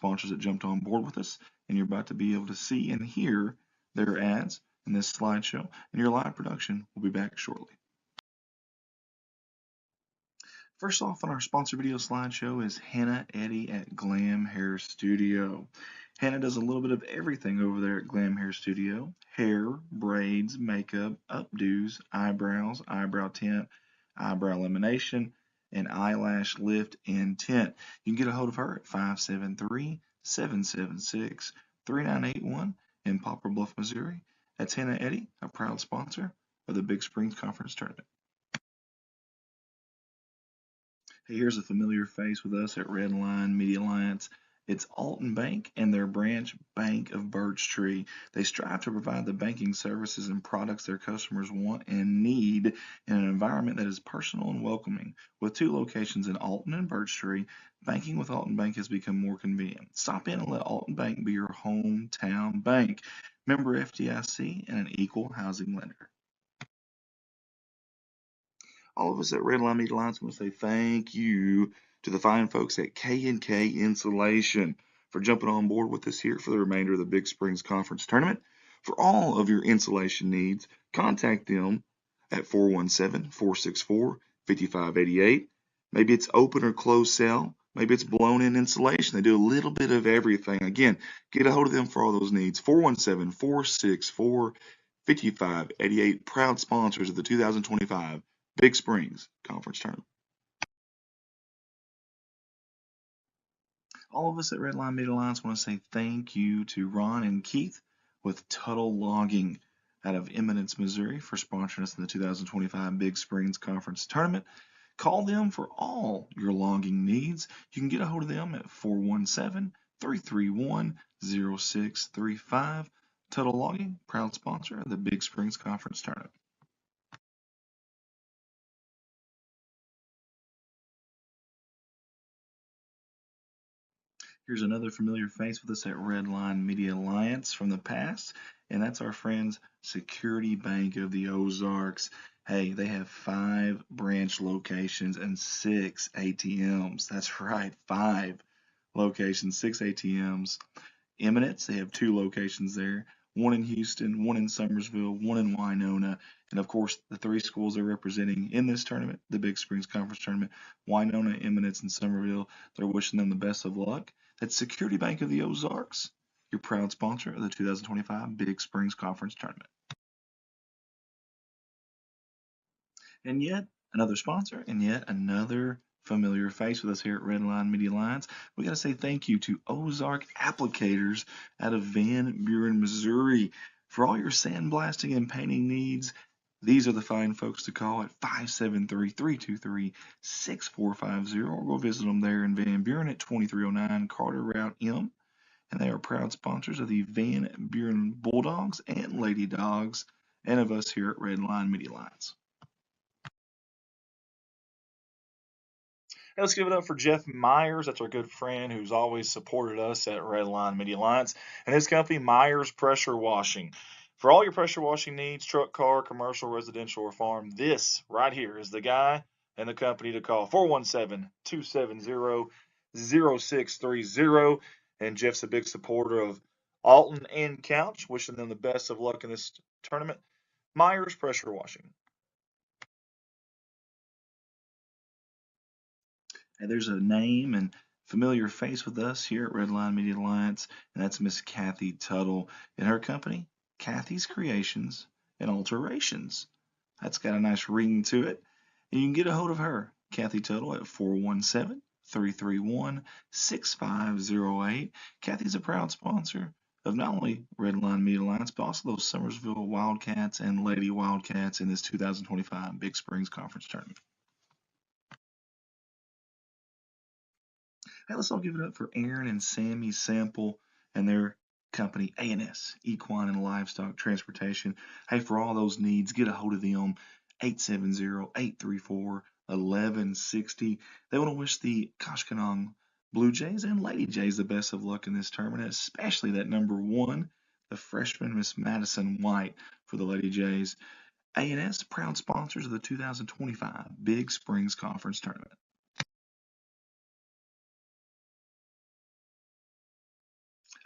sponsors that jumped on board with us, and you're about to be able to see and hear their ads in this slideshow, and your live production will be back shortly. First off on our sponsor video slideshow is Hannah Eddy at Glam Hair Studio. Hannah does a little bit of everything over there at Glam Hair Studio: hair, braids, makeup, updos, eyebrows, eyebrow tint, eyebrow lamination, and eyelash lift and tint. You can get a hold of her at 573-776-3981 in Poplar Bluff, Missouri. That's Hannah Eddy, a proud sponsor of the Big Springs Conference Tournament. Hey, here's a familiar face with us at Redline Media Alliance. It's Alton Bank and their branch Bank of Birch Tree. They strive to provide the banking services and products their customers want and need in an environment that is personal and welcoming. With 2 locations in Alton and Birch Tree, banking with Alton Bank has become more convenient. Stop in and let Alton Bank be your hometown bank. Member FDIC and an equal housing lender. All of us at Redline Media Alliance want to say thank you to the fine folks at K&K Insulation for jumping on board with us here for the remainder of the Big Springs Conference Tournament. For all of your insulation needs, contact them at 417-464-5588. Maybe it's open or closed cell. Maybe it's blown-in insulation. They do a little bit of everything. Again, get a hold of them for all those needs. 417-464-5588. Proud sponsors of the 2025 Big Springs Conference Tournament. All of us at Redline Media Alliance want to say thank you to Ron and Keith with Tuttle Logging out of Eminence, Missouri for sponsoring us in the 2025 Big Springs Conference Tournament. Call them for all your logging needs. You can get a hold of them at 417-331-0635. Tuttle Logging, proud sponsor of the Big Springs Conference Tournament. Here's another familiar face with us at Redline Media Alliance from the past, and that's our friends Security Bank of the Ozarks. Hey, they have 5 branch locations and 6 ATMs. That's right, 5 locations, 6 ATMs. Eminence, they have 2 locations there. 1 in Houston, 1 in Summersville, 1 in Winona, and of course the 3 schools they're representing in this tournament, the Big Springs Conference Tournament, Winona, Eminence, and Summerville. They're wishing them the best of luck. That's Security Bank of the Ozarks, your proud sponsor of the 2025 Big Springs Conference Tournament. And yet another sponsor, and yet another familiar face with us here at Redline Media Alliance. We got to say thank you to Ozark Applicators out of Van Buren, Missouri. For all your sandblasting and painting needs, these are the fine folks to call at 573-323-6450, or go visit them there in Van Buren at 2309 Carter Route M. And they are proud sponsors of the Van Buren Bulldogs and Lady Dogs, and of us here at Redline Media Alliance. Hey, let's give it up for Jeff Myers. That's our good friend who's always supported us at Redline Media Alliance, and his company, Myers Pressure Washing. For all your pressure washing needs, truck, car, commercial, residential, or farm, this right here is the guy and the company to call. 417-270-0630. And Jeff's a big supporter of Alton and Couch, wishing them the best of luck in this tournament. Myers Pressure Washing. And there's a name and familiar face with us here at Redline Media Alliance, and that's Miss Kathy Tuttle and her company, Kathy's Creations and Alterations. That's got a nice ring to it. And you can get a hold of her, Kathy Tuttle, at 417-331-6508. Kathy's a proud sponsor of not only Redline Media Alliance, but also those Summersville Wildcats and Lady Wildcats in this 2025 Big Springs Conference Tournament. Hey, let's all give it up for Aaron and Sammy Sample and their company, A&S, Equine and Livestock Transportation. Hey, for all those needs, get a hold of them, 870-834-1160. They want to wish the Koshkonong Blue Jays and Lady Jays the best of luck in this tournament, especially that number 1, the freshman Miss Madison White for the Lady Jays. A&S, proud sponsors of the 2025 Big Springs Conference Tournament.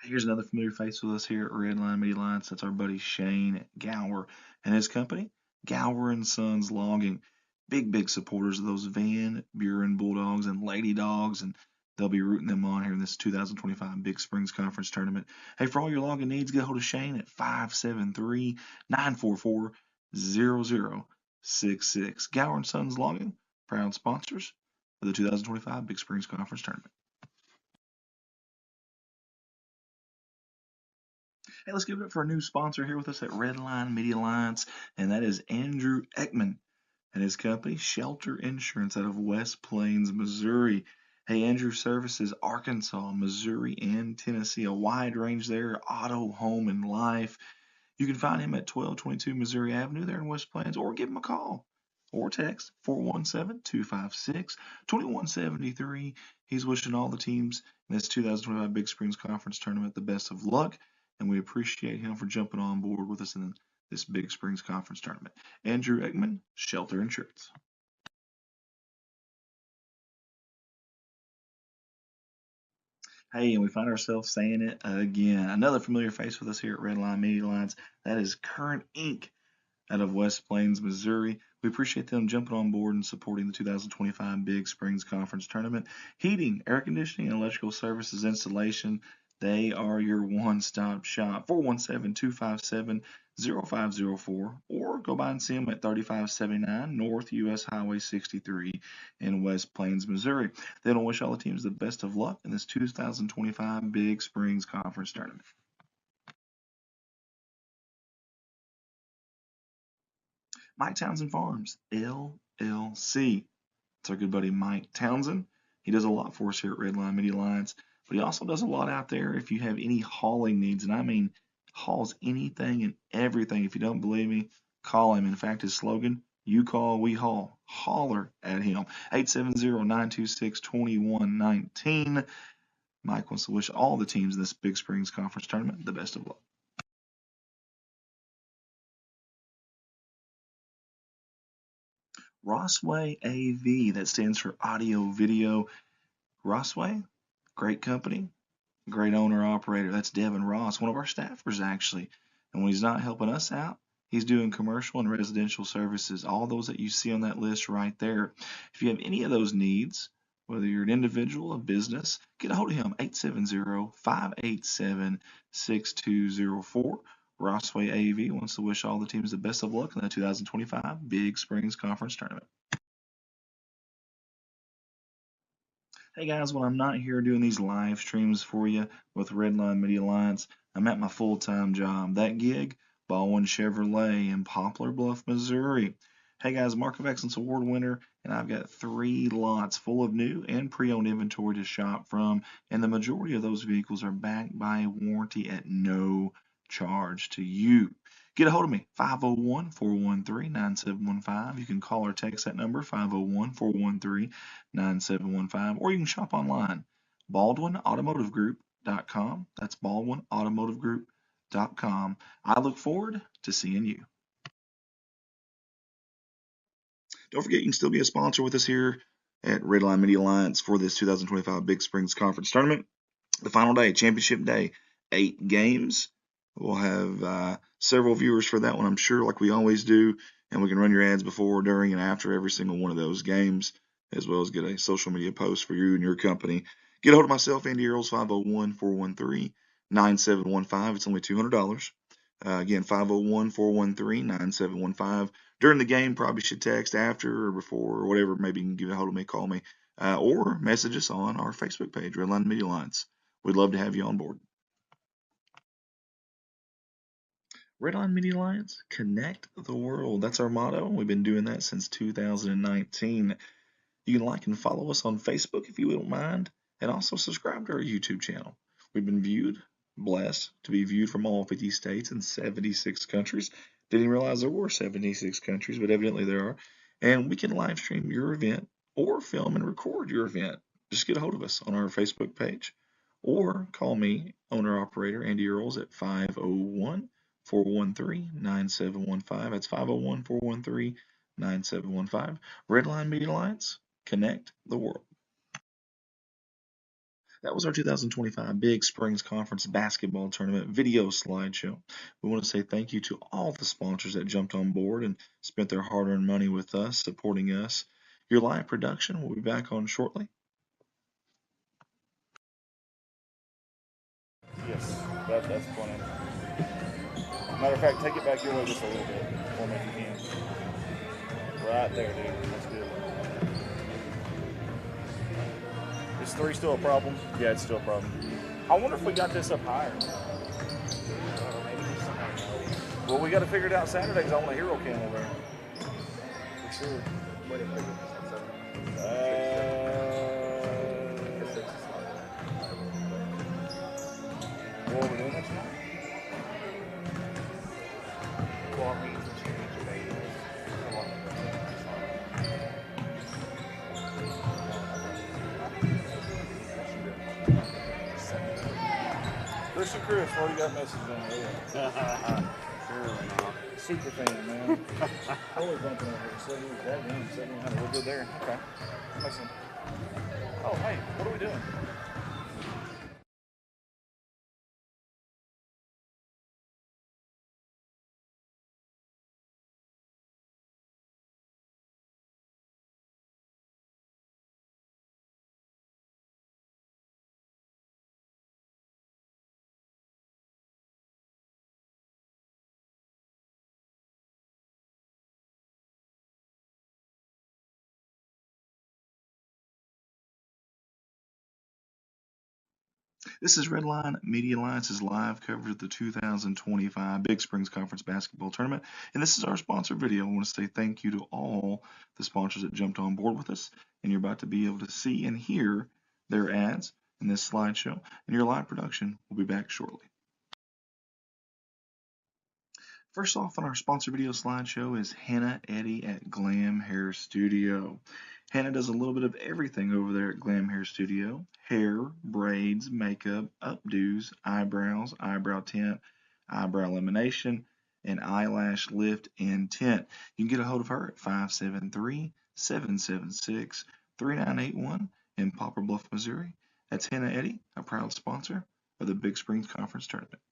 Here's another familiar face with us here at Redline Media Alliance. That's our buddy Shane Gower and his company, Gower and Sons Logging. Big supporters of those Van Buren Bulldogs and Lady Dogs, and they'll be rooting them on here in this 2025 Big Springs Conference Tournament. Hey, for all your logging needs, get a hold of Shane at 573-944-0066. Gower and Sons Logging, proud sponsors of the 2025 Big Springs Conference Tournament. Hey, let's give it up for a new sponsor here with us at Redline Media Alliance, and that is Andrew Ekman and his company, Shelter Insurance, out of West Plains, Missouri. Hey, Andrew services Arkansas, Missouri, and Tennessee. A wide range there, auto, home, and life. You can find him at 1222 Missouri Avenue there in West Plains, or give him a call or text 417-256-2173. He's wishing all the teams in this 2025 Big Springs Conference Tournament the best of luck, and we appreciate him for jumping on board with us in this Big Springs Conference Tournament. Andrew Ekman, Shelter Insurance. Hey, and we find ourselves saying it again. Another familiar face with us here at Redline Media Alliance. That is Current Inc. out of West Plains, Missouri. We appreciate them jumping on board and supporting the 2025 Big Springs Conference Tournament. Heating, air conditioning, and electrical services installation. They are your one-stop shop. 417-257-0504, or go by and see them at 3579 North US Highway 63 in West Plains, Missouri. They don't wish all the teams the best of luck in this 2025 Big Springs Conference Tournament. Mike Townsend Farms, LLC. It's our good buddy Mike Townsend. He does a lot for us here at Redline Media Alliance, but he also does a lot out there if you have any hauling needs, and I mean hauls anything and everything. If you don't believe me, call him. In fact, his slogan, you call, we haul. Holler at him. 870-926-2119. Mike wants to wish all the teams in this Big Springs Conference Tournament the best of luck. Rossway AV, that stands for audio video. Rossway, great company, great owner operator. That's Devin Ross, one of our staffers actually. And when he's not helping us out, he's doing commercial and residential services, all those that you see on that list right there. If you have any of those needs, whether you're an individual, a business, get a hold of him, 870-587-6204. Rossway AV wants to wish all the teams the best of luck in the 2025 Big Springs Conference Tournament. Hey guys, when I'm not here doing these live streams for you with Redline Media Alliance, I'm at my full-time job. That gig, Baldwin Chevrolet in Poplar Bluff, Missouri. Hey guys, Mark of Excellence Award winner, and I've got 3 lots full of new and pre-owned inventory to shop from, and the majority of those vehicles are backed by a warranty at no charge to you. Get a hold of me, 501-413-9715. You can call or text that number, 501-413-9715, or you can shop online, baldwinautomotivegroup.com. That's baldwinautomotivegroup.com. I look forward to seeing you. Don't forget, you can still be a sponsor with us here at Redline Media Alliance for this 2025 Big Springs Conference Tournament. The final day, championship day, 8 games. We'll have several viewers for that one, I'm sure, like we always do, and we can run your ads before, during, and after every single one of those games, as well as get a social media post for you and your company. Get a hold of myself, Andy Earls, 501-413-9715. It's only $200. Again, 501-413-9715. During the game, probably should text after or before or whatever. Maybe you can get a hold of me, call me, or message us on our Facebook page, Redline Media Alliance. We'd love to have you on board. Redline Media Alliance, connect the world. That's our motto. We've been doing that since 2019. You can like and follow us on Facebook if you don't mind, and also subscribe to our YouTube channel. We've been blessed to be viewed from all 50 states and 76 countries. Didn't realize there were 76 countries, but evidently there are. And we can live stream your event or film and record your event. Just get a hold of us on our Facebook page, or call me, owner operator Andy Earls, at 501-413-9715. That's 501-413-9715. Redline Media Alliance, connect the world. That was our 2025 Big Springs Conference Basketball Tournament video slideshow. We want to say thank you to all the sponsors that jumped on board and spent their hard-earned money with us, supporting us. Your live production will be back on shortly. Yes, that's plenty. Matter of fact, take it back your way just a little bit for me if you can. Right there, dude. That's good. Is 3 still a problem? Yeah, it's still a problem. I wonder if we got this up higher. Well, we got to figure it out Saturday because I want a hero camel there. For sure. What are we doing next night? Christian Chris, already got messages on there. Surely not. Super fan, man. Always bumping over here. 700. We're good there. Okay. Makes sense. Oh, hey, what are we doing? This is Redline Media Alliance's live coverage of the 2025 Big Springs Conference Basketball Tournament, and this is our sponsor video. I want to say thank you to all the sponsors that jumped on board with us, and you're about to be able to see and hear their ads in this slideshow, and your live production will be back shortly. First off on our sponsor video slideshow is Hannah Eddy at Glam Hair Studio. Hannah does a little bit of everything over there at Glam Hair Studio. Hair, braids, makeup, updos, eyebrows, eyebrow tint, eyebrow lamination, and eyelash lift and tint. You can get a hold of her at 573-776-3981 in Poplar Bluff, Missouri. That's Hannah Eddy, a proud sponsor of the Big Springs Conference Tournament.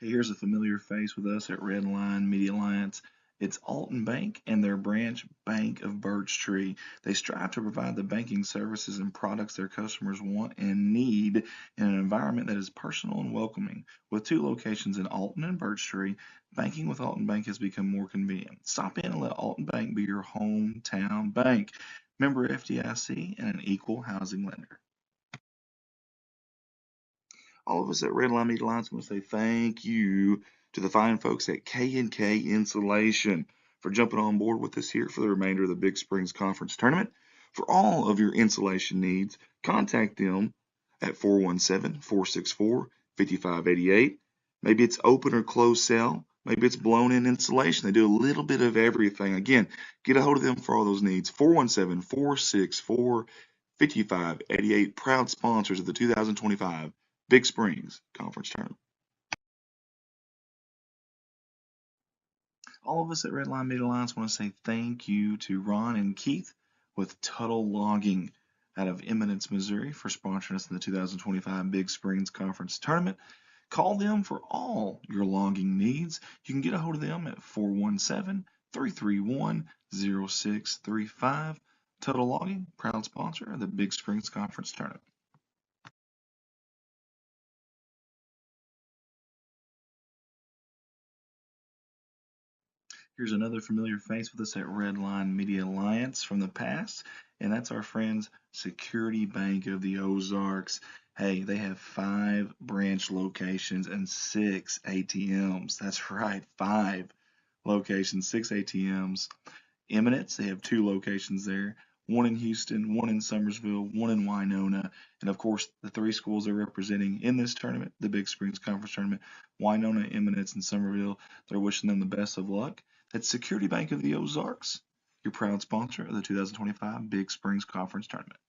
Hey, here's a familiar face with us at Redline Media Alliance. It's Alton Bank and their branch Bank of Birch Tree. They strive to provide the banking services and products their customers want and need in an environment that is personal and welcoming. With 2 locations in Alton and Birch Tree, banking with Alton Bank has become more convenient. Stop in and let Alton Bank be your hometown bank. Member FDIC and an equal housing lender. All of us at Redline Media Alliance want to say thank you to the fine folks at K&K Insulation for jumping on board with us here for the remainder of the Big Springs Conference Tournament. For all of your insulation needs, contact them at 417-464-5588. Maybe it's open or closed cell. Maybe it's blown-in insulation. They do a little bit of everything. Again, get a hold of them for all those needs. 417-464-5588. Proud sponsors of the 2025 Big Springs Conference Tournament. All of us at Redline Media Alliance want to say thank you to Ron and Keith with Tuttle Logging out of Eminence, Missouri for sponsoring us in the 2025 Big Springs Conference Tournament. Call them for all your logging needs. You can get a hold of them at 417-331-0635. Tuttle Logging, proud sponsor of the Big Springs Conference Tournament. Here's another familiar face with us at Redline Media Alliance from the past, and that's our friends Security Bank of the Ozarks. Hey, they have 5 branch locations and 6 ATMs. That's right, 5 locations, 6 ATMs. Eminence, they have 2 locations there. 1 in Houston, 1 in Summersville, 1 in Winona, and of course the 3 schools they're representing in this tournament, the Big Springs Conference Tournament, Winona, Eminence, and Summerville. They're wishing them the best of luck. That's Security Bank of the Ozarks, your proud sponsor of the 2025 Big Springs Conference Tournament.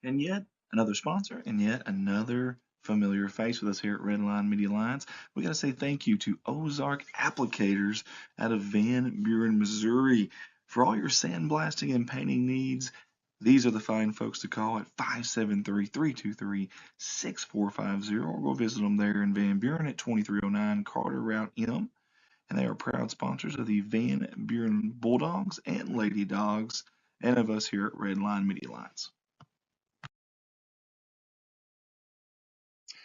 And yet another sponsor, and yet another familiar face with us here at Redline Media Alliance. We got to say thank you to Ozark Applicators out of Van Buren, Missouri. For all your sandblasting and painting needs, these are the fine folks to call at 573-323-6450, or go visit them there in Van Buren at 2309 Carter Route M. And they are proud sponsors of the Van Buren Bulldogs and Lady Dogs, and of us here at Red Line Media Alliance.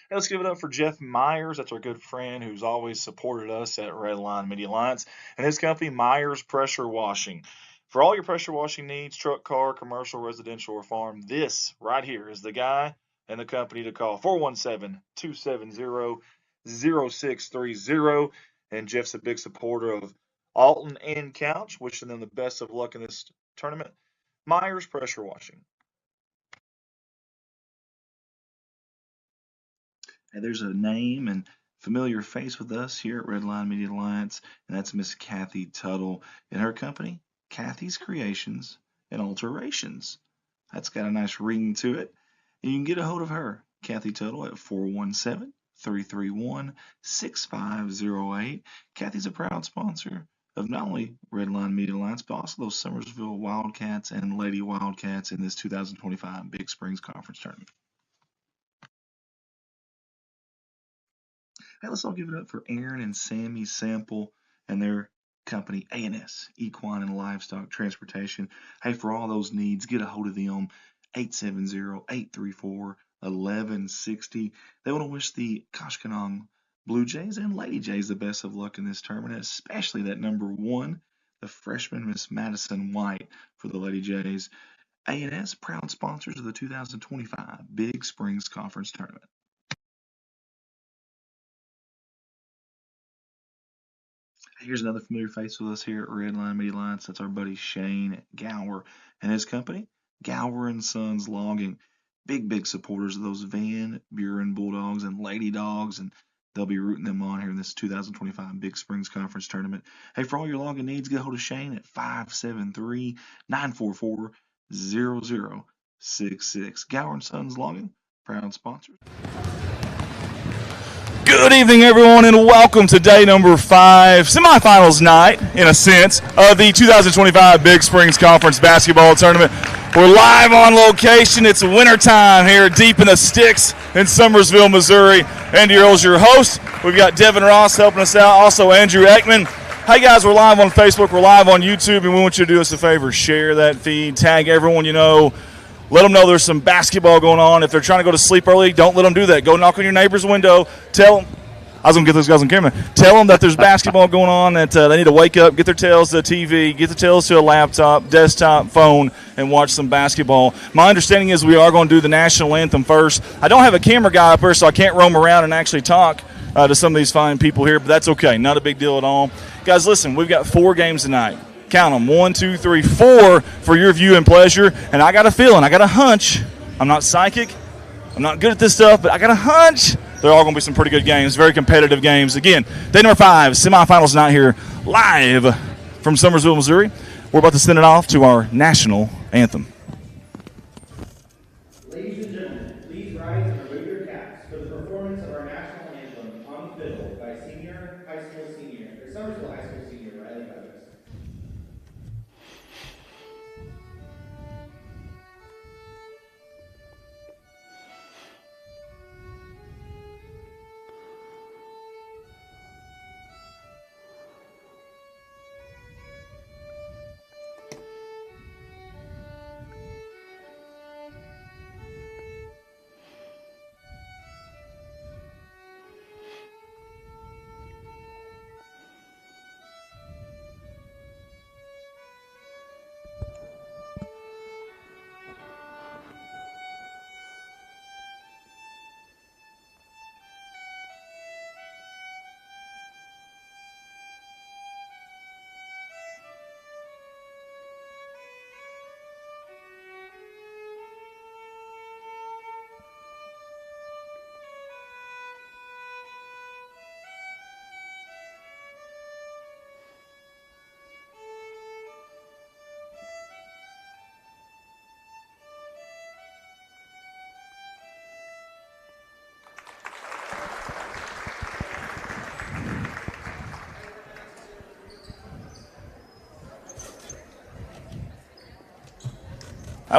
Hey, let's give it up for Jeff Myers. That's our good friend who's always supported us at Red Line Media Alliance, and his company, Myers Pressure Washing. For all your pressure washing needs, truck, car, commercial, residential, or farm, this right here is the guy and the company to call. 417-270-0630. And Jeff's a big supporter of Alton and Couch, wishing them the best of luck in this tournament. Myers Pressure Washing. And there's a name and familiar face with us here at Red Line Media Alliance, and that's Miss Kathy Tuttle and her company, Kathy's Creations and Alterations. That's got a nice ring to it. And you can get a hold of her, Kathy Tuttle, at 417-331-6508. Kathy's a proud sponsor of not only Red Line Media Alliance, but also those Summersville Wildcats and Lady Wildcats in this 2025 Big Springs Conference Tournament. Hey, let's all give it up for Aaron and Sammy Sample and their company, Eminence, Equine and Livestock Transportation. Hey, for all those needs, get a hold of them, 870-834-1160. They want to wish the Koshkonong Blue Jays and Lady Jays the best of luck in this tournament, especially that number 1, the freshman Miss Madison White for the Lady Jays. A&S, proud sponsors of the 2025 Big Springs Conference Tournament. Here's another familiar face with us here at Red Line Media Alliance. That's our buddy Shane Gower and his company, Gower and Sons Logging. Big supporters of those Van Buren Bulldogs and Lady Dogs, and they'll be rooting them on here in this 2025 Big Springs Conference Tournament. Hey, for all your logging needs, get a hold of Shane at 573-944-0066. Gower and Sons Logging, proud sponsors. Good evening, everyone, and welcome to day number 5, semifinals night, in a sense, of the 2025 Big Springs Conference Basketball Tournament. We're live on location. It's wintertime here deep in the sticks in Summersville, Missouri. Andy Earl's your host. We've got Devin Ross helping us out, also Andrew Ekman. Hey, guys, we're live on Facebook. We're live on YouTube, and we want you to do us a favor. Share that feed. Tag everyone you know. Let them know there's some basketball going on. If they're trying to go to sleep early, don't let them do that. Go knock on your neighbor's window. Tell them. I was going to get those guys on camera. Tell them that there's basketball going on, that they need to wake up, get their tails to the TV, get their tails to a laptop, desktop, phone, and watch some basketball. My understanding is we are going to do the national anthem first. I don't have a camera guy up here, so I can't roam around and actually talk to some of these fine people here, but that's okay. Not a big deal at all. Guys, listen, we've got 4 games tonight. Count them, 1, 2, 3, 4 for your view and pleasure. And I got a feeling, I got a hunch. I'm not psychic. I'm not good at this stuff, but I got a hunch. They're all going to be some pretty good games, very competitive games. Again, day number 5, semifinals night here, live from Summersville, Missouri. We're about to send it off to our national anthem. Ladies and gentlemen, please rise and remove your caps for the performance of our national anthem on the fiddle by Summersville High School senior Riley Douglas.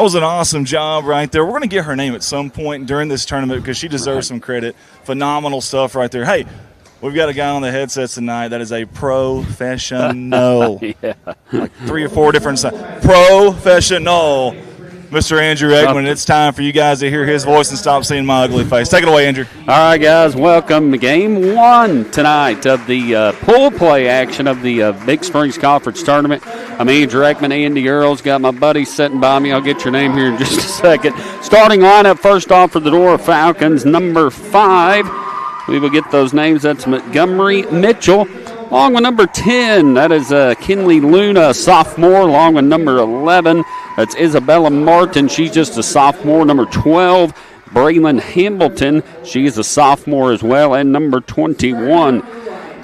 was an awesome job right there. We're going to get her name at some point during this tournament because she deserves some credit. Phenomenal stuff right there. Hey, we've got a guy on the headsets tonight that is a professional. Yeah. Like 3 or 4 different professional. Mr. Andrew Ekman, it's time for you guys to hear his voice and stop seeing my ugly face. Take it away, Andrew. All right, guys, welcome to Game 1 tonight of the pool play action of the Big Springs Conference Tournament. I'm Andrew Ekman, Andy Earls. Got my buddy sitting by me. I'll get your name here in just a second. Starting lineup, first off for the Dora Falcons, number 5. We will get those names. That's Montgomery Mitchell. Along with number 10, that is Kinley Luna, sophomore. Along with number 11, that's Isabella Martin. She's just a sophomore. Number 12, Braylon Hamilton. She is a sophomore as well. And number 21,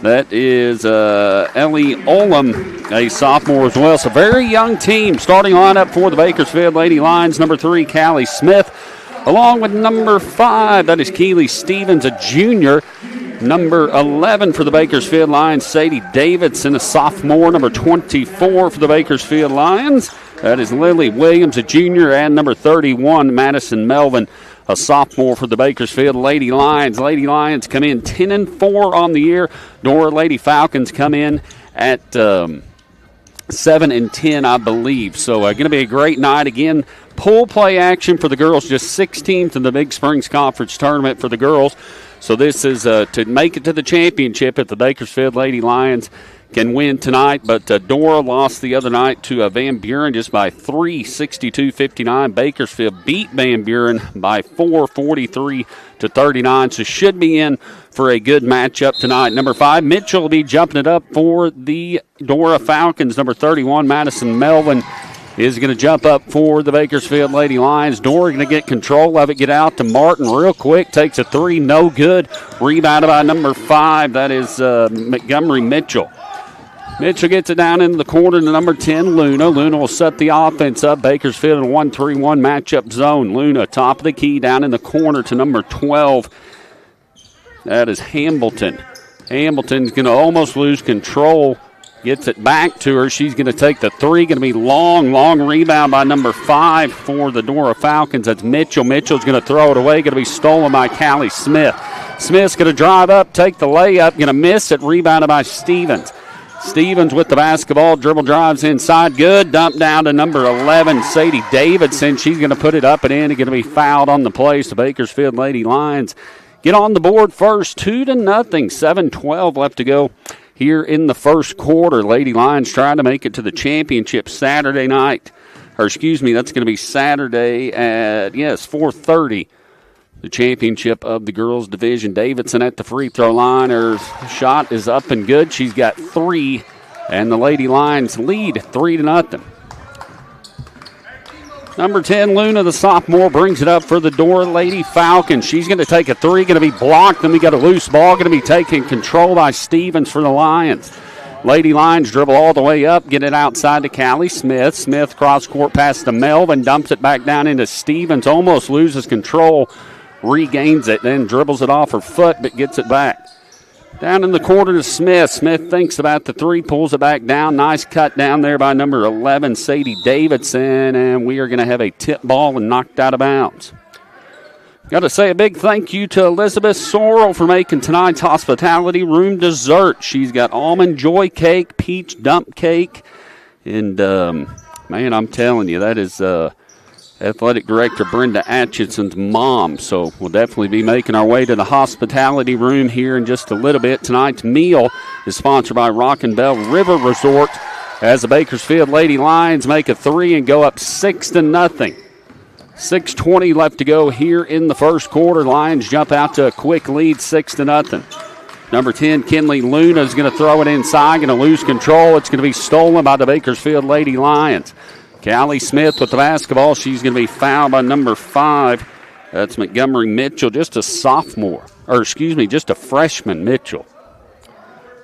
that is Ellie Olam, a sophomore as well. So very young team. Starting lineup for the Bakersfield Lady Lions, number 3, Callie Smith. Along with number 5, that is Keely Stevens, a junior. Number 11 for the Bakersfield Lions, Sadie Davidson, a sophomore. Number 24 for the Bakersfield Lions, that is Lily Williams, a junior. And number 31, Madison Melvin, a sophomore for the Bakersfield Lady Lions. Lady Lions come in 10-4 on the year. Dora Lady Falcons come in at 7-10, I believe. So going to be a great night. Again, pool play action for the girls, just 16th in the Big Springs Conference Tournament for the girls. So this is to make it to the championship if the Bakersfield Lady Lions can win tonight. But Dora lost the other night to Van Buren just by 3, 62-59. Bakersfield beat Van Buren by 4, 43-39. So should be in for a good matchup tonight. Number 5, Mitchell will be jumping it up for the Dora Falcons. Number 31, Madison Melvin, is going to jump up for the Bakersfield Lady Lions. Dora going to get control of it, get out to Martin real quick, takes a 3, no good. Rebounded by number 5, that is Montgomery Mitchell. Mitchell gets it down into the corner to number 10, Luna. Luna will set the offense up. Bakersfield in a 1-3-1 matchup zone. Luna, top of the key, down in the corner to number 12. That is Hamilton. Hamilton's going to almost lose control. Gets it back to her. She's going to take the 3. Going to be long rebound by number 5 for the Dora Falcons. That's Mitchell. Mitchell's going to throw it away. Going to be stolen by Callie Smith. Smith's going to drive up, take the layup. Going to miss it. Rebounded by Stevens. Stevens with the basketball. Dribble drives inside. Good. Dump down to number 11, Sadie Davidson. She's going to put it up and in. Going to be fouled on the play. So Bakersfield Lady Lions get on the board first. 2-0. 7:12 left to go here in the first quarter. Lady Lions trying to make it to the championship Saturday night. That's going to be Saturday at, 4:30. The championship of the girls division. Davidson at the free throw line. Her shot is up and good. She's got 3, and the Lady Lions lead 3-0. Number 10, Luna, the sophomore, brings it up for the Dora Lady Falcons. She's going to take a 3, going to be blocked. Then we got a loose ball, going to be taken control by Stevens for the Lions. Lady Lions dribble all the way up, get it outside to Callie Smith. Smith cross-court pass to Melvin, dumps it back down into Stevens, almost loses control, regains it, then dribbles it off her foot, but gets it back. Down in the corner to Smith. Smith thinks about the 3, pulls it back down. Nice cut down there by number 11, Sadie Davidson, and we are going to have a tip ball and knocked out of bounds. Got to say a big thank you to Elizabeth Sorrell for making tonight's hospitality room dessert. She's got almond joy cake, peach dump cake, and, man, I'm telling you, that is Athletic Director Brenda Atchison's mom. So we'll definitely be making our way to the hospitality room here in just a little bit. Tonight's meal is sponsored by Rock and Bell River Resort as the Bakersfield Lady Lions make a 3 and go up 6-0. 6:20 left to go here in the first quarter. Lions jump out to a quick lead, 6-0. Number 10, Kinley Luna, is going to throw it inside, going to lose control. It's going to be stolen by the Bakersfield Lady Lions. Callie Smith with the basketball. She's going to be fouled by number 5. That's Montgomery Mitchell, just a freshman Mitchell.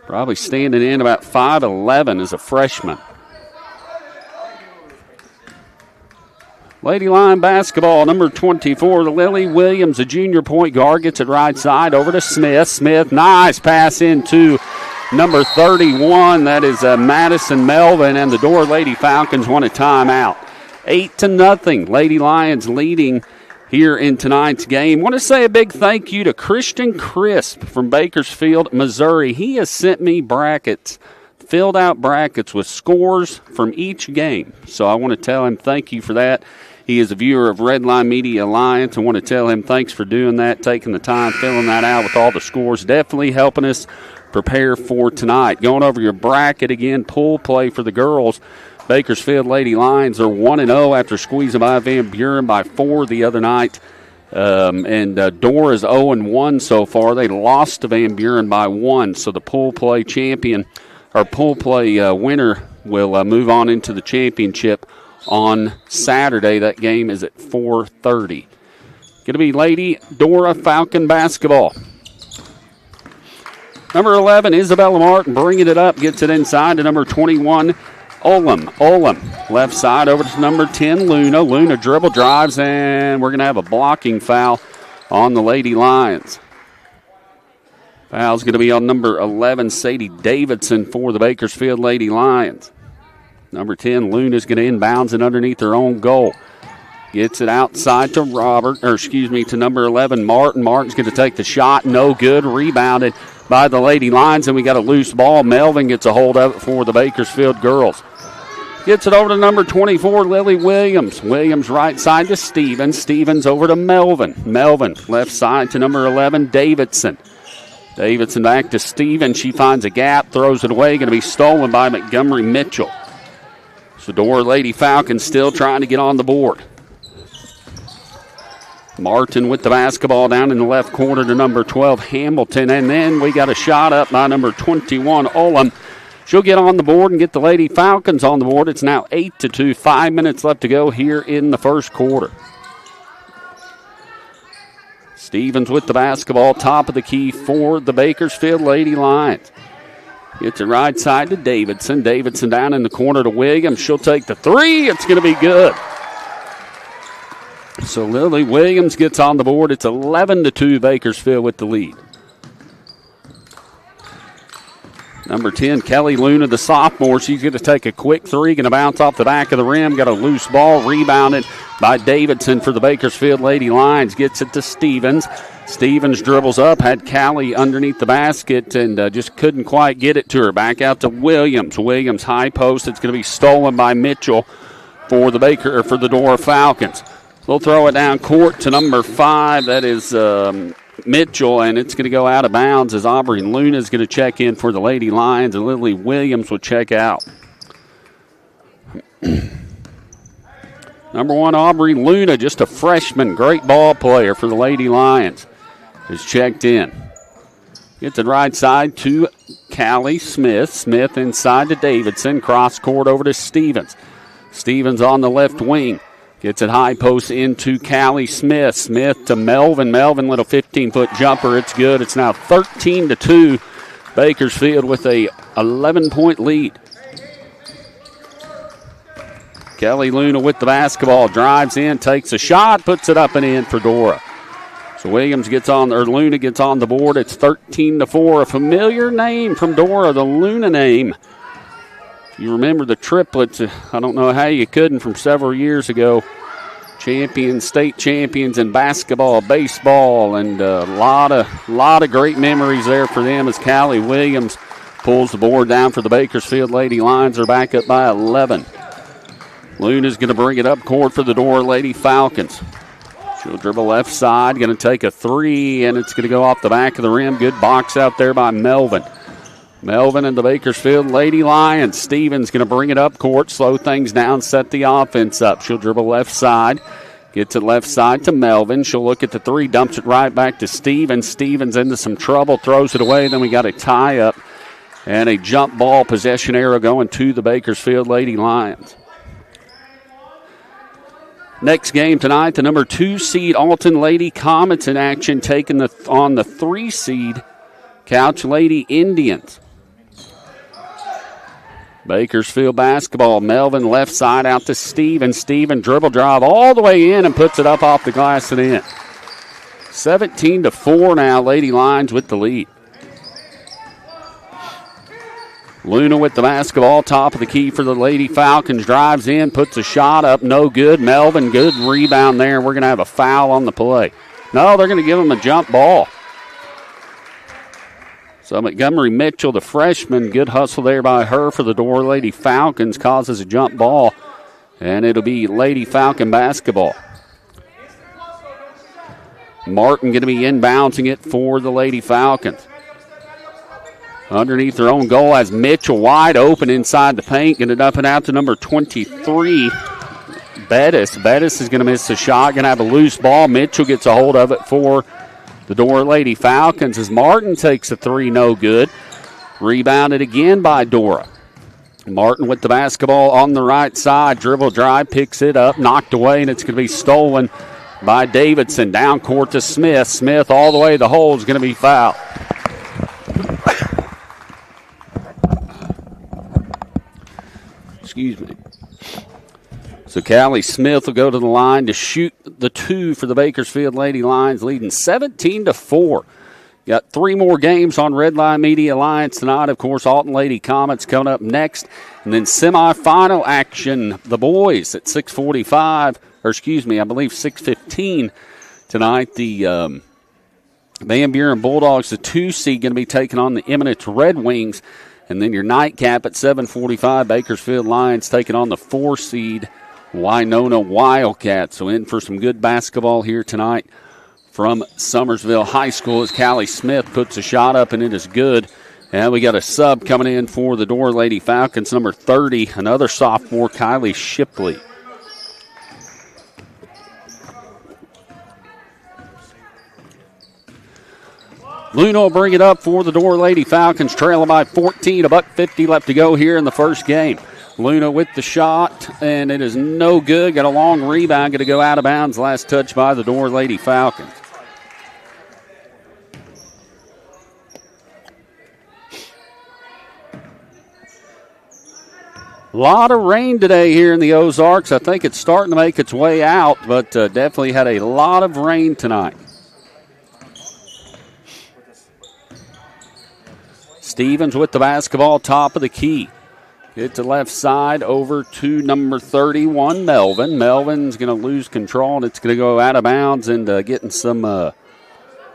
Probably standing in about 5'11" as a freshman. Lady Lion basketball, number 24, Lily Williams, a junior point guard, gets it right side over to Smith. Smith, nice pass into number 31, that is Madison Melvin, and the Dora Lady Falcons want a timeout. 8-0. Lady Lions leading here in tonight's game. I want to say a big thank you to Christian Crisp from Bakersfield, Missouri. He has sent me brackets, filled out brackets with scores from each game. So I want to tell him thank you for that. He is a viewer of Redline Media Alliance. I want to tell him thanks for doing that, taking the time, filling that out with all the scores, definitely helping us prepare for tonight. Going over your bracket again, pool play for the girls. Bakersfield Lady Lions are 1-0 after squeezing by Van Buren by 4 the other night. And Dora is 0-1 so far. They lost to Van Buren by 1. So the pool play champion, or pool play winner, will move on into the championship on Saturday. That game is at 4:30. Going to be Lady Dora Falcon basketball. Number 11, Isabella Martin, bringing it up, gets it inside to number 21, Olam. Left side over to number 10, Luna. Luna dribble drives, and we're going to have a blocking foul on the Lady Lions. Foul's going to be on number 11, Sadie Davidson, for the Bakersfield Lady Lions. Number 10, Luna's going to inbounds it underneath her own goal. Gets it outside to to number 11, Martin. Martin's going to take the shot. No good. Rebounded by the Lady Lions, and we got a loose ball. Melvin gets a hold of it for the Bakersfield girls. Gets it over to number 24, Lily Williams. Williams right side to Stevens. Stevens over to Melvin. Melvin left side to number 11, Davidson. Davidson back to Stevens. She finds a gap, throws it away. Going to be stolen by Montgomery Mitchell. So Dora Lady Falcons still trying to get on the board. Martin with the basketball down in the left corner to number 12, Hamilton. And then we got a shot up by number 21, Olam. She'll get on the board and get the Lady Falcons on the board. It's now 8-2, 5 minutes left to go here in the first quarter. Stevens with the basketball, top of the key for the Bakersfield Lady Lions. Gets it right side to Davidson. Davidson down in the corner to Williams. She'll take the three. It's going to be good. So Lily Williams gets on the board. It's 11-2, Bakersfield with the lead. Number 10, Kelly Luna, the sophomore. She's going to take a quick three. Going to bounce off the back of the rim. Got a loose ball. Rebounded by Davidson for the Bakersfield Lady Lions. Gets it to Stevens. Stevens dribbles up. Had Callie underneath the basket and just couldn't quite get it to her. Back out to Williams. Williams high post. It's going to be stolen by Mitchell for the Dora Falcons. They'll throw it down court to number 5. That is Mitchell, and it's going to go out of bounds as Aubrey Luna is going to check in for the Lady Lions, and Lily Williams will check out. Number 1, Aubrey Luna, just a freshman, great ball player for the Lady Lions, is checked in. Gets it right side to Callie Smith. Smith inside to Davidson. Cross court over to Stevens. Stevens on the left wing. Gets it high post into Callie Smith. Smith to Melvin. Melvin, little 15-foot jumper. It's good. It's now 13-2. Bakersfield with a 11-point lead. Kelly Luna with the basketball. Drives in, takes a shot, puts it up and in for Dora. So Luna gets on the board. It's 13-4. A familiar name from Dora, the Luna name. You remember the triplets. I don't know how you couldn't from several years ago. State champions in basketball, baseball, and a lot of great memories there for them as Callie Williams pulls the board down for the Bakersfield Lady Lions. Are back up by 11. Luna's going to bring it up court for the Dora Lady Falcons. She'll dribble left side, going to take a three, and it's going to go off the back of the rim. Good box out there by Melvin. Melvin and the Bakersfield Lady Lions. Stevens going to bring it up court, slow things down, set the offense up. She'll dribble left side, gets it left side to Melvin. She'll look at the three, dumps it right back to Stevens. Stevens into some trouble, throws it away. Then we got a tie-up and a jump ball possession arrow going to the Bakersfield Lady Lions. Next game tonight, the number 2 seed Alton Lady Comets in action, taking on the 3 seed Couch Lady Indians. Bakersfield basketball. Melvin left side out to Steven. Steven dribble drive all the way in and puts it up off the glass and in. 17-4 now. Lady Lions with the lead. Luna with the basketball, top of the key for the Lady Falcons. Drives in, puts a shot up, no good. Melvin, good rebound there. We're going to have a foul on the play. No, they're going to give him a jump ball. So Montgomery Mitchell, the freshman, good hustle there by her for the Dora Lady Falcons, causes a jump ball, and it'll be Lady Falcon basketball. Martin going to be inbouncing it for the Lady Falcons. Underneath their own goal as Mitchell wide open inside the paint, getting it up and out to number 23, Bettis. Bettis is going to miss the shot, going to have a loose ball. Mitchell gets a hold of it for the Dora Lady Falcons as Martin takes a three, no good. Rebounded again by Dora. Martin with the basketball on the right side. Dribble drive, picks it up, knocked away, and it's going to be stolen by Davidson. Down court to Smith. Smith all the way to the hole is going to be fouled. Excuse me. So Callie Smith will go to the line to shoot the two for the Bakersfield Lady Lions, leading 17-4. Got three more games on Red Line Media Alliance tonight. Of course, Alton Lady Comets coming up next. And then semifinal action, the boys at 6:45, or excuse me, I believe 6:15 tonight. The Van Buren Bulldogs, the 2 seed, going to be taking on the Eminence Red Wings. And then your nightcap at 7:45, Bakersfield Lions taking on the 4 seed Winona Wildcats. So in for some good basketball here tonight from Summersville High School as Callie Smith puts a shot up, and it is good. And we got a sub coming in for the Dora Lady Falcons, number 30, another sophomore, Kylie Shipley. Luna will bring it up for the Dora Lady Falcons, trailing by 14, $1:50 left to go here in the first game. Luna with the shot, and it is no good. Got a long rebound, going to go out of bounds. Last touch by the Dora Lady Falcons. A lot of rain today here in the Ozarks. I think it's starting to make its way out, but definitely had a lot of rain tonight. Stevens with the basketball, top of the key. Get to left side over to number 31, Melvin. Melvin's going to lose control, and it's going to go out of bounds. And getting some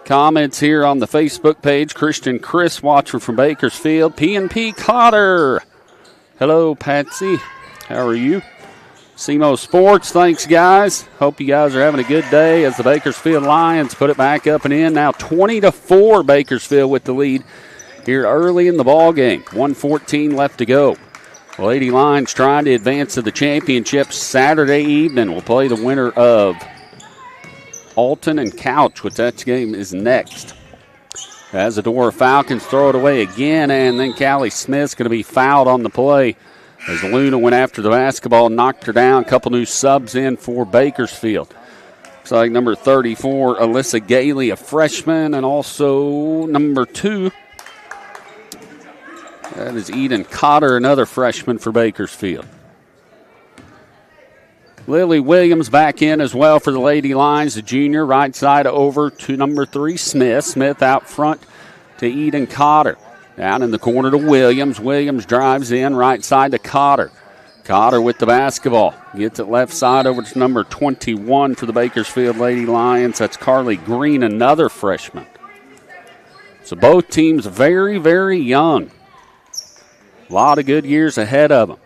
comments here on the Facebook page. Christian Chris watching from Bakersfield. P&P Cotter. Hello, Patsy. How are you? SEMO Sports, thanks, guys. Hope you guys are having a good day as the Bakersfield Lions put it back up and in. Now 20-4, Bakersfield with the lead here early in the ball game. 1:14 left to go. Lady Lions trying to advance to the championship Saturday evening. We'll play the winner of Alton and Couch, which that game is next. As the Dora Falcons throw it away again, and then Callie Smith's going to be fouled on the play as Luna went after the basketball, knocked her down. A couple new subs in for Bakersfield. Looks like number 34, Alyssa Gailey, a freshman, and also number 2, that is Eden Cotter, another freshman for Bakersfield. Lily Williams back in as well for the Lady Lions, the junior. Right side over to number 3, Smith. Smith out front to Eden Cotter. Down in the corner to Williams. Williams drives in, right side to Cotter. Cotter with the basketball. Gets it left side over to number 21 for the Bakersfield Lady Lions. That's Carly Green, another freshman. So both teams very, very young. A lot of good years ahead of them.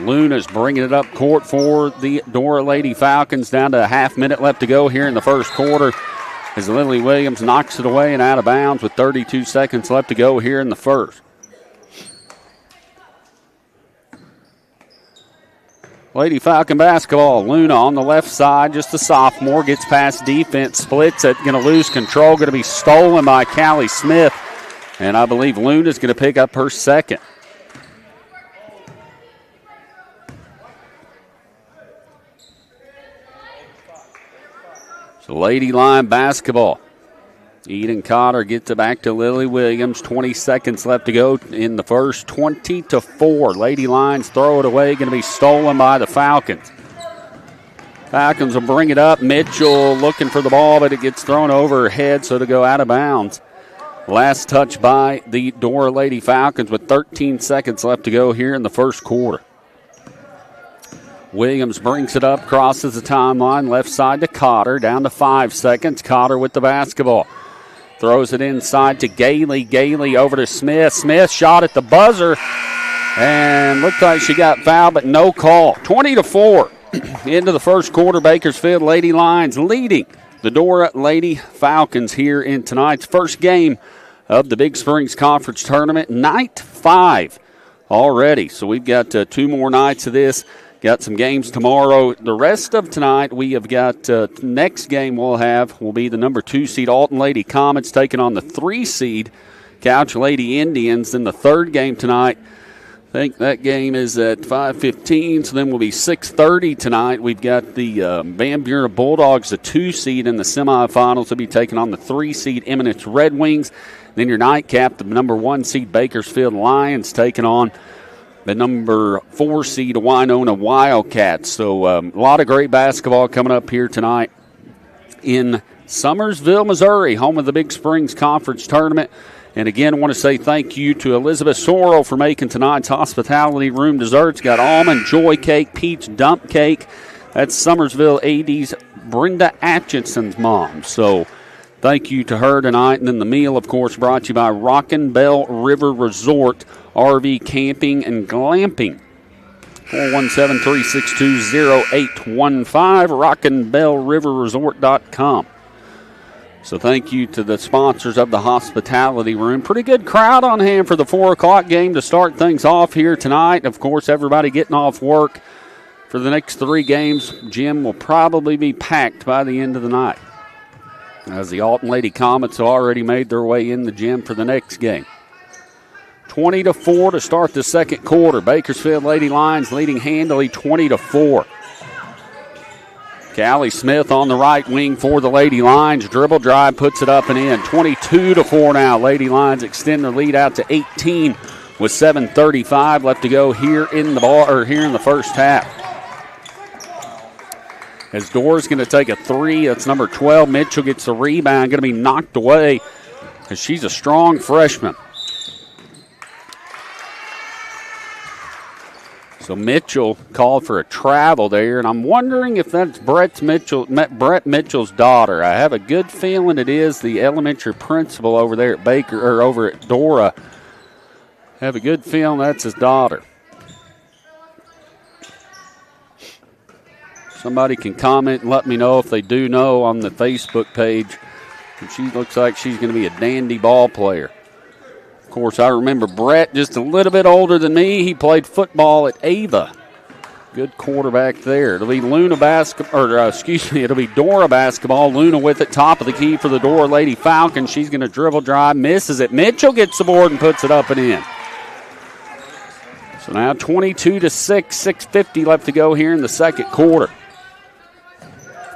Luna's bringing it up court for the Dora Lady Falcons. Down to a half minute left to go here in the first quarter as Lily Williams knocks it away and out of bounds with 32 seconds left to go here in the first. Lady Falcon basketball. Luna on the left side, just a sophomore, gets past defense, splits it, going to lose control, going to be stolen by Callie Smith. And I believe Luna's going to pick up her second. So Lady Lion basketball. Eden Cotter gets it back to Lily Williams. 20 seconds left to go in the first. 20-4. Lady Lions throw it away. Going to be stolen by the Falcons. Falcons will bring it up. Mitchell looking for the ball, but it gets thrown over her head, so to go out of bounds. Last touch by the Dora Lady Falcons with 13 seconds left to go here in the first quarter. Williams brings it up, crosses the timeline, left side to Cotter, down to 5 seconds. Cotter with the basketball. Throws it inside to Gailey. Gailey over to Smith. Smith shot at the buzzer, and looked like she got fouled, but no call. 20-4 into the first quarter. Bakersfield Lady Lions leading the Dora Lady Falcons here in tonight's first game of the Big Springs Conference Tournament. Night 5 already, so we've got 2 more nights of this. Got some games tomorrow. The rest of tonight, we have got next game will be the number 2 seed Alton Lady Comets taking on the 3 seed Couch Lady Indians. Then the third game tonight, I think that game is at 5:15, so then we'll be 6:30 tonight. We've got the Van Buren Bulldogs, the 2 seed in the semifinals. They'll be taking on the 3 seed Eminence Red Wings. Then your nightcap, the number 1 seed Bakersfield Lions taking on the number 4 seed Winona Wildcats. So a lot of great basketball coming up here tonight in Summersville, Missouri, home of the Big Springs Conference Tournament. And again, I want to say thank you to Elizabeth Sorrell for making tonight's hospitality room desserts. Got almond joy cake, peach dump cake. That's Summersville AD's Brenda Atchinson's mom. So thank you to her tonight. And then the meal, of course, brought to you by Rockin' Bell River Resort RV Camping and Glamping. 417-362-0815, rockinbellriverresort.com. So thank you to the sponsors of the hospitality room. Pretty good crowd on hand for the 4 o'clock game to start things off here tonight. Of course, everybody getting off work for the next 3 games. Gym will probably be packed by the end of the night, as the Alton Lady Comets have already made their way in the gym for the next game. 20-4 to start the second quarter. Bakersfield Lady Lions leading handily 20-4. Callie Smith on the right wing for the Lady Lions. Dribble drive, puts it up and in. 22-4 now. Lady Lions extend their lead out to 18 with 7:35 left to go here in the first half. As Dora's going to take a 3, that's number 12. Mitchell gets the rebound, going to be knocked away because she's a strong freshman. So Mitchell called for a travel there, and I'm wondering if that's Brett Mitchell's daughter. I have a good feeling it is the elementary principal over there at over at Dora. I have a good feeling that's his daughter. Somebody can comment and let me know if they do know on the Facebook page. And she looks like she's going to be a dandy ball player. Of course, I remember Brett just a little bit older than me. He played football at Ava. Good quarterback there. It'll be Dora basketball. Luna with it, top of the key for the Dora Lady Falcons. She's going to dribble drive, misses it. Mitchell gets the board and puts it up and in. So now 22-6, 6:50 left to go here in the second quarter.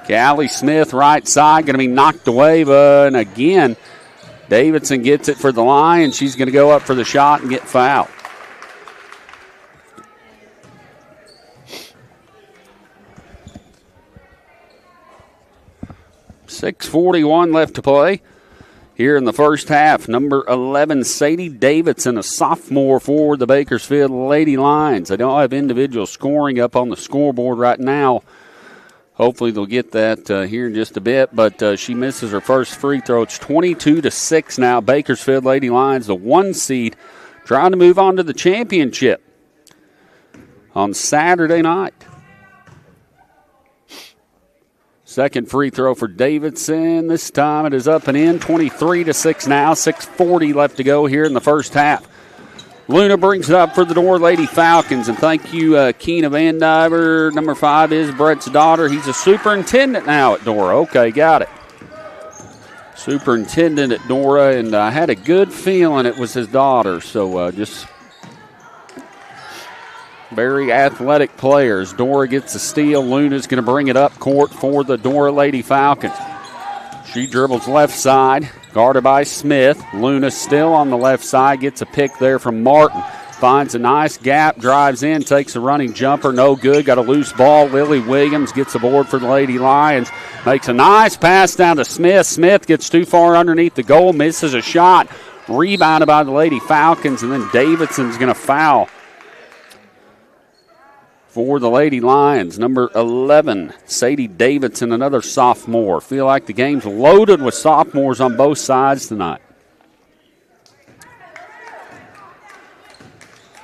Callie Smith, right side, going to be knocked away, but again, Davidson gets it for the Lions. She's going to go up for the shot and get fouled. .6:41 left to play here in the first half. Number 11, Sadie Davidson, a sophomore for the Bakersfield Lady Lions. They don't have individual scoring up on the scoreboard right now. Hopefully they'll get that here in just a bit, but she misses her first free throw. It's 22-6 now. Bakersfield Lady Lions, the 1 seed, trying to move on to the championship on Saturday night. Second free throw for Davidson. This time it is up and in. 23-6 now. 6:40 left to go here in the first half. Luna brings it up for the Dora Lady Falcons, and thank you, Keena Van Diver. Number 5 is Brett's daughter. He's a superintendent now at Dora. Okay, got it. Superintendent at Dora, and I had a good feeling it was his daughter, so just very athletic players. Dora gets the steal. Luna's going to bring it up court for the Dora Lady Falcons. She dribbles left side, guarded by Smith. Luna still on the left side, gets a pick there from Martin. finds a nice gap, drives in, takes a running jumper, no good. Got a loose ball. Lily Williams gets aboard for the Lady Lions. Makes a nice pass down to Smith. Smith gets too far underneath the goal, misses a shot. Rebounded by the Lady Falcons, and then Davidson's going to foul for the Lady Lions. Number 11, Sadie Davidson, another sophomore. Feel like the game's loaded with sophomores on both sides tonight.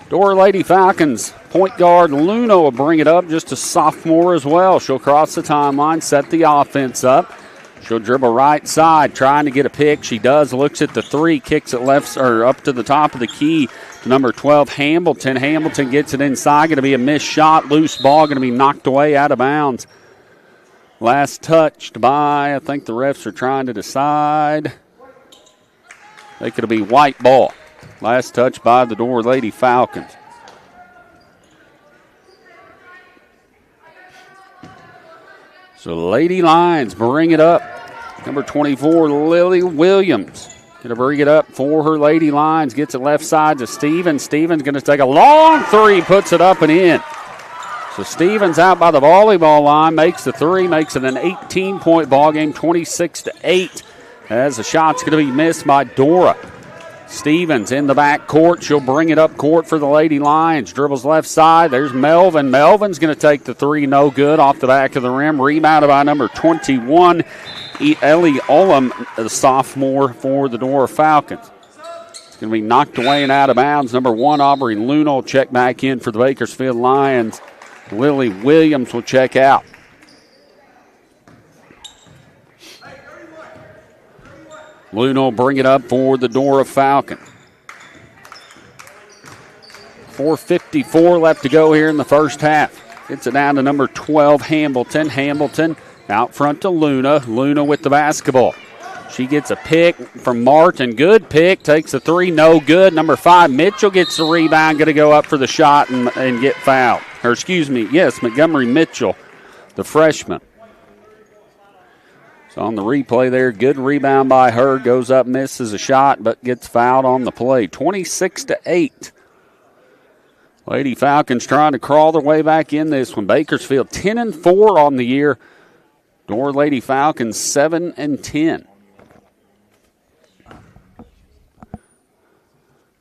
Dora Lady Falcons point guard Luna will bring it up, just a sophomore as well. She'll cross the timeline, set the offense up. She'll dribble right side, trying to get a pick. She does, looks at the three, kicks it left or up to the top of the key to number 12, Hamilton. Hamilton gets it inside, going to be a missed shot, loose ball, going to be knocked away out of bounds. Last touched by, I think the refs are trying to decide. I think it'll be white ball. Last touch by the Dora Lady Falcons. So Lady Lions bring it up. Number 24, Lily Williams. Going to bring it up for her Lady Lions. Gets it left side to Stevens. Stevens going to take a long three, puts it up and in. So Stevens out by the volleyball line, makes the three, makes it an 18-point ball game, 26-8. As the shot's going to be missed by Dora. Stevens in the back court. She'll bring it up court for the Lady Lions. Dribbles left side. There's Melvin. Melvin's going to take the three. No good. Off the back of the rim. Rebounded by number 21, Ellie Olam, the sophomore for the Dora Falcons. It's going to be knocked away and out of bounds. Number 1, Aubrey Luna will check back in for the Bakersfield Lions. Lily Williams will check out. Luna will bring it up for the Dora Falcon. 4:54 left to go here in the first half. Gets it down to number 12, Hamilton. Hamilton out front to Luna. Luna with the basketball. She gets a pick from Martin. Good pick. Takes a three. No good. Number 5, Mitchell gets the rebound. Going to go up for the shot and get fouled. Or excuse me, yes, Montgomery Mitchell, the freshman. So on the replay there, good rebound by her. Goes up, misses a shot, but gets fouled on the play. 26-8. Lady Falcons trying to crawl their way back in this one. Bakersfield 10-4 on the year. Dora Lady Falcons 7-10.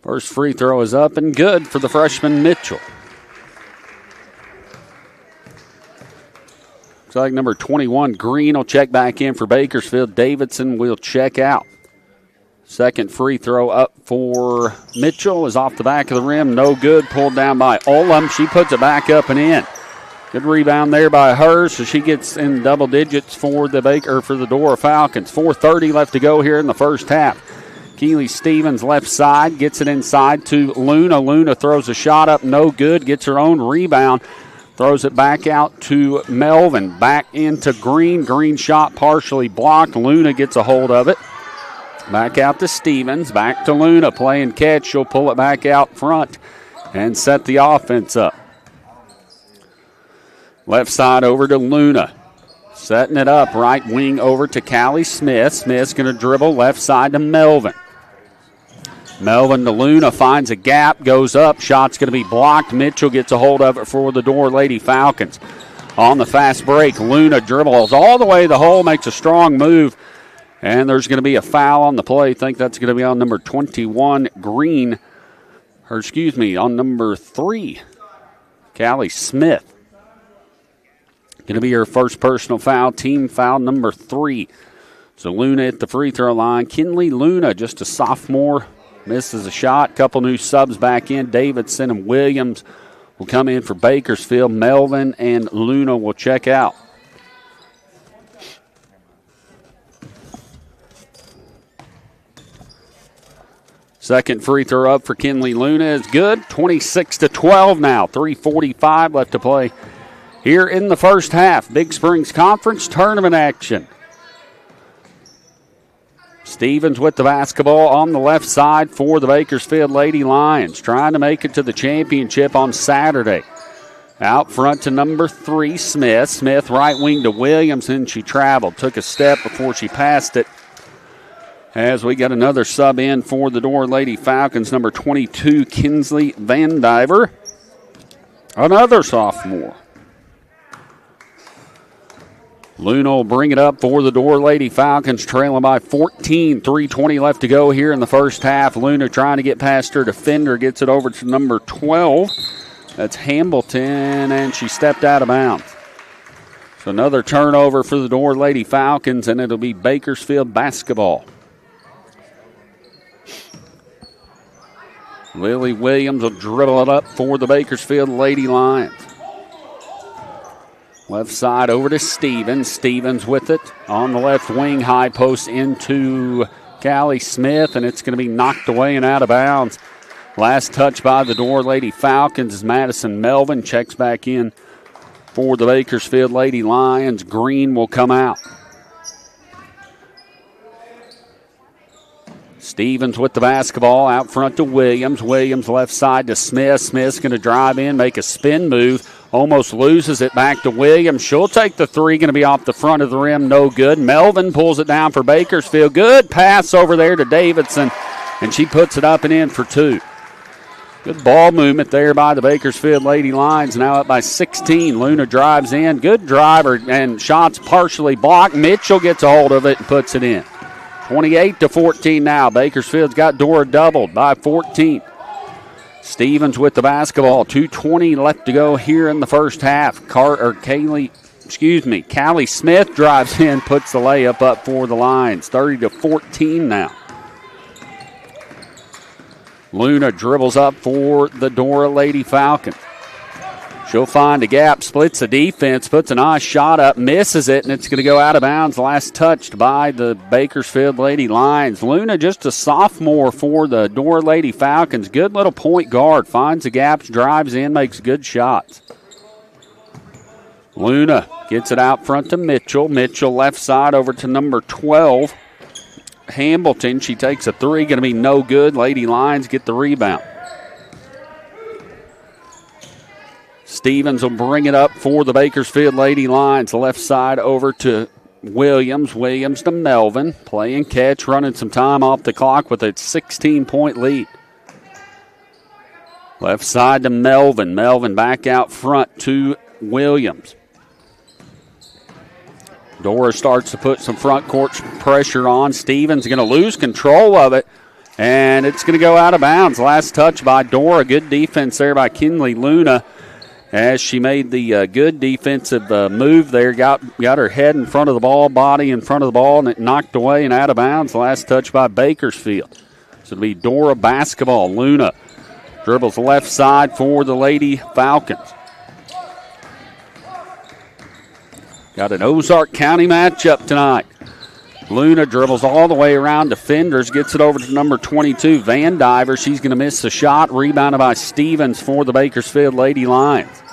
First free throw is up and good for the freshman Mitchell. Looks like number 21, Green, will check back in for Bakersfield. Davidson will check out. Second free throw up for Mitchell is off the back of the rim. No good. Pulled down by Olam. She puts it back up and in. Good rebound there by her, so she gets in double digits for the Dora Falcons. 4:30 left to go here in the first half. Keely Stevens left side, gets it inside to Luna. Luna throws a shot up, no good. Gets her own rebound. Throws it back out to Melvin. Back into Green. Green shot partially blocked. Luna gets a hold of it. Back out to Stevens. Back to Luna. Playing catch. She'll pull it back out front and set the offense up. Left side over to Luna. Setting it up. Right wing over to Callie Smith. Smith's going to dribble left side to Melvin. Melvin to Luna, finds a gap, goes up. Shot's going to be blocked. Mitchell gets a hold of it for the Dora Lady Falcons. On the fast break, Luna dribbles all the way to the hole, makes a strong move, and there's going to be a foul on the play. I think that's going to be on number 21, Green, on number 3, Callie Smith. Going to be her first personal foul, team foul number 3. So Luna at the free throw line. Kinley Luna, just a sophomore, misses a shot. Couple new subs back in. Davidson and Williams will come in for Bakersfield. Melvin and Luna will check out. Second free throw up for Kinley Luna is good. 26-12 now. 3:45 left to play here in the first half. Big Springs Conference tournament action. Stevens with the basketball on the left side for the Bakersfield Lady Lions, trying to make it to the championship on Saturday. Out front to number 3, Smith. Smith right wing to Williams, and she traveled. Took a step before she passed it. As we got another sub in for the Dora Lady Falcons, number 22, Kinsley Van Diver. Another sophomore. Luna will bring it up for the Dora Lady Falcons, trailing by 14. 3:20 left to go here in the first half. Luna trying to get past her defender, gets it over to number 12. That's Hambleton, and she stepped out of bounds. So another turnover for the Dora Lady Falcons, and it'll be Bakersfield basketball. Lily Williams will dribble it up for the Bakersfield Lady Lions. Left side over to Stevens. Stevens with it on the left wing, high post into Callie Smith, and it's going to be knocked away and out of bounds. Last touch by the Dora Lady Falcons as Madison Melvin checks back in for the Bakersfield Lady Lions. Green will come out. Stevens with the basketball out front to Williams. Williams left side to Smith. Smith's going to drive in, make a spin move. Almost loses it back to Williams. She'll take the three, going to be off the front of the rim, no good. Melvin pulls it down for Bakersfield. Good pass over there to Davidson, and she puts it up and in for two. Good ball movement there by the Bakersfield Lady Lions, now up by 16. Luna drives in. Good driver, and shots partially blocked. Mitchell gets a hold of it and puts it in. 28-14 now. Bakersfield's got Dora doubled by 14. Stevens with the basketball. 2:20 left to go here in the first half. Callie Smith drives in, puts the layup up for the Lions. 30-14 now. Luna dribbles up for the Dora Lady Falcon. She'll find a gap, splits the defense, puts a nice shot up, misses it, and it's going to go out of bounds. Last touched by the Bakersfield Lady Lions. Luna, just a sophomore for the Dora Lady Falcons. Good little point guard, finds the gaps, drives in, makes good shots. Luna gets it out front to Mitchell. Mitchell left side over to number 12. Hambleton, she takes a three, going to be no good. Lady Lions get the rebound. Stevens will bring it up for the Bakersfield Lady Lions. Left side over to Williams. Williams to Melvin. Playing catch, running some time off the clock with a 16-point lead. Left side to Melvin. Melvin back out front to Williams. Dora starts to put some front court pressure on. Stevens going to lose control of it, and it's going to go out of bounds. Last touch by Dora. Good defense there by Kinley Luna as she made the good defensive move there. Got her head in front of the ball, body in front of the ball, and it knocked away and out of bounds. Last touch by Bakersfield. So it'll be Dora basketball. Luna dribbles left side for the Lady Falcons. Got an Ozark County matchup tonight. Luna dribbles all the way around defenders, gets it over to number 22, Van Diver. She's going to miss the shot. Rebounded by Stevens for the Bakersfield Lady Lions.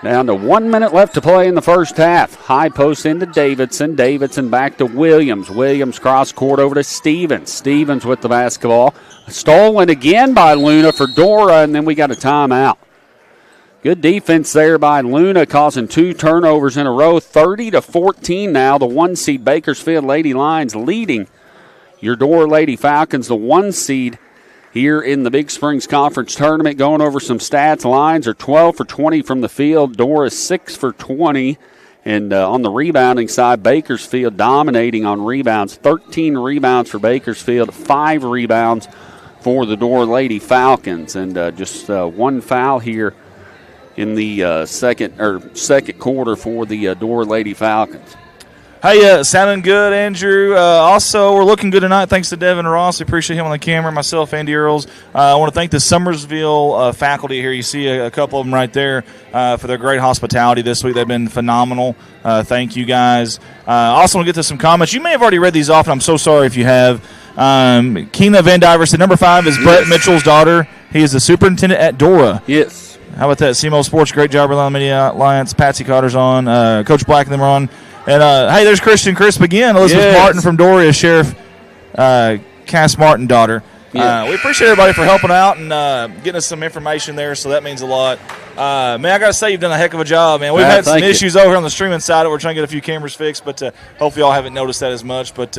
Down to 1 minute left to play in the first half. High post into Davidson. Davidson back to Williams. Williams cross court over to Stevens. Stevens with the basketball. Stolen again by Luna for Dora, and then we got a timeout. Good defense there by Luna, causing two turnovers in a row. 30-14 now. The 1 seed Bakersfield Lady Lions leading your Dora Lady Falcons, the 1 seed here in the Big Springs Conference Tournament. Going over some stats. Lions are 12 for 20 from the field. Dora 6 for 20. And on the rebounding side, Bakersfield dominating on rebounds. 13 rebounds for Bakersfield, 5 rebounds for the Dora Lady Falcons. And just one foul here in the second quarter for the Dora Lady Falcons. Hey, sounding good, Andrew. Also, we're looking good tonight thanks to Devin Ross. We appreciate him on the camera. Myself, Andy Earls. I want to thank the Summersville faculty here. You see a couple of them right there for their great hospitality this week. They've been phenomenal. Thank you, guys. Also want to get to some comments. You may have already read these off, and I'm so sorry if you have. Keena Van Diver said number 5 is Brett Mitchell's daughter. He is the superintendent at Dora. Yes. How about that? CMO Sports, great job, Orlando Media Alliance. Patsy Cotter's on. Coach Black and them are on. And, hey, there's Christian Crisp again. Elizabeth Martin from Dora is Sheriff Cass Martin daughter. Yeah. We appreciate everybody for helping out and getting us some information there, so that means a lot. Man, I got to say, you've done a heck of a job, man. We've had some issues over on the streaming side that we're trying to get a few cameras fixed, but hopefully y'all haven't noticed that as much. But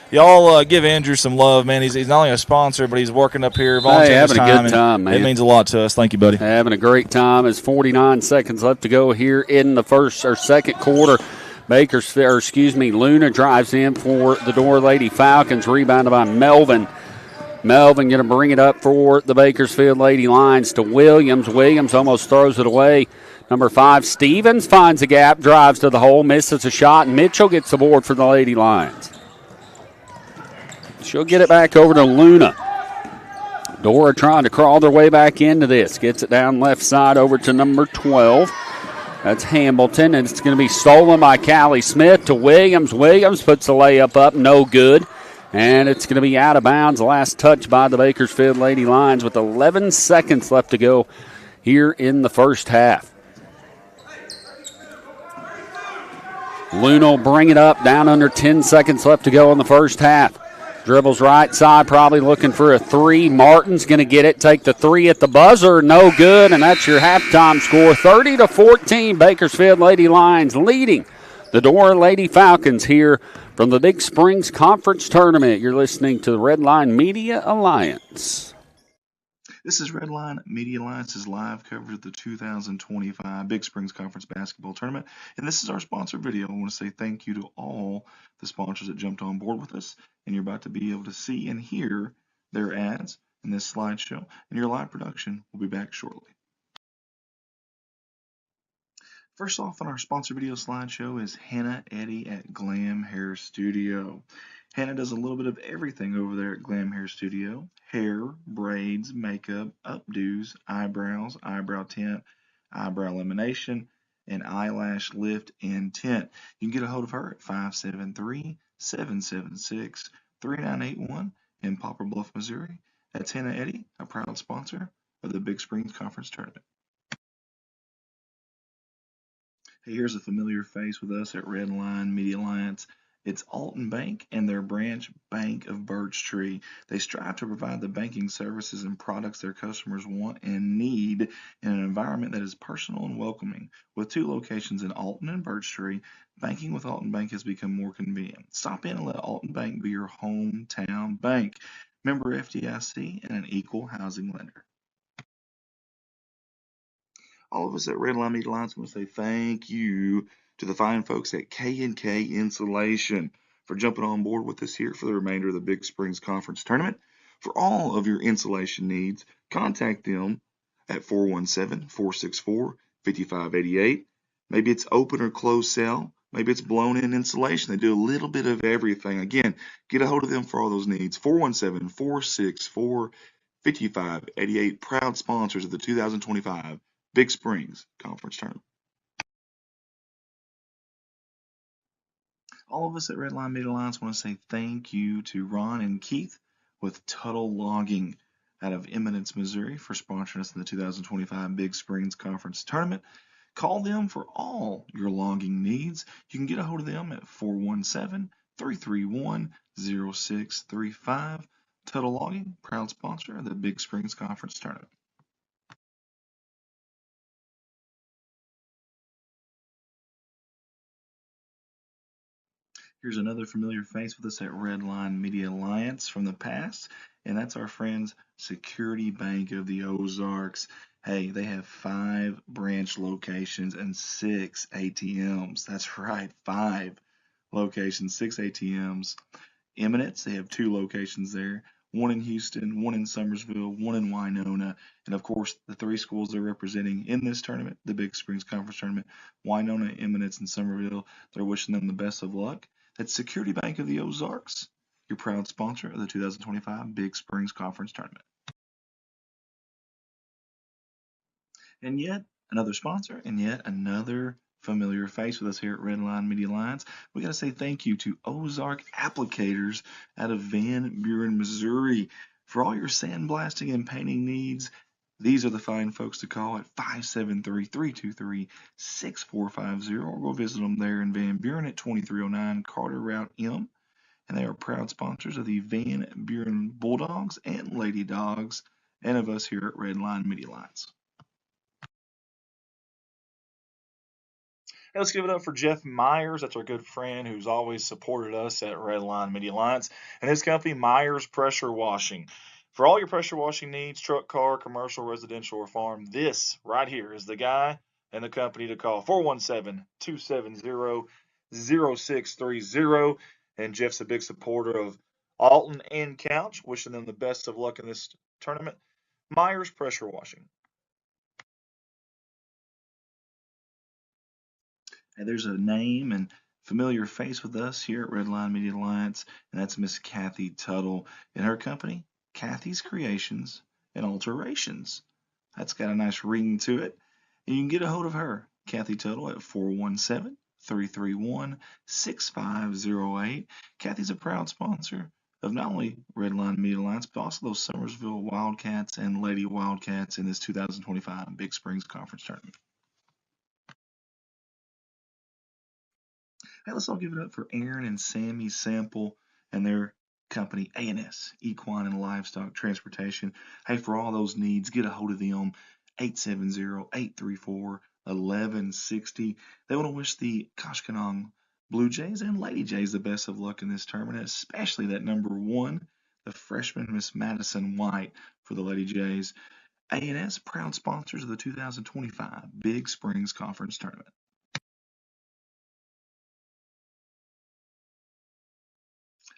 y'all give Andrew some love, man. He's not only a sponsor, but he's working up here, volunteering his time. Having a good time, man. It means a lot to us. Thank you, buddy. Having a great time. It's 49 seconds left to go here in the first or second quarter. Luna drives in for the Dora Lady Falcons, rebounded by Melvin. Melvin going to bring it up for the Bakersfield Lady Lions to Williams. Williams almost throws it away. Number 5, Stevens finds a gap, drives to the hole, misses a shot, and Mitchell gets the board for the Lady Lions. She'll get it back over to Luna. Dora trying to crawl their way back into this. Gets it down left side over to number 12. That's Hamilton, and it's going to be stolen by Callie Smith to Williams. Williams puts the layup up, no good. And it's going to be out of bounds. The last touch by the Bakersfield Lady Lions with 11 seconds left to go here in the first half. Luna will bring it up, down under 10 seconds left to go in the first half. Dribbles right side, probably looking for a three. Martin's going to get it, take the three at the buzzer, no good, and that's your halftime score. 30-14, Bakersfield Lady Lions leading the Dora Lady Falcons here from the Big Springs Conference Tournament. You're listening to the Redline Media Alliance. This is Redline Media Alliance's live coverage of the 2025 Big Springs Conference Basketball Tournament. And this is our sponsor video. I want to say thank you to all the sponsors that jumped on board with us. And you're about to be able to see and hear their ads in this slideshow. And your live production will be back shortly. First off on our sponsor video slideshow is Hannah Eddy at Glam Hair Studio. Hannah does a little bit of everything over there at Glam Hair Studio. Hair, braids, makeup, updos, eyebrows, eyebrow tint, eyebrow lamination, and eyelash lift and tint. You can get a hold of her at 573-776-3981 in Poplar Bluff, Missouri. That's Hannah Eddy, a proud sponsor of the Big Springs Conference Tournament. Hey, here's a familiar face with us at Redline Media Alliance. It's Alton Bank and their branch Bank of Birch Tree. They strive to provide the banking services and products their customers want and need in an environment that is personal and welcoming. With 2 locations in Alton and Birch Tree, banking with Alton Bank has become more convenient. Stop in and let Alton Bank be your hometown bank. Member FDIC and an equal housing lender. All of us at Redline Media Alliance want to say thank you to the fine folks at K&K Insulation for jumping on board with us here for the remainder of the Big Springs Conference Tournament. For all of your insulation needs, contact them at 417-464-5588. Maybe it's open or closed cell. Maybe it's blown-in insulation. They do a little bit of everything. Again, get a hold of them for all those needs. 417-464-5588. Proud sponsors of the 2025 Big Springs Conference Tournament. All of us at Redline Media Alliance want to say thank you to Ron and Keith with Tuttle Logging out of Eminence, Missouri for sponsoring us in the 2025 Big Springs Conference Tournament. Call them for all your logging needs. You can get a hold of them at 417-331-0635. Tuttle Logging, proud sponsor of the Big Springs Conference Tournament. Here's another familiar face with us at Redline Media Alliance from the past, and that's our friends Security Bank of the Ozarks. Hey, they have 5 branch locations and 6 ATMs. That's right, 5 locations, 6 ATMs. Eminence, they have 2 locations there. 1 in Houston, 1 in Summersville, 1 in Winona, and of course the 3 schools they're representing in this tournament, the Big Springs Conference Tournament, Winona, Eminence, and Summerville. They're wishing them the best of luck. That's Security Bank of the Ozarks, your proud sponsor of the 2025 Big Springs Conference Tournament. And yet another sponsor, and yet another familiar face with us here at Redline Media Alliance. We got to say thank you to Ozark Applicators out of Van Buren, Missouri. For all your sandblasting and painting needs, these are the fine folks to call at 573-323-6450, or go visit them there in Van Buren at 2309 Carter Route M. and they are proud sponsors of the Van Buren Bulldogs and Lady Dogs, and of us here at Redline Media Alliance. Hey, let's give it up for Jeff Myers. That's our good friend who's always supported us at Redline Media Alliance and his company, Myers Pressure Washing. For all your pressure washing needs, truck, car, commercial, residential, or farm, this right here is the guy and the company to call. 417-270-0630. And Jeff's a big supporter of Alton and Couch, wishing them the best of luck in this tournament. Myers Pressure Washing. Hey, there's a name and familiar face with us here at Redline Media Alliance, and that's Miss Kathy Tuttle and her company, Kathy's Creations and Alterations. That's got a nice ring to it. And you can get a hold of her, Kathy Tuttle, at 417-331-6508. Kathy's a proud sponsor of not only Redline Media Alliance, but also those Summersville Wildcats and Lady Wildcats in this 2025 Big Springs Conference Tournament. Hey, let's all give it up for Aaron and Sammy Sample and their company, A&S, Equine and Livestock Transportation. Hey, for all those needs, get a hold of them, 870-834-1160. They want to wish the Koshkonong Blue Jays and Lady Jays the best of luck in this tournament, especially that number 1, the freshman Miss Madison White for the Lady Jays. A&S, proud sponsors of the 2025 Big Springs Conference Tournament.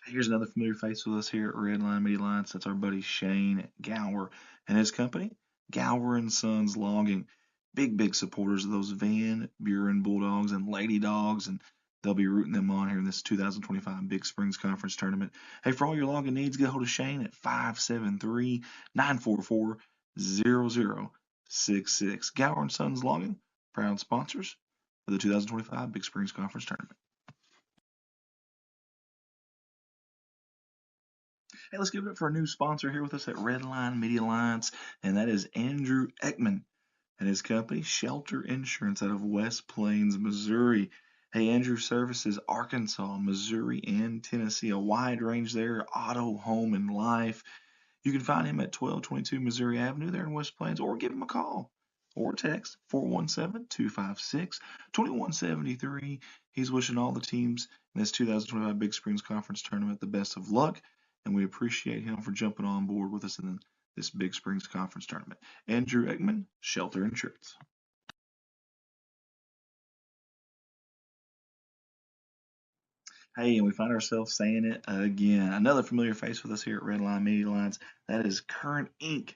Here's another familiar face with us here at Redline Media Alliance. That's our buddy Shane Gower and his company, Gower and Sons Logging. Big supporters of those Van Buren Bulldogs and Lady Dogs, and they'll be rooting them on here in this 2025 Big Springs Conference Tournament. Hey, for all your logging needs, get a hold of Shane at 573-944-0066. Gower and Sons Logging, proud sponsors of the 2025 Big Springs Conference Tournament. Hey, let's give it up for a new sponsor here with us at Redline Media Alliance, and that is Andrew Ekman and his company, Shelter Insurance, out of West Plains, Missouri. Hey, Andrew services Arkansas, Missouri, and Tennessee. A wide range there, auto, home, and life. You can find him at 1222 Missouri Avenue there in West Plains, or give him a call or text 417-256-2173. He's wishing all the teams in this 2025 Big Springs Conference Tournament the best of luck, and we appreciate him for jumping on board with us in this Big Springs Conference Tournament. Andrew Ekman, Shelter Insurance. Hey, and we find ourselves saying it again. Another familiar face with us here at Redline Media Alliance. That is Current Inc.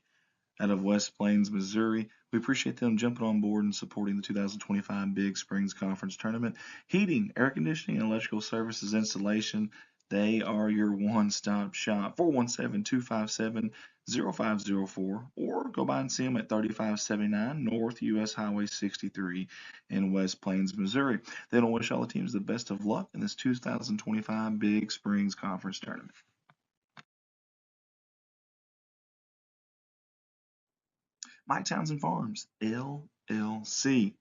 out of West Plains, Missouri. We appreciate them jumping on board and supporting the 2025 Big Springs Conference Tournament. Heating, air conditioning, and electrical services installation. They are your one-stop shop. 417-257-0504, or go by and see them at 3579 North US Highway 63 in West Plains, Missouri. They don't wish all the teams the best of luck in this 2025 Big Springs Conference Tournament. Mike Townsend Farms, LLC.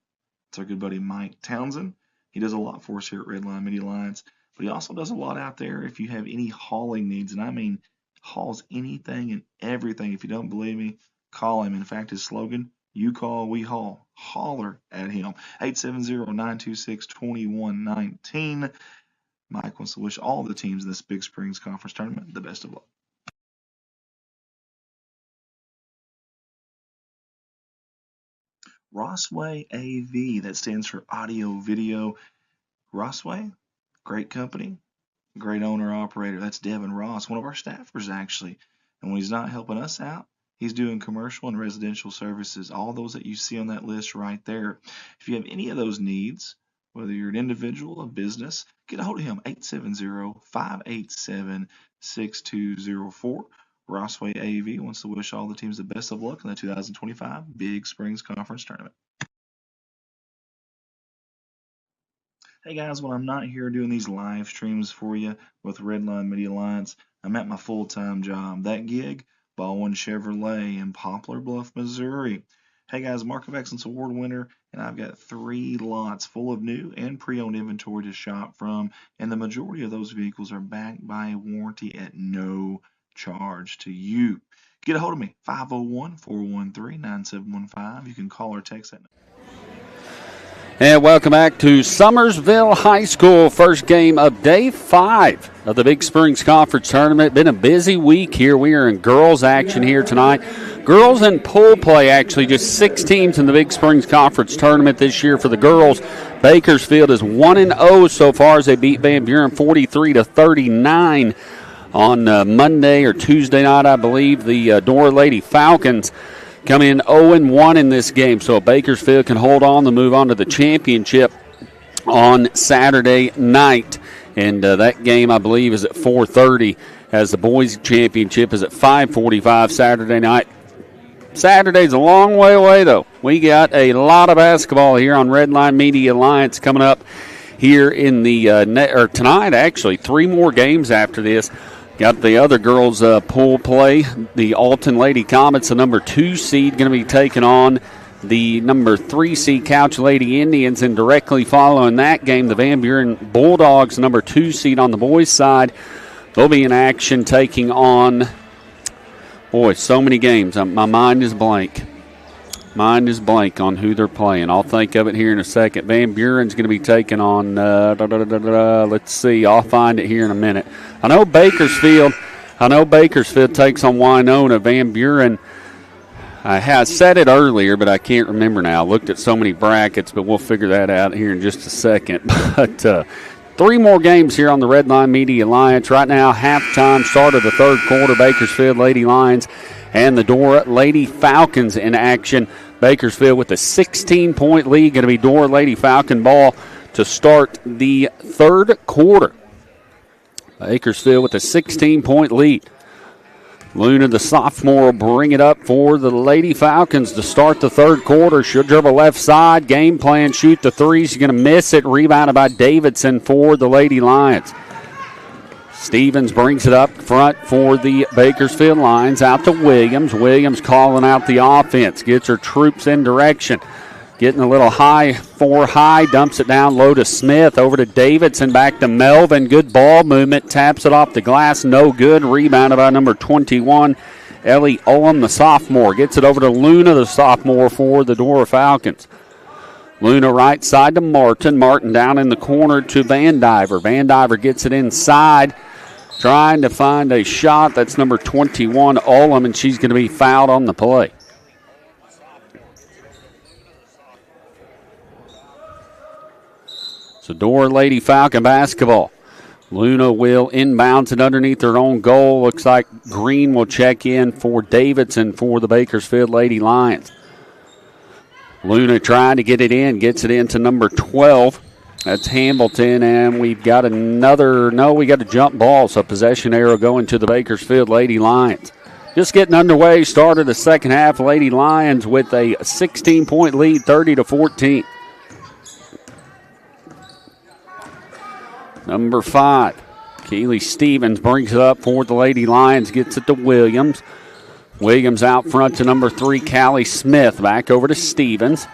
It's our good buddy Mike Townsend. He does a lot for us here at Redline Media Alliance, but he also does a lot out there if you have any hauling needs, and I mean hauls anything and everything. If you don't believe me, call him. In fact, his slogan, you call, we haul. Holler at him. 870-926-2119. Mike wants to wish all the teams in this Big Springs Conference Tournament the best of luck. Rossway AV, that stands for audio video. Rossway, great company, great owner operator. That's Devin Ross, one of our staffers actually. And when he's not helping us out, he's doing commercial and residential services, all those that you see on that list right there. If you have any of those needs, whether you're an individual, a business, get a hold of him, 870-587-6204. Rossway AV wants to wish all the teams the best of luck in the 2025 Big Springs Conference Tournament. Hey guys, when I'm not here doing these live streams for you with Redline Media Alliance, I'm at my full-time job. That gig, Baldwin Chevrolet in Poplar Bluff, Missouri. Hey guys, Mark of Excellence Award winner And I've got 3 lots full of new and pre-owned inventory to shop from, and the majority of those vehicles are backed by a warranty at no charge to you. Get a hold of me, 501-413-9715. You can call or text that number. And welcome back to Summersville High School. First game of day 5 of the Big Springs Conference Tournament. Been a busy week here. We are in girls action here tonight. Girls in pool play, actually, just 6 teams in the Big Springs Conference Tournament this year for the girls. Bakersfield is 1-0 so far as they beat Van Buren 43-39 on Monday or Tuesday night, I believe. The Dora Lady Falcons come in 0-1 in this game, so Bakersfield can hold on to move on to the championship on Saturday night. And that game, I believe, is at 4:30, as the boys' championship is at 5:45 Saturday night. Saturday's a long way away, though. We got a lot of basketball here on Redline Media Alliance coming up here in the tonight, actually. 3 more games after this. Got the other girls' pool play. The Alton Lady Comets, the number 2 seed, going to be taking on the number 3 seed Couch Lady Indians. And directly following that game, the Van Buren Bulldogs, number 2 seed on the boys' side. They'll be in action taking on, boy, so many games. My mind is blank. Mind is blank on who they're playing. I'll think of it here in a second. Van Buren's going to be taking on, let's see, I'll find it here in a minute. I know Bakersfield takes on Winona. Van Buren, I had said it earlier, but I can't remember now. I looked at so many brackets, but we'll figure that out here in just a second. But 3 more games here on the Redline Media Alliance. Right now, halftime, start of the third quarter, Bakersfield Lady Lions and the Dora Lady Falcons in action. Bakersfield with a 16-point lead. Going to be Dora Lady Falcon ball to start the third quarter. Bakersfield with a 16-point lead. Luna, the sophomore, will bring it up for the Lady Falcons to start the third quarter. She'll dribble left side. Game plan, shoot the 3. She's going to miss it. Rebounded by Davidson for the Lady Lions. Stevens brings it up front for the Bakersfield Lions. Out to Williams. Williams calling out the offense. Gets her troops in direction. Getting a little high, 4 high. Dumps it down low to Smith. Over to Davidson. Back to Melvin. Good ball movement. Taps it off the glass. No good. Rebounded by number 21, Ellie Ullum, the sophomore. Gets it over to Luna, the sophomore, for the Dora Falcons. Luna right side to Martin. Martin down in the corner to Van Diver. Van Diver gets it inside. Trying to find a shot. That's number 21, Ullum, and she's going to be fouled on the play. So Dora Lady Falcon basketball. Luna will inbounds it underneath their own goal. Looks like Green will check in for Davidson for the Bakersfield Lady Lions. Luna trying to get it in. Gets it into number 12. That's Hamilton, and we've got we got a jump ball, so possession arrow going to the Bakersfield Lady Lions. Just getting underway, started the second half. Lady Lions with a 16-point lead, 30-14. Number 5, Keely Stevens brings it up for the Lady Lions, gets it to Williams. Williams out front to number 3, Callie Smith. Back over to Stevens.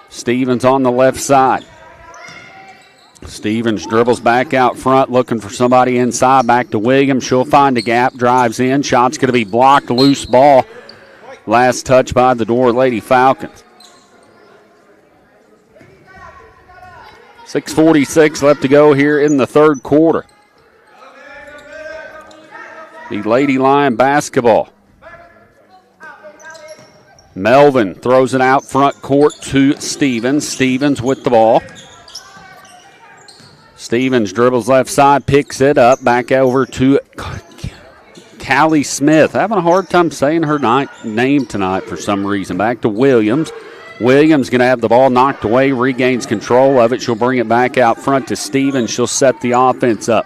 Stevens on the left side. Stevens dribbles back out front, looking for somebody inside. Back to Williams. She'll find a gap, drives in. Shot's going to be blocked, loose ball. Last touch by the Dora Lady Falcons. 6:46 left to go here in the third quarter. The Lady Lion basketball. Melvin throws it out front court to Stevens. Stevens with the ball. Stevens dribbles left side, picks it up, back over to Callie Smith. Having a hard time saying her name tonight for some reason. Back to Williams. Williams going to have the ball knocked away, regains control of it. She'll bring it back out front to Stevens. She'll set the offense up.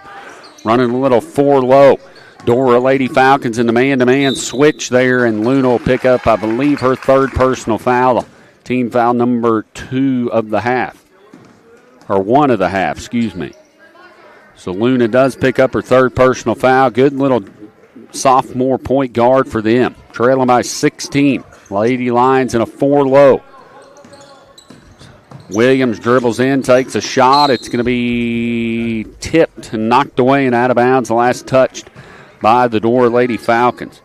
Running a little 4 low. Dora Lady Falcons in the man-to-man switch there, and Luna will pick up, I believe, her third personal foul. Team foul number 2 of the half. Or 1 of the half, excuse me. So Luna does pick up her third personal foul. Good little sophomore point guard for them. Trailing by 16. Lady Lions in a 4 low. Williams dribbles in, takes a shot. It's going to be tipped and knocked away and out of bounds. The last touched by the Dora Lady Falcons.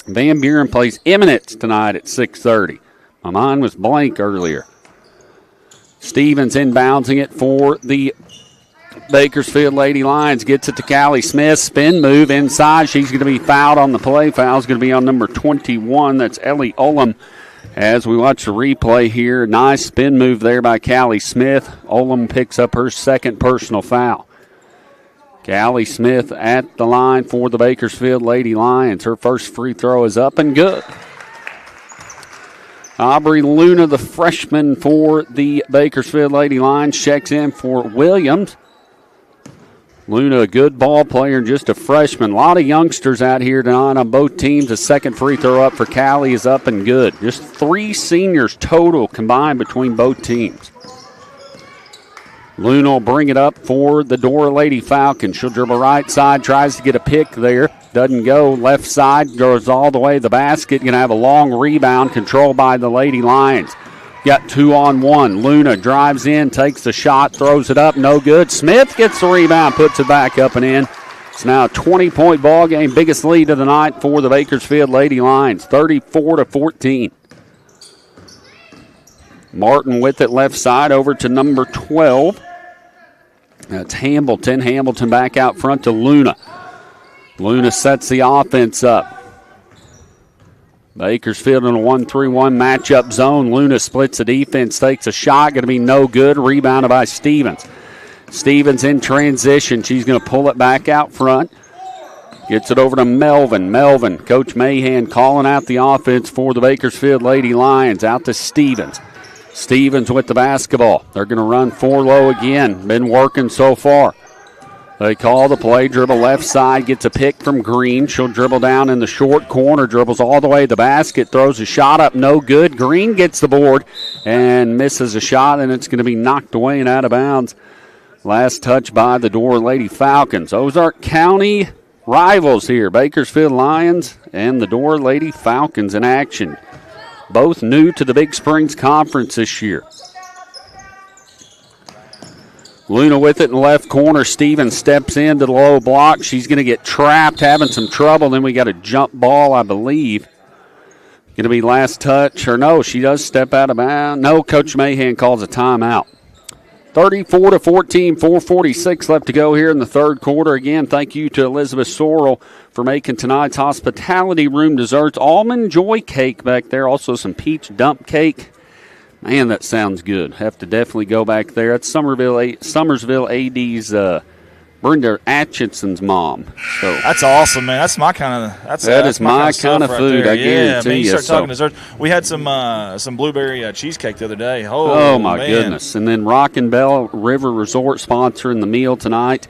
Van Buren plays Eminence tonight at 6:30. My mind was blank earlier. Stevens inbounding it for the Bakersfield Lady Lions. Gets it to Callie Smith. Spin move inside. She's going to be fouled on the play. Foul's going to be on number 21. That's Ellie Olam. As we watch the replay here, nice spin move there by Callie Smith. Olam picks up her second personal foul. Callie Smith at the line for the Bakersfield Lady Lions. Her first free throw is up and good. Aubrey Luna, the freshman for the Bakersfield Lady Lions, checks in for Williams. Luna, a good ball player and just a freshman. A lot of youngsters out here tonight on both teams. The second free throw up for Callie is up and good. Just 3 seniors total combined between both teams. Luna will bring it up for the Dora Lady Falcons. She'll dribble right side, tries to get a pick there. Doesn't go. Left side, goes all the way to the basket. Going to have a long rebound controlled by the Lady Lions. Got 2-on-1. Luna drives in, takes the shot, throws it up, no good. Smith gets the rebound, puts it back up and in. It's now a 20-point ball game, biggest lead of the night for the Bakersfield Lady Lions, 34-14. Martin with it left side over to number 12. That's Hamilton. Hamilton back out front to Luna. Luna sets the offense up. Bakersfield in a 1-3-1 matchup zone. Luna splits the defense, takes a shot, going to be no good. Rebounded by Stevens. Stevens in transition. She's going to pull it back out front. Gets it over to Melvin. Melvin, Coach Mahan calling out the offense for the Bakersfield Lady Lions. Out to Stevens. Stevens with the basketball. They're going to run 4 low again. Been working so far. They call the play, dribble left side, gets a pick from Green. She'll dribble down in the short corner, dribbles all the way to the basket, throws a shot up, no good. Green gets the board and misses a shot, and it's going to be knocked away and out of bounds. Last touch by the Dora Lady Falcons. Ozark County rivals here, Bakersfield Lions and the Dora Lady Falcons in action. Both new to the Big Springs Conference this year. Luna with it in the left corner. Stevens steps into the low block. She's going to get trapped, having some trouble. Then we got a jump ball, I believe. Going to be last touch. Or no, she does step out of bounds. No, Coach Mahan calls a timeout. 34-14, 4:46 left to go here in the third quarter. Again, thank you to Elizabeth Sorrell for making tonight's hospitality room desserts. Almond joy cake back there. Also some peach dump cake. Man, that sounds good. Have to definitely go back there. That's Summersville AD's Brenda Atchinson's mom. So that's awesome, man. That's my kind of. That is my kind of food. I guarantee you. Start talking dessert. We had some blueberry cheesecake the other day. Oh my goodness! And then Rock and Bell River Resort sponsoring the meal tonight.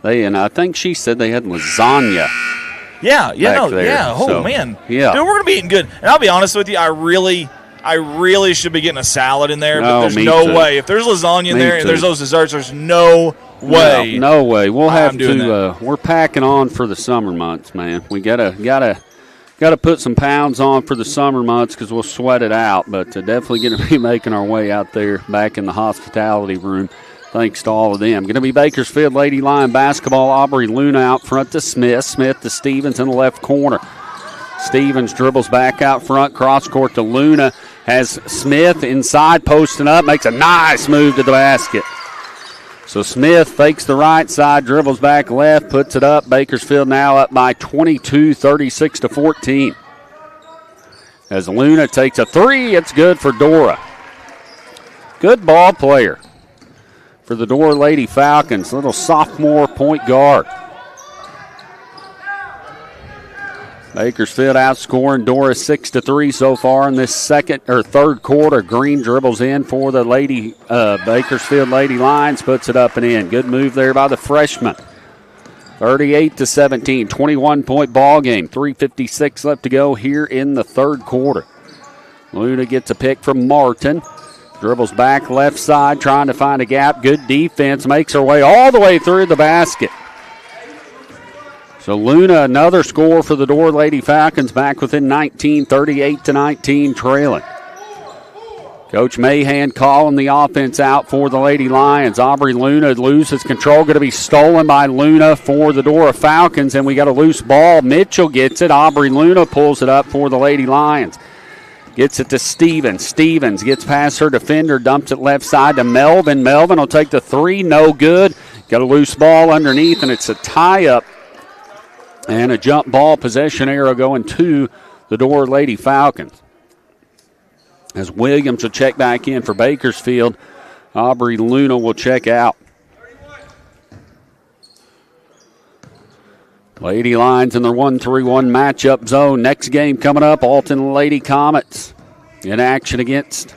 I think she said they had lasagna. Yeah. Oh so, man. Yeah. Dude, we're gonna be eating good. And I'll be honest with you, I really should be getting a salad in there, but there's no way. If there's lasagna in there and there's those desserts, there's no way. No way. We'll have to. We're packing on for the summer months, man. We gotta put some pounds on for the summer months because we'll sweat it out. But definitely going to be making our way out there back in the hospitality room. Thanks to all of them. Going to be Bakersfield Lady Lion basketball. Aubrey Luna out front to Smith. Smith to Stevens in the left corner. Stevens dribbles back out front, cross court to Luna. Has Smith inside, posting up, makes a nice move to the basket. So Smith fakes the right side, dribbles back left, puts it up. Bakersfield now up by 22, 36-14. As Luna takes a three, it's good for Dora. Good ball player for the Dora Lady Falcons, little sophomore point guard. Bakersfield outscoring Dora 6-3 so far in this third quarter. Green dribbles in for the Bakersfield Lady Lions, puts it up and in. Good move there by the freshman. 38-17, 21-point ball game. 3:56 left to go here in the third quarter. Luna gets a pick from Martin. Dribbles back left side, trying to find a gap. Good defense, makes her way all the way through the basket. So Luna, another score for the Dora Lady Falcons, back within 19, 38-19 trailing. Coach Mahan calling the offense out for the Lady Lions. Aubrey Luna loses control. Going to be stolen by Luna for the Dora Falcons, and we got a loose ball. Mitchell gets it. Aubrey Luna pulls it up for the Lady Lions. Gets it to Stevens. Stevens gets past her defender, dumps it left side to Melvin. Melvin will take the three. No good. Got a loose ball underneath, and it's a tie-up. And a jump ball possession arrow going to the Dora Lady Falcons. As Williams will check back in for Bakersfield, Aubrey Luna will check out. Lady Lions in their 1-3-1 matchup zone. Next game coming up, Alton Lady Comets in action against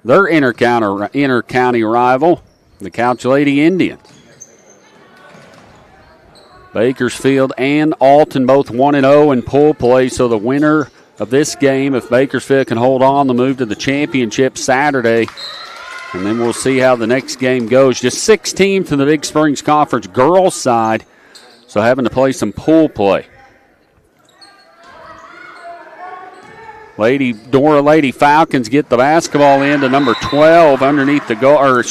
their inter-county rival, the Couch Lady Indians. Bakersfield and Alton both 1-0 in pool play, so the winner of this game, if Bakersfield can hold on, they'll move to the championship Saturday. And then we'll see how the next game goes. Just 6 teams in the Big Springs Conference girls side, so having to play some pool play. Dora Lady Falcons get the basketball into number 12 underneath the goal,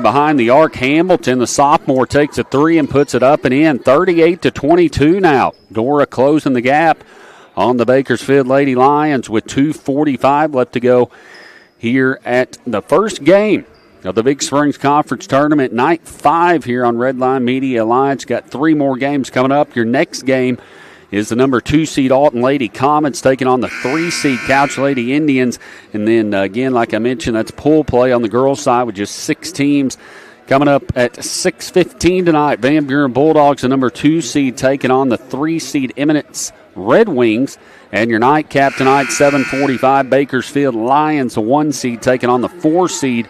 behind the arc. Hamilton, the sophomore, takes a three and puts it up and in. 38-22 now. Dora closing the gap on the Bakersfield Lady Lions with 2:45 left to go here at the first game of the Big Springs Conference Tournament. Night 5 here on Redline Media Alliance. Got 3 more games coming up. Your next game is the number 2 seed Alton Lady Comets taking on the 3 seed Couch Lady Indians. And then, again, like I mentioned, that's pool play on the girls' side with just 6 teams. Coming up at 6:15 tonight, Van Buren Bulldogs, the number 2 seed, taking on the 3 seed Eminence Red Wings. And your nightcap tonight, 7:45, Bakersfield Lions, the 1 seed, taking on the 4 seed,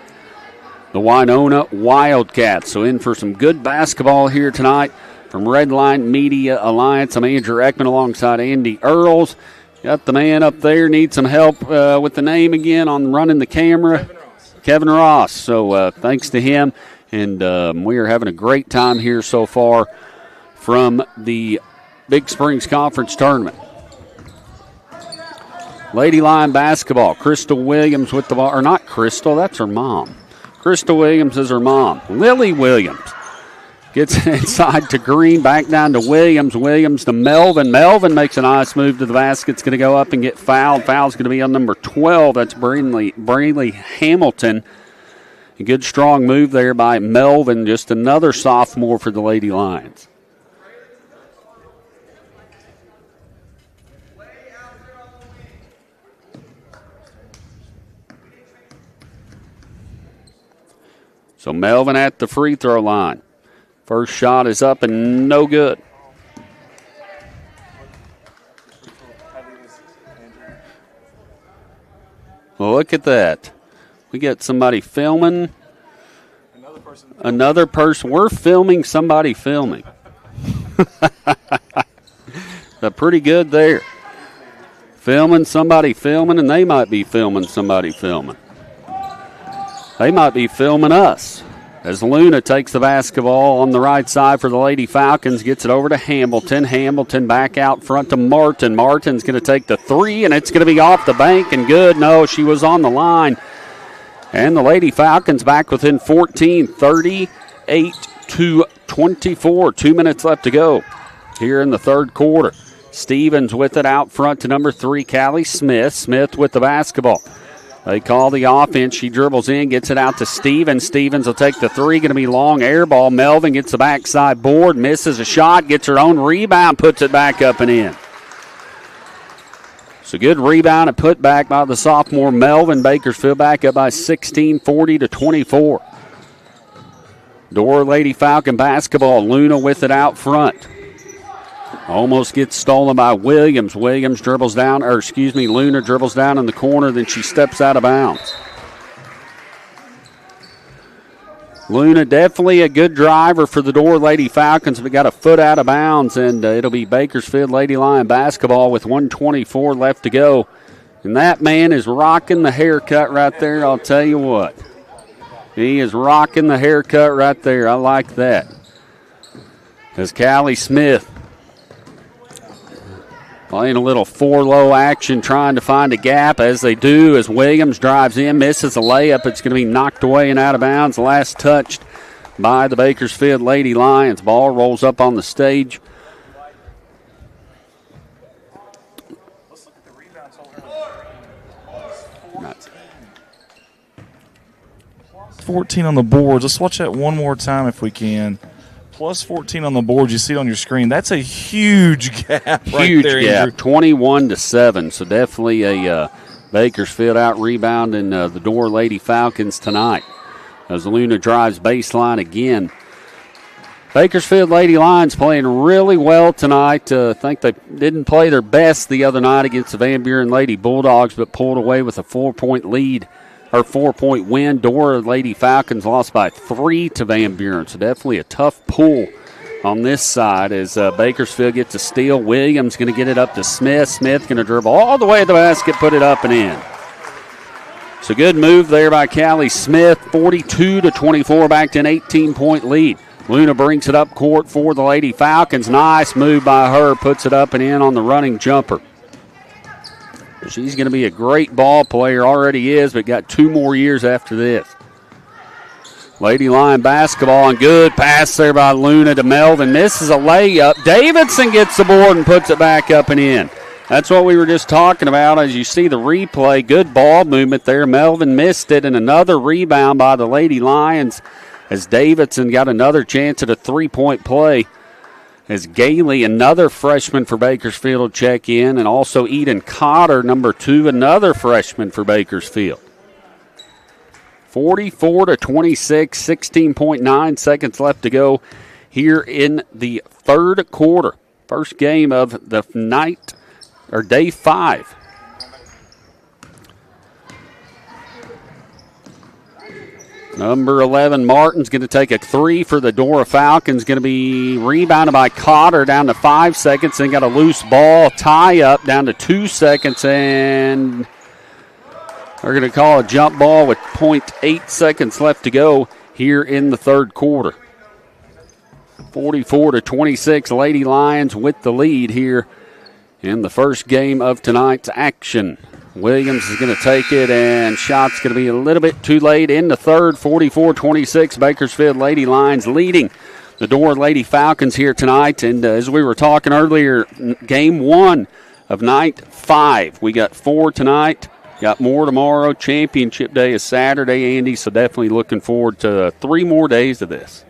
the Winona Wildcats. So in for some good basketball here tonight from Redline Media Alliance. I'm Andrew Eckman alongside Andy Earls. Got the man up there, needs some help with the name again on running the camera. Kevin Ross. So thanks to him. And we are having a great time here so far from the Big Springs Conference Tournament. Lady Lion basketball. Crystal Williams with the ball. Or not Crystal, that's her mom. Crystal Williams is her mom. Lily Williams gets inside to Green, back down to Williams. Williams to Melvin. Melvin makes a nice move to the basket. It's going to go up and get fouled. Foul's going to be on number 12. That's Brayley Hamilton. A good strong move there by Melvin. Just another sophomore for the Lady Lions. So Melvin at the free throw line. First shot is up and no good. Well, look at that. We got somebody filming. Another person. We're filming somebody filming. That's pretty good there. Filming somebody filming, and they might be filming somebody filming. They might be filming us. As Luna takes the basketball on the right side for the Lady Falcons, gets it over to Hamilton. Hamilton back out front to Martin. Martin's going to take the three, and it's going to be off the bank and good. No, she was on the line. And the Lady Falcons back within 14, 38-24. 2 minutes left to go here in the third quarter. Stevens with it out front to number 3, Callie Smith. Smith with the basketball. They call the offense. She dribbles in, gets it out to Stevens. Stevens will take the three. Going to be long air ball. Melvin gets the backside board, misses a shot, gets her own rebound, puts it back up and in. So good rebound and put back by the sophomore Melvin. Bakersfield back up by 16, 40-24. Dora Lady Falcon basketball. Luna with it out front. Almost gets stolen by Williams. Williams dribbles down, Luna dribbles down in the corner, then she steps out of bounds. Luna definitely a good driver for the Dora Lady Falcons, but got a foot out of bounds, and it'll be Bakersfield Lady Lion basketball with 1:24 left to go. And that man is rocking the haircut right there, I'll tell you what. He is rocking the haircut right there. I like that. As Callie Smith Playing a little 4-low action, trying to find a gap, as they do, as Williams drives in, misses a layup. It's going to be knocked away and out of bounds. Last touched by the Bakersfield Lady Lions. Ball rolls up on the stage. Let's look at the rebounds. 14 on the boards. Let's watch that one more time if we can. Plus 14 on the board. You see it on your screen. That's a huge gap right there, gap, Andrew. 21-7. So definitely a Bakersfield out rebounding the Dora Lady Falcons tonight. As Luna drives baseline again. Bakersfield Lady Lions playing really well tonight. I think they didn't play their best the other night against the Van Buren Lady Bulldogs, but pulled away with a 4-point lead. Her 4-point win. Dora Lady Falcons lost by 3 to Van Buren. So definitely a tough pull on this side as Bakersfield gets a steal. Williams going to get it up to Smith. Smith going to dribble all the way to the basket, put it up and in. So good move there by Callie Smith. 42-24, back to an 18-point lead. Luna brings it up court for the Lady Falcons. Nice move by her. Puts it up and in on the running jumper. She's going to be a great ball player, already is, but got 2 more years after this. Lady Lion basketball, and good pass there by Luna to Melvin. Misses a layup. Davidson gets the board and puts it back up and in. That's what we were just talking about as you see the replay. Good ball movement there. Melvin missed it, and another rebound by the Lady Lions as Davidson got another chance at a 3-point play. As Gailey, another freshman for Bakersfield, will check in, and also Eden Cotter, number 2, another freshman for Bakersfield. 44-26, 16.9 seconds left to go here in the third quarter. First game of the night, or day 5. Number 11, Martin's going to take a 3 for the Dora Falcons. Going to be rebounded by Cotter down to 5 seconds. Then got a loose ball, tie up down to 2 seconds. And they're going to call a jump ball with 0.8 seconds left to go here in the third quarter. 44-26, Lady Lions with the lead here in the first game of tonight's action. Williams is going to take it, and shot's going to be a little bit too late in the third. 44-26, Bakersfield Lady Lions leading the Dora Lady Falcons here tonight. And as we were talking earlier, game 1 of night 5. We got 4 tonight, got more tomorrow. Championship day is Saturday, Andy, so definitely looking forward to 3 more days of this.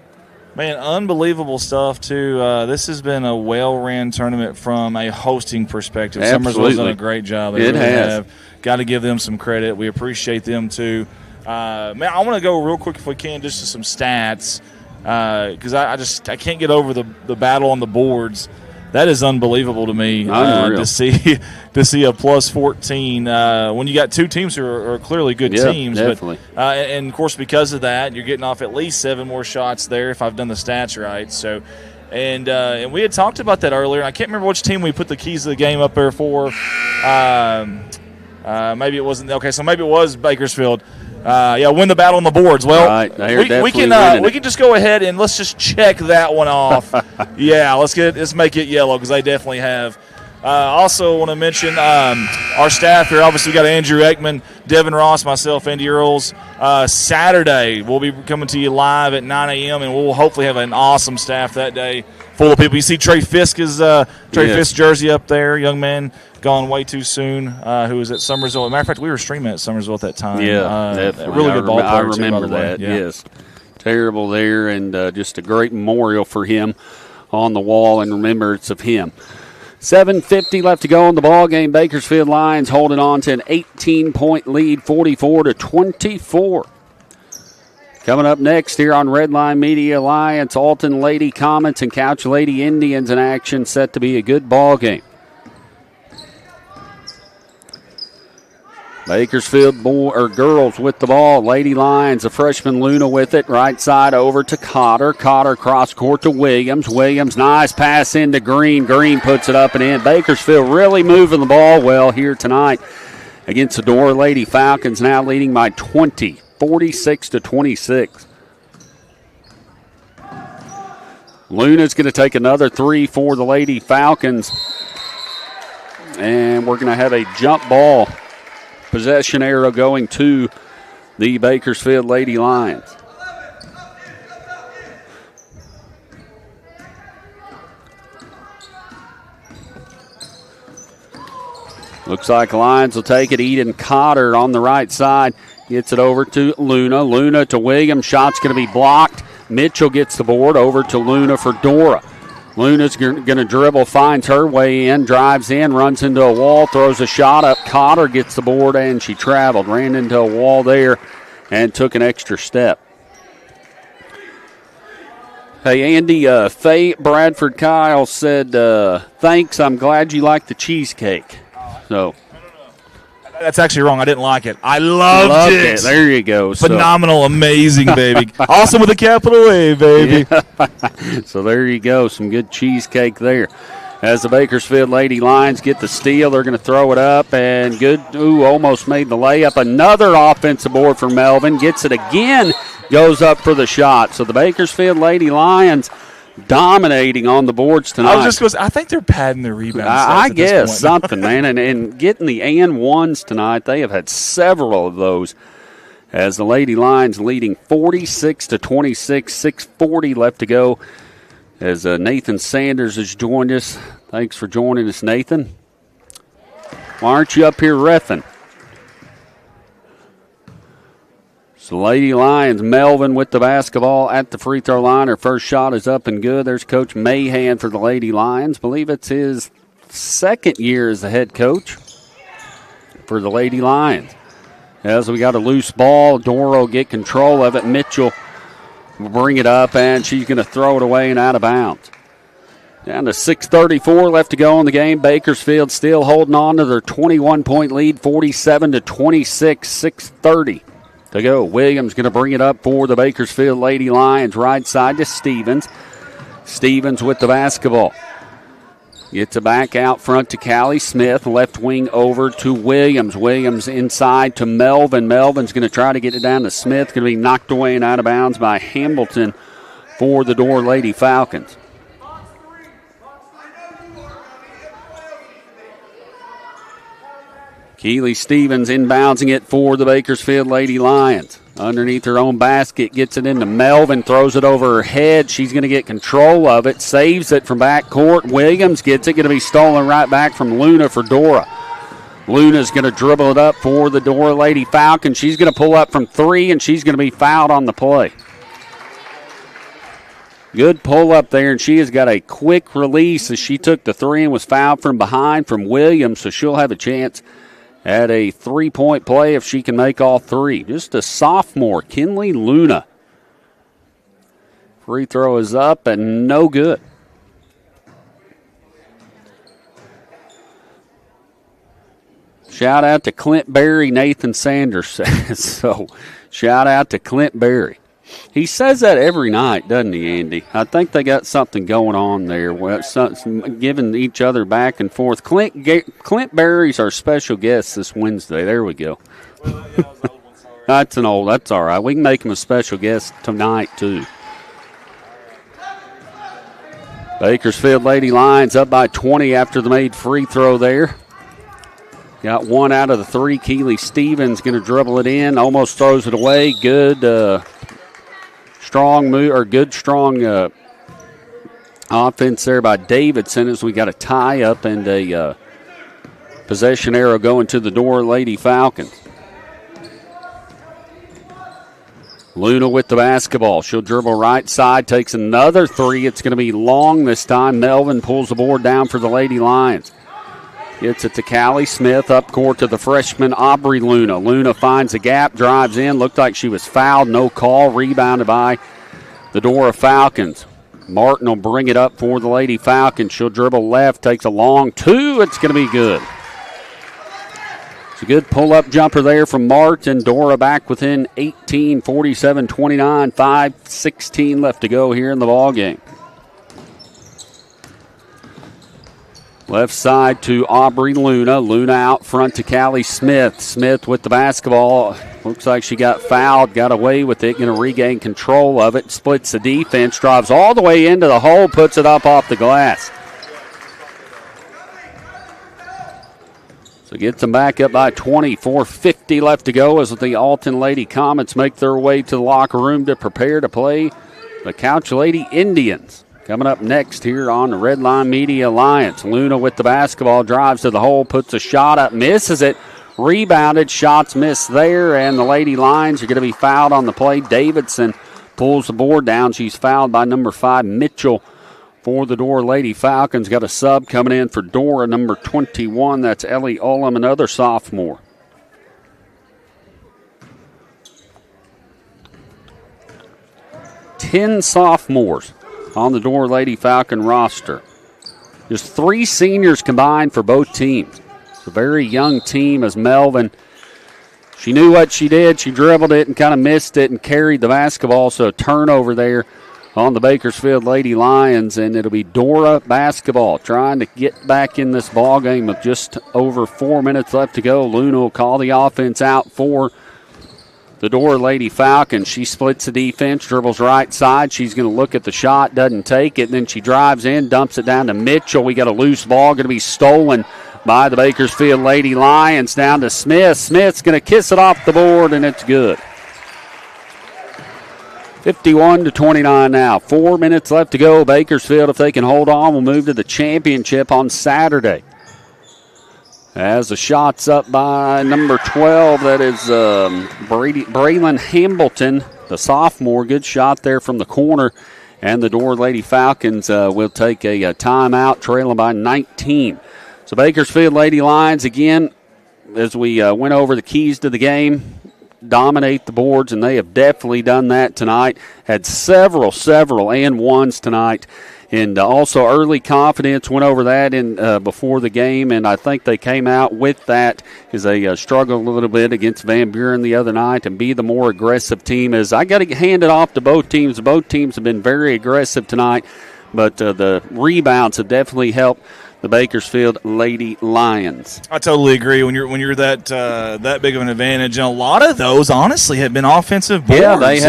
Man, unbelievable stuff, too. This has been a well-ran tournament from a hosting perspective. Summersville's done a great job. They really have. Got to give them some credit. We appreciate them, too. Man, I want to go real quick, if we can, just to some stats, because I can't get over the battle on the boards. That is unbelievable to me to see a plus 14 when you got 2 teams who are clearly good teams. Definitely. But, and, of course, because of that, you're getting off at least 7 more shots there if I've done the stats right. So, and we had talked about that earlier. I can't remember which team we put the keys of the game up there for. Maybe it wasn't. Okay, so maybe it was Bakersfield. Win the battle on the boards. Well, right, we can just go ahead and let's just check that one off. Let's make it yellow because they definitely have. Also want to mention our staff here. Obviously, we got Andrew Ekman, Devin Ross, myself, Andy Earls. Saturday, we'll be coming to you live at 9 a.m., and we'll hopefully have an awesome staff that day, full of people. You see Trey Fisk's jersey up there, young man gone way too soon, who was at Summersville. As a matter of fact, we were streaming at Summersville at that time. Yeah, definitely. Really good ball player, I remember that, yes. Terrible there, and just a great memorial for him on the wall in remembrance of him. 7:50 left to go in the ball game. Bakersfield Lions holding on to an 18-point lead, 44-24. Coming up next here on Redline Media Alliance, Alton Lady Comets and Couch Lady Indians in action, set to be a good ball game. Bakersfield girls with the ball. Lady Lions, a freshman Luna with it. Right side over to Cotter. Cotter cross court to Williams. Williams, nice pass into Green. Green puts it up and in. Bakersfield really moving the ball well here tonight against the Dora Lady Falcons, now leading by 20, 46-26. Luna's going to take another 3 for the Lady Falcons. And we're going to have a jump ball possession arrow going to the Bakersfield Lady Lions. Looks like Lions will take it. Eden Cotter on the right side. Gets it over to Luna. Luna to Williams. Shot's going to be blocked. Mitchell gets the board over to Luna for Dora. Luna's going to dribble, finds her way in, drives in, runs into a wall, throws a shot up. Cotter gets the board, and she traveled, ran into a wall there, and took an extra step. Hey, Andy, Faye Bradford Kyle said, thanks, I'm glad you like the cheesecake. So that's actually wrong. I didn't like it. I loved it. There you go. Phenomenal, amazing, baby. Awesome with a capital A, baby. Yeah. So there you go. Some good cheesecake there. As the Bakersfield Lady Lions get the steal, they're going to throw it up, and good. Ooh, almost made the layup. Another offensive board for Melvin. Gets it again, goes up for the shot. So the Bakersfield Lady Lions dominating on the boards tonight. I think they're padding their rebounds. I guess something, man. And getting the and ones tonight, they have had several of those. As the Lady Lions leading 46-26, 6:40 left to go. As Nathan Sanders has joined us. Thanks for joining us, Nathan. Why aren't you up here reffing? So Lady Lions, Melvin with the basketball at the free throw line. Her first shot is up and good. There's Coach Mahan for the Lady Lions. Believe it's his second year as the head coach for the Lady Lions. As we got a loose ball, Dora will get control of it. Mitchell will bring it up, and she's going to throw it away and out of bounds. Down to 6:34 left to go in the game. Bakersfield still holding on to their 21-point lead, 47-26, 6:30 to go. Williams going to bring it up for the Bakersfield Lady Lions. Right side to Stevens. Stevens with the basketball. Gets it back out front to Callie Smith. Left wing over to Williams. Williams inside to Melvin. Melvin's going to try to get it down to Smith. Going to be knocked away and out of bounds by Hamilton for the Dora Lady Falcons. Keely Stevens inbouncing it for the Bakersfield Lady Lions. Underneath her own basket, gets it into Melvin, throws it over her head. She's going to get control of it, saves it from backcourt. Williams gets it, going to be stolen right back from Luna for Dora. Luna's going to dribble it up for the Dora Lady Falcons. She's going to pull up from three, and she's going to be fouled on the play. Good pull up there, and she has got a quick release as she took the three and was fouled from behind from Williams, so she'll have a chance at a three-point play if she can make all three. Just a sophomore, Kinley Luna. Free throw is up and no good. Shout out to Clint Berry, Nathan Sanders says. So, shout out to Clint Berry. He says that every night, doesn't he, Andy? I think they got something going on there, giving each other back and forth. Clint Berry's our special guest this Wednesday. There we go. That's all right. We can make him a special guest tonight, too. Bakersfield Lady Lions up by 20 after the made free throw there. Got one out of the three. Keely Stevens going to dribble it in, almost throws it away. Good strong move, or good strong offense there by Davidson as we got a tie up and a possession arrow going to the Dora Lady Falcons. Luna with the basketball. She'll dribble right side, takes another three. It's going to be long this time. Melvin pulls the board down for the Lady Lions. Gets it to Callie Smith, up court to the freshman Aubrey Luna. Luna finds a gap, drives in. Looked like she was fouled, no call. Rebounded by the Dora Falcons. Martin will bring it up for the Lady Falcons. She'll dribble left, takes a long two. It's going to be good. It's a good pull-up jumper there from Martin. Dora back within 18, 47-29, 5:16 left to go here in the ballgame. Left side to Aubrey Luna. Luna out front to Callie Smith. Smith with the basketball. Looks like she got fouled, got away with it. Going to regain control of it. Splits the defense, drives all the way into the hole, puts it up off the glass. So gets them back up by 20. 4:50 left to go as the Alton Lady Comets make their way to the locker room to prepare to play the Couch Lady Indians. Coming up next here on the Red Line Media Alliance. Luna with the basketball, drives to the hole, puts a shot up, misses it. Rebounded, shots missed there, and the Lady Lions are going to be fouled on the play. Davidson pulls the board down. She's fouled by number 5, Mitchell. For the Dora Lady Falcons, got a sub coming in for Dora, number 21. That's Ellie Ullum, another sophomore. Ten sophomores on the Dora Lady Falcon roster. Just 3 seniors combined for both teams. It's a very young team as Melvin. She knew what she did. She dribbled it and kind of missed it and carried the basketball, so a turnover there on the Bakersfield Lady Lions, and it'll be Dora basketball trying to get back in this ball game with just over 4 minutes left to go. Luna will call the offense out for the Dora Lady Falcons. She splits the defense, dribbles right side. She's going to look at the shot, doesn't take it, and then she drives in, dumps it down to Mitchell. We got a loose ball going to be stolen by the Bakersfield Lady Lions down to Smith. Smith's going to kiss it off the board, and it's good. 51-29 now. 4 minutes left to go. Bakersfield, if they can hold on, will move to the championship on Saturday. As the shot's up by number 12, that is Braylon Hambleton, the sophomore. Good shot there from the corner. And the Dora Lady Falcons will take a timeout, trailing by 19. So Bakersfield Lady Lions, again, as we went over the keys to the game, dominate the boards, and they have definitely done that tonight. Had several and ones tonight, and also early confidence. Went over that in before the game, and I think they came out with that as they struggled a little bit against Van Buren the other night, and be the more aggressive team. As I got to hand it off to both teams. Both teams have been very aggressive tonight, but the rebounds have definitely helped the Bakersfield Lady Lions. I totally agree. When you're that big of an advantage, and a lot of those honestly have been offensive boards. Yeah, they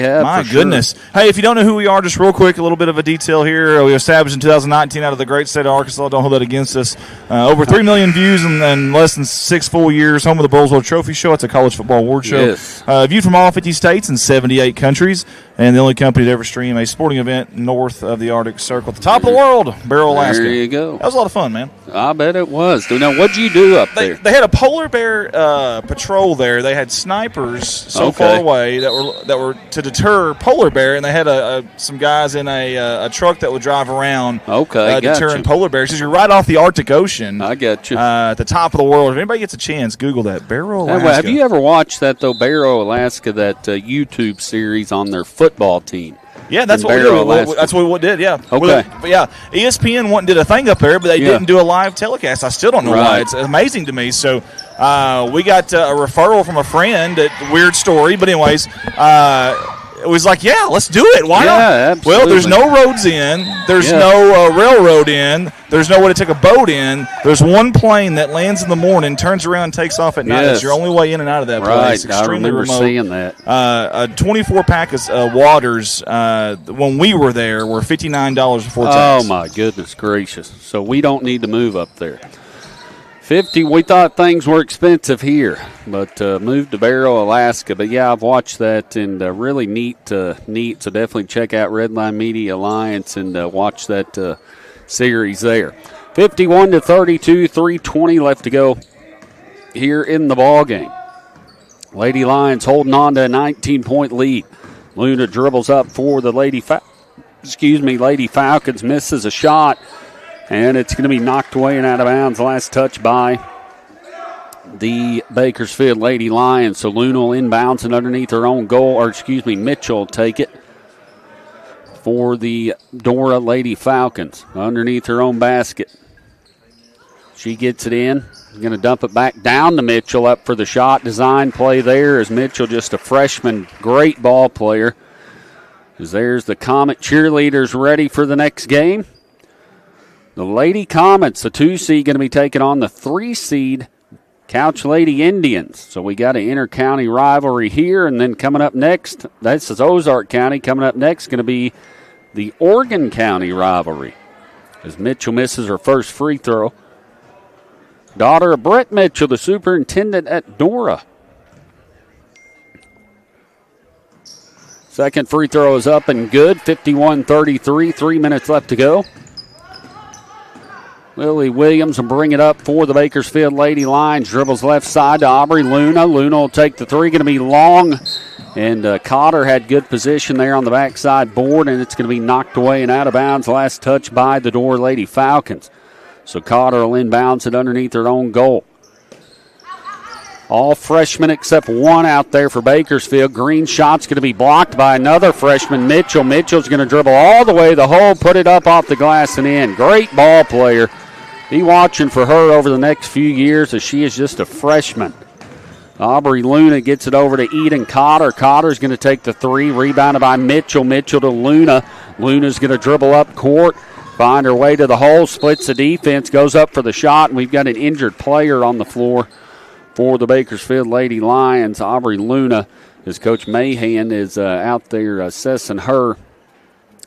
have. My goodness. Sure. Hey, if you don't know who we are, just real quick, a little bit of a detail here. We were established in 2019 out of the great state of Arkansas. Don't hold that against us. Over 3 million views in less than 6 full years. Home of the Bullsville Trophy Show. It's a college football award show. Yes. Viewed from all 50 states and 78 countries. And the only company to ever stream a sporting event north of the Arctic Circle. At the top of the world, Barrow, Alaska. There you go. That was a lot of fun, man. I bet it was. Now, what'd you do up there? They had a polar bear patrol there. They had snipers far away that were to deter polar bear, and they had some guys in a truck that would drive around deterring polar bears. Because you're right off the Arctic Ocean. I got you. At the top of the world. If anybody gets a chance, Google that. Barrow, Alaska. Have you ever watched that, though, Barrow, Alaska, that YouTube series on their football team? Yeah, that's what we did. That's what we did, yeah. Okay. But yeah, ESPN did a thing up there, but they didn't do a live telecast. I still don't know why. It's amazing to me. So we got a referral from a friend. Weird story, but anyways, it was like, yeah, let's do it. Why not? Absolutely. Well, there's no roads in. There's no railroad in. There's no way to take a boat in. There's one plane that lands in the morning, turns around, and takes off at night. It's your only way in and out of that place. Right, I remember remote. seeing that. A 24-pack of waters when we were there were $59 before tax. Oh, my goodness gracious. So we don't need to move up there. 50. We thought things were expensive here, but moved to Barrow, Alaska. But yeah, I've watched that, and really neat. So definitely check out Redline Media Alliance and watch that series there. 51-32, 3:20 left to go here in the ball game. Lady Lions holding on to a 19-point lead. Luna dribbles up for the Lady Falcons, misses a shot. And it's going to be knocked away and out of bounds. Last touch by the Bakersfield Lady Lions. So Luna will inbounds and underneath her own goal, Mitchell will take it for the Dora Lady Falcons underneath her own basket. She gets it in. Going to dump it back down to Mitchell up for the shot. Design play there as Mitchell, just a freshman, great ball player. As there's the Comet cheerleaders ready for the next game. The Lady Comets, the 2 seed, going to be taking on the 3 seed Couch Lady Indians. So we got an inter-county rivalry here, and then coming up next, this is Ozark County. Coming up next going to be the Oregon County rivalry as Mitchell misses her first free throw. daughter of Brett Mitchell, the superintendent at Dora. Second free throw is up and good, 51-33, 3 minutes left to go. Lily Williams will bring it up for the Bakersfield Lady Lions. Dribbles left side to Aubrey Luna. Luna will take the three, going to be long. And Cotter had good position there on the backside board, and it's going to be knocked away and out of bounds. Last touch by the Dora Lady Falcons. So Cotter will inbounds it underneath their own goal. All freshmen except one out there for Bakersfield. Green shot's going to be blocked by another freshman, Mitchell. Mitchell's going to dribble all the way to the hole, put it up off the glass and in. Great ball player. Be watching for her over the next few years as she is just a freshman. Aubrey Luna gets it over to Eden Cotter. Cotter's going to take the three, rebounded by Mitchell. Mitchell to Luna. Luna's going to dribble up court, find her way to the hole, splits the defense, goes up for the shot, and we've got an injured player on the floor for the Bakersfield Lady Lions. Aubrey Luna, as Coach Mahan is out there assessing her.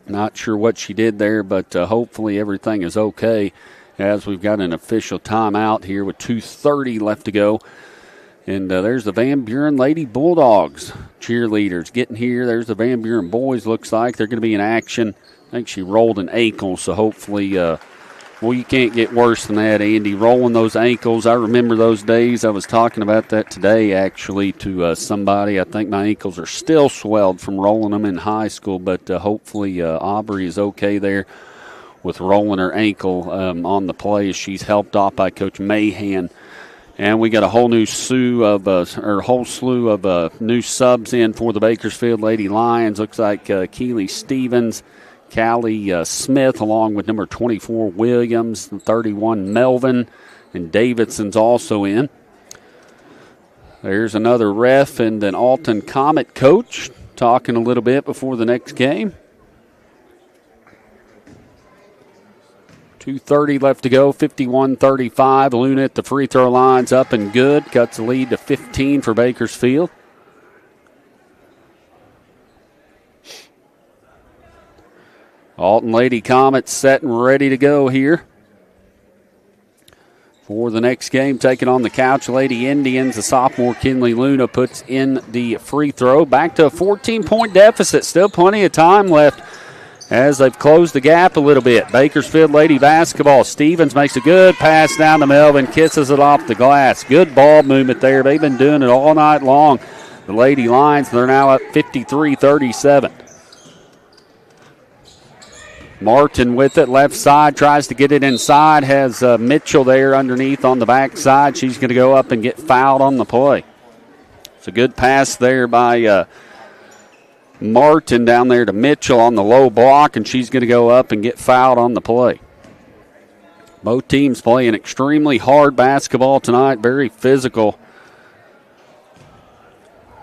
Not sure what she did there, but hopefully everything is okay, as we've got an official timeout here with 2:30 left to go. And there's the Van Buren Lady Bulldogs cheerleaders getting here. There's the Van Buren boys, looks like. They're going to be in action. I think she rolled an ankle, so hopefully, well, you can't get worse than that, Andy. Rolling those ankles, I remember those days. I was talking about that today, actually, to somebody. I think my ankles are still swelled from rolling them in high school, but hopefully Aubrey is okay there with rolling her ankle on the play as she's helped off by Coach Mahan. And we got a whole slew of new subs in for the Bakersfield Lady Lions. Looks like Keely Stevens, Callie Smith, along with number 24 Williams, 31 Melvin, and Davidson's also in. There's another ref and an Alton Comet coach talking a little bit before the next game. 2:30 left to go, 51-35. Luna at the free throw line's up and good. Cuts the lead to 15 for Bakersfield. Alton Lady Comets set and ready to go here for the next game. Taking on the Couch Lady Indians. The sophomore Kinley Luna puts in the free throw. Back to a 14-point deficit. Still plenty of time left as they've closed the gap a little bit. Bakersfield Lady basketball. Stevens makes a good pass down to Melvin, kisses it off the glass. Good ball movement there. They've been doing it all night long. The Lady Lions, they're now up 53-37. Martin with it, left side, tries to get it inside, has Mitchell there underneath on the backside. She's going to go up and get fouled on the play. It's a good pass there by Martin down there to Mitchell on the low block, and she's going to go up and get fouled on the play. Both teams playing extremely hard basketball tonight, very physical.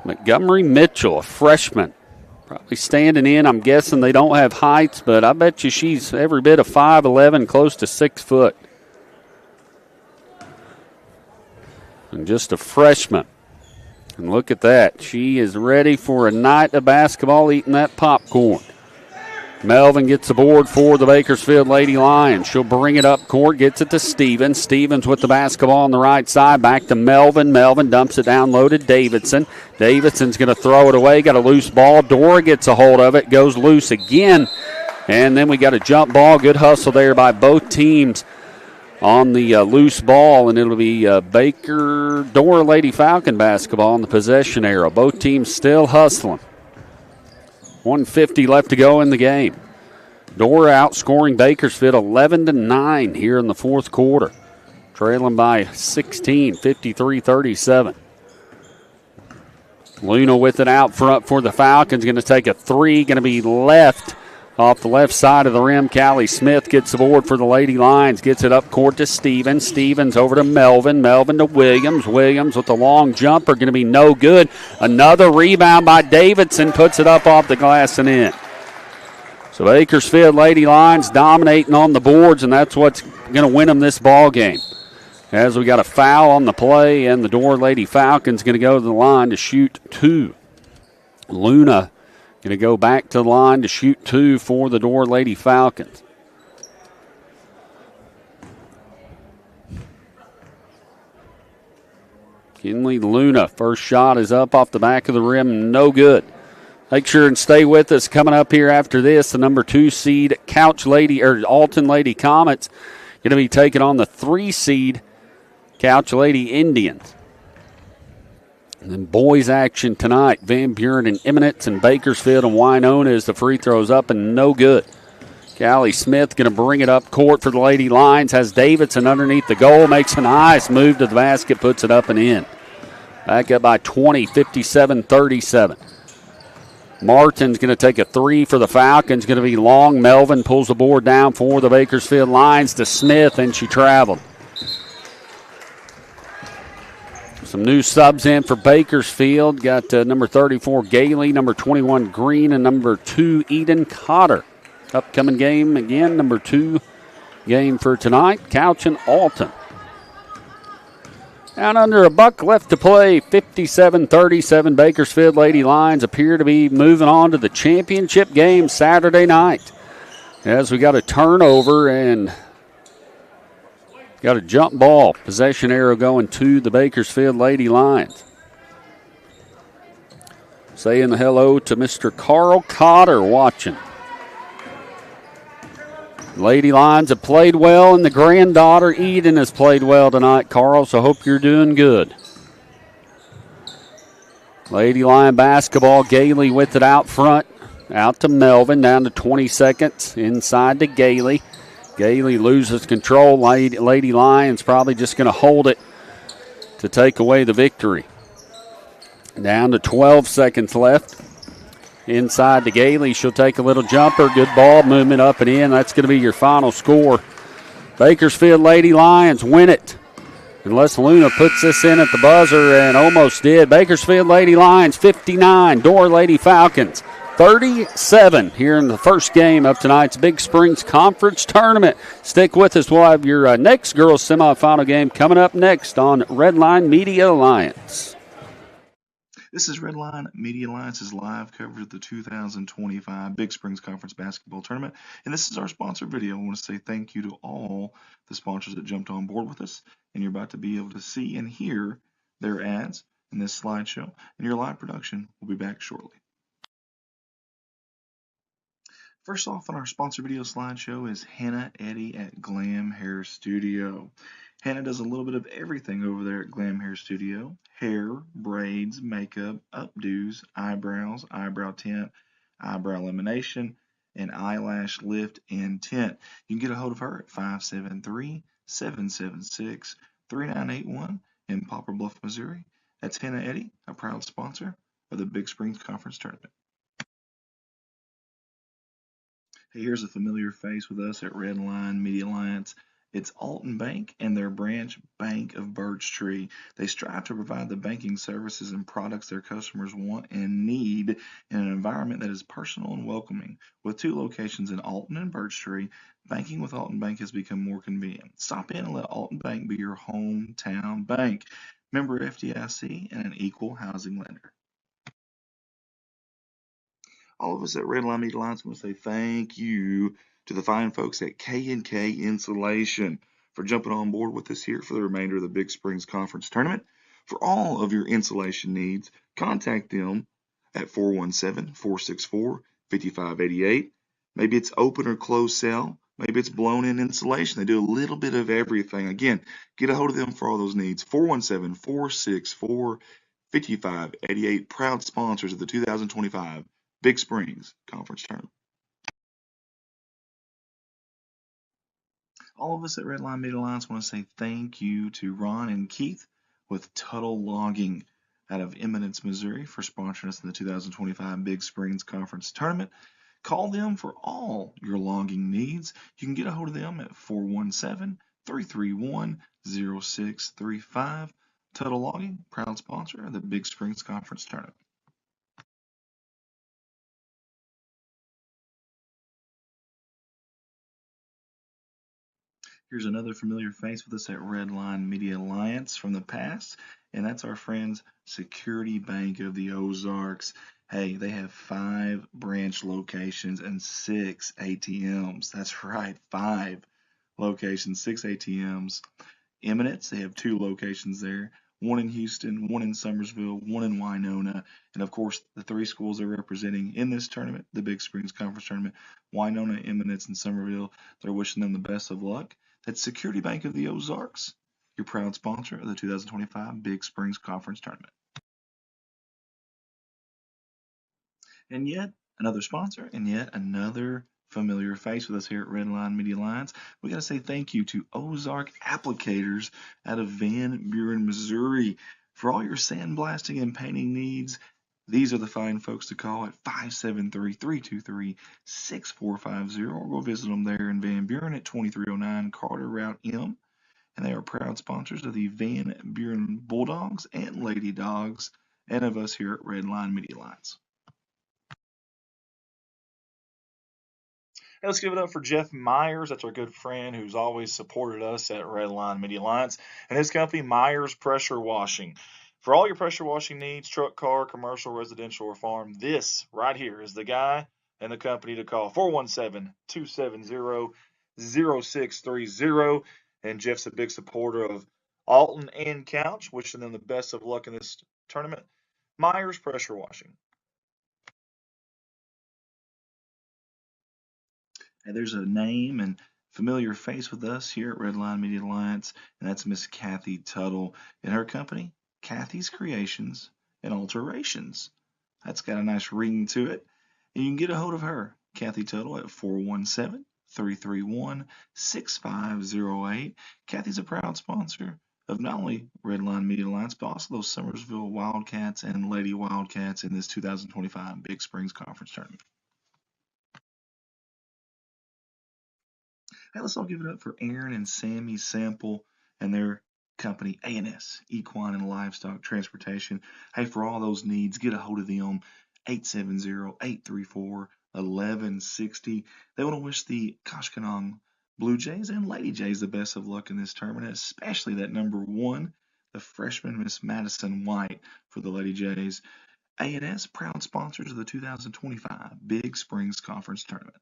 Montgomery Mitchell, a freshman, probably standing in. I'm guessing they don't have heights, but I bet you she's every bit of 5'11", close to 6 foot. And just a freshman. And look at that. She is ready for a night of basketball, eating that popcorn. Melvin gets the board for the Bakersfield Lady Lions. She'll bring it up court, gets it to Stevens. Stevens with the basketball on the right side. Back to Melvin. Melvin dumps it down low to Davidson. Davidson's going to throw it away. Got a loose ball. Dora gets a hold of it. Goes loose again. And then we got a jump ball. Good hustle there by both teams on the loose ball, and it'll be Dora Lady Falcon basketball on the possession arrow. Both teams still hustling. 1:50 left to go in the game. Dora outscoring Bakersfield 11-9 here in the fourth quarter, trailing by 16, 53-37. Luna with it out front for the Falcons, going to take a three, going to be left. Off the left side of the rim, Callie Smith gets the board for the Lady Lions. Gets it up court to Stevens. Stevens over to Melvin. Melvin to Williams. Williams with the long jumper, going to be no good. Another rebound by Davidson. Puts it up off the glass and in. So Bakersfield Lady Lions dominating on the boards, and that's what's going to win them this ball game. As we got a foul on the play, and the Dora Lady Falcons going to go to the line to shoot two. Luna going to go back to the line to shoot two for the Dora Lady Falcons. Kinley Luna, first shot is up off the back of the rim, no good. Make sure and stay with us. Coming up here after this, the number 2 seed Alton Lady Comets going to be taking on the 3 seed Couch Lady Indians. And then boys action tonight, Van Buren and Eminence and Bakersfield and Winona as the free throws up and no good. Callie Smith going to bring it up court for the Lady Lions. Has Davidson underneath the goal. Makes a nice move to the basket. Puts it up and in. Back up by 20, 57-37. Martin's going to take a 3 for the Falcons. Going to be long. Melvin pulls the board down for the Bakersfield Lions to Smith, and she traveled. Some new subs in for Bakersfield. Got number 34, Gailey, number 21, Green, and number 2, Eden Cotter. Upcoming game, again, number 2 game for tonight, Couch and Alton. Down under a buck left to play, 57-37. Bakersfield Lady Lions appear to be moving on to the championship game Saturday night. As we got a turnover and got a jump ball. Possession arrow going to the Bakersfield Lady Lions. Saying hello to Mr. Carl Cotter watching. Lady Lions have played well, and the granddaughter Eden has played well tonight, Carl, so hope you're doing good. Lady Lion basketball, Gailey with it out front. Out to Melvin, down to 20 seconds. Inside to Gailey. Gailey loses control. Lady Lions probably just going to hold it to take away the victory. Down to 12 seconds left. Inside to Gailey. She'll take a little jumper. Good ball movement up and in. That's going to be your final score. Bakersfield Lady Lions win it. Unless Luna puts this in at the buzzer, and almost did. Bakersfield Lady Lions 59. Dora Lady Falcons 37 here in the first game of tonight's Big Springs Conference Tournament. Stick with us. We'll have your next girls semifinal game coming up next on Redline Media Alliance. This is Redline Media Alliance's live coverage of the 2025 Big Springs Conference Basketball Tournament. And this is our sponsor video. I want to say thank you to all the sponsors that jumped on board with us. And you're about to be able to see and hear their ads in this slideshow. And your live production will be back shortly. First off on our sponsor video slideshow is Hannah Eddy at Glam Hair Studio. Hannah does a little bit of everything over there at Glam Hair Studio. Hair, braids, makeup, updos, eyebrows, eyebrow tint, eyebrow lamination, and eyelash lift and tint. You can get a hold of her at 573-776-3981 in Poplar Bluff, Missouri. That's Hannah Eddy, a proud sponsor of the Big Springs Conference Tournament. Hey, here's a familiar face with us at Redline Media Alliance. It's Alton Bank and their branch Bank of Birch Tree. They strive to provide the banking services and products their customers want and need in an environment that is personal and welcoming. With 2 locations in Alton and Birch Tree, banking with Alton Bank has become more convenient. Stop in and let Alton Bank be your hometown bank. Member FDIC and an equal housing lender. All of us at Redline Media Alliance want to say thank you to the fine folks at K&K Insulation for jumping on board with us here for the remainder of the Big Springs Conference Tournament. For all of your insulation needs, contact them at 417-464-5588. Maybe it's open or closed cell. Maybe it's blown-in insulation. They do a little bit of everything. Again, get a hold of them for all those needs. 417-464-5588. Proud sponsors of the 2025 Big Springs Conference Tournament. All of us at Redline Media Alliance want to say thank you to Ron and Keith with Tuttle Logging out of Eminence, Missouri for sponsoring us in the 2025 Big Springs Conference Tournament. Call them for all your logging needs. You can get a hold of them at 417-331-0635. Tuttle Logging, proud sponsor of the Big Springs Conference Tournament. Here's another familiar face with us at Redline Media Alliance from the past, and that's our friends Security Bank of the Ozarks. Hey, they have 5 branch locations and 6 ATMs. That's right, 5 locations, 6 ATMs. Eminence, they have 2 locations there. one in Houston, one in Summersville, one in Winona, and of course the three schools they're representing in this tournament, the Big Springs Conference Tournament, Winona, Eminence, and Summerville. They're wishing them the best of luck. That's Security Bank of the Ozarks, your proud sponsor of the 2025 Big Springs Conference Tournament. And yet another sponsor, and yet another familiar face with us here at Redline Media Alliance. We got to say thank you to Ozark Applicators out of Van Buren, Missouri. For all your sandblasting and painting needs, these are the fine folks to call at 573-323-6450, or go visit them there in Van Buren at 2309 Carter Route M. And they are proud sponsors of the Van Buren Bulldogs and Lady Dogs, and of us here at Redline Media Alliance. Hey, let's give it up for Jeff Myers. That's our good friend who's always supported us at Redline Media Alliance, and his company, Myers Pressure Washing. For all your pressure washing needs, truck, car, commercial, residential, or farm, this right here is the guy and the company to call. 417-270-0630. And Jeff's a big supporter of Alton and Couch, wishing them the best of luck in this tournament. Myers Pressure Washing. And there's a name and familiar face with us here at Redline Media Alliance, and that's Miss Kathy Tuttle and her company, Kathy's Creations and Alterations. That's got a nice ring to it. And you can get a hold of her, Kathy Tuttle, at 417-331-6508. Kathy's a proud sponsor of not only Redline Media Alliance, but also those Summersville Wildcats and Lady Wildcats in this 2025 Big Springs Conference Tournament. Hey, let's all give it up for Aaron and Sammy Sample and their company, A&S, Equine and Livestock Transportation. Hey, for all those needs, get a hold of them, 870-834-1160. They want to wish the Koshkonong Blue Jays and Lady Jays the best of luck in this tournament, especially that number one, the freshman Miss Madison White for the Lady Jays. A&S, proud sponsors of the 2025 Big Springs Conference Tournament.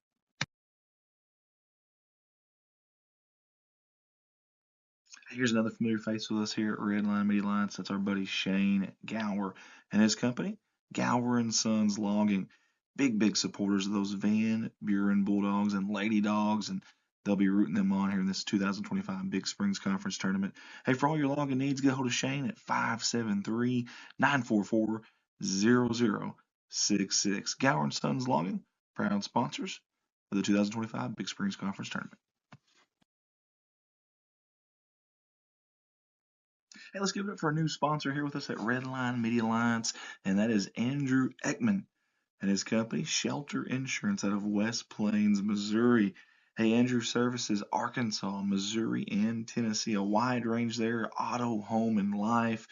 Here's another familiar face with us here at Redline Media Alliance. That's our buddy Shane Gower and his company, Gower and Sons Logging. Big supporters of those Van Buren Bulldogs and Lady Dogs, and they'll be rooting them on here in this 2025 Big Springs Conference Tournament. Hey, for all your logging needs, get a hold of Shane at 573-944-0066. Gower and Sons Logging, proud sponsors of the 2025 Big Springs Conference Tournament. Hey, let's give it up for a new sponsor here with us at Redline Media Alliance, and that is Andrew Ekman and his company, Shelter Insurance, out of West Plains, Missouri. Hey, Andrew services Arkansas, Missouri, and Tennessee, a wide range there, auto, home, and life.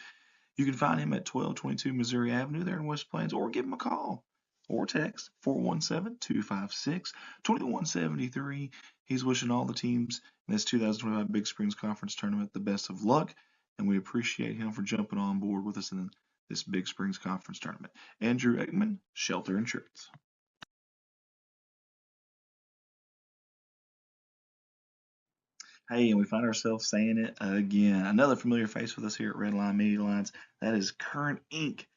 You can find him at 1222 Missouri Avenue there in West Plains, or give him a call or text 417-256-2173. He's wishing all the teams in this 2025 Big Springs Conference Tournament the best of luck, and we appreciate him for jumping on board with us in this Big Springs Conference Tournament. Andrew Ekman, Shelter Insurance. Hey, and we find ourselves saying it again. Another familiar face with us here at Redline Media Alliance. That is Current Inc.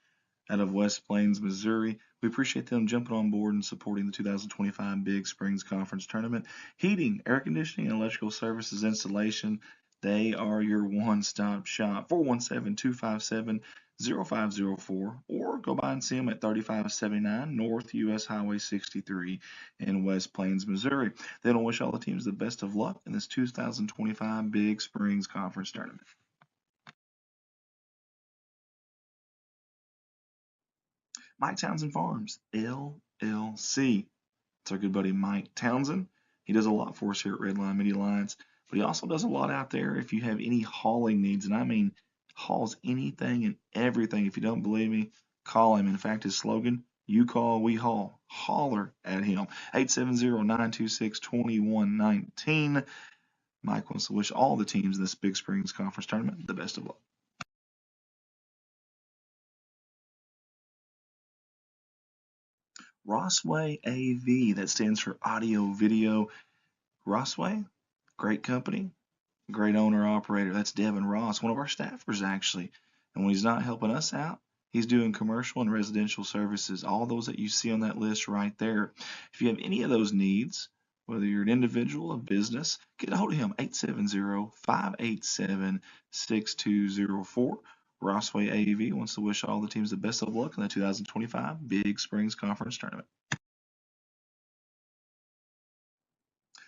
out of West Plains, Missouri. We appreciate them jumping on board and supporting the 2025 Big Springs Conference Tournament. Heating, air conditioning, and electrical services installation. They are your one-stop shop. 417-257-0504, or go by and see them at 3579 North US Highway 63 in West Plains, Missouri. They don't wish all the teams the best of luck in this 2025 Big Springs Conference Tournament. Mike Townsend Farms, LLC. It's our good buddy Mike Townsend. He does a lot for us here at Redline Media Alliance, but he also does a lot out there if you have any hauling needs, and I mean hauls anything and everything. If you don't believe me, call him. In fact, his slogan, you call, we haul. Holler at him. 870-926-2119. Mike wants to wish all the teams in this Big Springs Conference Tournament the best of luck. Rossway AV, that stands for audio video. Rossway, great company, great owner operator. That's Devin Ross, one of our staffers actually. And when he's not helping us out, he's doing commercial and residential services, all those that you see on that list right there. If you have any of those needs, whether you're an individual, a business, get a hold of him, 870-587-6204. Rossway AV wants to wish all the teams the best of luck in the 2025 Big Springs Conference Tournament.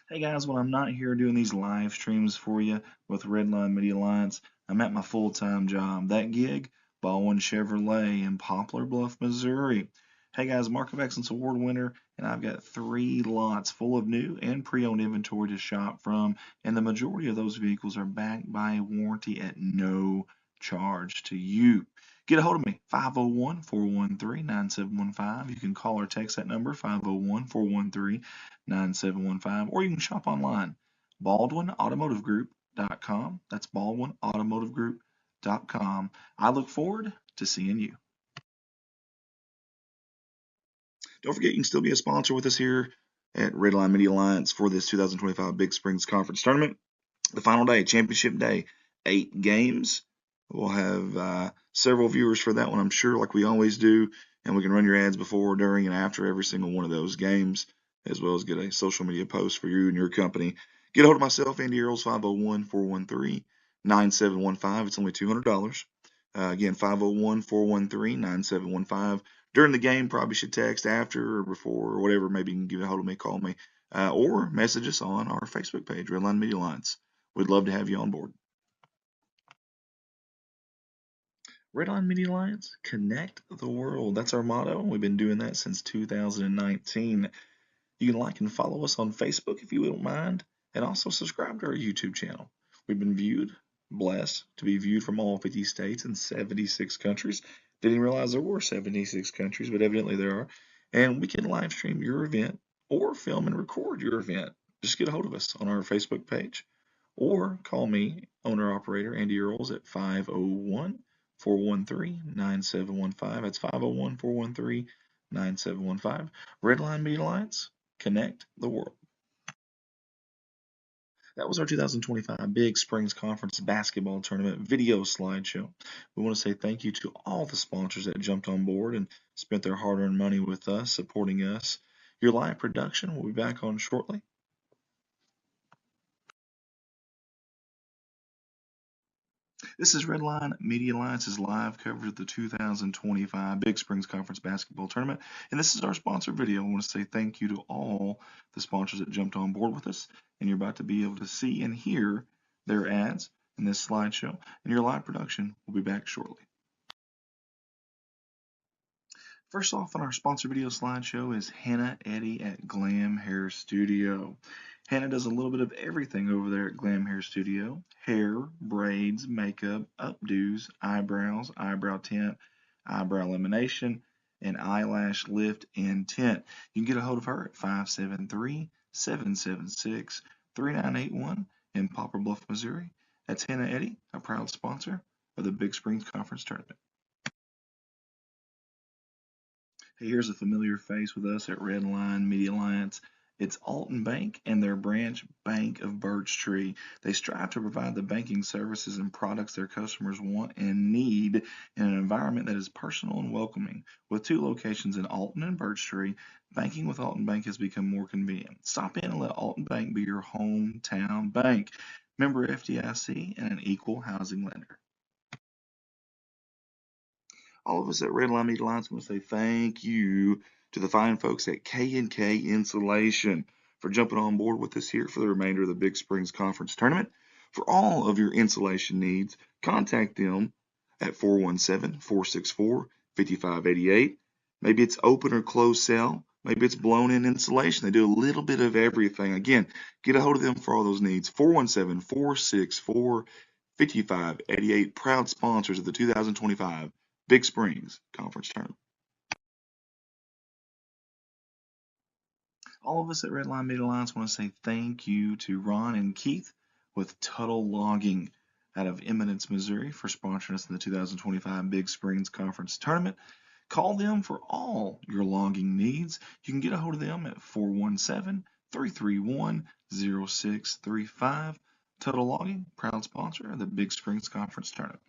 Hey guys, when I'm not here doing these live streams for you with Redline Media Alliance, I'm at my full-time job. That gig, Baldwin Chevrolet in Poplar Bluff, Missouri. Hey guys, Mark of Excellence Award winner, and I've got 3 lots full of new and pre-owned inventory to shop from, and the majority of those vehicles are backed by a warranty at no charge to you. Get a hold of me, 501-413-9715. You can call or text that number, 501-413-9715, or you can shop online, baldwinautomotivegroup.com. That's baldwinautomotivegroup.com. I look forward to seeing you. Don't forget, you can still be a sponsor with us here at Redline Media Alliance for this 2025 Big Springs Conference Tournament. The final day, championship day, 8 games. We'll have several viewers for that one, I'm sure, like we always do, and we can run your ads before, during, and after every single one of those games, as well as get a social media post for you and your company. Get a hold of myself, Andy Earls, 501-413-9715. It's only $200. Again, 501-413-9715. During the game, probably should text after or before or whatever. Maybe you can get a hold of me, call me, or message us on our Facebook page, Redline Media Alliance. We'd love to have you on board. Redline Media Alliance, connect the world. That's our motto. We've been doing that since 2019. You can like and follow us on Facebook if you don't mind, and also subscribe to our YouTube channel. We've been blessed to be viewed from all 50 states and 76 countries. Didn't realize there were 76 countries, but evidently there are. And we can live stream your event or film and record your event. Just get a hold of us on our Facebook page or call me, owner-operator Andy Earls, at 501-413-9715. That's 501-413-9715. Redline Media Alliance, connect the world. That was our 2025 Big Springs Conference Basketball Tournament video slideshow. We want to say thank you to all the sponsors that jumped on board and spent their hard-earned money with us, supporting us. Your live production will be back on shortly. This is Redline Media Alliance's live coverage of the 2025 Big Springs Conference Basketball Tournament, and this is our sponsor video. I want to say thank you to all the sponsors that jumped on board with us, and you're about to be able to see and hear their ads in this slideshow, and your live production will be back shortly. First off on our sponsor video slideshow is Hannah Eddy at Glam Hair Studio. Hannah does a little bit of everything over there at Glam Hair Studio. Hair, braids, makeup, updos, eyebrows, eyebrow tint, eyebrow lamination, and eyelash lift and tint. You can get a hold of her at 573-776-3981 in Poplar Bluff, Missouri. That's Hannah Eddy, a proud sponsor of the Big Springs Conference Tournament. Hey, here's a familiar face with us at Redline Media Alliance. It's Alton Bank and their branch Bank of Birch Tree. They strive to provide the banking services and products their customers want and need in an environment that is personal and welcoming. With 2 locations in Alton and Birch Tree, banking with Alton Bank has become more convenient. Stop in and let Alton Bank be your hometown bank. Member FDIC and an equal housing lender. All of us at Redline Media Alliance want to say thank you to the fine folks at K&K Insulation for jumping on board with us here for the remainder of the Big Springs Conference Tournament. For all of your insulation needs, contact them at 417-464-5588. Maybe it's open or closed cell. Maybe it's blown-in insulation. They do a little bit of everything. Again, get a hold of them for all those needs. 417-464-5588. Proud sponsors of the 2025 Big Springs Conference Tournament. All of us at Redline Media Alliance want to say thank you to Ron and Keith with Tuttle Logging out of Eminence, Missouri for sponsoring us in the 2025 Big Springs Conference Tournament. Call them for all your logging needs. You can get a hold of them at 417-331-0635. Tuttle Logging, proud sponsor of the Big Springs Conference Tournament.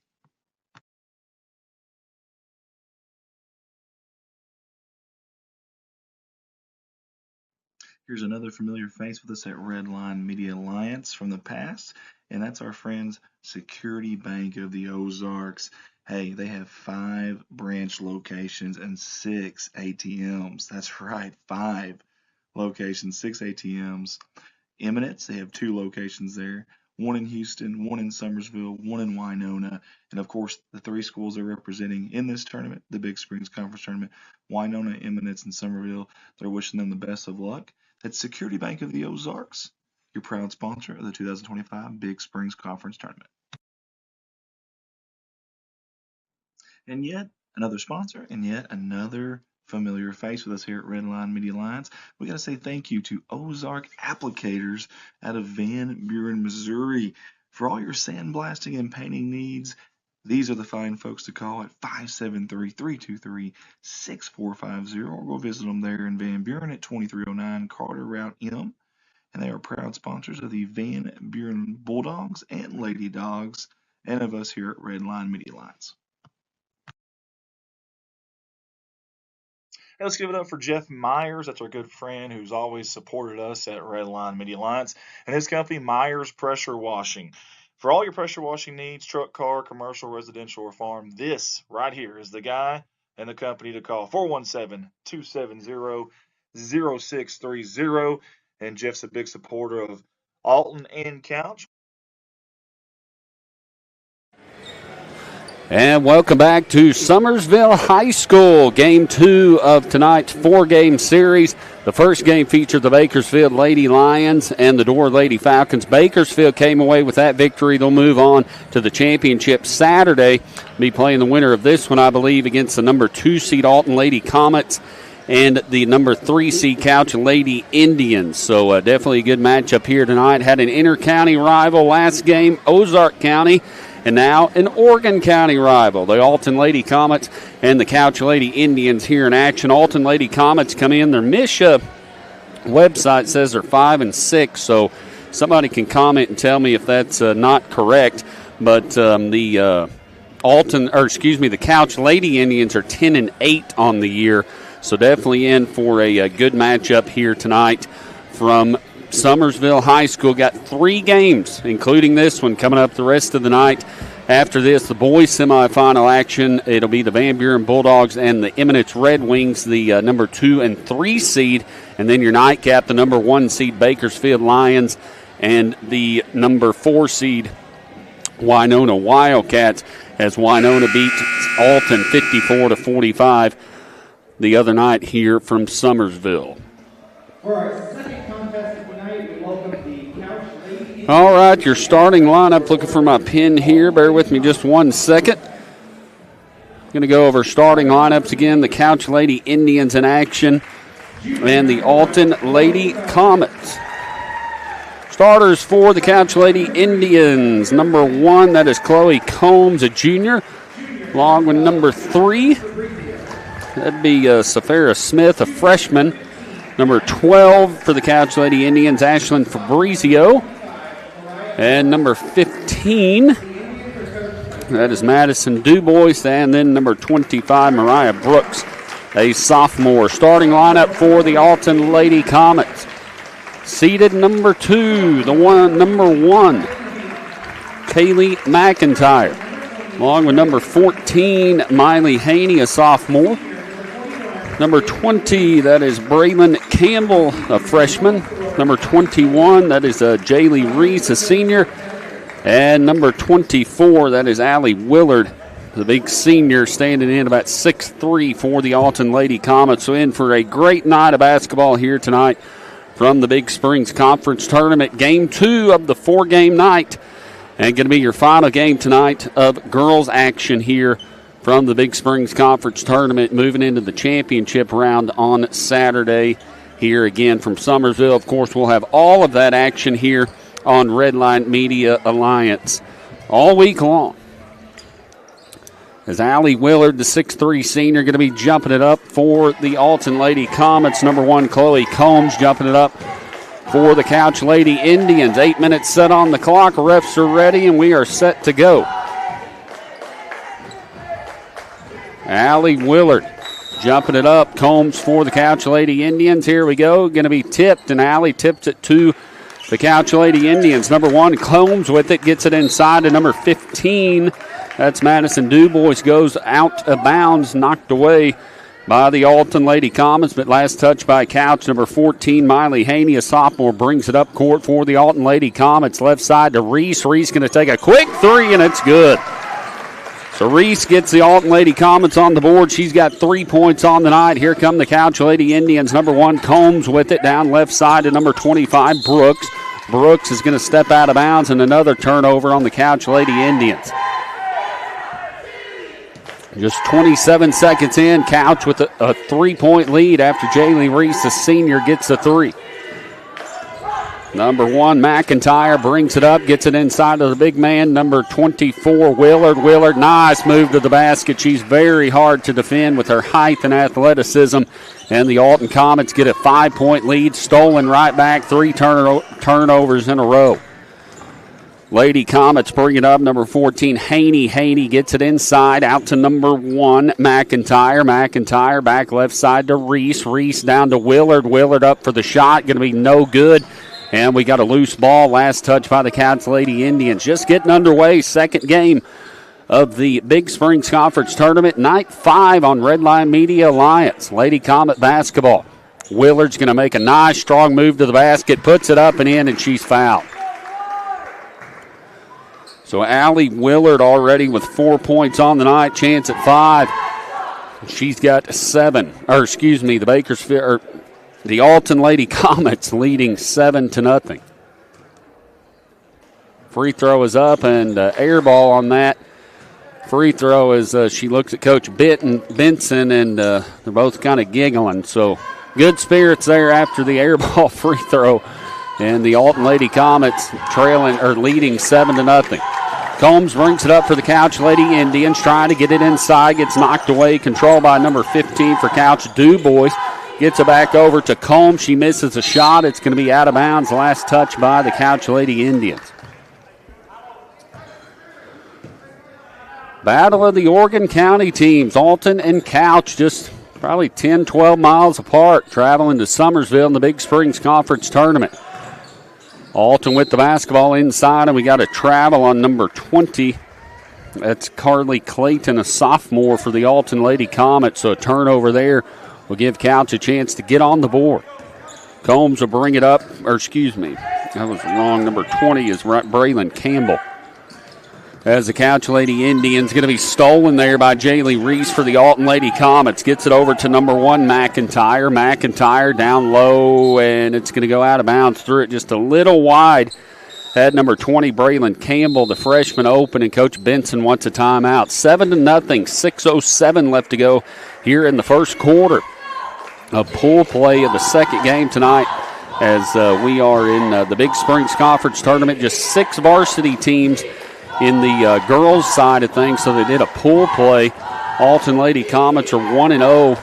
Here's another familiar face with us at Redline Media Alliance from the past, and that's our friends Security Bank of the Ozarks. Hey, they have 5 branch locations and 6 ATMs. That's right, 5 locations, 6 ATMs. Eminence, they have 2 locations there. 1 in Houston, 1 in Summersville, 1 in Winona, and of course the 3 schools they're representing in this tournament, the Big Springs Conference Tournament, Winona, Eminence, and Summerville. They're wishing them the best of luck. That's Security Bank of the Ozarks, your proud sponsor of the 2025 Big Springs Conference Tournament. And yet another sponsor, and yet another familiar face with us here at Redline Media Alliance. We got to say thank you to Ozark Applicators out of Van Buren, Missouri. For all your sandblasting and painting needs, these are the fine folks to call at 573-323-6450, or go visit them there in Van Buren at 2309 Carter Route M. And they are proud sponsors of the Van Buren Bulldogs and Lady Dogs, and of us here at Redline Media Alliance. Let's give it up for Jeff Myers. That's our good friend who's always supported us at Redline Media Alliance, and his company, Myers Pressure Washing. For all your pressure washing needs, truck, car, commercial, residential, or farm, this right here is the guy and the company to call. 417-270-0630. And Jeff's a big supporter of Alton and Couch. And welcome back to Summersville High School, Game 2 of tonight's 4-game series. The first game featured the Bakersfield Lady Lions and the Dora Lady Falcons. Bakersfield came away with that victory. They'll move on to the championship Saturday. Be playing the winner of this one, I believe, against the number 2 seed Alton Lady Comets and the number 3 seed Couch Lady Indians. So definitely a good matchup here tonight. Had an inter-county rival last game, Ozark County, and now an Oregon County rival, the Alton Lady Comets and the Couch Lady Indians here in action. Alton Lady Comets come in. Their MSHA website says they're 5-6, so somebody can comment and tell me if that's not correct. But the Couch Lady Indians are 10-8 on the year, so definitely in for a good matchup here tonight from Summersville High School. Got 3 games, including this one, coming up the rest of the night. After this, the boys' semifinal action. It'll be the Van Buren Bulldogs and the Eminence Red Wings, the number 2 and 3 seed. And then your nightcap, the number 1 seed Bakersfield Lions and the number 4 seed Winona Wildcats, as Winona beat Alton 54-45 the other night here from Summersville. For our second contest of the night, we welcome the Couch Lady. All right, your starting lineup. Looking for my pin here. Bear with me just 1 second. Going to go over starting lineups again. The Couch Lady Indians in action and the Alton Lady Comets. Starters for the Couch Lady Indians. Number 1, that is Chloe Combs, a junior, along with number 3. That'd be Safara Smith, a freshman. Number 12 for the Couch Lady Indians, Ashlyn Fabrizio. And number 15, that is Madison DuBois. And then number 25, Mariah Brooks, a sophomore. Starting lineup for the Alton Lady Comets. Seeded number 2, number 1, Kaylee McIntyre. Along with number 14, Miley Haney, a sophomore. Number 20, that is Braylon Campbell, a freshman. Number 21, that is Jaylee Reese, a senior. And number 24, that is Allie Willard, the big senior, standing in about 6'3" for the Alton Lady Comets. So in for a great night of basketball here tonight from the Big Springs Conference Tournament. Game 2 of the 4-game night. And going to be your final game tonight of girls action here from the Big Springs Conference Tournament, moving into the championship round on Saturday here again from Summersville. Of course, we'll have all of that action here on Redline Media Alliance all week long. As Allie Willard, the 6'3" senior, going to be jumping it up for the Alton Lady Comets. Number 1, Chloe Combs, jumping it up for the Couch Lady Indians. 8 minutes set on the clock. Refs are ready, and we are set to go. Allie Willard Jumping it up, Combs for the Couch Lady Indians. Here we go. Going to be tipped, and Allie tips it to the Couch Lady Indians. Number 1, Combs with it, gets it inside to number 15. That's Madison Dubois, goes out of bounds, knocked away by the Alton Lady Comets, but last touch by Couch. Number 14, Miley Haney, a sophomore, brings it up court for the Alton Lady Comets. Left side to Reese. Reese going to take a quick 3, and it's good. So Reese gets the Alton Lady Comets on the board. She's got 3 points on the night. Here come the Couch Lady Indians. Number 1, Combs with it down left side to number 25, Brooks. Brooks is going to step out of bounds, and another turnover on the Couch Lady Indians. Just 27 seconds in, Couch with a 3-point lead after Jaylee Reese, the senior, gets the 3. Number 1, McIntyre brings it up, gets it inside of the big man. Number 24, Willard. Willard, nice move to the basket. She's very hard to defend with her height and athleticism. And the Alton Comets get a 5-point lead, stolen right back, 3 turnovers in a row. Lady Comets bring it up. Number 14, Haney. Haney gets it inside, out to number 1, McIntyre. McIntyre back left side to Reese. Reese down to Willard. Willard up for the shot, going to be no good. And we got a loose ball. Last touch by the Couch Lady Indians. Just getting underway. Second game of the Big Springs Conference Tournament. Night 5 on Redline Media Alliance. Lady Comet basketball. Willard's going to make a nice, strong move to the basket. Puts it up and in, and she's fouled. So Allie Willard already with 4 points on the night. Chance at 5. She's got 7. The Bakersfield... The Alton Lady Comets leading 7-0. Free throw is up, and air ball on that. Free throw as she looks at Coach Benson, and they're both kind of giggling. So good spirits there after the air ball free throw. And the Alton Lady Comets leading 7-0. Combs brings it up for the Couch Lady Indians, trying to get it inside. Gets knocked away. Control by number 15 for Couch, Dubois. Gets it back over to Combs. She misses a shot. It's going to be out of bounds. Last touch by the Couch Lady Indians. Battle of the Oregon County teams. Alton and Couch just probably 10, 12 miles apart, traveling to Summersville in the Big Springs Conference Tournament. Alton with the basketball inside, and we got a travel on number 20. That's Carly Clayton, a sophomore for the Alton Lady Comets. So a turnover there will give Couch a chance to get on the board. Combs will bring it up, that was wrong. Number 20 is Braylon Campbell. As the Couch Lady Indians going to be stolen there by Jaylee Reese for the Alton Lady Comets. Gets it over to number 1, McIntyre. McIntyre down low, and it's going to go out of bounds. Threw it just a little wide. Had number 20, Braylon Campbell, the freshman, open, and Coach Benson wants a timeout. 7-0, 6:07 left to go here in the first quarter. A pool play of the second game tonight as we are in the Big Springs Conference Tournament. Just 6 varsity teams in the girls' side of things, so they did a pool play. Alton Lady Comets are 1-0,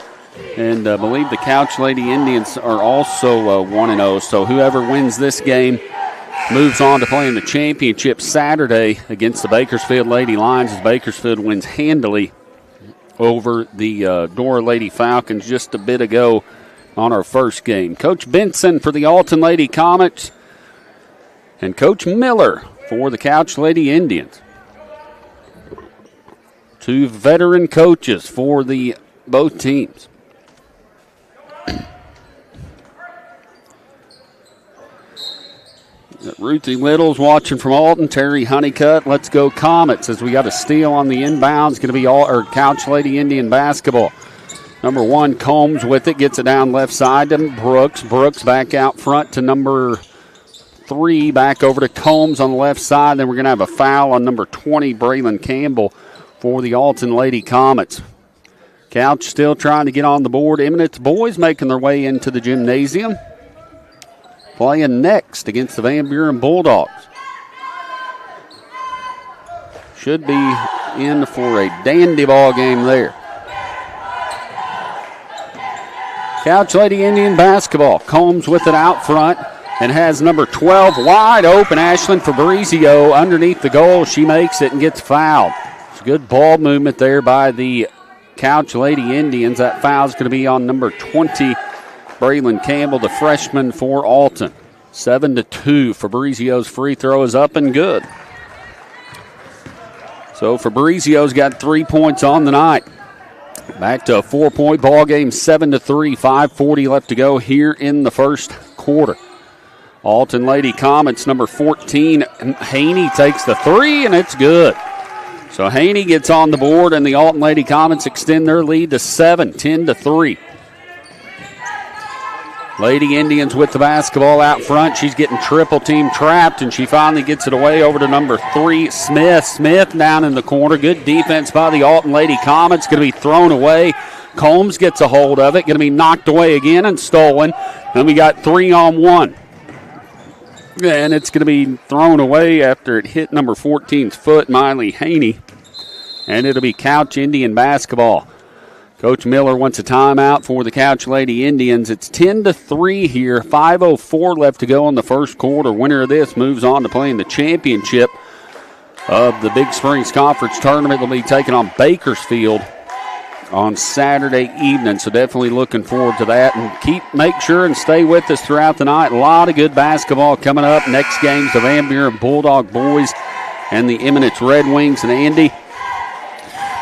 and I believe the Couch Lady Indians are also 1-0. So whoever wins this game moves on to play in the championship Saturday against the Bakersfield Lady Lions, as Bakersfield wins handily over the Dora Lady Falcons just a bit ago on our first game. Coach Benson for the Alton Lady Comets and Coach Miller for the Couch Lady Indians. 2 veteran coaches for both teams. Ruthie Little's watching from Alton. Terry Honeycutt. Let's go Comets as we got a steal on the inbounds. Going to be Couch Lady Indian basketball. Number 1, Combs with it. Gets it down left side to Brooks. Brooks back out front to number 3. Back over to Combs on the left side. Then we're going to have a foul on number 20, Braylon Campbell, for the Alton Lady Comets. Couch still trying to get on the board. Eminence boys making their way into the gymnasium. Playing next against the Van Buren Bulldogs. Should be in for a dandy ball game there. Couch Lady Indian basketball. Combs with it out front and has number 12 wide open. Ashlyn Fabrizio underneath the goal. She makes it and gets fouled. It's a good ball movement there by the Couch Lady Indians. That foul is going to be on number 20, Braylon Campbell, the freshman for Alton. 7-2. Fabrizio's free throw is up and good. So Fabrizio's got 3 points on the night. Back to a 4-point ball game, 7-3, 5:40 left to go here in the first quarter. Alton Lady Comets, number 14, Haney takes the three, and it's good. So Haney gets on the board, and the Alton Lady Comets extend their lead to 7, 10-3. Lady Indians with the basketball out front. She's getting triple team trapped, and she finally gets it away over to number 3, Smith. Smith down in the corner. Good defense by the Alton Lady Comets. Going to be thrown away. Combs gets a hold of it. Going to be knocked away again and stolen. Then we got 3-on-1. And it's going to be thrown away after it hit number 14's foot, Miley Haney. And it'll be Couch Indian basketball. Coach Miller wants a timeout for the Couch Lady Indians. It's 10-3 here. 5:04 left to go in the first quarter. Winner of this moves on to play in the championship of the Big Springs Conference Tournament. They'll be taking on Bakersfield on Saturday evening. So definitely looking forward to that. And make sure and stay with us throughout the night. A lot of good basketball coming up. Next game's the Van Buren Bulldog boys and the Eminence Red Wings. And Andy,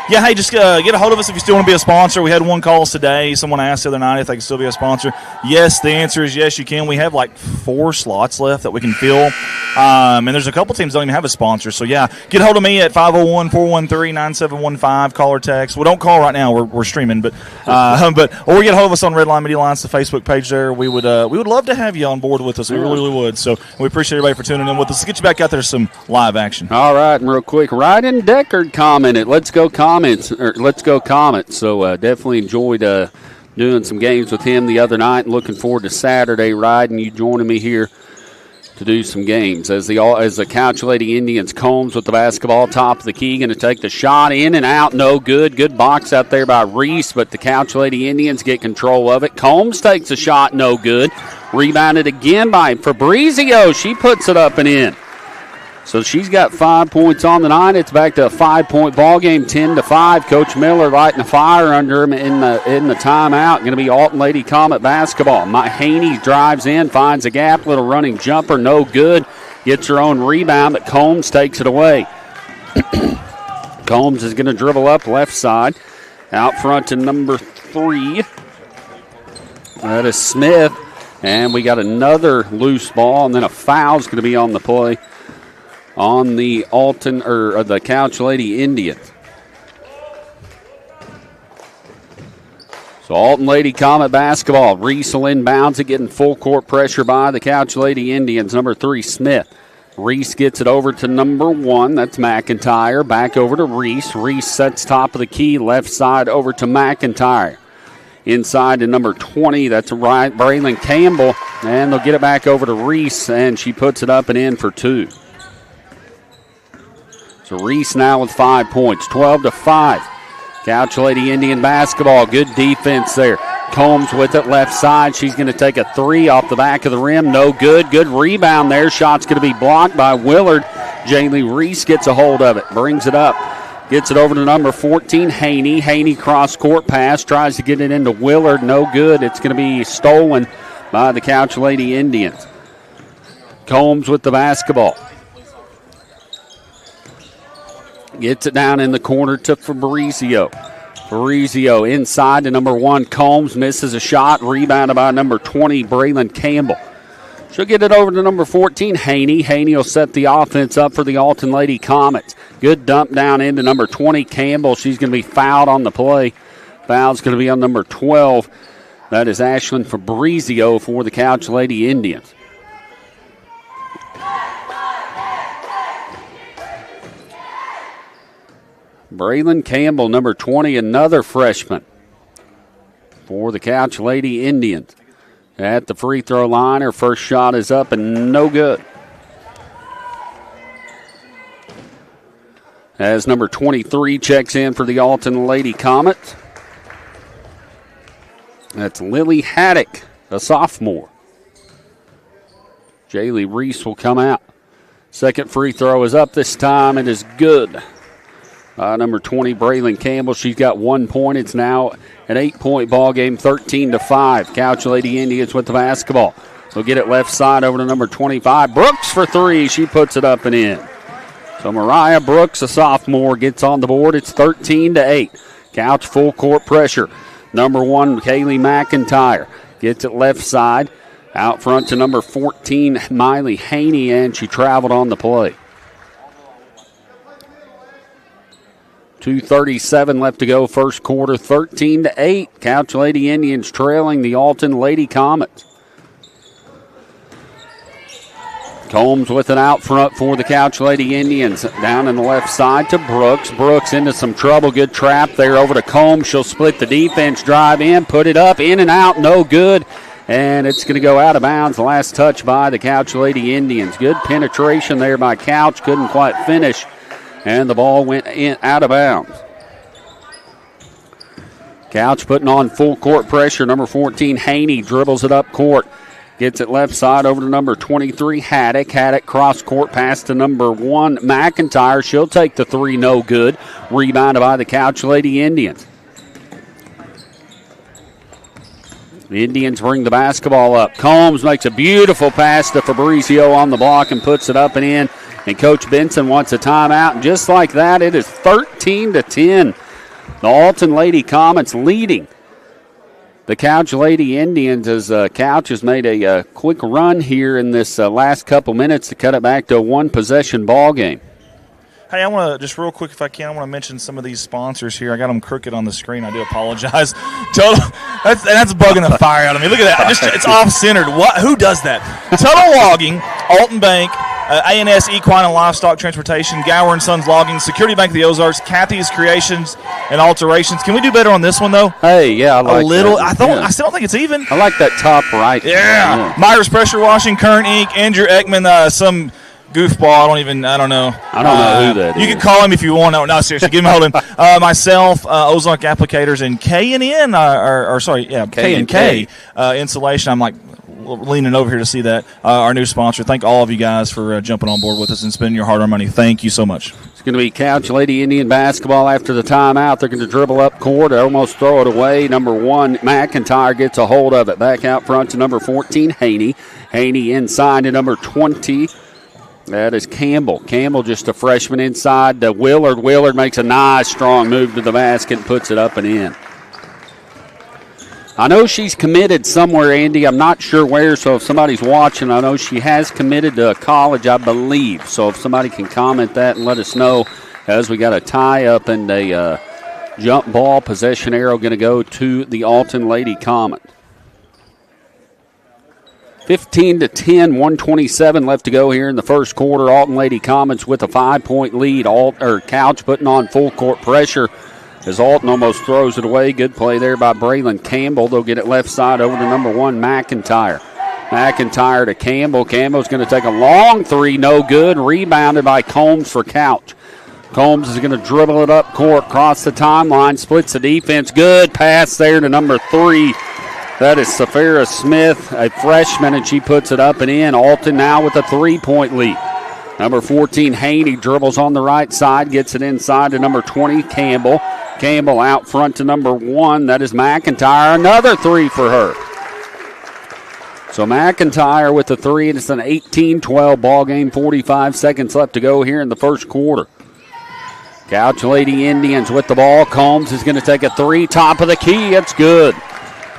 yeah, hey, just get a hold of us if you still want to be a sponsor. We had one call today. Someone asked the other night if they can still be a sponsor. Yes, the answer is yes, you can. We have like 4 slots left that we can fill. And there's a couple teams that don't even have a sponsor. So, yeah, get a hold of me at 501-413-9715. Call or text. Well, don't call right now. We're streaming. Or get a hold of us on Redline Media Alliance, the Facebook page there. We would love to have you on board with us. We really would. So we appreciate everybody for tuning in with us. Let's get you back out there some live action. All right, and real quick, Ryden Deckard commented. Let's go Comets. So definitely enjoyed doing some games with him the other night, and looking forward to Saturday, Ryden, you joining me here to do some games. As the Couch Lady Indians, Combs with the basketball, top of the key, going to take the shot in and out, no good. Good box out there by Reese, but the Couch Lady Indians get control of it. Combs takes a shot, no good. Rebounded again by Fabrizio. She puts it up and in. So she's got 5 points on the night. It's back to a 5-point ball game, 10-5. Coach Miller lighting a fire under him in the timeout. Going to be Alton Lady Comet basketball. Haney drives in, finds a gap, little running jumper, no good. Gets her own rebound, but Combs takes it away. Combs is going to dribble up left side. Out front to number 3. That is Smith. And we got another loose ball, and then a foul's going to be on the play on the the Couch Lady Indians. So Alton Lady Comet basketball. Reese will inbounds it, getting full court pressure by the Couch Lady Indians. Number 3, Smith. Reese gets it over to number 1. That's McIntyre. Back over to Reese. Reese sets top of the key, left side over to McIntyre. Inside to number 20. That's Braylon Campbell. And they'll get it back over to Reese, and she puts it up and in for 2. So Reese now with 5 points, 12-5. Couch Lady Indian basketball, good defense there. Combs with it left side. She's going to take a 3 off the back of the rim. No good. Good rebound there. Shot's going to be blocked by Willard. Jaylee Reese gets a hold of it, brings it up. Gets it over to number 14, Haney. Haney cross-court pass, tries to get it into Willard. No good. It's going to be stolen by the Couch Lady Indians. Combs with the basketball. Gets it down in the corner to Fabrizio. Fabrizio inside to number 1, Combs. Misses a shot. Rebounded by number 20, Braylon Campbell. She'll get it over to number 14, Haney. Haney will set the offense up for the Alton Lady Comets. Good dump down into number 20, Campbell. She's going to be fouled on the play. Foul's going to be on number 12. That is Ashlyn Fabrizio for the Couch Lady Indians. Braylon Campbell, number 20, another freshman for the Couch Lady Indians. At the free throw line, her first shot is up and no good. As number 23 checks in for the Alton Lady Comets. That's Lily Haddock, a sophomore. Jaylee Reese will come out. Second free throw is up this time. It is good. Number 20, Braylon Campbell. She's got 1 point. It's now an 8-point ball game, 13-5. Couch Lady Indians with the basketball. They'll get it left side over to number 25. Brooks for 3. She puts it up and in. So Mariah Brooks, a sophomore, gets on the board. It's 13-8. Couch full court pressure. Number 1, Kaylee McIntyre, gets it left side. Out front to number 14, Miley Haney, and she traveled on the play. 2:37 left to go, first quarter, 13-8. Couch Lady Indians trailing the Alton Lady Comets. Combs with it out front for the Couch Lady Indians. Down in the left side to Brooks. Brooks into some trouble. Good trap there over to Combs. She'll split the defense, drive in, put it up, in and out, no good. And it's going to go out of bounds. The last touch by the Couch Lady Indians. Good penetration there by Couch. Couldn't quite finish. And the ball went in out of bounds. Couch putting on full court pressure. Number 14, Haney, dribbles it up court. Gets it left side over to number 23, Haddock. Haddock cross court pass to number 1, McIntyre. She'll take the 3, no good. Rebounded by the Couch Lady Indians. The Indians bring the basketball up. Combs makes a beautiful pass to Fabrizio on the block and puts it up and in. And Coach Benson wants a timeout. And just like that, it is 13-10. The Alton Lady Comets leading the Couch Lady Indians, as Couch has made a quick run here in this last couple minutes to cut it back to a one-possession ball game. Hey, I want to, just real quick if I can, I want to mention some of these sponsors here. I got them crooked on the screen. I do apologize. That's bugging the fire out of me. Look at that. It's off-centered. Who does that? Total Logging, Alton Bank, A&S Equine and Livestock Transportation, Gower & Sons Logging, Security Bank of the Ozarks, Kathy's Creations and Alterations. Can we do better on this one, though? Hey, yeah, I like a little. that. I still don't think it's even. I like that top right. Yeah. Myers Pressure Washing, Kern Inc., Andrew Ekman, some goofball. I don't know. I don't know who that is. You can call him if you want. No, seriously, give him a hold of him. Myself, Ozark Applicators, and K&K Insulation. I'm like leaning over here to see that. Our new sponsor. Thank all of you guys for jumping on board with us and spending your hard-earned money. Thank you so much. It's going to be Couch Lady Indian basketball after the timeout. They're going to dribble up court, almost throw it away. Number 1, McIntyre gets a hold of it. Back out front to number 14, Haney. Haney inside to number 20. That is Campbell. Campbell just a freshman inside to Willard. Willard makes a nice, strong move to the basket and puts it up and in. I know she's committed somewhere, Andy. I'm not sure where, so if somebody's watching, I know she has committed to a college, I believe. So if somebody can comment that and let us know, as we got a tie-up and a jump ball possession arrow going to go to the Alton Lady Comet. 15-10, 1:27 left to go here in the first quarter. Alton Lady Comets with a 5-point lead. Couch putting on full court pressure as Alton almost throws it away. Good play there by Braylon Campbell. They'll get it left side over to number 1, McIntyre. McIntyre to Campbell. Campbell's going to take a long 3, no good. Rebounded by Combs for Couch. Combs is going to dribble it up court, cross the timeline, splits the defense. Good pass there to number 3. That is Safira Smith, a freshman, and she puts it up and in. Alton now with a 3-point lead. Number 14, Haney, dribbles on the right side, gets it inside to number 20, Campbell. Campbell out front to number 1. That is McIntyre. Another 3 for her. So McIntyre with the 3, and it's an 18-12 ball game. 45 seconds left to go here in the first quarter. Couch Lady Indians with the ball. Combs is going to take a 3, top of the key. It's good.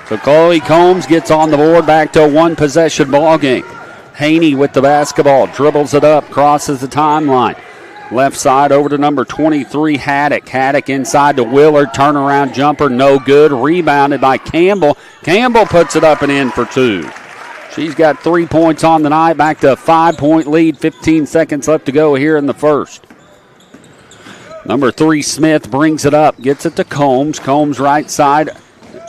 So Chloe Combs gets on the board, back to a one-possession ball game. Haney with the basketball, dribbles it up, crosses the timeline. Left side over to number 23, Haddock. Haddock inside to Willard, turnaround jumper, no good. Rebounded by Campbell. Campbell puts it up and in for 2. She's got 3 points on the night, back to a 5-point lead. 15 seconds left to go here in the first. Number 3, Smith brings it up, gets it to Combs. Combs right side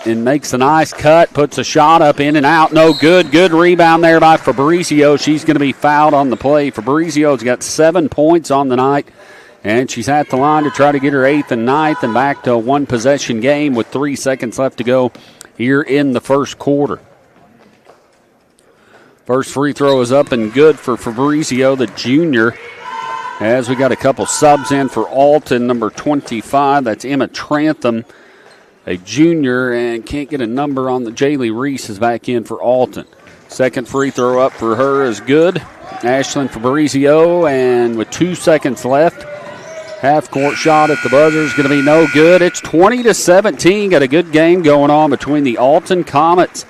and makes a nice cut, puts a shot up, in and out, no good. Good rebound there by Fabrizio. She's going to be fouled on the play. Fabrizio's got 7 points on the night, and she's at the line to try to get her 8th and 9th, and back to a one-possession game with 3 seconds left to go here in the first quarter. First free throw is up and good for Fabrizio, the junior. As we got a couple subs in for Alton, number 25, that's Emma Trantham, a junior, and can't get a number on the Jaylee Reese is back in for Alton. Second free throw up for her is good. Ashlyn Fabrizio, and with 2 seconds left, half-court shot at the buzzer is going to be no good. It's 20-17. Got a good game going on between the Alton Comets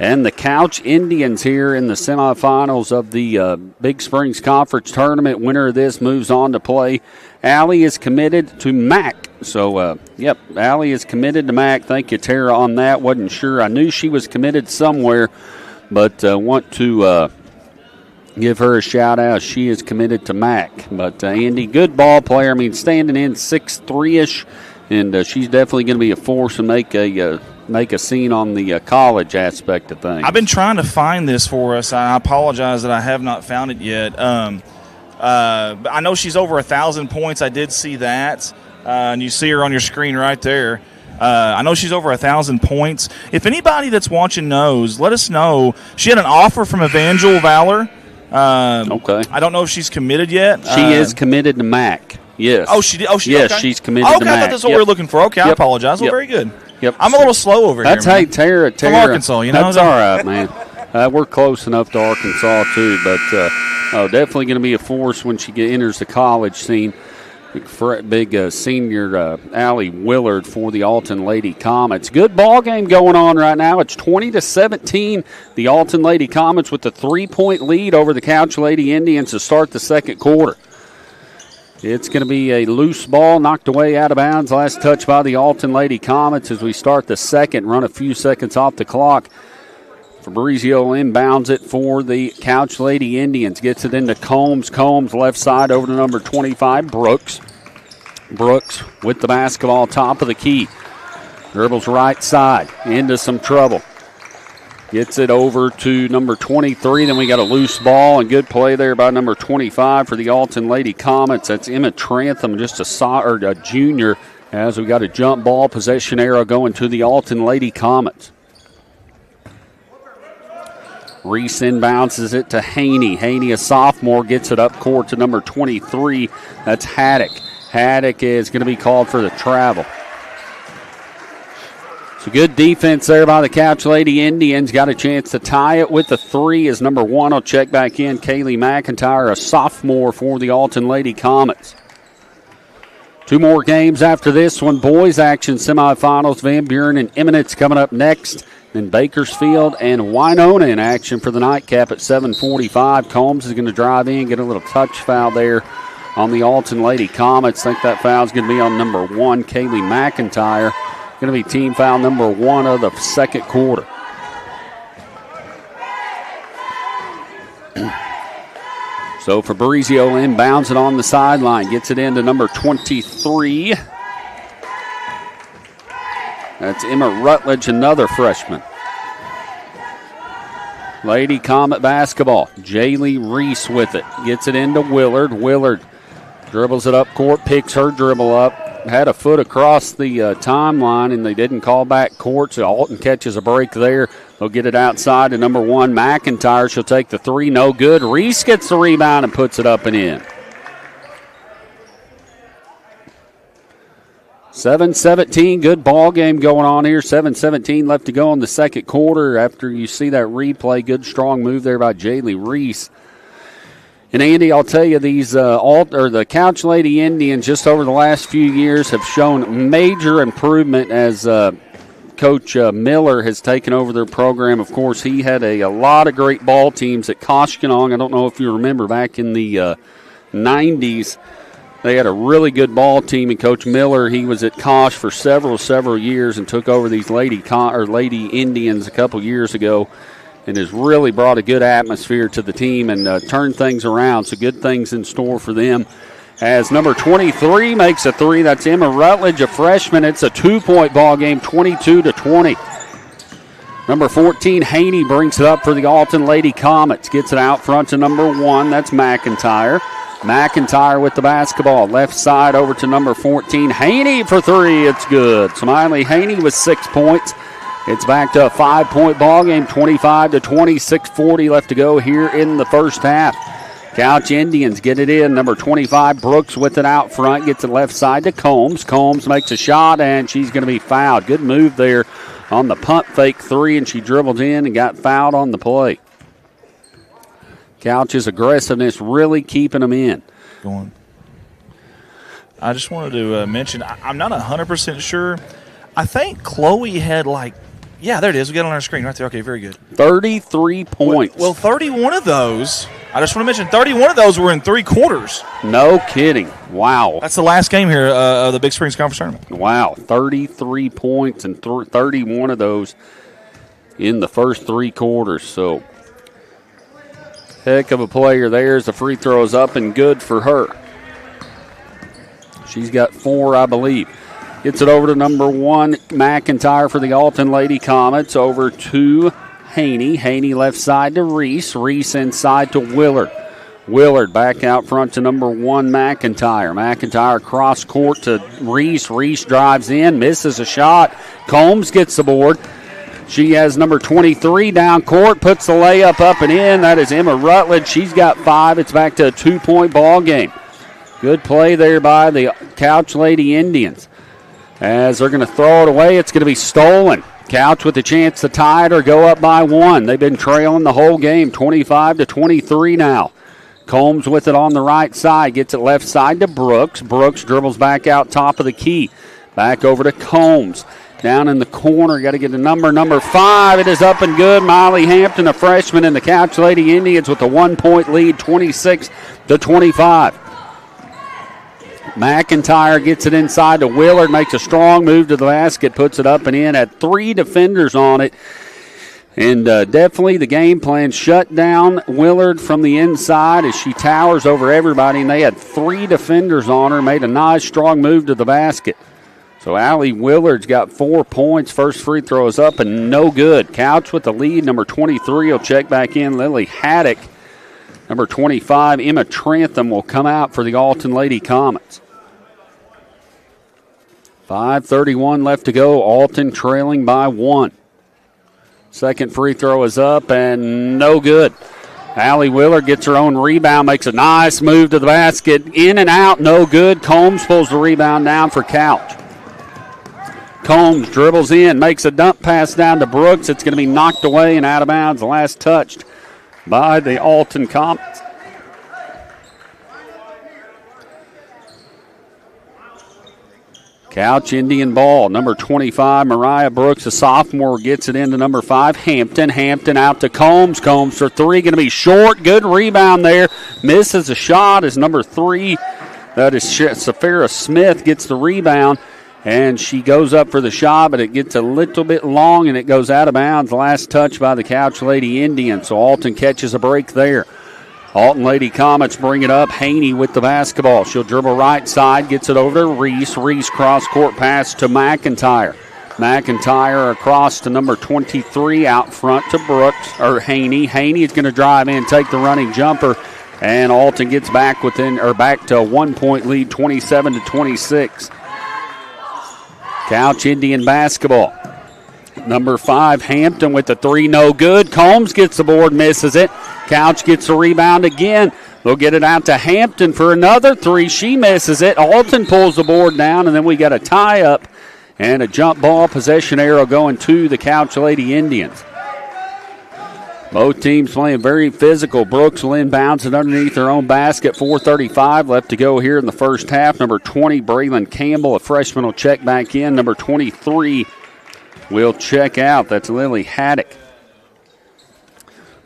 and the Couch Indians here in the semifinals of the Big Springs Conference Tournament. Winner of this moves on to play. Allie is committed to MAC. So, Allie is committed to MAC. Thank you, Tara, on that. Wasn't sure. I knew she was committed somewhere, but want to give her a shout-out. She is committed to MAC. But, Andy, good ball player. I mean, standing in 6'3"-ish, and she's definitely going to be a force and make a scene on the college aspect of things. I've been trying to find this for us. I apologize that I have not found it yet. I know she's over 1,000 points. I did see that, and you see her on your screen right there. I know she's over 1,000 points. If anybody that's watching knows, let us know. She had an offer from Evangel Valor. Okay. I don't know if she's committed yet. She is committed to MAC. Yes. Oh, she did. Oh, she. Yes, okay. she's committed to okay, MAC. I thought that's what we were looking for. Okay, I apologize. Well, very good. Yep. I'm a little slow over here. Hey, Tara. From Arkansas, you know. That's all right, man. We're close enough to Arkansas too, but definitely going to be a force when she enters the college scene. Big senior Allie Willard for the Alton Lady Comets. Good ball game going on right now. It's 20-17. The Alton Lady Comets with the 3-point lead over the Couch Lady Indians to start the second quarter. It's going to be a loose ball knocked away out of bounds. Last touch by the Alton Lady Comets as we start the second, run a few seconds off the clock. Fabrizio inbounds it for the Couch Lady Indians. Gets it into Combs. Combs left side over to number 25, Brooks. Brooks with the basketball top of the key. Dribbles right side into some trouble. Gets it over to number 23. Then we got a loose ball and good play there by number 25 for the Alton Lady Comets. That's Emma Trantham, just a junior, as we got a jump ball possession arrow going to the Alton Lady Comets. Reese inbounces it to Haney. Haney, a sophomore, gets it up court to number 23. That's Haddock. Haddock is going to be called for the travel. So good defense there by the Couch Lady Indians. Got a chance to tie it with the three as number 1 will check back in. Kaylee McIntyre, a sophomore for the Alton Lady Comets. 2 more games after this one. Boys action semifinals. Van Buren and Eminence coming up next. Then Bakersfield and Winona in action for the nightcap at 7:45. Combs is going to drive in, get a little touch foul there on the Alton Lady Comets. I think that foul is going to be on number 1, Kaylee McIntyre. Going to be team foul number 1 of the second quarter. So Fabrizio inbounds it on the sideline. Gets it into number 23. That's Emma Rutledge, another freshman. Lady Comet basketball. Jaylee Reese with it. Gets it into Willard. Willard dribbles it up court, picks her dribble up. Had a foot across the timeline, and they didn't call back court, so Alton catches a break there. They'll get it outside to number 1, McIntyre. She'll take the 3, no good. Reese gets the rebound and puts it up and in. 7:17, good ball game going on here. 7:17 left to go in the second quarter. After you see that replay, good strong move there by Jaylee Reese. And Andy, I'll tell you, these the Couch Lady Indians just over the last few years have shown major improvement as Coach Miller has taken over their program. Of course, he had a lot of great ball teams at Koshkonong. I don't know if you remember back in the 90s. They had a really good ball team, and Coach Miller, he was at Kosh for several years and took over these Lady Indians a couple years ago, and has really brought a good atmosphere to the team and turned things around. So good things in store for them. As number 23 makes a 3, that's Emma Rutledge, a freshman. It's a 2-point ball game, 22-20. Number 14, Haney, brings it up for the Alton Lady Comets. Gets it out front to number 1, that's McIntyre. McIntyre with the basketball. Left side over to number 14. Haney for 3. It's good. Smiley Haney with 6 points. It's back to a 5-point ball game, 25-20, 6:40 left to go here in the first half. Couch Indians get it in. Number 25, Brooks with it out front. Gets it left side to Combs. Combs makes a shot, and she's going to be fouled. Good move there on the pump fake three, and she dribbled in and got fouled on the play. Couch's aggressiveness really keeping them in. Going. I just wanted to mention, I'm not 100% sure. I think Chloe had yeah, there it is. We got it on our screen right there. Okay, very good. 33 points. Well, 31 of those, I just want to mention, 31 of those were in 3 quarters. No kidding. Wow. That's the last game here of the Big Springs Conference Tournament. Wow, 33 points and 31 of those in the first 3 quarters. So, heck of a player there as the free throw is up and good for her. She's got 4, I believe. Gets it over to number 1, McIntyre for the Alton Lady Comets. Over to Haney. Haney left side to Reese. Reese inside to Willard. Willard back out front to number 1, McIntyre. McIntyre cross court to Reese. Reese drives in, misses a shot. Combs gets the board. She has number 23 down court, puts the layup up and in. That is Emma Rutledge. She's got 5. It's back to a 2-point ball game. Good play there by the Couch Lady Indians. As they're going to throw it away, it's going to be stolen. Couch with a chance to tie it or go up by 1. They've been trailing the whole game, 25-23 now. Combs with it on the right side, gets it left side to Brooks. Brooks dribbles back out top of the key. Back over to Combs. Down in the corner, got to get the number 5. It is up and good. Miley Hampton, a freshman, in the Couch Lady Indians with a 1-point lead, 26-25. McIntyre gets it inside to Willard, makes a strong move to the basket, puts it up and in, had 3 defenders on it. And definitely the game plan shut down Willard from the inside as she towers over everybody, and they had 3 defenders on her, made a nice strong move to the basket. So Allie Willard's got 4 points. First free throw is up and no good. Couch with the lead. Number 23 will check back in. Lily Haddock. Number 25, Emma Trantham, will come out for the Alton Lady Comets. 5:31 left to go. Alton trailing by 1. Second free throw is up and no good. Allie Willard gets her own rebound, makes a nice move to the basket. In and out, no good. Combs pulls the rebound down for Couch. Combs dribbles in, makes a dump pass down to Brooks. It's going to be knocked away and out of bounds. The last touched by the Alton Comets. Couch Indian ball. Number 25, Mariah Brooks, a sophomore, gets it into number 5, Hampton. Hampton out to Combs. Combs for 3, going to be short. Good rebound there. Misses a shot as number 3, that is Safira Smith, gets the rebound. And she goes up for the shot, but it gets a little bit long, and it goes out of bounds. Last touch by the Couch Lady Indians. So Alton catches a break there. Alton Lady Comets bring it up. Haney with the basketball. She'll dribble right side, gets it over to Reese. Reese cross-court pass to McIntyre. McIntyre across to number 23, out front to Brooks, or Haney. Haney is going to drive in, take the running jumper, and Alton gets back to a 1-point lead, 27-26. Couch Indian basketball. Number 5, Hampton with the 3, no good. Combs gets the board, misses it. Couch gets the rebound again. They'll get it out to Hampton for another 3. She misses it. Alton pulls the board down, and then we got a tie-up and a jump ball possession arrow going to the Couch Lady Indians. Both teams playing very physical. Brooks will inbounds it underneath their own basket. 4:35 left to go here in the first half. Number 20, Braylon Campbell, a freshman, will check back in. Number 23 will check out. That's Lily Haddock.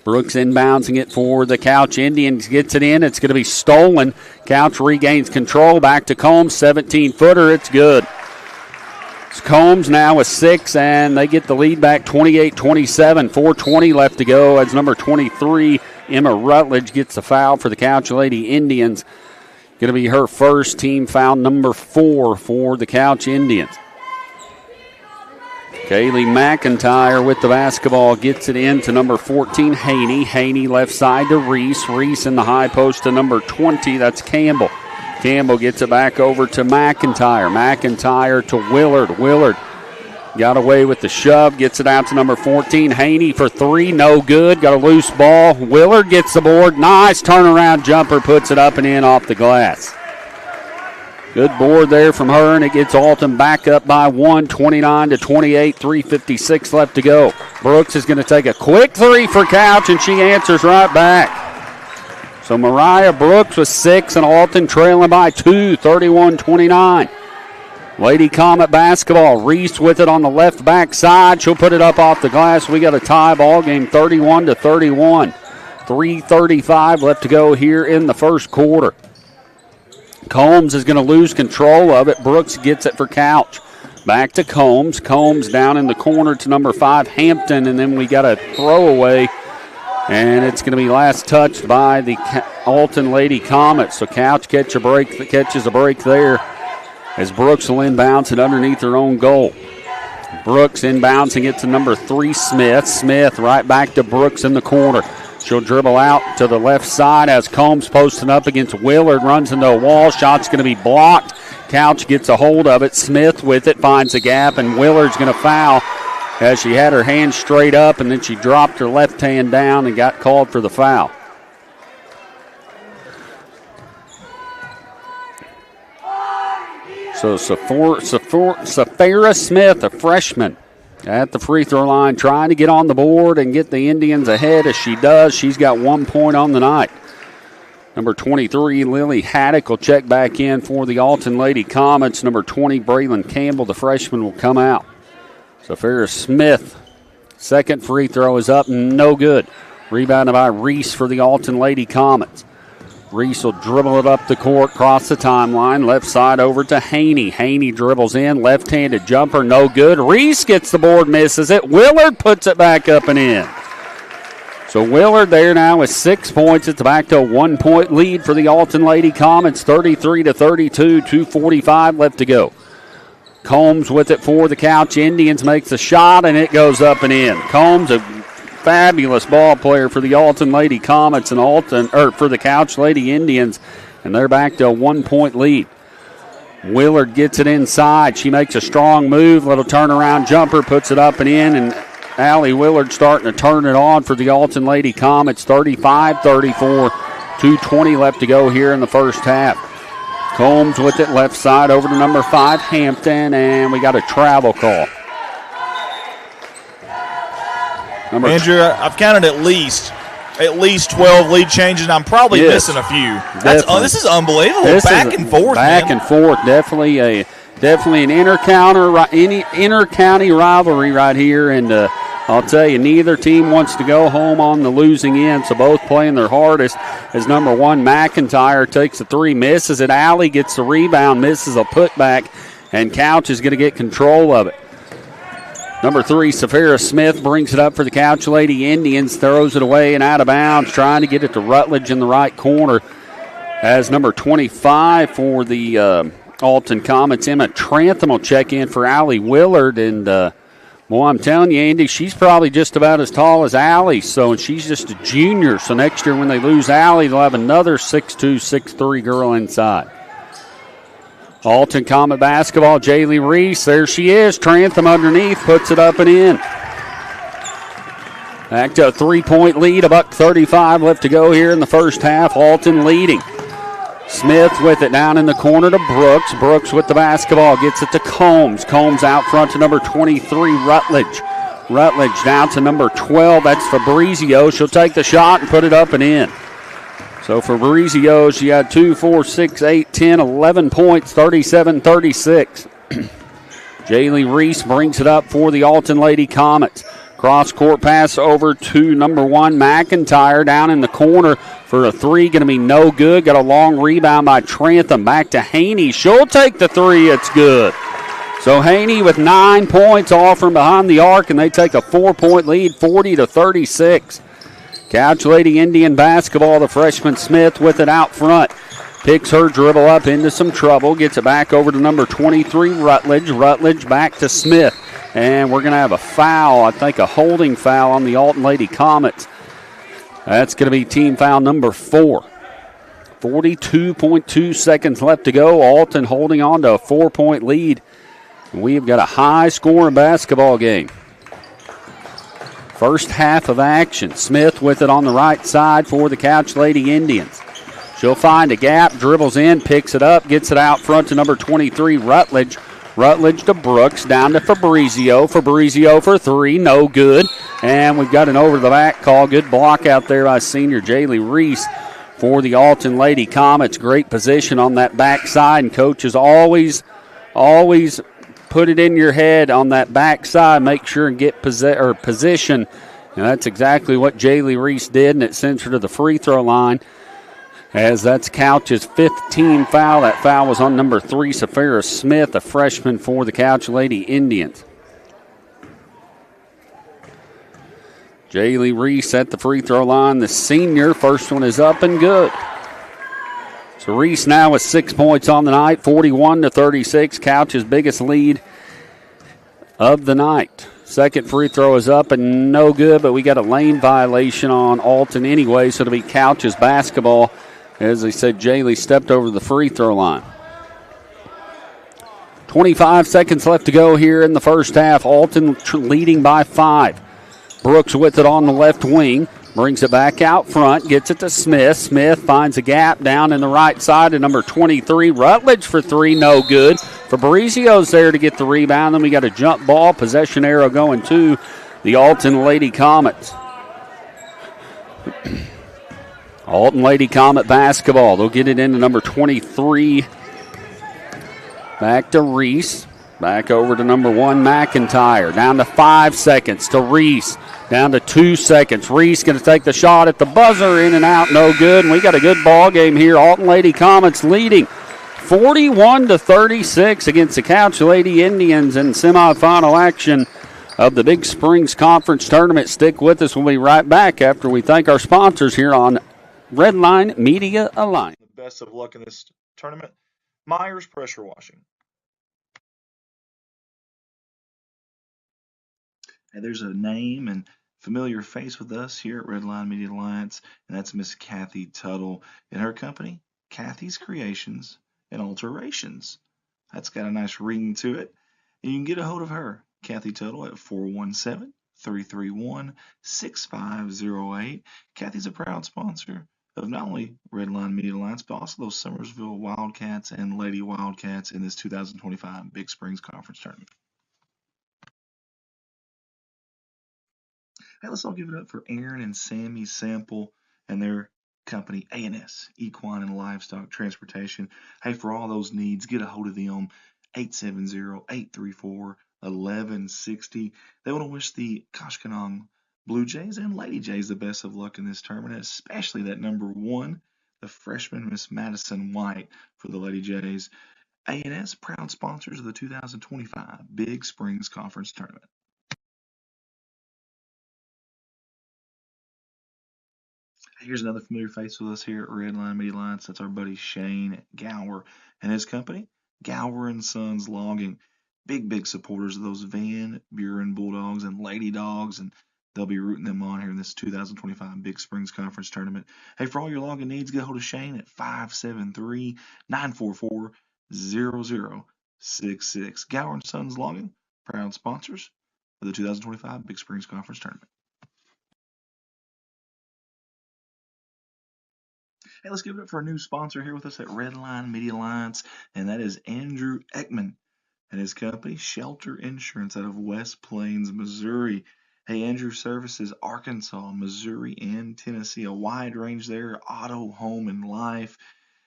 Brooks inboundsing it for the Couch Indians. Gets it in. It's going to be stolen. Couch regains control. Back to Combs. 17-footer. It's good. It's Combs now with 6, and they get the lead back 28-27. 4:20 left to go as number 23, Emma Rutledge, gets the foul for the Couch Lady Indians. Going to be her first, team foul number 4 for the Couch Indians. Kaylee McIntyre with the basketball gets it in to number 14, Haney. Haney left side to Reese. Reese in the high post to number 20. That's Campbell. Campbell gets it back over to McIntyre. McIntyre to Willard. Willard Got away with the shove, gets it out to number 14. Haney for three, no good. Got a loose ball. Willard gets the board. Nice turnaround jumper, puts it up and in off the glass. Good board there from her, and it gets Alton back up by 1, 29-28, 3:56 left to go. Brooks is going to take a quick three for Couch, and she answers right back. So Mariah Brooks with 6, and Alton trailing by 2, 31-29. Lady Comet basketball. Reese with it on the left back side. She'll put it up off the glass. We got a tie ball game, 31-31. 3:35 left to go here in the first quarter. Combs is going to lose control of it. Brooks gets it for Couch. Back to Combs. Combs down in the corner to number 5, Hampton, and then we got a throwaway, and it's going to be last touched by the Alton Lady Comet. So Couch catches a break there as Brooks will inbounds it underneath her own goal. Brooks inbounds and gets to number 3, Smith. Smith right back to Brooks in the corner. She'll dribble out to the left side as Combs posting up against Willard, runs into a wall. Shot's going to be blocked. Couch gets a hold of it. Smith with it, finds a gap, and Willard's going to foul as she had her hand straight up, and then she dropped her left hand down and got called for the foul. So Safira Smith, a freshman, at the free throw line, trying to get on the board and get the Indians ahead. As she does, she's got 1 point on the night. Number 23, Lily Haddock, will check back in for the Alton Lady Comets. Number 20, Braylon Campbell, the freshman, will come out. Safira Smith, second free throw is up, no good. Rebounded by Reese for the Alton Lady Comets. Reese will dribble it up the court, cross the timeline, left side over to Haney. Haney dribbles in, left-handed jumper, no good. Reese gets the board, misses it. Willard puts it back up and in. So Willard there now with 6 points. It's back to a 1 point lead for the Alton Lady Comets, 33-32, 2:45 left to go. Combs with it for the Couch Indians, makes a shot, and it goes up and in. Combs, a fabulous ball player for the Alton Lady Comets and for the Couch Lady Indians, and they're back to a 1 point lead. Willard gets it inside. She makes a strong move, little turnaround jumper, puts it up and in, and Allie Willard starting to turn it on for the Alton Lady Comets, 35-34, 2:20 left to go here in the first half. Combs with it left side over to number 5, Hampton, and we got a travel call. Andrew, I've counted at least 12 lead changes, and I'm probably missing a few. This is unbelievable. Back and forth. Definitely an inter-county rivalry right here, and I'll tell you, neither team wants to go home on the losing end, so both playing their hardest. As number 1, McIntyre takes a three, misses it. Allie gets the rebound, misses a putback, and Couch is going to get control of it. Number 3, Safira Smith brings it up for the Couch Lady Indians, throws it away and out of bounds, trying to get it to Rutledge in the right corner. As number 25 for the Alton Comets, Emma Trantham will check in for Allie Willard. And, I'm telling you, Andy, she's probably just about as tall as Allie, and she's just a junior. So next year when they lose Allie, they'll have another 6'2", 6'3" girl inside. Alton Comet basketball, Jaylee Reese, there she is. Trantham underneath, puts it up and in. Back to a 3 point lead, $1:35 left to go here in the first half. Alton leading. Smith with it down in the corner to Brooks. Brooks with the basketball, gets it to Combs. Combs out front to number 23, Rutledge. Rutledge down to number 12, that's Fabrizio. She'll take the shot and put it up and in. So for Fabrizio, she had 2, 4, 6, 8, 10, 11 points, 37-36. Jaylee Reese brings it up for the Alton Lady Comets. Cross-court pass over to number 1, McIntyre, down in the corner for a three. Going to be no good. Got a long rebound by Trantham. Back to Haney. She'll take the three. It's good. So Haney with 9 points, all from behind the arc, and they take a 4 point lead, 40-36. Couch Lady Indian basketball, the freshman Smith with it out front. Picks her dribble up into some trouble. Gets it back over to number 23, Rutledge. Rutledge back to Smith. And we're going to have a foul, I think a holding foul on the Alton Lady Comets. That's going to be team foul number 4. 42.2 seconds left to go. Alton holding on to a 4 point lead. We've got a high-scoring basketball game. First half of action. Smith with it on the right side for the Couch Lady Indians. She'll find a gap, dribbles in, picks it up, gets it out front to number 23, Rutledge. Rutledge to Brooks, down to Fabrizio. Fabrizio for three, no good. And we've got an over-the-back call. Good block out there by senior Jaylee Reese for the Alton Lady Comets. Great position on that backside, and coaches always put it in your head on that backside. Make sure and get position. And that's exactly what Jaylee Reese did, and it sends her to the free throw line. As that's Couch's 15th foul. That foul was on number 3, Safira Smith, a freshman for the Couch Lady Indians. Jaylee Reese at the free throw line. The senior, first one is up and good. So Reese now with 6 points on the night, 41-36. Couch's biggest lead of the night. Second free throw is up and no good, but we got a lane violation on Alton anyway, so it'll be Couch's basketball. As I said, Jaylee stepped over the free throw line. 25 seconds left to go here in the first half. Alton leading by 5. Brooks with it on the left wing. Brings it back out front. Gets it to Smith. Smith finds a gap down in the right side to number 23. Rutledge for three. No good. Fabrizio's there to get the rebound. Then we got a jump ball. Possession arrow going to the Alton Lady Comets. Alton Lady Comet basketball. They'll get it into number 23. Back to Reese. Back over to number 1, McIntyre. Down to 5 seconds to Reese. Down to 2 seconds. Reese going to take the shot at the buzzer. In and out. No good. And we got a good ball game here. Alton Lady Comets leading 41-36 against the Couch Lady Indians in semifinal action of the Big Springs Conference Tournament. Stick with us. We'll be right back after we thank our sponsors here on Redline Media Alliance. The best of luck in this tournament. Myers Pressure Washing. Hey, there's a name and familiar face with us here at Redline Media Alliance, and that's Miss Kathy Tuttle and her company, Kathy's Creations and Alterations. That's got a nice ring to it. And you can get a hold of her, Kathy Tuttle, at 417-331-6508. Kathy's a proud sponsor of not only Redline Media Alliance, but also those Summersville Wildcats and Lady Wildcats in this 2025 Big Springs Conference Tournament. Hey, let's all give it up for Aaron and Sammy Sample and their company, A&S, Equine and Livestock Transportation. Hey, for all those needs, get a hold of them, 870-834-1160. They want to wish the Koshkonong Blue Jays and Lady Jays the best of luck in this tournament, especially that number 1, the freshman Miss Madison White for the Lady Jays. A&S, proud sponsors of the 2025 Big Springs Conference Tournament. Here's another familiar face with us here at Redline Media Alliance. That's our buddy Shane Gower and his company, Gower & Sons Logging. Big supporters of those Van Buren Bulldogs and Lady Dogs, and they'll be rooting them on here in this 2025 Big Springs Conference Tournament. Hey, for all your logging needs, get a hold of Shane at 573-944-0066. Gower & Sons Logging, proud sponsors of the 2025 Big Springs Conference Tournament. Hey, let's give it up for a new sponsor here with us at Redline Media Alliance, and that is Andrew Ekman and his company, Shelter Insurance, out of West Plains, Missouri. Hey, Andrew services Arkansas, Missouri, and Tennessee. A wide range there, auto, home, and life.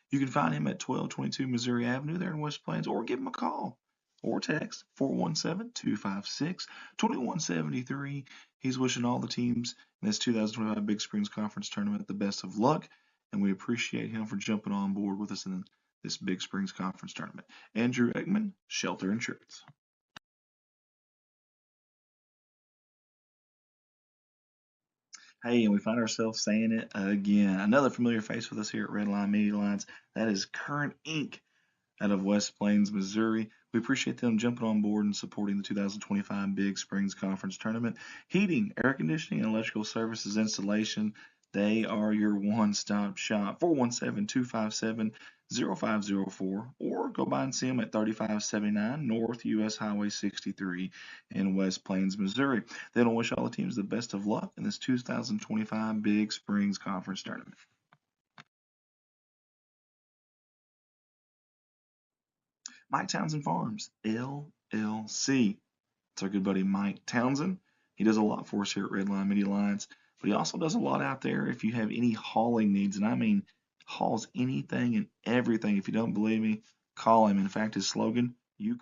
You can find him at 1222 Missouri Avenue there in West Plains, or give him a call or text 417-256-2173. He's wishing all the teams in this 2025 Big Springs Conference Tournament the best of luck, and we appreciate him for jumping on board with us in this Big Springs Conference Tournament. Andrew Ekman, Shelter Insurance. Hey, and we find ourselves saying it again. Another familiar face with us here at Redline Media Alliance. That is Current Inc. out of West Plains, Missouri. We appreciate them jumping on board and supporting the 2025 Big Springs Conference Tournament. Heating, air conditioning, and electrical services installation. They are your one-stop shop. 417-257-0504, or go by and see them at 3579 North US Highway 63 in West Plains, Missouri. They want to wish all the teams the best of luck in this 2025 Big Springs Conference Tournament. Mike Townsend Farms, LLC. It's our good buddy Mike Townsend. He does a lot for us here at Redline Media Alliance, but he also does a lot out there if you have any hauling needs, and I mean hauls anything and everything. If you don't believe me, call him. In fact, his slogan, All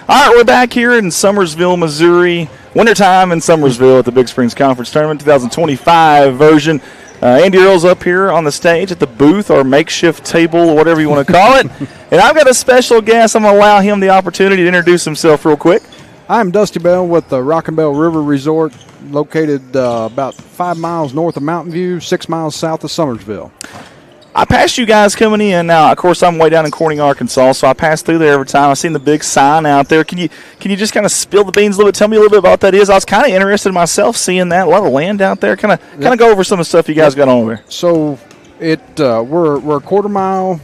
right, we're back here in Summersville, Missouri. Wintertime in Summersville at the Big Springs Conference Tournament 2025 version. Andy Earl's up here on the stage at the booth or makeshift table, whatever you want to call it. And I've got a special guest. I'm going to allow him the opportunity to introduce himself real quick. I'm Dusty Bell with the Rockin' Bell River Resort, located about 5 miles north of Mountain View, 6 miles south of Summersville. I passed you guys coming in. Now, of course, I'm way down in Corning, Arkansas, so I pass through there every time. I've seen the big sign out there. Can you just kind of spill the beans a little bit? Tell me a little bit about what that is. I was kind of interested myself seeing that. A lot of land out there. Kind of go over some of the stuff you guys got on there. So we're a quarter mile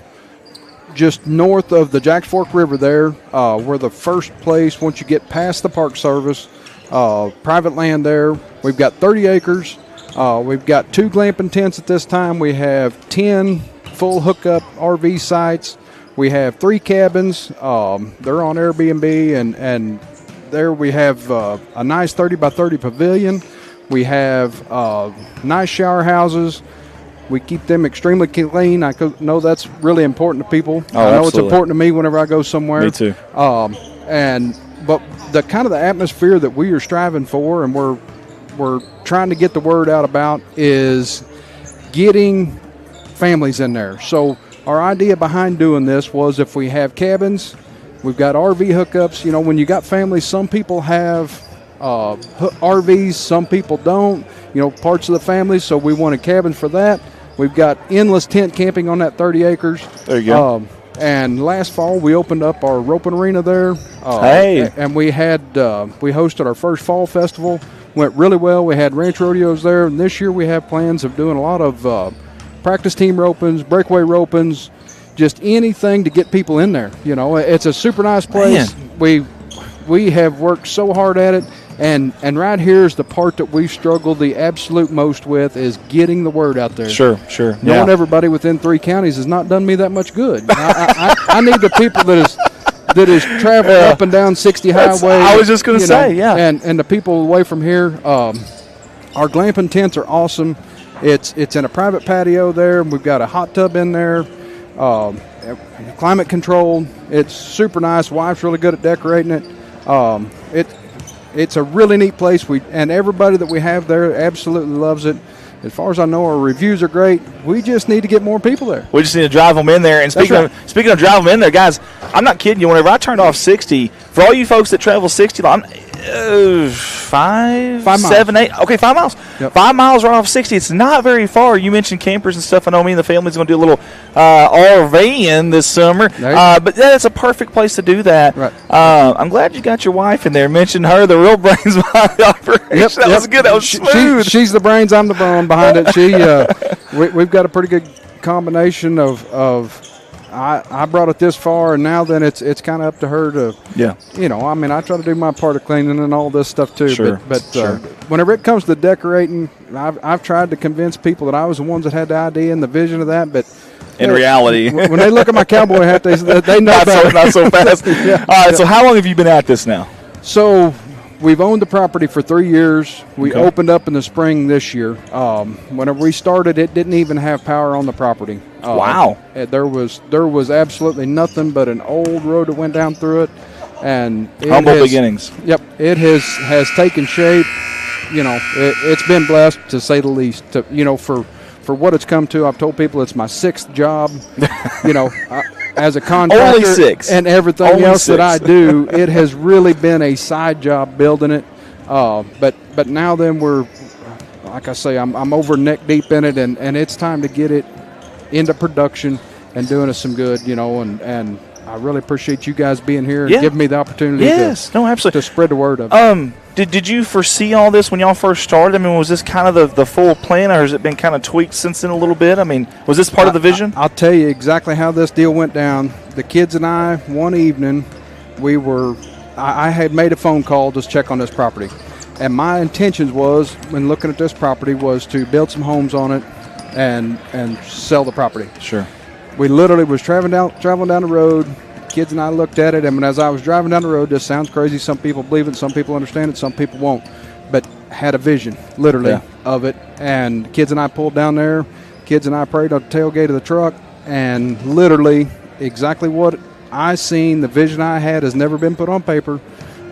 just north of the Jacks Fork River there. We're the first place once you get past the Park Service. Private land there. We've got 30 acres. We've got 2 glamping tents at this time. We have 10 full hookup RV sites. We have 3 cabins. They're on Airbnb, and there we have a nice 30 by 30 pavilion. We have nice shower houses. We keep them extremely clean. I know that's really important to people. Oh, I know absolutely. it's important to me whenever I go somewhere. Me too. But the kind of the atmosphere that we are striving for, and we're trying to get the word out about, is getting families in there. So our idea behind doing this was, if we have cabins, we've got RV hookups. You know, when you got families, some people have RVs, some people don't. You know, parts of the family. So we wanted cabins for that. We've got endless tent camping on that 30 acres. There you go. And last fall, we opened up our roping arena there. And we hosted our first fall festival. Went really well. We had ranch rodeos there. And this year we have plans of doing a lot of practice team ropings, breakaway ropings, just anything to get people in there. You know, it's a super nice place. Man. We have worked so hard at it. And right here is the part that we've struggled the absolute most with, is getting the word out there. Sure. Knowing everybody within 3 counties has not done me that much good. I need the people that is traveling up and down 60 highway. I was just going to say, and the people away from here. Our glamping tents are awesome. It's in a private patio there. We've got a hot tub in there. Climate controlled. It's super nice. Wife's really good at decorating it. It's a really neat place. And everybody that we have there absolutely loves it. As far as I know, our reviews are great. We just need to get more people there. We just need to drive them in there. And speaking of driving them in there, guys, I'm not kidding you. Whenever I turned off 60, for all you folks that travel 60, 5 miles. 7, 8. Okay, 5 miles. Yep. 5 miles right off 60. It's not very far. You mentioned campers and stuff. I know me and the family's going to do a little RV-ing this summer. But that's a perfect place to do that. Right. I'm glad you got your wife in there. Mentioned her, the real brains behind the operation. That was good. That was smooth. She's the brains. I'm the brawn behind it. We've got a pretty good combination of I brought it this far, and now then it's kind of up to her to, you know, I mean, I try to do my part of cleaning and all this stuff too. Sure. But whenever it comes to decorating, I've tried to convince people that I was the ones that had the idea and the vision of that, but in reality, when they look at my cowboy hat, they know better. Not so fast. All right, so how long have you been at this now? So we've owned the property for 3 years. We opened up in the spring this year. Whenever we started, it didn't even have power on the property. Wow. There was absolutely nothing but an old road that went down through it. And humble beginnings. Yep. It has taken shape. You know, it's been blessed, to say the least. For what it's come to, I've told people it's my 6th job. You know, as a contractor. Only 6. And everything Only else 6. that I do, it has really been a side job building it. But now then we're, like I say, I'm over neck deep in it, and it's time to get it into production and doing us some good, you know, and I really appreciate you guys being here and giving me the opportunity to spread the word of it. Did you foresee all this when y'all first started? I mean, was this kind of the full plan, or has it been kind of tweaked since then a little bit? I mean, was this part of the vision? I'll tell you exactly how this deal went down. The kids and I, one evening, I had made a phone call to check on this property. And my intentions was, when looking at this property, was to build some homes on it and sell the property. Sure. We literally was traveling down the road. Kids and I looked at it, and as I was driving down the road, this sounds crazy. Some people believe it, some people understand it, some people won't. But had a vision, literally, of it. And kids and I pulled down there. Kids and I prayed on the tailgate of the truck, and literally exactly what I seen, the vision I had has never been put on paper,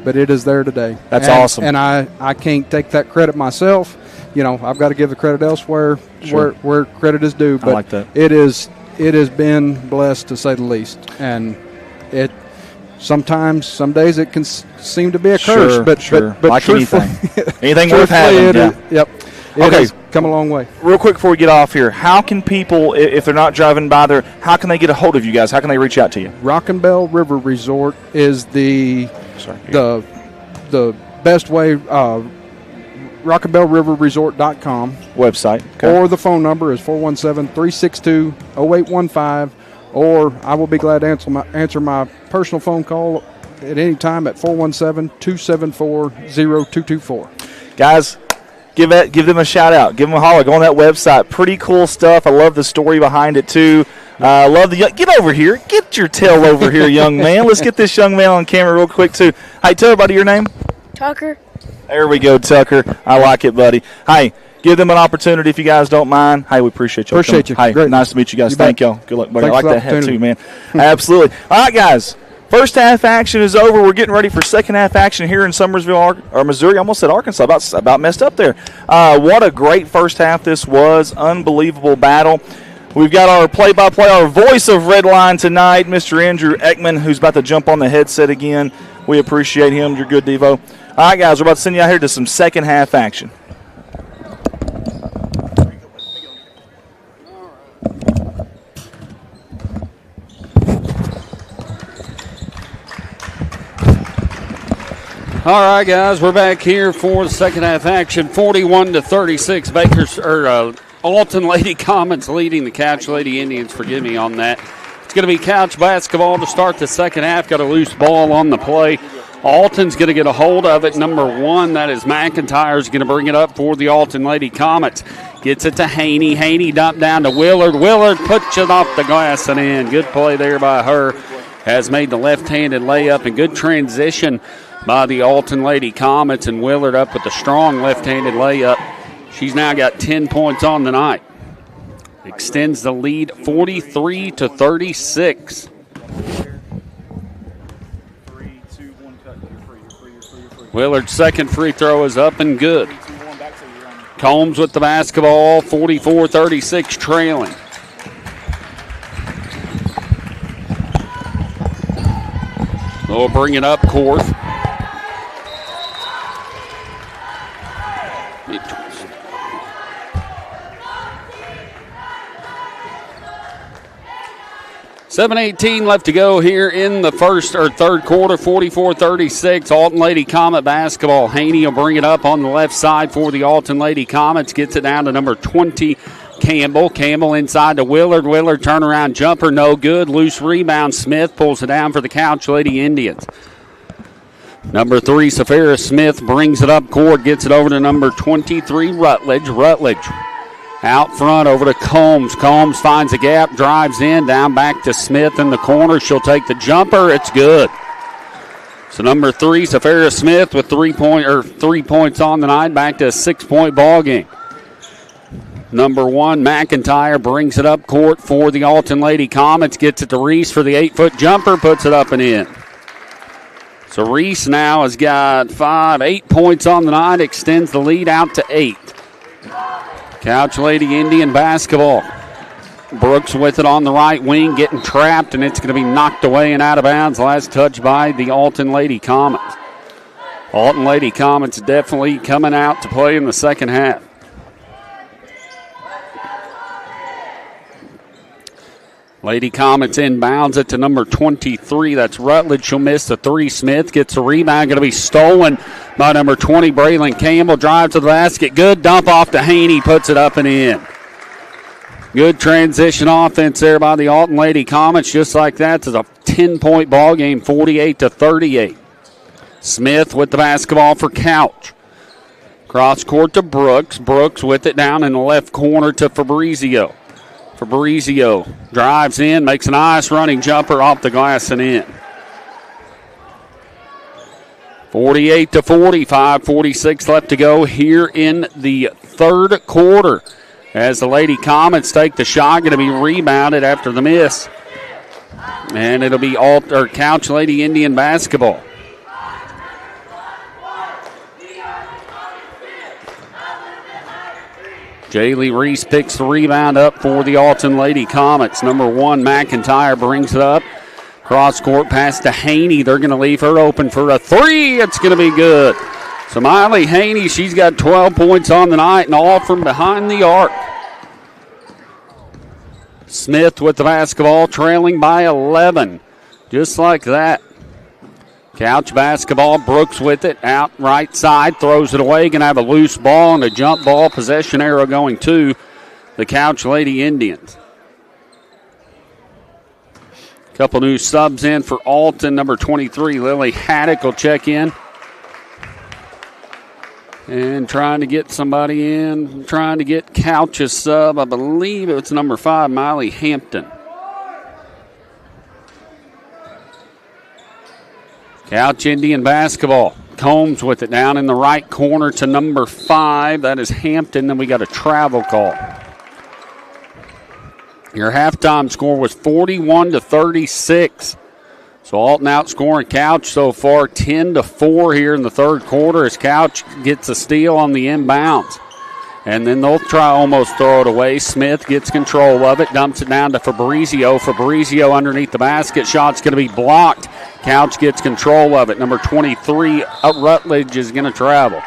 but it is there today. That's awesome. And I can't take that credit myself. You know, I've got to give the credit elsewhere, where credit is due. But I like that. It has been blessed, to say the least. And it sometimes, some days it can seem to be a curse. But like truthfully, anything worth having. Yep. It has come a long way. Real quick before we get off here, how can people, if they're not driving by there, how can they get a hold of you guys? How can they reach out to you? Rock and Bell River Resort is the best way. rockandbellriverresort.com website. Okay. Or the phone number is 417-362-0815. Or I will be glad to answer my personal phone call at any time at 417-274-0224. Guys, give them a shout out. Give them a holler. Go on that website. Pretty cool stuff. I love the story behind it too. Love the get over here. Get your tail over here, young man. Let's get this young man on camera real quick too. Hey, tell everybody your name. Tucker. There we go, Tucker. I like it, buddy. Hey, give them an opportunity if you guys don't mind. Hey, we appreciate you. Appreciate you. Hey, Great. Nice to meet you guys. Thank y'all. Good luck, buddy. Thanks I like that hat too, man. Absolutely. All right, guys. First half action is over. We're getting ready for second half action here in Summersville, or Missouri. I almost said Arkansas. About messed up there. What a great first half this was. Unbelievable battle. We've got our play-by-play, our voice of Red Line tonight, Mr. Andrew Ekman, who's about to jump on the headset again. We appreciate him. You're good, Devo. All right, guys, we're about to send you out here to some second half action. All right, guys, we're back here for the second half action. 41-36, Alton Lady Comets leading the Couch Lady Indians. Forgive me on that. It's going to be Couch basketball to start the second half. Got a loose ball on the play. Alton's going to get a hold of it. Number one, that is McIntyre's going to bring it up for the Alton Lady Comets. Gets it to Haney. Haney dumped down to Willard. Willard puts it off the glass and in. Good play there by her. Has made the left-handed layup, and good transition by the Alton Lady Comets, and Willard up with a strong left-handed layup. She's now got 10 points on the night. Extends the lead 43-36. Willard's second free throw is up and good. Combs with the basketball, 44-36 trailing. They'll bring it up court. 7:18 left to go here in the third quarter, 44-36. Alton Lady Comet basketball. Haney will bring it up on the left side for the Alton Lady Comets. Gets it down to number 20, Campbell. Campbell inside to Willard. Willard turnaround jumper, no good. Loose rebound. Smith pulls it down for the Couch Lady Indians. Number 3, Safira Smith brings it up court. Gets it over to number 23, Rutledge. Rutledge out front over to Combs. Combs finds a gap, drives in, down back to Smith in the corner. She'll take the jumper. It's good. So number 3, Safira Smith with 3 points on the night, back to a 6-point ball game. Number 1, McIntyre brings it up court for the Alton Lady Comets. Gets it to Reese for the 8-foot jumper, puts it up and in. So Reese now has got 8 points on the night, extends the lead out to 8. Couch Lady Indian basketball. Brooks with it on the right wing, getting trapped, and it's going to be knocked away and out of bounds. Last touch by the Alton Lady Comets. Alton Lady Comets definitely coming out to play in the second half. Lady Comets inbounds it to number 23. That's Rutledge. She'll miss the 3. Smith gets the rebound. Going to be stolen by number 20, Braylon Campbell. Drives to the basket. Good dump off to Haney. Puts it up and in. Good transition offense there by the Alton Lady Comets. Just like that, it's a 10-point ball game, 48-38. Smith with the basketball for Couch. Cross court to Brooks. Brooks with it down in the left corner to Fabrizio. Fabrizio drives in, makes a nice running jumper off the glass and in. 48-40, 5:46 left to go here in the third quarter. As the Lady Comets take the shot, going to be rebounded after the miss. And it'll be Couch Lady Indian basketball. Jaylee Reese picks the rebound up for the Alton Lady Comets. Number 1, McIntyre brings it up. Cross court pass to Haney. They're going to leave her open for a 3. It's going to be good. So Miley Haney, she's got 12 points on the night and all from behind the arc. Smith with the basketball, trailing by 11. Just like that. Couch basketball, Brooks with it, out right side, throws it away. Going to have a loose ball and a jump ball. Possession arrow going to the Couch Lady Indians. Couple new subs in for Alton. Number 23, Lily Haddock will check in. And trying to get somebody in, trying to get Couch's sub. I believe it's number 5, Miley Hampton. Couch Indian basketball. Combs with it down in the right corner to number 5. That is Hampton. Then we got a travel call. Your halftime score was 41-36. So Alton outscoring Couch so far 10-4 here in the third quarter as Couch gets a steal on the inbounds. And then they'll try almost throw it away. Smith gets control of it, dumps it down to Fabrizio. Fabrizio underneath the basket. Shot's going to be blocked. Couch gets control of it. Number 23, Rutledge is going to travel.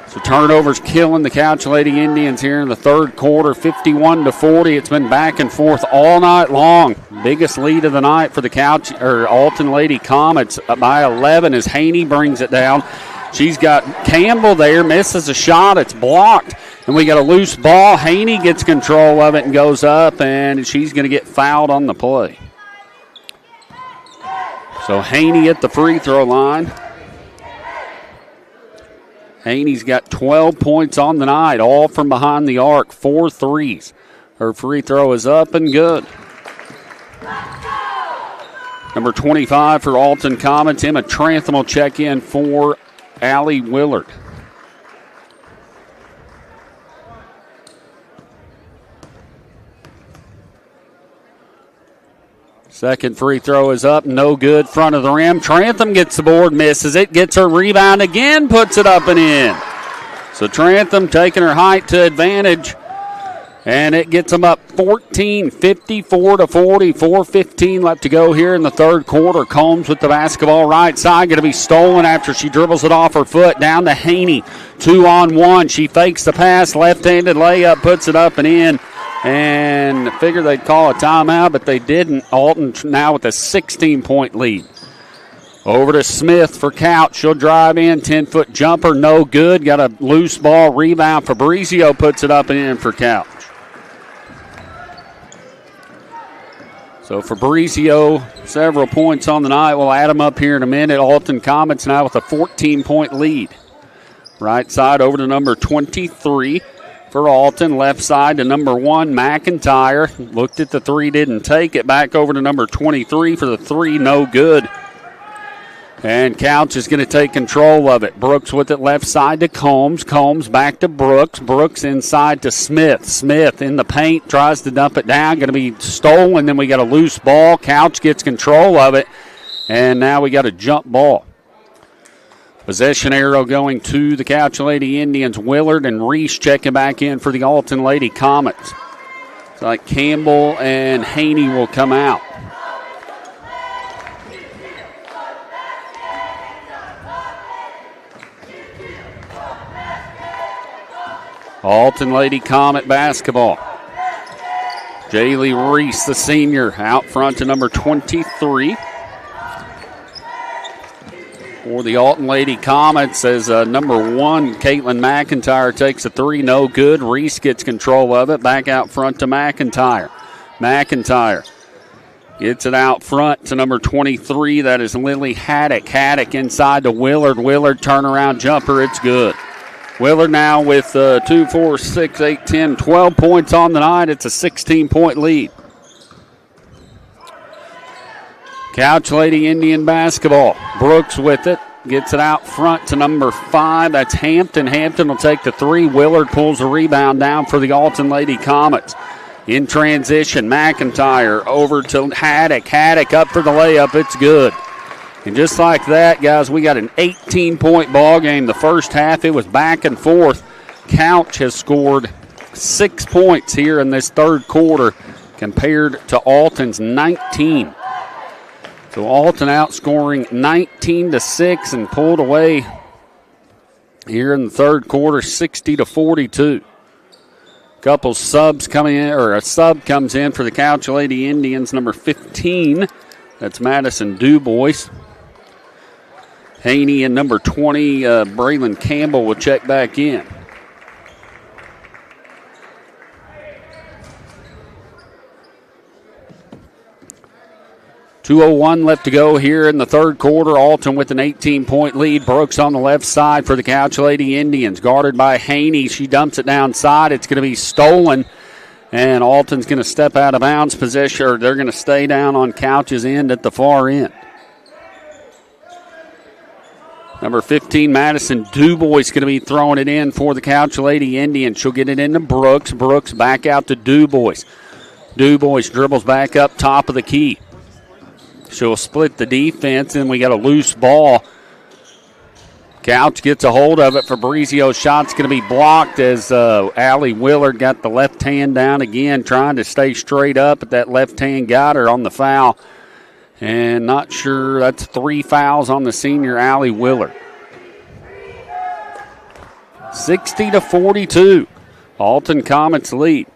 So turnovers killing the Couch Lady Indians here in the third quarter, 51-40. It's been back and forth all night long. Biggest lead of the night for the Alton Lady Comets by 11 as Haney brings it down. She's got Campbell there, misses a shot, it's blocked, and we got a loose ball. Haney gets control of it and goes up, and she's going to get fouled on the play. So Haney at the free throw line. Haney's got 12 points on the night, all from behind the arc, 4 threes. Her free throw is up and good. Number 25 for Alton Comets, Emma Trantham will check in for Allie Willard. Second free throw is up, no good, front of the rim. Trantham gets the board, misses it, gets her rebound again, puts it up and in. So Trantham taking her height to advantage, and it gets them up 14, 54-40, 4:15 left to go here in the third quarter. Combs with the basketball right side, going to be stolen after she dribbles it off her foot, down to Haney, 2-on-1. She fakes the pass, left-handed layup, puts it up and in. And figured they'd call a timeout, but they didn't. Alton now with a 16-point lead. Over to Smith for Couch. She'll drive in, 10-foot jumper, no good. Got a loose ball, rebound. Fabrizio puts it up and in for Couch. So Fabrizio, several points on the night. We'll add them up here in a minute. Alton Comets now with a 14-point lead. Right side over to number 23. For Alton, left side to number 1, McIntyre. Looked at the 3, didn't take it. Back over to number 23 for the 3, no good. And Couch is going to take control of it. Brooks with it left side to Combs. Combs back to Brooks. Brooks inside to Smith. Smith in the paint, tries to dump it down. Going to be stolen. Then we got a loose ball. Couch gets control of it. And now we got a jump ball. Possession arrow going to the Couch Lady Indians. Willard and Reese checking back in for the Alton Lady Comets. It's like Campbell and Haney will come out. Alton Lady Comet basketball. Jaylee Reese, the senior, out front to number 23. For the Alton Lady Comets, as number 1, Caitlin McIntyre takes a 3, no good. Reese gets control of it, back out front to McIntyre. McIntyre gets it out front to number 23, that is Lily Haddock. Haddock inside to Willard. Willard turnaround jumper, it's good. Willard now with 2, 4, 6, 8, 10, 12 points on the night. It's a 16-point lead. Couch Lady Indian basketball. Brooks with it. Gets it out front to number 5. That's Hampton. Hampton will take the 3. Willard pulls the rebound down for the Alton Lady Comets. In transition, McIntyre over to Haddock. Haddock up for the layup. It's good. And just like that, guys, we got an 18-point ball game. The first half, it was back and forth. Couch has scored 6 points here in this third quarter compared to Alton's 19. So Alton outscoring 19-6 and pulled away here in the third quarter, 60-42. Couple subs coming in, or a sub comes in for the Couch Lady Indians, number 15. That's Madison Dubois. Haney and number 20, Braylon Campbell will check back in. 2:01 left to go here in the third quarter. Alton with an 18-point lead. Brooks on the left side for the Couch Lady Indians. Guarded by Haney. She dumps it downside. It's going to be stolen. And Alton's going to step out of bounds possession. Or they're going to stay down on Couch's end at the far end. Number 15, Madison Dubois, going to be throwing it in for the Couch Lady Indians. She'll get it into Brooks. Brooks back out to Dubois. Dubois dribbles back up top of the key. She'll split the defense, and we got a loose ball. Couch gets a hold of it. Fabrizio's shot's going to be blocked as Allie Willard got the left hand down again, trying to stay straight up, but that left hand got her on the foul. And not sure, that's 3 fouls on the senior Allie Willard. 60-42. Alton Comets lead.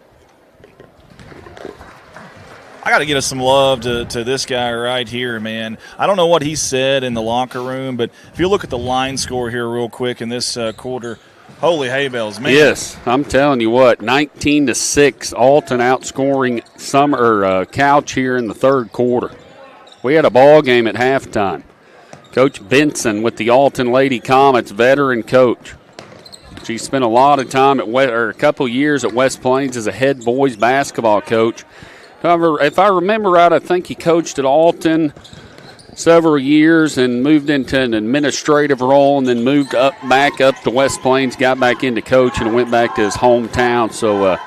I got to get us some love to this guy right here, man. I don't know what he said in the locker room, but if you look at the line score here real quick in this quarter, holy hay bales, man. Yes, I'm telling you what, 19-6, Alton outscoring Couch here in the third quarter. We had a ball game at halftime. Coach Benson with the Alton Lady Comets, veteran coach. She spent a lot of time a couple years at West Plains as a head boys basketball coach. However, if I remember right, I think he coached at Alton several years and moved into an administrative role and then moved back up to West Plains, got back into coaching and went back to his hometown. So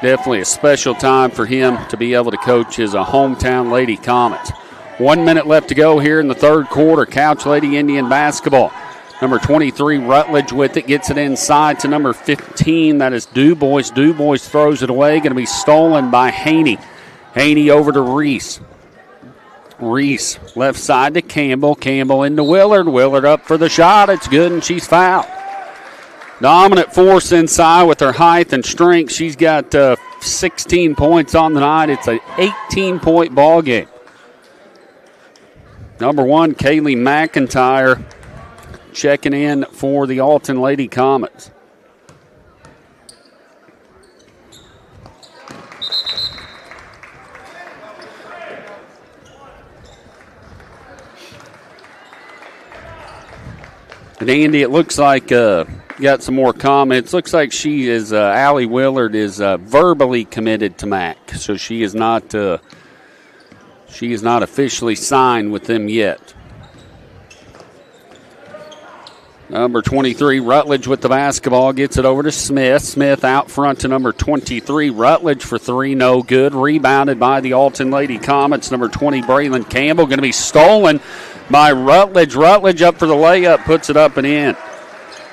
definitely a special time for him to be able to coach his hometown Lady Comets. 1 minute left to go here in the third quarter. Couch Lady Indian basketball. Number 23, Rutledge with it, gets it inside to number 15. That is Dubois. Dubois throws it away. Going to be stolen by Haney. Haney over to Reese. Reese left side to Campbell. Campbell into Willard. Willard up for the shot. It's good, and she's fouled. Dominant force inside with her height and strength. She's got 16 points on the night. It's an 18-point ball game. Number 1, Kaylee McIntyre checking in for the Alton Lady Comets. And Andy, it looks like got some more comments. Looks like she is Allie Willard is verbally committed to Mac, so she is not officially signed with them yet. Number 23, Rutledge with the basketball, gets it over to Smith. Smith out front to number 23, Rutledge for 3, no good. Rebounded by the Alton Lady Comets. Number 20, Braylon Campbell, going to be stolen by Rutledge. Rutledge up for the layup, puts it up and in.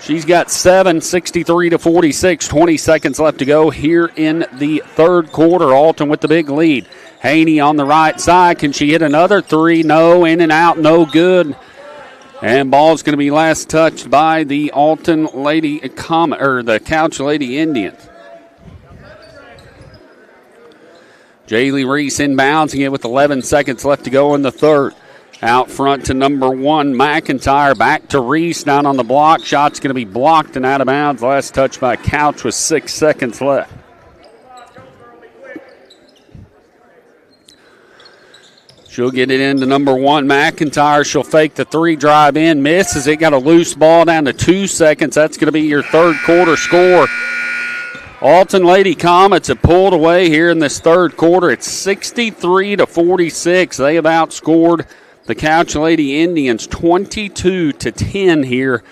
She's got 7, 63-46. 20 seconds left to go here in the third quarter. Alton with the big lead. Haney on the right side. Can she hit another 3? No. In and out, no good. And ball's going to be last touched by the Alton Lady the Couch Lady Indians. Jaylee Reese inbounds it with 11 seconds left to go in the third. Out front to number 1, McIntyre. Back to Reese down on the block. Shot's going to be blocked and out of bounds. Last touch by Couch with 6 seconds left. She'll get it into number 1, McIntyre. She'll fake the 3, drive in, misses it. Got a loose ball down to 2 seconds. That's going to be your third quarter score. Alton Lady Comets have pulled away here in this third quarter. It's 63-46. They have outscored the Couch Lady Indians 22-10 here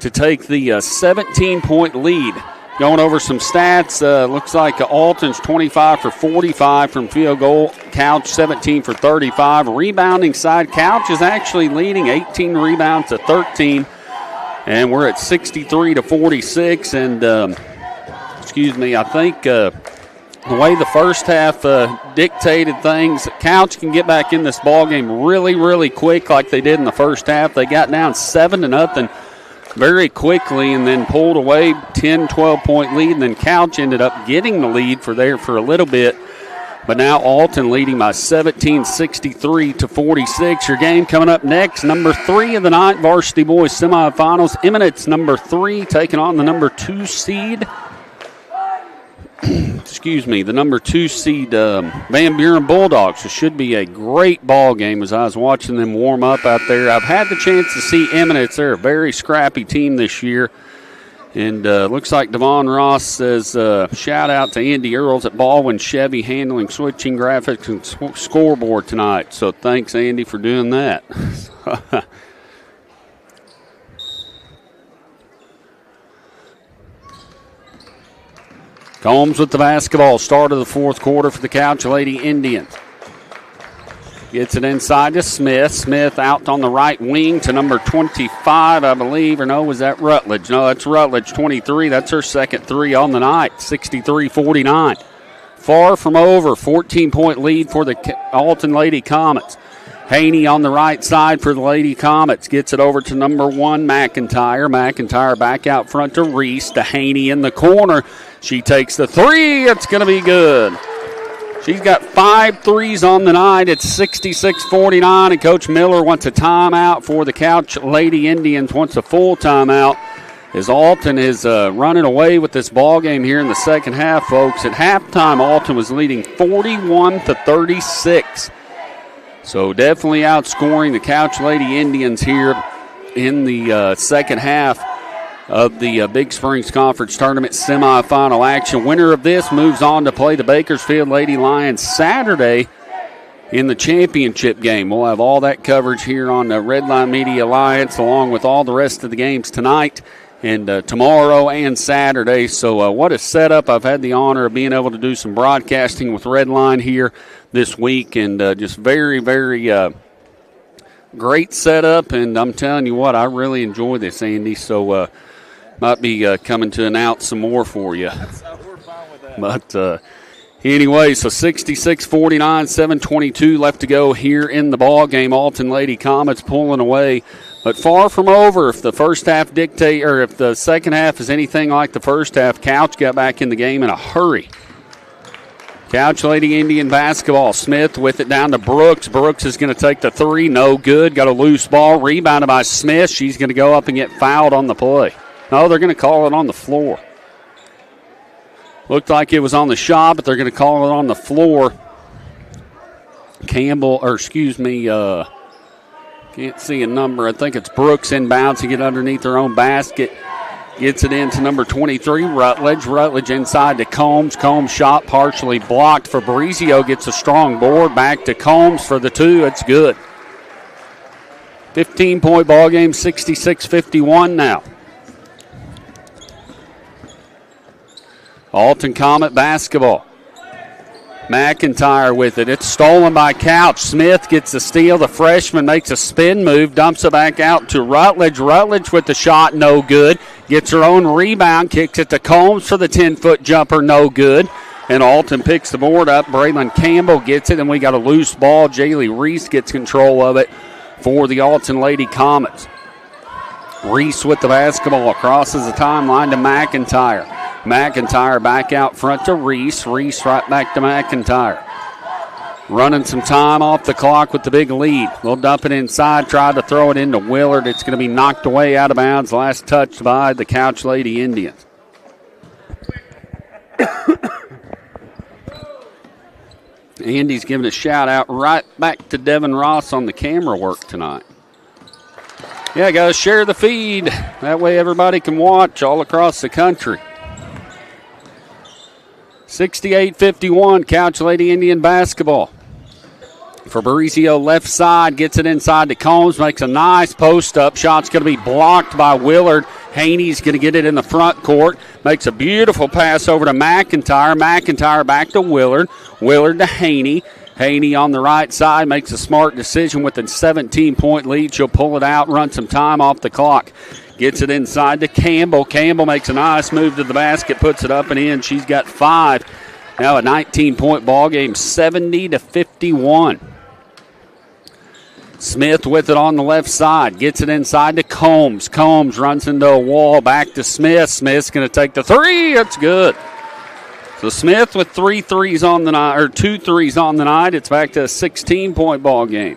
to take the 17-point lead. Going over some stats, looks like Alton's 25 for 45 from field goal. Couch 17 for 35. Rebounding side, Couch is actually leading 18 rebounds to 13. And we're at 63-46. And, I think the way the first half dictated things, Couch can get back in this ball game really, really quick like they did in the first half. They got down 7-0. Very quickly and then pulled away 10, 12-point lead, and then Couch ended up getting the lead for a little bit. But now Alton leading by 17, 63-46. Your game coming up next, number 3 of the night, varsity boys semifinals. Eminence, number 3, taking on the number 2 seed. The number 2 seed Van Buren Bulldogs. It should be a great ball game as I was watching them warm up out there. I've had the chance to see Eminence. They're a very scrappy team this year. And looks like Devon Ross says shout out to Andy Earls at Baldwin Chevy handling switching graphics and scoreboard tonight. So thanks, Andy, for doing that. Combs with the basketball. Start of the fourth quarter for the Couch Lady Indians. Gets it inside to Smith. Smith out on the right wing to number 25, I believe. Or no, was that Rutledge? No, that's Rutledge, 23. That's her second 3 on the night, 63-49. Far from over, 14-point lead for the Alton Lady Comets. Haney on the right side for the Lady Comets. Gets it over to number 1, McIntyre. McIntyre back out front to Reese, to Haney in the corner. She takes the 3. It's going to be good. She's got 5 threes on the night. It's 66-49, and Coach Miller wants a timeout for the Couch Lady Indians. Wants a full timeout as Alton is running away with this ball game here in the second half, folks. At halftime, Alton was leading 41-36. So definitely outscoring the Couch Lady Indians here in the second half of the Big Springs Conference Tournament semifinal action. Winner of this moves on to play the Bakersfield Lady Lions Saturday in the championship game. We'll have all that coverage here on the Redline Media Alliance along with all the rest of the games tonight and tomorrow and Saturday. So what a setup. I've had the honor of being able to do some broadcasting with Redline here this week, and just very, very great setup. And I'm telling you what, I really enjoy this, Andy. So might be coming to announce some more for you. We're fine with that. But anyway, so 66-49, 7:22 left to go here in the ball game. Alton Lady Comets pulling away, but far from over. If the first half if the second half is anything like the first half, Couch got back in the game in a hurry. Couch Lady Indian basketball. Smith with it down to Brooks. Brooks is going to take the 3. No good. Got a loose ball. Rebounded by Smith. She's going to go up and get fouled on the play. No, they're going to call it on the floor. Looked like it was on the shot, but they're going to call it on the floor. Can't see a number. I think it's Brooks inbounds to get underneath their own basket. Gets it into number 23, Rutledge. Rutledge inside to Combs. Combs shot partially blocked. Fabrizio gets a strong board. Back to Combs for the 2. It's good. 15-point ball game, 66-51 now. Alton Comet basketball. McIntyre with it. It's stolen by Couch. Smith gets the steal. The freshman makes a spin move, dumps it back out to Rutledge. Rutledge with the shot, no good. Gets her own rebound, kicks it to Combs for the 10-foot jumper, no good. And Alton picks the board up. Braylon Campbell gets it, and we got a loose ball. Jaylee Reese gets control of it for the Alton Lady Comets. Reese with the basketball, crosses the timeline to McIntyre. McIntyre back out front to Reese. Reese right back to McIntyre. Running some time off the clock with the big lead. They'll dump it inside, try to throw it into Willard. It's going to be knocked away out of bounds. Last touch by the Couch Lady Indians. Andy's giving a shout out right back to Devin Ross on the camera work tonight. Yeah, guys, share the feed. That way everybody can watch all across the country. 68-51, Couch Lady Indian basketball. Fabrizio left side, gets it inside to Combs, makes a nice post-up. Shot's going to be blocked by Willard. Haney's going to get it in the front court. Makes a beautiful pass over to McIntyre. McIntyre back to Willard. Willard to Haney. Haney on the right side makes a smart decision with a 17-point lead. She'll pull it out, run some time off the clock. Gets it inside to Campbell. Campbell makes a nice move to the basket, puts it up and in. She's got 5. Now a 19-point ball game, 70-51. Smith with it on the left side. Gets it inside to Combs. Combs runs into a wall. Back to Smith. Smith's going to take the 3. That's good. So Smith with 2 threes on the night. It's back to a 16-point ball game.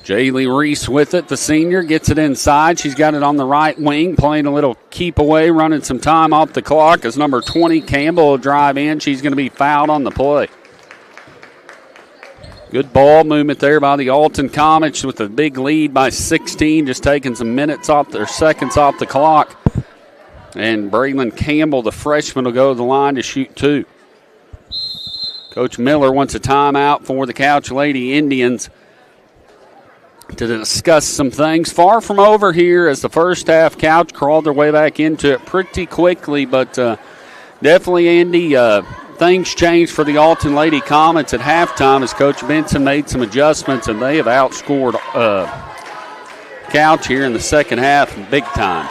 Jaylee Reese with it. The senior gets it inside. She's got it on the right wing, playing a little keep away, running some time off the clock as number 20, Campbell, will drive in. She's going to be fouled on the play. Good ball movement there by the Alton Comets with a big lead by 16, just taking some seconds off the clock. And Braylon Campbell, the freshman, will go to the line to shoot 2. Coach Miller wants a timeout for the Couch Lady Indians to discuss some things. Far from over here as the first half. Couch crawled their way back into it pretty quickly, but definitely, Andy, things changed for the Alton Lady Comets at halftime as Coach Benson made some adjustments, and they have outscored Couch here in the second half big time.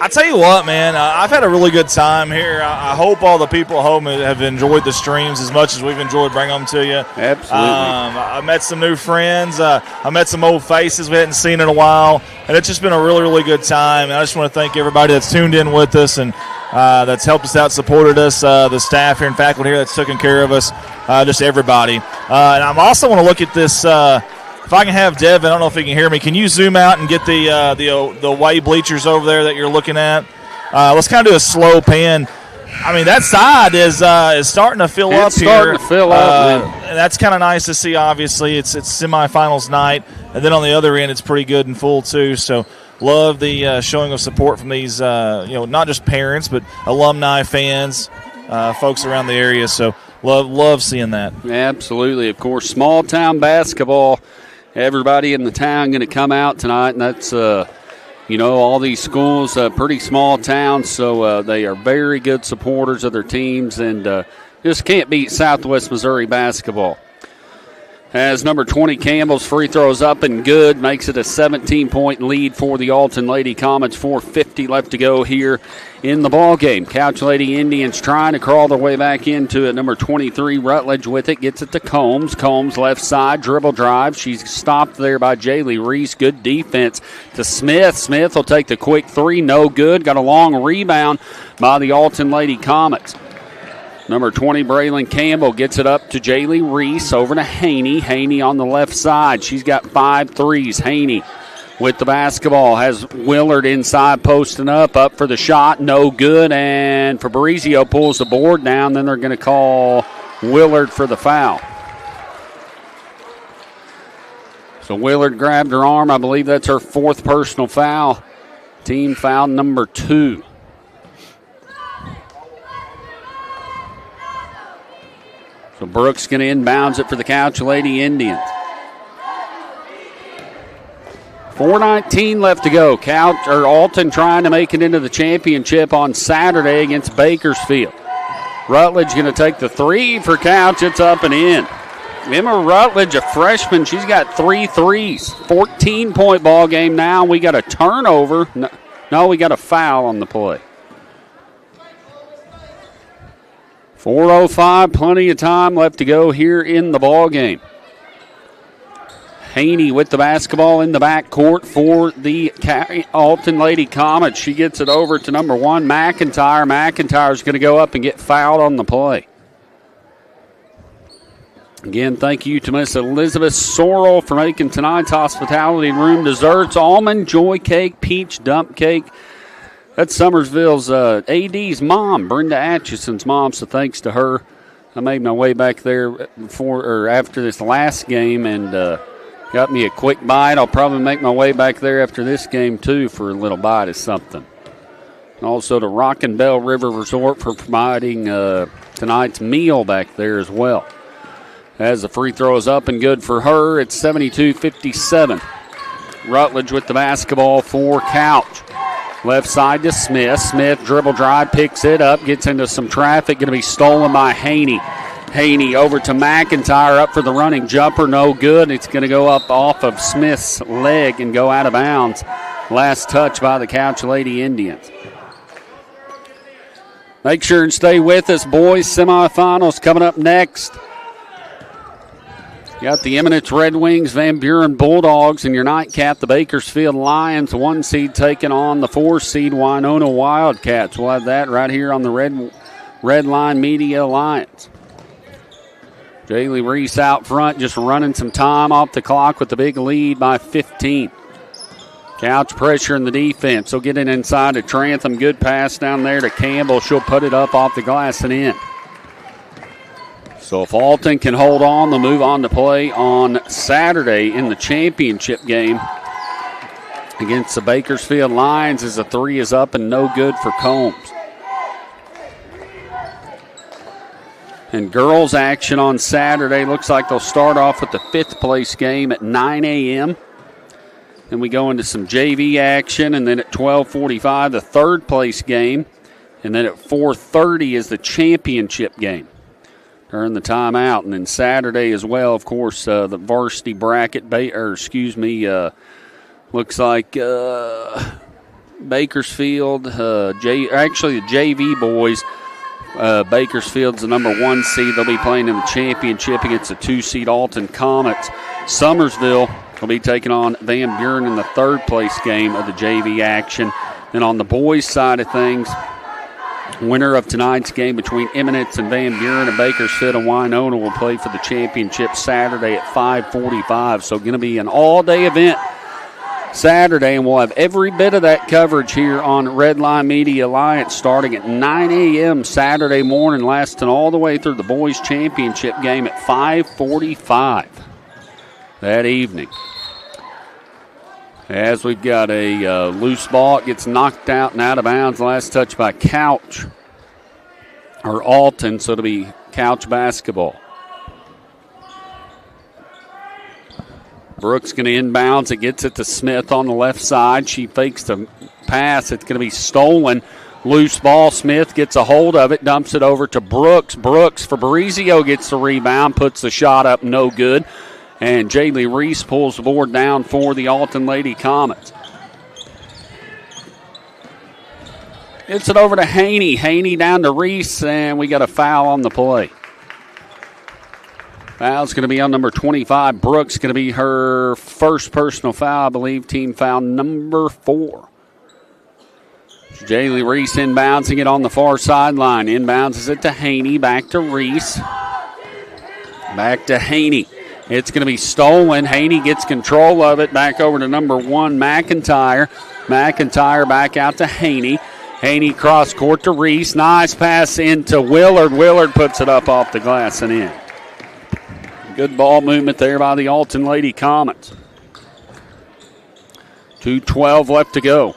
I tell you what, man, I've had a really good time here. I hope all the people at home have enjoyed the streams as much as we've enjoyed bringing them to you. Absolutely. I met some new friends. I met some old faces we hadn't seen in a while, and it's just been a really, really good time. And I just want to thank everybody that's tuned in with us and that's helped us out, supported us, the staff here and faculty here that's taken care of us, just everybody. And I also want to look at this. If I can have Devin, I don't know if he can hear me. Can you zoom out and get the away bleachers over there that you're looking at? Let's kind of do a slow pan. I mean, that side is starting to fill up here. Starting to fill up, and that's kind of nice to see. Obviously, it's semifinals night, and then on the other end, it's pretty good and full too. So, love the showing of support from these, not just parents, but alumni, fans, folks around the area. So, love seeing that. Absolutely, of course, small town basketball. Everybody in the town going to come out tonight, and that's, all these schools, pretty small towns, so they are very good supporters of their teams and just can't beat Southwest Missouri basketball. As number 20, Campbell's free throws up and good, makes it a 17-point lead for the Alton Lady Comets. 4:50 left to go here in the ball game. Couch Lady Indians trying to crawl their way back into it. Number 23, Rutledge with it, gets it to Combs. Combs left side, dribble drive. She's stopped there by Jaylee Reese. Good defense to Smith. Smith will take the quick 3, no good. Got a long rebound by the Alton Lady Comets. Number 20, Braylon Campbell gets it up to Jaylee Reese, over to Haney. Haney on the left side. She's got 5 threes. Haney with the basketball, has Willard inside posting up for the shot, no good, and Fabrizio pulls the board down. Then they're going to call Willard for the foul. So Willard grabbed her arm. I believe that's her 4th personal foul. Team foul number 2. So Brooks going to inbounds it for the Couch Lady Indians. 4:19 left to go. Alton trying to make it into the championship on Saturday against Bakersfield. Rutledge going to take the 3 for Couch. It's up and in. Emma Rutledge, a freshman, she's got 3 threes. 14-point ball game now. We got a turnover. No, we got a foul on the play. 4:05, plenty of time left to go here in the ball game. Haney with the basketball in the backcourt for the Alton Lady Comets. She gets it over to number 1, McIntyre. McIntyre's going to go up and get fouled on the play. Again, thank you to Miss Elizabeth Sorrell for making tonight's hospitality room desserts. Almond joy cake, peach dump cake. That's Summersville's AD's mom, Brenda Atchison's mom, so thanks to her. I made my way back there after this last game and got me a quick bite. I'll probably make my way back there after this game, too, for a little bite of something. And also to Rockin' Bell River Resort for providing tonight's meal back there as well. As the free throw is up and good for her, it's 72-57. Rutledge with the basketball for Couch. Left side to Smith. Smith dribble drive, picks it up, gets into some traffic. Going to be stolen by Haney. Haney over to McIntyre, up for the running jumper, no good. It's going to go up off of Smith's leg and go out of bounds. Last touch by the Couch Lady Indians. Make sure and stay with us, boys. Semifinals coming up next. You got the Eminence Red Wings, Van Buren Bulldogs, and your nightcap, the Bakersfield Lions, 1 seed taking on the 4 seed Winona Wildcats. We'll have that right here on the Red Line Media Alliance. Jaylee Reese out front, just running some time off the clock with the big lead by 15. Couch pressure in the defense. So get it inside to Trantham. Good pass down there to Campbell. She'll put it up off the glass and in. So if Alton can hold on, they'll move on to play on Saturday in the championship game against the Bakersfield Lions as the 3 is up and no good for Combs. And girls action on Saturday. Looks like they'll start off with the 5th place game at 9 a.m. Then we go into some JV action, and then at 12:45 the 3rd place game. And then at 4:30 is the championship game. During the timeout, and then Saturday as well, of course, the varsity bracket, looks like Bakersfield, actually the JV boys, Bakersfield's the number 1 seed. They'll be playing in the championship against the 2 seed Alton Comets. Summersville will be taking on Van Buren in the 3rd place game of the JV action. Then on the boys' side of things, winner of tonight's game between Eminence and Van Buren and Bakersfield and Winona will play for the championship Saturday at 5:45. So going to be an all-day event Saturday, and we'll have every bit of that coverage here on Red Line Media Alliance starting at 9 a.m. Saturday morning, lasting all the way through the boys' championship game at 5:45 that evening. As we've got a loose ball, it gets knocked out and out of bounds. Last touch by Couch, or Alton, so it'll be Couch basketball. Brooks going to inbounds. It gets it to Smith on the left side. She fakes the pass. It's going to be stolen. Loose ball. Smith gets a hold of it, dumps it over to Brooks. Brooks, Fabrizio gets the rebound, puts the shot up, no good. And Jaylee Reese pulls the board down for the Alton Lady Comets. Gets it over to Haney. Haney down to Reese, and we got a foul on the play. Foul's going to be on number 25. Brooks going to be her first personal foul, I believe, team foul number 4. Jaylee Reese inbouncing it on the far sideline. Inbounds it to Haney, back to Reese. Back to Haney. It's going to be stolen. Haney gets control of it. Back over to number 1, McIntyre. McIntyre back out to Haney. Haney cross court to Reese. Nice pass into Willard. Willard puts it up off the glass and in. Good ball movement there by the Alton Lady Comets. 2:12 left to go.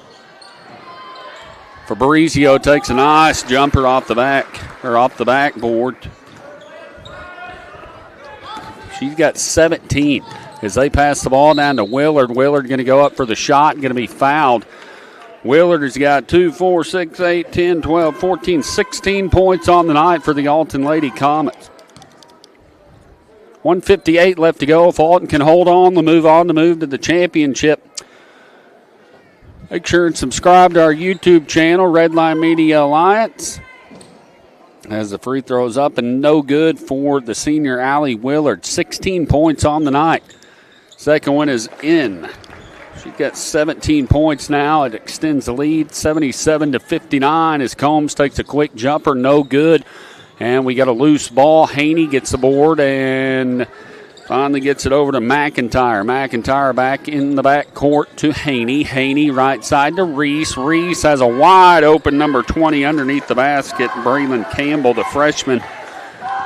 Fabrizio takes a nice jumper off the backboard. She's got 17 as they pass the ball down to Willard. Willard going to go up for the shot, going to be fouled. Willard has got 2, 4, 6, 8, 10, 12, 14, 16 points on the night for the Alton Lady Comets. 1:58 left to go. If Alton can hold on, they'll move to the championship. Make sure and subscribe to our YouTube channel, Red Line Media Alliance. As the free throw is up and no good for the senior Allie Willard. 16 points on the night. Second one is in. She's got 17 points now. It extends the lead 77-59 as Combs takes a quick jumper. No good. And we got a loose ball. Haney gets the board and finally gets it over to McIntyre. McIntyre back in the back court to Haney. Haney right side to Reese. Reese has a wide open number 20 underneath the basket. Braylon Campbell, the freshman,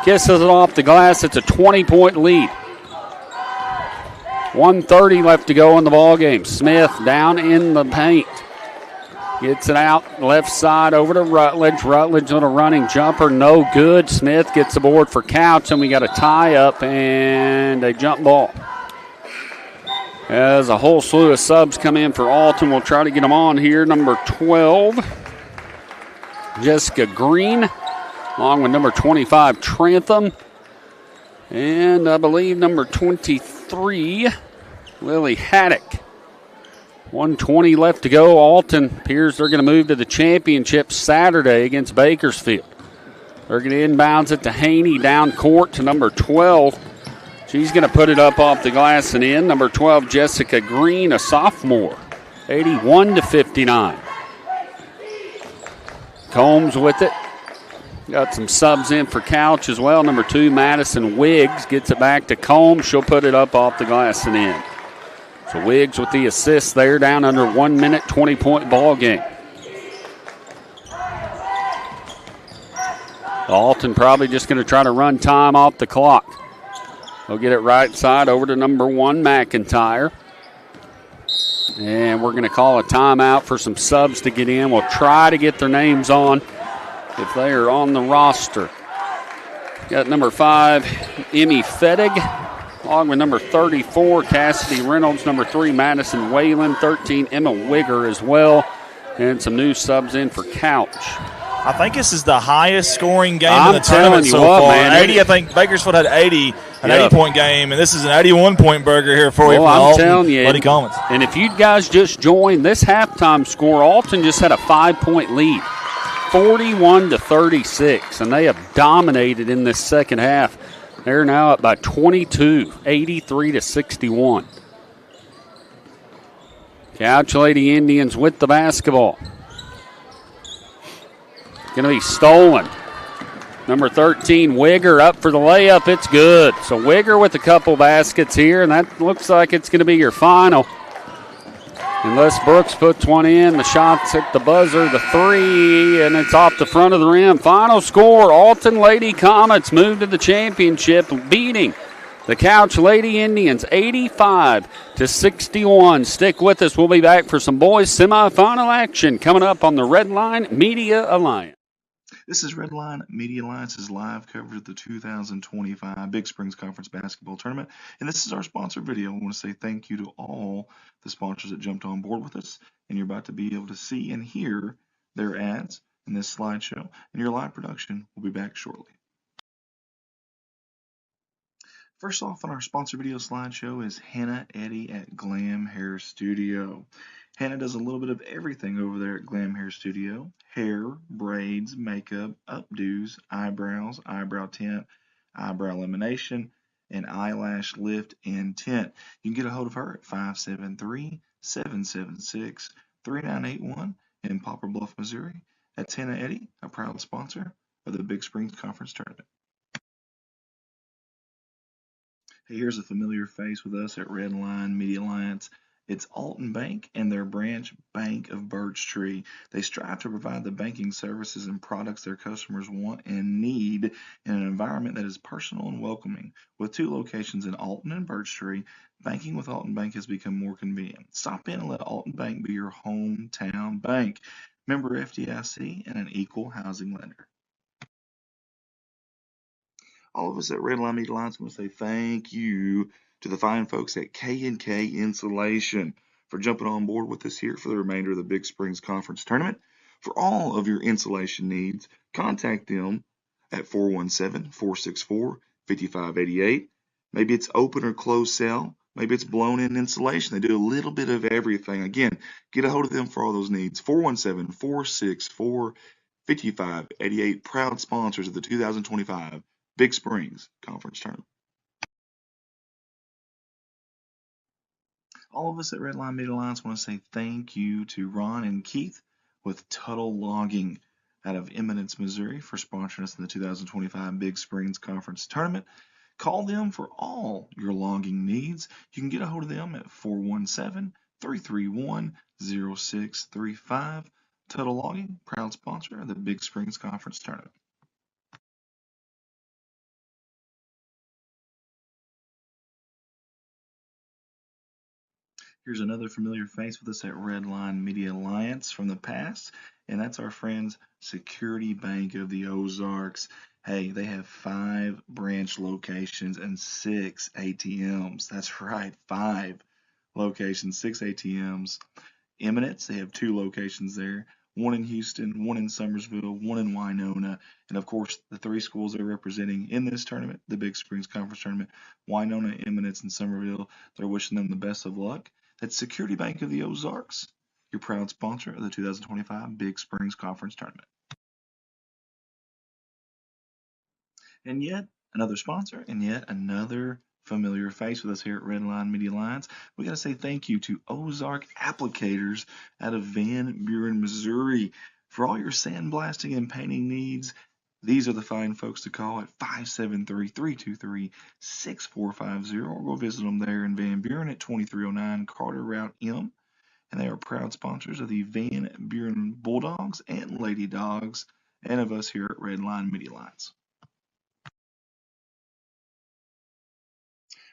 kisses it off the glass. It's a 20-point lead. 1:30 left to go in the ball game. Smith down in the paint. Gets it out left side over to Rutledge. Rutledge on a running jumper, no good. Smith gets the board for Couch, and we got a tie up and a jump ball. As a whole slew of subs come in for Alton, we'll try to get them on here. Number 12, Jessica Green, along with number 25, Trantham. And I believe number 23, Lily Haddock. 1:20 left to go. Alton appears they're going to move to the championship Saturday against Bakersfield. They're going to inbounds it to Haney down court to number 12. She's going to put it up off the glass and in. Number 12, Jessica Green, a sophomore. 81-59. Combs with it. Got some subs in for Couch as well. Number 2, Madison Wiggs gets it back to Combs. She'll put it up off the glass and in. So Wiggs with the assist there, down under 1 minute, 20-point ball game. Alton probably just going to try to run time off the clock. They'll get it right side over to number 1, McIntyre. And we're going to call a timeout for some subs to get in. We'll try to get their names on if they are on the roster. Got number 5, Emmy Fettig, along with number 34, Cassidy Reynolds, number 3, Madison Whalen, 13, Emma Wigger as well, and some new subs in for Couch. I think this is the highest scoring game I'm in the tournament so what, far. Man, 80, I think Bakersfield had 80, an 80-point game, and this is an 81-point burger here for you. Well, I'm Alton, telling you. Buddy Commons. And if you guys just joined this halftime score, Alton just had a 5-point lead, 41-36, and they have dominated in this second half. They're now up by 22, 83-61. Couch Lady Indians with the basketball. Going to be stolen. Number 13, Wigger up for the layup. It's good. So Wigger with a couple baskets here, and that looks like it's going to be your final. Unless Brooks puts one in, the shot's at the buzzer, the 3, and it's off the front of the rim. Final score, Alton Lady Comets move to the championship, beating the Couch Lady Indians 85-61. Stick with us. We'll be back for some boys semifinal action coming up on the Redline Media Alliance. This is Redline Media Alliance's live coverage of the 2025 Big Springs Conference Basketball Tournament. And this is our sponsor video. I want to say thank you to all the sponsors that jumped on board with us. And you're about to be able to see and hear their ads in this slideshow. And your live production will be back shortly. First off on our sponsor video slideshow is Hannah Eddy at Glam Hair Studio. Hannah does a little bit of everything over there at Glam Hair Studio. Hair, braids, makeup, updos, eyebrows, eyebrow tint, eyebrow lamination, and eyelash lift and tint. You can get a hold of her at 573-776-3981 in Poplar Bluff, Missouri. That's Hannah Eddy, a proud sponsor of the Big Springs Conference Tournament. Hey, here's a familiar face with us at Redline Media Alliance. It's Alton Bank and their branch Bank of Birch Tree. They strive to provide the banking services and products their customers want and need in an environment that is personal and welcoming. With 2 locations in Alton and Birch Tree, banking with Alton Bank has become more convenient. Stop in and let Alton Bank be your hometown bank. Member FDIC and an equal housing lender. All of us at Redline Media Alliance want to say thank you to the fine folks at K&K Insulation for jumping on board with us here for the remainder of the Big Springs Conference Tournament. For all of your insulation needs, contact them at 417-464-5588. Maybe it's open or closed cell. Maybe it's blown-in insulation. They do a little bit of everything. Again, get a hold of them for all those needs. 417-464-5588. Proud sponsors of the 2025 Big Springs Conference Tournament. All of us at Redline Media Alliance want to say thank you to Ron and Keith with Tuttle Logging out of Eminence, Missouri for sponsoring us in the 2025 Big Springs Conference Tournament. Call them for all your logging needs. You can get a hold of them at 417-331-0635. Tuttle Logging, proud sponsor of the Big Springs Conference Tournament. Here's another familiar face with us at Redline Media Alliance from the past, and that's our friends Security Bank of the Ozarks. Hey, they have 5 branch locations and 6 ATMs. That's right, 5 locations, 6 ATMs. Eminence, they have 2 locations there. 1 in Houston, 1 in Summersville, 1 in Winona, and of course the 3 schools they're representing in this tournament, the Big Springs Conference Tournament, Winona, Eminence, and Summerville. They're wishing them the best of luck. That's Security Bank of the Ozarks, your proud sponsor of the 2025 Big Springs Conference Tournament. And yet another sponsor, and yet another familiar face with us here at Redline Media Alliance. We got to say thank you to Ozark Applicators out of Van Buren, Missouri. For all your sandblasting and painting needs, these are the fine folks to call at 573-323-6450, or go visit them there in Van Buren at 2309 Carter Route M. And they are proud sponsors of the Van Buren Bulldogs and Lady Dogs, and of us here at Redline Media Alliance.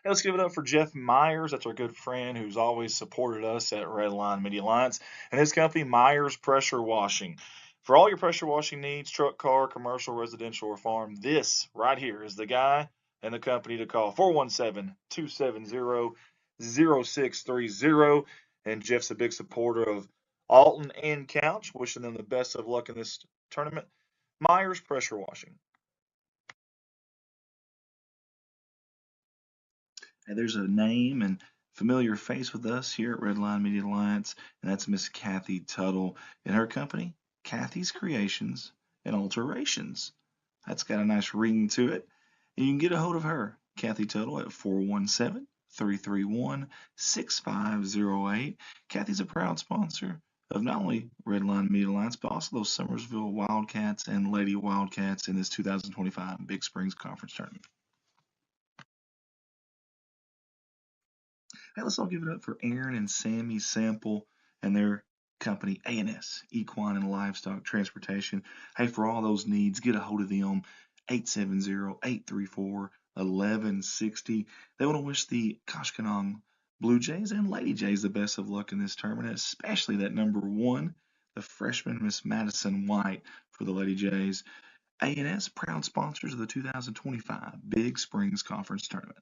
Hey, let's give it up for Jeff Myers. That's our good friend who's always supported us at Redline Media Alliance, and his company, Myers Pressure Washing. For all your pressure washing needs, truck, car, commercial, residential, or farm, this right here is the guy and the company to call. 417-270-0630. And Jeff's a big supporter of Alton and Couch, wishing them the best of luck in this tournament. Myers Pressure Washing. And there's a name and familiar face with us here at Redline Media Alliance, and that's Miss Kathy Tuttle and her company, Kathy's Creations and Alterations. That's got a nice ring to it. And you can get a hold of her, Kathy Tuttle, at 417-331-6508. Kathy's a proud sponsor of not only Redline Media Alliance, but also those Summersville Wildcats and Lady Wildcats in this 2025 Big Springs Conference Tournament. Hey, let's all give it up for Aaron and Sammy Sample and their company, A&S, Equine and Livestock Transportation. Hey, for all those needs, get a hold of them, 870-834-1160. They want to wish the Koshkonong Blue Jays and Lady Jays the best of luck in this tournament, especially that number 1, the freshman Miss Madison White for the Lady Jays. A&S, proud sponsors of the 2025 Big Springs Conference Tournament.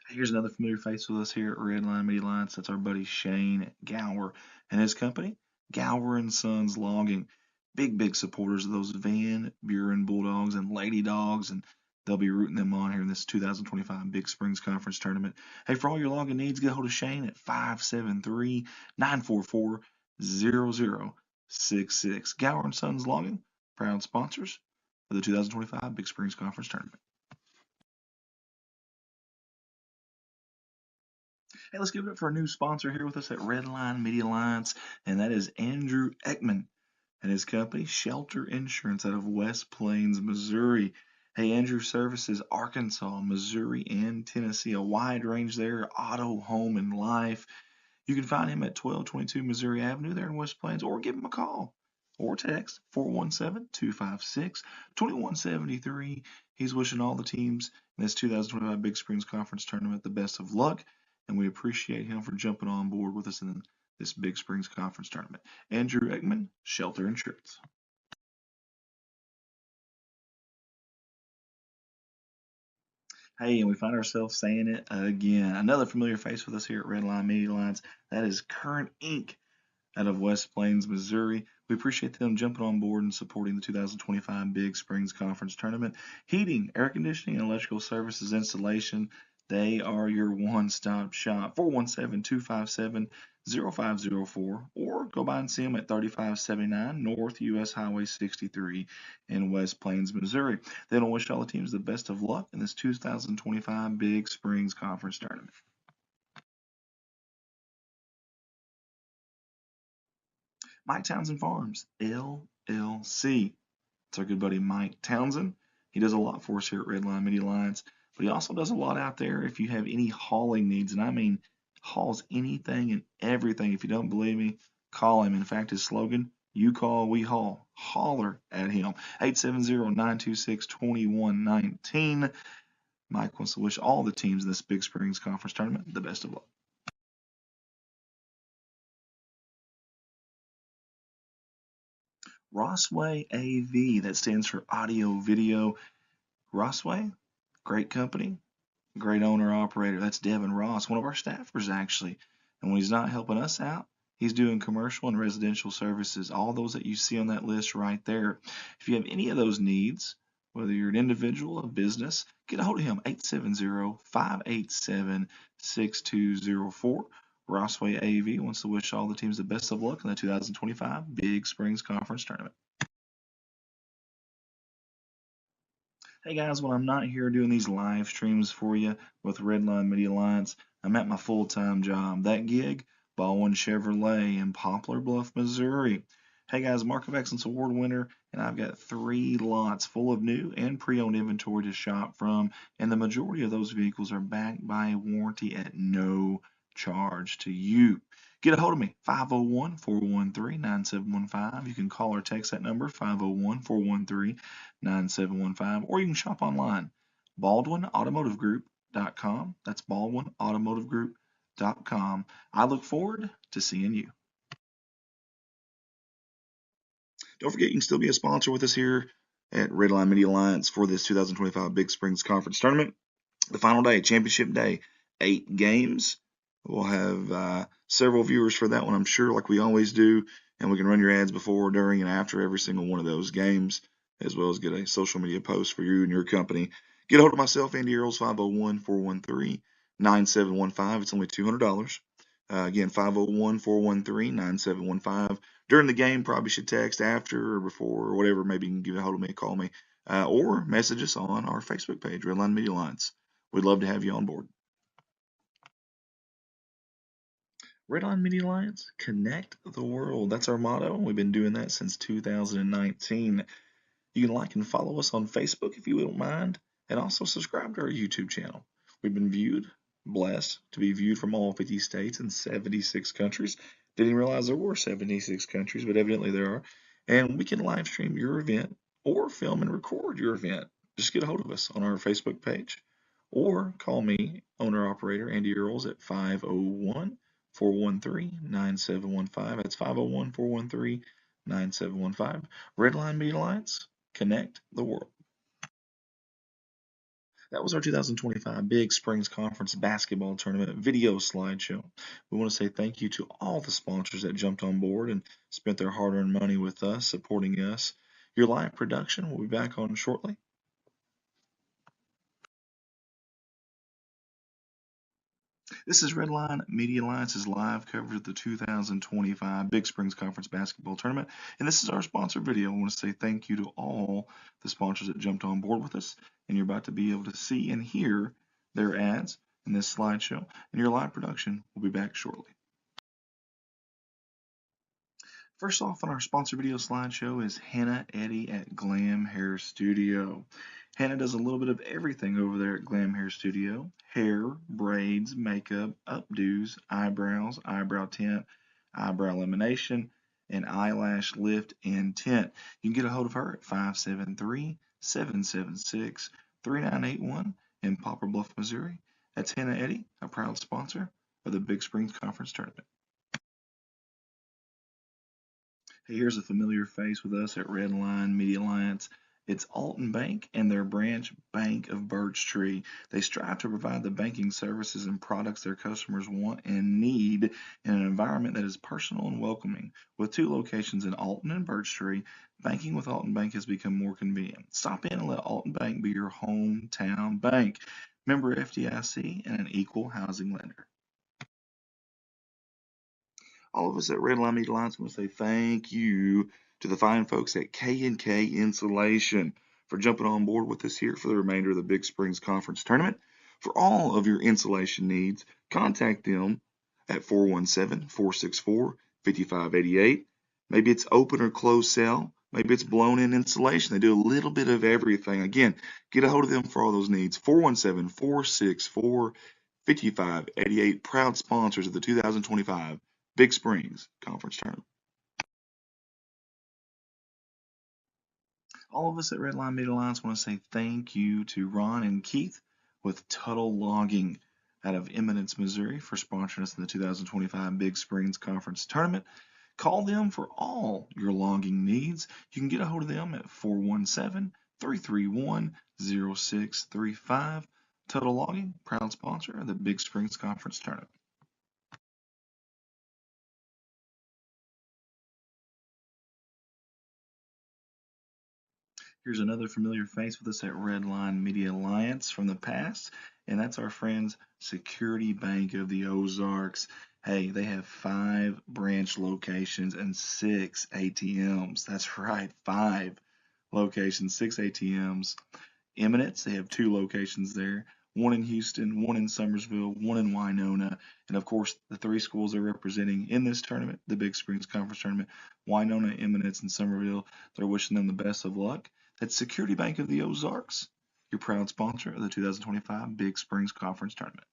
Here's another familiar face with us here at Redline Media Alliance. That's our buddy Shane Gower and his company, Gower and Sons Logging. Big supporters of those Van Buren Bulldogs and Lady Dogs, and they'll be rooting them on here in this 2025 Big Springs Conference Tournament. Hey, for all your logging needs, get a hold of Shane at 573-944-0066. Gower and Sons Logging, proud sponsors of the 2025 Big Springs Conference Tournament. Hey, let's give it up for a new sponsor here with us at Redline Media Alliance, and that is Andrew Ekman and his company, Shelter Insurance out of West Plains, Missouri. Hey, Andrew services Arkansas, Missouri, and Tennessee, a wide range there, auto, home, and life. You can find him at 1222 Missouri Avenue there in West Plains, or give him a call or text 417-256-2173. He's wishing all the teams in this 2025 Big Springs Conference Tournament the best of luck, and we appreciate him for jumping on board with us in this Big Springs Conference Tournament. Andrew Ekman, Shelter Insurance. Hey, and we find ourselves saying it again. Another familiar face with us here at Redline Media Alliance. That is Current Inc. out of West Plains, Missouri. We appreciate them jumping on board and supporting the 2025 Big Springs Conference Tournament. Heating, air conditioning, and electrical services installation. They are your one-stop shop. 417-257-0504, or go by and see them at 3579 North US Highway 63 in West Plains, Missouri. They want to wish all the teams the best of luck in this 2025 Big Springs Conference Tournament. Mike Townsend Farms, LLC. It's our good buddy Mike Townsend. He does a lot for us here at Redline Media Alliance, but he also does a lot out there if you have any hauling needs, and I mean hauls anything and everything. If you don't believe me, call him. In fact, his slogan, you call, we haul. Holler at him. 870-926-2119. Mike wants to wish all the teams in this Big Springs Conference Tournament the best of luck. Rossway AV, that stands for audio video. Rossway, great company, great owner operator. That's Devin Ross, one of our staffers actually. And when he's not helping us out, he's doing commercial and residential services, all those that you see on that list right there. If you have any of those needs, whether you're an individual or a business, get a hold of him, 870-587-6204. Rossway AV wants to wish all the teams the best of luck in the 2025 Big Springs Conference Tournament. Hey guys, when I'm not here doing these live streams for you with Redline Media Alliance, I'm at my full-time job. That gig, Baldwin Chevrolet in Poplar Bluff, Missouri. Hey guys, Mark of Excellence Award winner, and I've got 3 lots full of new and pre-owned inventory to shop from, and the majority of those vehicles are backed by a warranty at no charge to you. Get a hold of me, 501-413-9715. You can call or text that number, 501-413-9715, or you can shop online, baldwinautomotivegroup.com. That's baldwinautomotivegroup.com. I look forward to seeing you. Don't forget, you can still be a sponsor with us here at Redline Media Alliance for this 2025 Big Springs Conference Tournament. The final day, championship day, 8 games. We'll have several viewers for that one, I'm sure, like we always do, and we can run your ads before, during, and after every single one of those games, as well as get a social media post for you and your company. Get a hold of myself, Andy Earls, 501-413-9715. It's only $200. Again, 501-413-9715. During the game, probably should text after or before or whatever. Maybe you can get a hold of me, call me, or message us on our Facebook page, Redline Media Alliance. We'd love to have you on board. Redline Media Alliance, connect the world. That's our motto. We've been doing that since 2019. You can like and follow us on Facebook if you don't mind, and also subscribe to our YouTube channel. We've been blessed to be viewed from all 50 states and 76 countries. Didn't realize there were 76 countries, but evidently there are. And we can live stream your event or film and record your event. Just get a hold of us on our Facebook page or call me, owner operator Andy Earls, at 501-413-9715. That's 501-413-9715. Redline Media Alliance, connect the world. That was our 2025 Big Springs Conference Basketball Tournament video slideshow. We want to say thank you to all the sponsors that jumped on board and spent their hard-earned money with us, supporting us. Your live production will be back on shortly. This is Redline Media Alliance's live coverage of the 2025 Big Springs Conference Basketball Tournament, and this is our sponsor video. I want to say thank you to all the sponsors that jumped on board with us, and you're about to be able to see and hear their ads in this slideshow, and your live production will be back shortly. First off on our sponsor video slideshow is Hannah Eddy at Glam Hair Studio. Hannah does a little bit of everything over there at Glam Hair Studio. Hair, braids, makeup, updos, eyebrows, eyebrow tint, eyebrow lamination, and eyelash lift and tint. You can get a hold of her at 573-776-3981 in Poplar Bluff, Missouri. That's Hannah Eddy, a proud sponsor of the Big Springs Conference Tournament. Hey, here's a familiar face with us at Redline Media Alliance. It's Alton Bank and their branch Bank of Birch Tree. They strive to provide the banking services and products their customers want and need in an environment that is personal and welcoming. With 2 locations in Alton and Birch Tree, banking with Alton Bank has become more convenient. Stop in and let Alton Bank be your hometown bank. member FDIC, and an equal housing lender. All of us at Redline Media Alliance want to say thank you to the fine folks at K&K Insulation for jumping on board with us here for the remainder of the Big Springs Conference Tournament. For all of your insulation needs, contact them at 417-464-5588. Maybe it's open or closed cell. Maybe it's blown-in insulation. They do a little bit of everything. Again, get a hold of them for all those needs. 417-464-5588. Proud sponsors of the 2025 Big Springs Conference Tournament. All of us at Redline Media Alliance want to say thank you to Ron and Keith with Tuttle Logging out of Eminence, Missouri for sponsoring us in the 2025 Big Springs Conference Tournament. Call them for all your logging needs. You can get a hold of them at 417-331-0635. Tuttle Logging, proud sponsor of the Big Springs Conference Tournament. Here's another familiar face with us at Redline Media Alliance from the past, and that's our friends Security Bank of the Ozarks. Hey, they have 5 branch locations and 6 ATMs. That's right, 5 locations, 6 ATMs. Eminence, they have 2 locations there. 1 in Houston, 1 in Summersville, 1 in Winona, and of course the 3 schools they're representing in this tournament, the Big Springs Conference Tournament, Winona, Eminence, and Summerville. They're wishing them the best of luck. That's Security Bank of the Ozarks, your proud sponsor of the 2025 Big Springs Conference Tournament.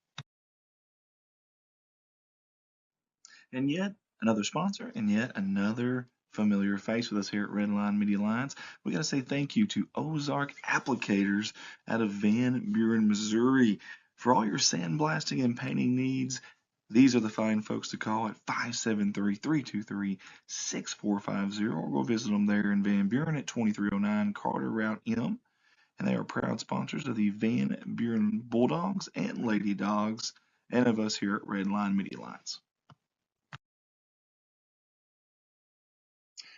And yet another sponsor, and yet another familiar face with us here at Redline Media Alliance. We got to say thank you to Ozark Applicators out of Van Buren, Missouri. For all your sandblasting and painting needs, these are the fine folks to call at 573-323-6450, or go visit them there in Van Buren at 2309 Carter Route M. And they are proud sponsors of the Van Buren Bulldogs and Lady Dogs, and of us here at Redline Media Alliance.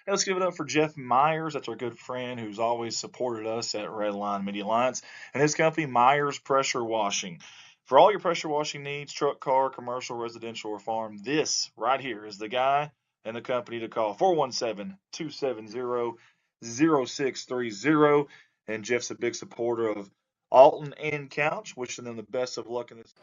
Hey, let's give it up for Jeff Myers. That's our good friend who's always supported us at Redline Media Alliance, and his company, Myers Pressure Washing. For all your pressure washing needs, truck, car, commercial, residential, or farm, this right here is the guy and the company to call. 417-270-0630. And Jeff's a big supporter of Alton and Couch, wishing them the best of luck in this.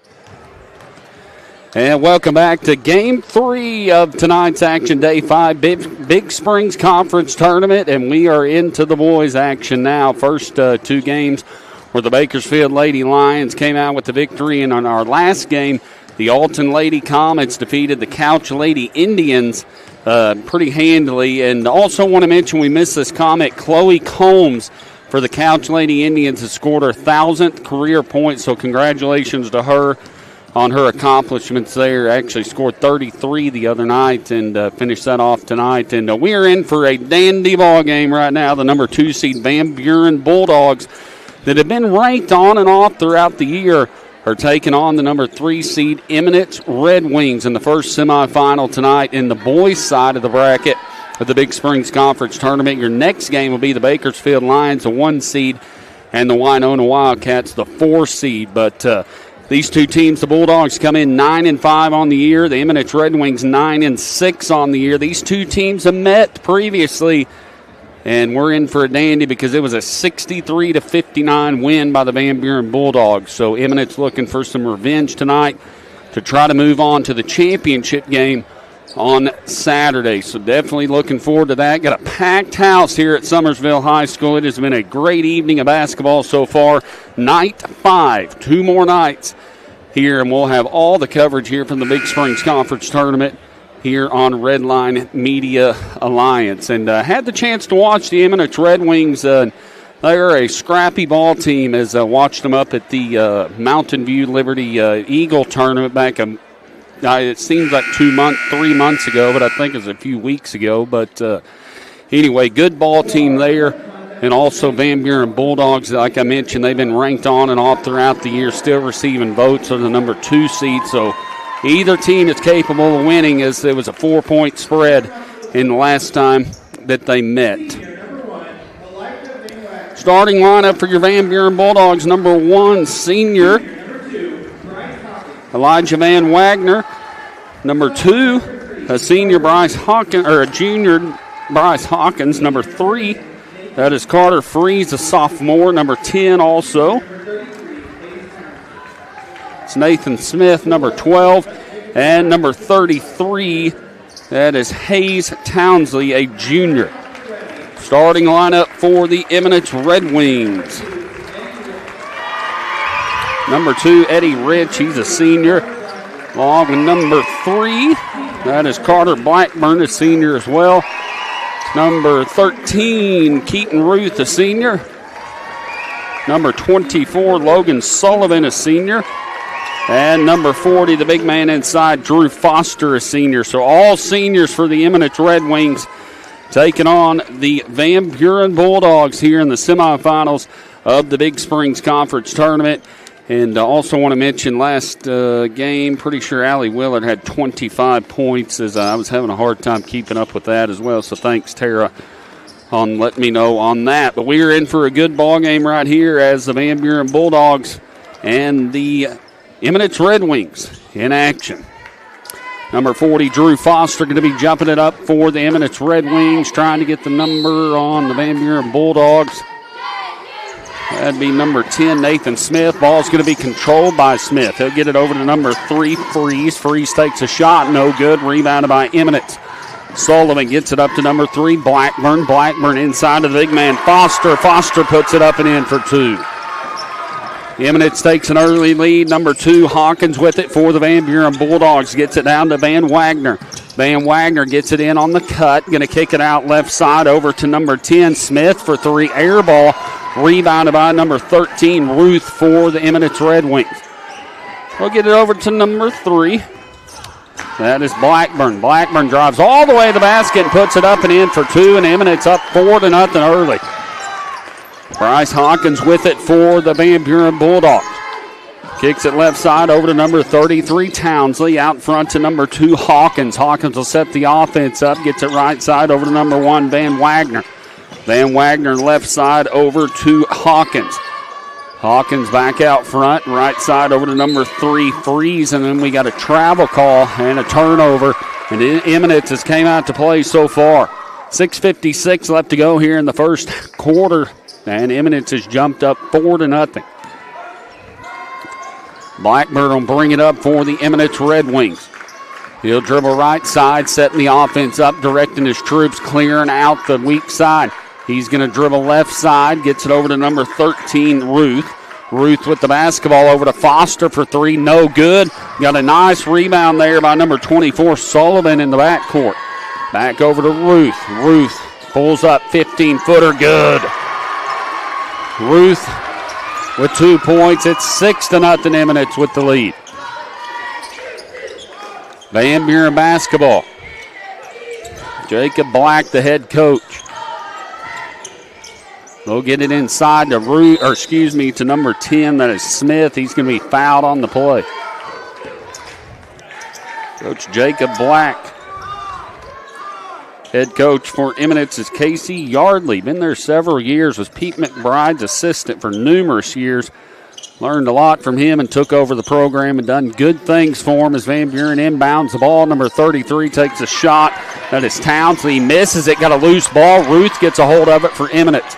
And welcome back to Game 3 of tonight's action, Day 5, Big Springs Conference Tournament, and we are into the boys' action now. First 2 games where the Bakersfield Lady Lions came out with the victory, and on our last game, the Alton Lady Comets defeated the Couch Lady Indians pretty handily. And also want to mention we missed this comment, Chloe Combs for the Couch Lady Indians has scored her 1,000th career point, so congratulations to her on her accomplishments there. Actually scored 33 the other night and finished that off tonight. And we're in for a dandy ball game right now. The number 2 seed Van Buren Bulldogs that have been ranked on and off throughout the year are taking on the number 3 seed Eminence Red Wings in the first semifinal tonight in the boys' side of the bracket of the Big Springs Conference Tournament. Your next game will be the Bakersfield Lions, the 1 seed, and the Winona Wildcats, the 4 seed. But these 2 teams, the Bulldogs, come in 9-5 on the year. The Eminence Red Wings 9-6 on the year. These 2 teams have met previously, and we're in for a dandy because it was a 63-59 win by the Van Buren Bulldogs. So Eminence looking for some revenge tonight to try to move on to the championship game on Saturday. So definitely looking forward to that. Got a packed house here at Summersville High School. It has been a great evening of basketball so far. Night 5, 2 more nights here, and we'll have all the coverage here from the Big Springs Conference Tournament here on Redline Media Alliance. And had the chance to watch the Eminence Red Wings. They're a scrappy ball team, as I watched them up at the Mountain View Liberty Eagle tournament back it seems like 3 months ago, but I think it was a few weeks ago. But anyway, good ball team there. And also Van Buren Bulldogs, like I mentioned, they've been ranked on and off throughout the year, still receiving votes of the number 2 seed. So either team is capable of winning, as there was a 4-point spread in the last time that they met. Starting lineup for your Van Buren Bulldogs, number 1, senior Elijah Van Wagner. Number 2, a senior Bryce Hawkins, or a junior Bryce Hawkins. Number 3, that is Carter Freeze, a sophomore. Number 10 also. It's Nathan Smith, number 12. And number 33, that is Hayes Townsley, a junior. Starting lineup for the Eminence Red Wings. Number 2, Eddie Rich, he's a senior. Along with number 3, that is Carter Blackburn, a senior as well. Number 13, Keaton Ruth, a senior. Number 24, Logan Sullivan, a senior. And number 40, the big man inside, Drew Foster, a senior. So all seniors for the Eminence Red Wings taking on the Van Buren Bulldogs here in the semifinals of the Big Springs Conference Tournament. And also want to mention last game, pretty sure Allie Willard had 25 points, as I was having a hard time keeping up with that as well. So thanks, Tara, on letting me know on that. But we are in for a good ball game right here as the Van Buren Bulldogs and the Eminence Red Wings in action. Number 40, Drew Foster, going to be jumping it up for the Eminence Red Wings, trying to get the number on the Van Buren Bulldogs. That'd be number 10, Nathan Smith. Ball's going to be controlled by Smith. He'll get it over to number 3, Freeze. Freeze takes a shot, no good. Rebounded by Eminence. Sullivan gets it up to number 3, Blackburn. Blackburn inside to the big man, Foster. Foster puts it up and in for 2. Eminence takes an early lead. Number 2, Hawkins with it for the Van Buren Bulldogs. Gets it down to Van Wagner. Van Wagner gets it in on the cut. Going to kick it out left side over to number 10, Smith for 3. Air ball. Rebounded by number 13, Ruth for the Eminence Red Wings. We'll get it over to number 3. That is Blackburn. Blackburn drives all the way to the basket and puts it up and in for 2, and Eminence up 4-0 early. Bryce Hawkins with it for the Van Buren Bulldogs. Kicks it left side over to number 33, Townsley. Out front to number 2, Hawkins. Hawkins will set the offense up. Gets it right side over to number 1, Van Wagner. Van Wagner left side over to Hawkins. Hawkins back out front. Right side over to number 3, Freeze. And then we got a travel call and a turnover. And Eminence has came out to play so far. 6:56 left to go here in the first quarter. And Eminence has jumped up 4-0. Blackburn will bring it up for the Eminence Red Wings. He'll dribble right side, setting the offense up, directing his troops, clearing out the weak side. He's going to dribble left side, gets it over to number 13, Ruth. Ruth with the basketball over to Foster for 3, no good. Got a nice rebound there by number 24, Sullivan in the backcourt. Back over to Ruth. Ruth pulls up, 15-footer, good. Ruth with 2 points. It's 6-0 Eminence with the lead. Van Buren basketball. Jacob Black, the head coach. They'll get it inside to to number 10. That is Smith. He's going to be fouled on the play. Coach Jacob Black. Head coach for Eminence is Casey Yardley. Been there several years. Was Pete McBride's assistant for numerous years. Learned a lot from him and took over the program and done good things for him as Van Buren inbounds the ball. Number 33 takes a shot. That is Townsley. He misses it. Got a loose ball. Ruth gets a hold of it for Eminence.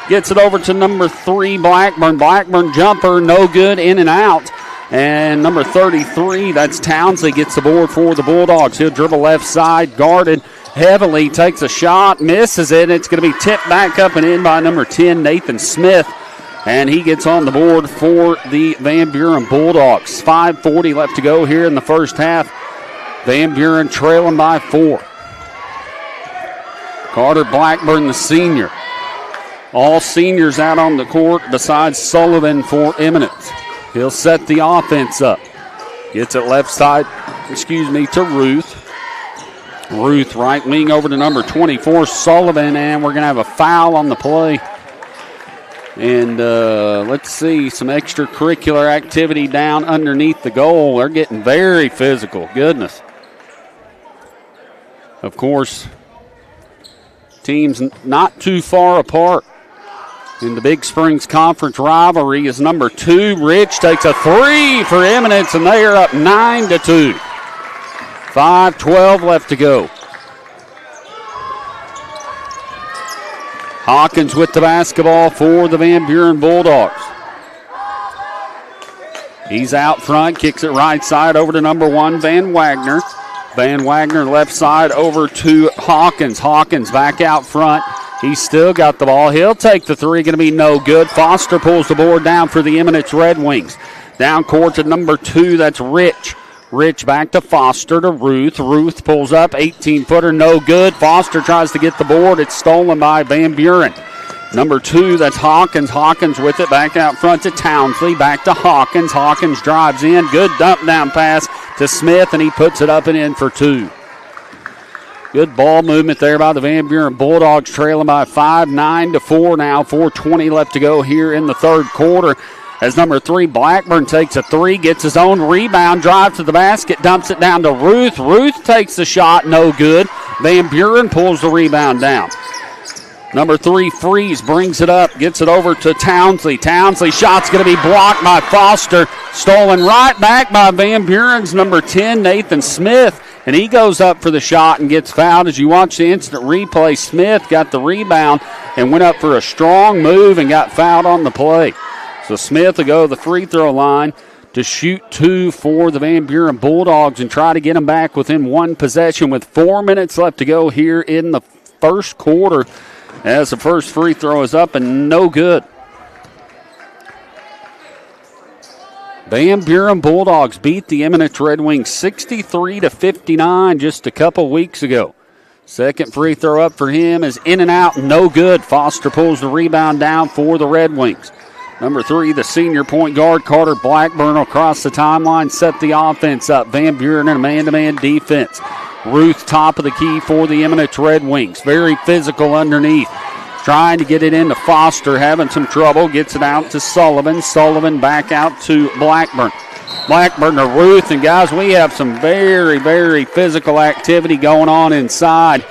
Gets it over to number 3, Blackburn. Blackburn jumper, no good, in and out. And number 33, that's Townsley, gets the board for the Bulldogs. He'll dribble left side, guarded heavily, takes a shot, misses it. It's going to be tipped back up and in by number 10, Nathan Smith. And he gets on the board for the Van Buren Bulldogs. 5:40 left to go here in the first half. Van Buren trailing by 4. Carter Blackburn, the senior. All seniors out on the court besides Sullivan for Eminence. He'll set the offense up. Gets it left side, to Ruth. Ruth right wing over to number 24, Sullivan, and we're going to have a foul on the play. And let's see, some extracurricular activity down underneath the goal. They're getting very physical. Goodness. Of course, teams not too far apart. in the Big Springs Conference rivalry is number 2. Rich takes a 3 for Eminence, and they are up 9-2. 5:12 left to go. Hawkins with the basketball for the Van Buren Bulldogs. He's out front, kicks it right side over to number 1, Van Wagner. Van Wagner left side over to Hawkins. Hawkins back out front. He's still got the ball. He'll take the 3, going to be no good. Foster pulls the board down for the Eminence Red Wings. Down court to number 2, that's Rich. Rich back to Foster to Ruth. Ruth pulls up, 18-footer, no good. Foster tries to get the board. It's stolen by Van Buren. Number 2, that's Hawkins. Hawkins with it back out front to Townsley. Back to Hawkins. Hawkins drives in. Good dump down pass to Smith, and he puts it up and in for 2. Good ball movement there by the Van Buren Bulldogs, trailing by 5, 9-4 now. 4:20 left to go here in the third quarter. As number 3, Blackburn takes a 3, gets his own rebound, drives to the basket, dumps it down to Ruth. Ruth takes the shot, no good. Van Buren pulls the rebound down. Number 3, Freeze, brings it up, gets it over to Townsley. Townsley shot's going to be blocked by Foster. Stolen right back by Van Buren's number 10, Nathan Smith. And he goes up for the shot and gets fouled. As you watch the instant replay, Smith got the rebound and went up for a strong move and got fouled on the play. So Smith will go to the free throw line to shoot 2 for the Van Buren Bulldogs and try to get them back within 1 possession with 4 minutes left to go here in the first quarter. As the first free throw is up and no good. Van Buren Bulldogs beat the Eminence Red Wings 63-59 just a couple weeks ago. Second free throw up for him is in and out, no good. Foster pulls the rebound down for the Red Wings. Number 3, the senior point guard, Carter Blackburn, across the timeline, set the offense up. Van Buren in a man-to-man defense. Ruth top of the key for the Eminence Red Wings. Very physical underneath. Trying to get it into Foster, having some trouble. Gets it out to Sullivan. Sullivan back out to Blackburn. Blackburn to Ruth. And, guys, we have some very, very physical activity going on inside.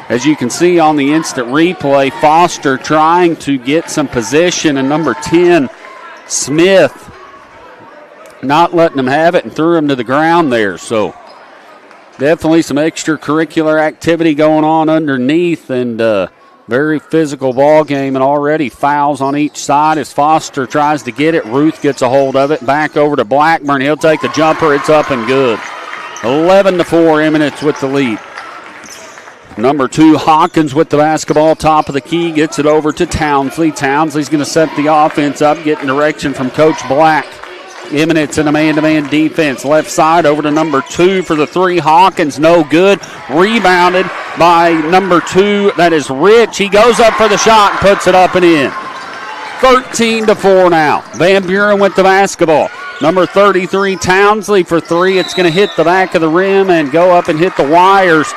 As you can see on the instant replay, Foster trying to get some position. And number 10, Smith, not letting him have it and threw him to the ground there. So definitely some extracurricular activity going on underneath, and very physical ball game, and already fouls on each side as Foster tries to get it. Ruth gets a hold of it. Back over to Blackburn. He'll take the jumper. It's up and good. 11-4, Eminence with the lead. Number 2, Hawkins with the basketball, top of the key, gets it over to Townsley. Townsley's going to set the offense up, getting direction from Coach Black. Eminence in a man-to-man defense. Left side over to number 2 for the 3. Hawkins, no good. Rebounded by number 2. That is Rich. He goes up for the shot and puts it up and in. 13-4 now. Van Buren with the basketball. Number 33, Townsley for 3. It's going to hit the back of the rim and go up and hit the wires.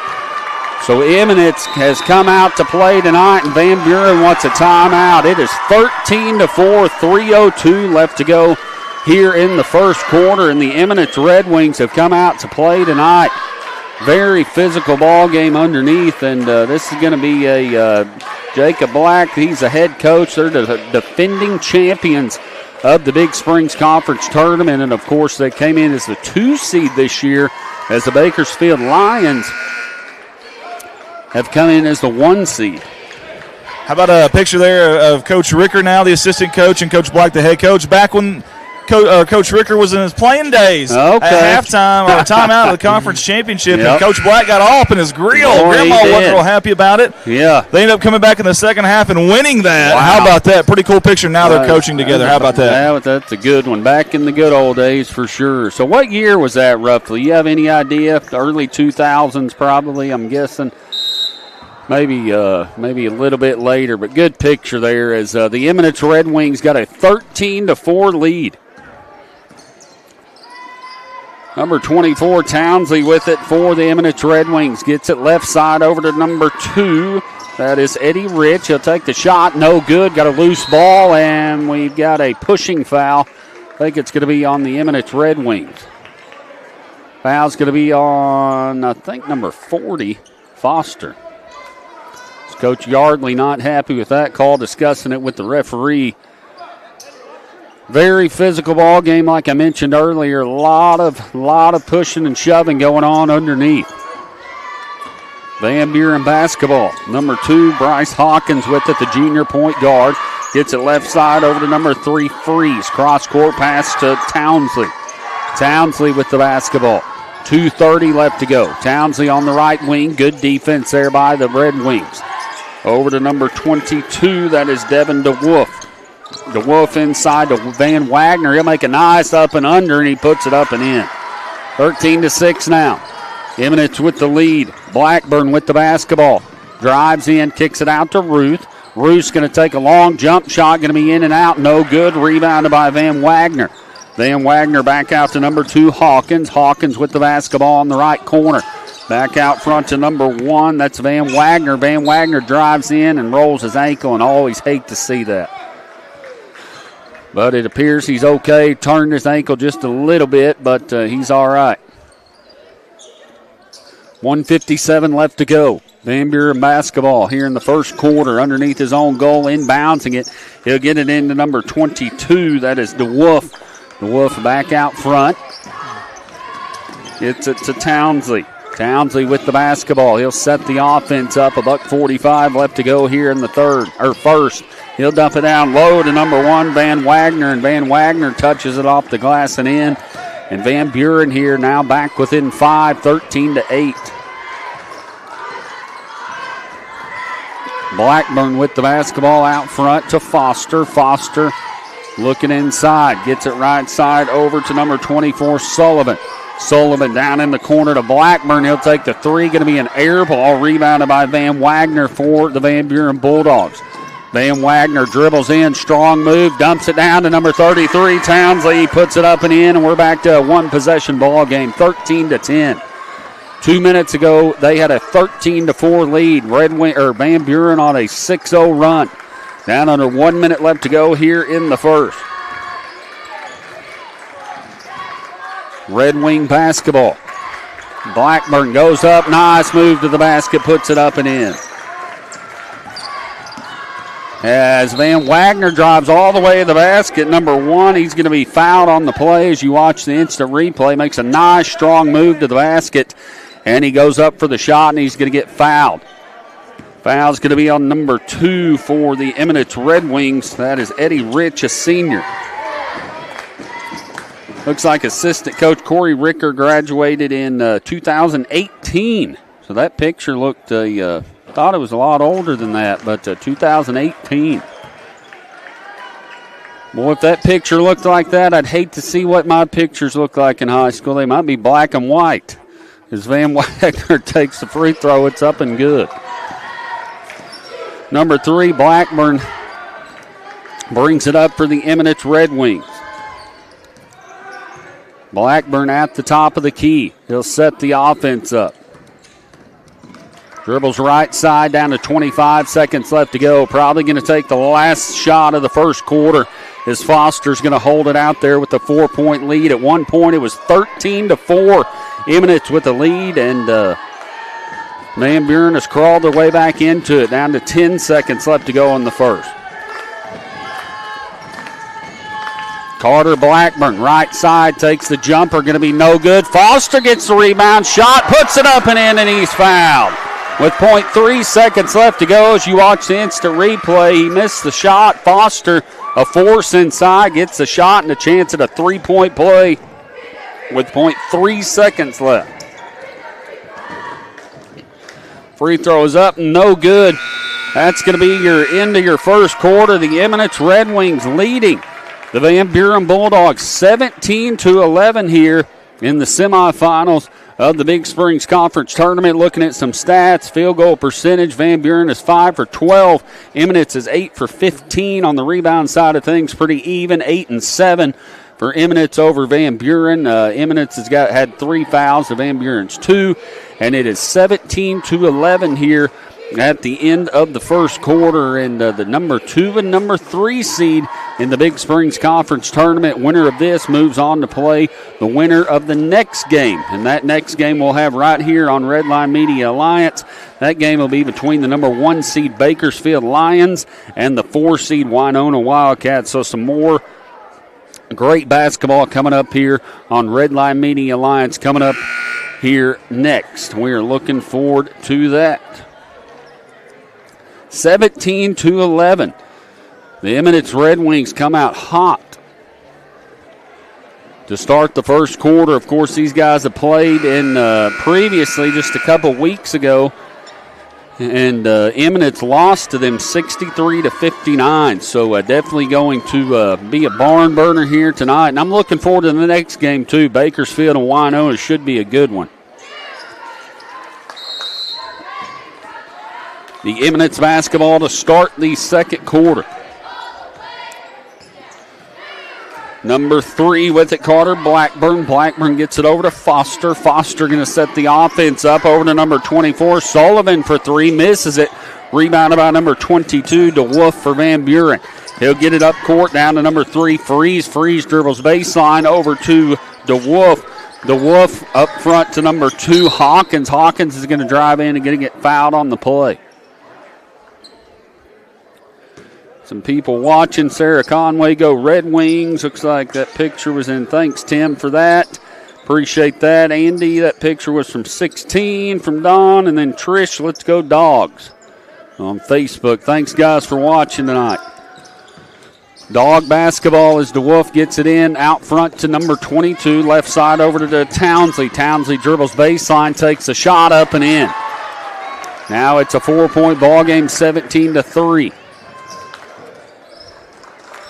So Eminence has come out to play tonight, and Van Buren wants a timeout. It is 13-4, 3:02 left to go here in the first quarter, and the Eminence Red Wings have come out to play tonight. Very physical ball game underneath, and this is going to be a Jacob Black. He's a head coach. They're the defending champions of the Big Springs Conference Tournament, and, of course, they came in as the 2 seed this year, as the Bakersfield Lions have come in as the 1 seed. How about a picture there of Coach Ricker now, the assistant coach, and Coach Black, the head coach, back when Coach Ricker was in his playing days. Okay. At halftime or timeout of the conference championship, and Coach Black got all up in his grill. Grandma wasn't real happy about it. Yeah. They ended up coming back in the second half and winning that. Wow. How about that? Pretty cool picture. Now they're coaching together. How about that? Yeah, that's a good one. Back in the good old days for sure. So what year was that roughly? You have any idea? The early 2000s probably, I'm guessing. Maybe a little bit later, but good picture there as the Eminence Red Wings got a 13-4 lead. Number 24, Townsley with it for the Eminence Red Wings. Gets it left side over to number 2. That is Eddie Rich. He'll take the shot. No good. Got a loose ball, and we've got a pushing foul. I think it's going to be on the Eminence Red Wings. Foul's going to be on, I think, number 40, Foster. Coach Yardley not happy with that call, discussing it with the referee. Very physical ball game, like I mentioned earlier. A lot of pushing and shoving going on underneath. Van Buren basketball. Number 2, Bryce Hawkins with it, the junior point guard. Gets it left side over to number 3, Freeze. Cross-court pass to Townsley. Townsley with the basketball. 2:30 left to go. Townsley on the right wing. Good defense there by the Red Wings. Over to number 22, that is Devin DeWolf. DeWolf inside to Van Wagner. He'll make a nice up and under, and he puts it up and in. 13-6 now. Eminence with the lead. Blackburn with the basketball. Drives in, kicks it out to Ruth. Ruth's going to take a long jump shot, going to be in and out. No good. Rebounded by Van Wagner. Van Wagner back out to number 2, Hawkins. Hawkins with the basketball on the right corner. Back out front to number 1. That's Van Wagner. Van Wagner drives in and rolls his ankle, and I always hate to see that. But it appears he's okay. Turned his ankle just a little bit, but he's all right. 1:57 left to go. Van Buren basketball here in the first quarter underneath his own goal, inbouncing it. He'll get it into number 22. That is DeWolf. DeWolf back out front. It's to Townsley. Townsley with the basketball. He'll set the offense up. $1:45 left to go here in the first. He'll dump it down low to number 1, Van Wagner, and Van Wagner touches it off the glass and in. And Van Buren here now back within 5, 13-8. Blackburn with the basketball out front to Foster. Foster looking inside. Gets it right side over to number 24, Sullivan. Sullivan down in the corner to Blackburn. He'll take the 3. Going to be an air ball. Rebounded by Van Wagner for the Van Buren Bulldogs. Van Wagner dribbles in. Strong move. Dumps it down to number 33, Townsley. He puts it up and in, and we're back to a one-possession ball game, 13-10. 2 minutes ago, they had a 13-4 lead. Van Buren on a 6-0 run. Down under 1 minute left to go here in the first. Red Wing basketball. Blackburn goes up. Nice move to the basket. Puts it up and in. As Van Wagner drives all the way to the basket, number 1, he's going to be fouled on the play. As you watch the instant replay, makes a nice, strong move to the basket, and he goes up for the shot, and he's going to get fouled. Foul's going to be on number 2 for the Eminence Red Wings. That is Eddie Rich, a senior. Looks like assistant coach Corey Ricker graduated in 2018. So that picture looked, thought it was a lot older than that, but 2018. Boy, if that picture looked like that, I'd hate to see what my pictures look like in high school. They might be black and white. As Van Wagner takes the free throw, it's up and good. Number 3, Blackburn, brings it up for the Eminence Red Wings. Blackburn at the top of the key. He'll set the offense up. Dribbles right side down to 25 seconds left to go. Probably going to take the last shot of the first quarter as Foster's going to hold it out there with the 4-point lead. At one point it was 13-4. Eminence with the lead, and Van Buren has crawled their way back into it. Down to 10 seconds left to go in the first. Carter Blackburn, right side, takes the jumper, going to be no good. Foster gets the rebound, shot, puts it up and in, and he's fouled. With 0.3 seconds left to go, as you watch the instant replay, he missed the shot. Foster, a force inside, gets the shot and a chance at a 3-point play with 0.3 seconds left. Free throw is up, no good. That's going to be your end of your first quarter. The Eminence Red Wings leading the Van Buren Bulldogs 17-11 here in the semifinals of the Big Springs Conference Tournament. Looking at some stats, field goal percentage, Van Buren is 5 for 12. Eminence is 8 for 15 on the rebound side of things. Pretty even, 8 and 7 for Eminence over Van Buren. Eminence has had 3 fouls, the Van Buren's 2, and it is 17-11 here at the end of the first quarter. And the number 2 and number 3 seed in the Big Springs Conference Tournament. Winner of this moves on to play the winner of the next game. And that next game we'll have right here on Redline Media Alliance. That game will be between the number 1 seed Bakersfield Lions and the 4 seed Winona Wildcats. So some more great basketball coming up here on Redline Media Alliance coming up here next. We are looking forward to that. 17-11. The Eminence Red Wings come out hot to start the first quarter. Of course, these guys have played in previously just a couple weeks ago, and Eminence lost to them 63-59. So definitely going to be a barn burner here tonight. And I'm looking forward to the next game too. Bakersfield and Winona should be a good one. The Eminence basketball to start the second quarter. Number 3 with it, Carter Blackburn. Blackburn gets it over to Foster. Foster going to set the offense up over to number 24. Sullivan for 3, misses it. Rebounded by number 22, DeWolf for Van Buren. He'll get it up court down to number 3, Freeze. Freeze dribbles baseline over to DeWolf. DeWolf up front to number 2, Hawkins. Hawkins is going to drive in and going to get fouled on the play. Some people watching. Sarah Conway go Red Wings. Looks like that picture was in. Thanks, Tim, for that. Appreciate that. Andy, that picture was from 16 from Don. And then Trish, let's go Dogs on Facebook. Thanks, guys, for watching tonight. Dog basketball as DeWolf gets it in out front to number 22. Left side over to Townsley. Townsley dribbles baseline, takes a shot up and in. Now it's a 4-point ball game, 17-3.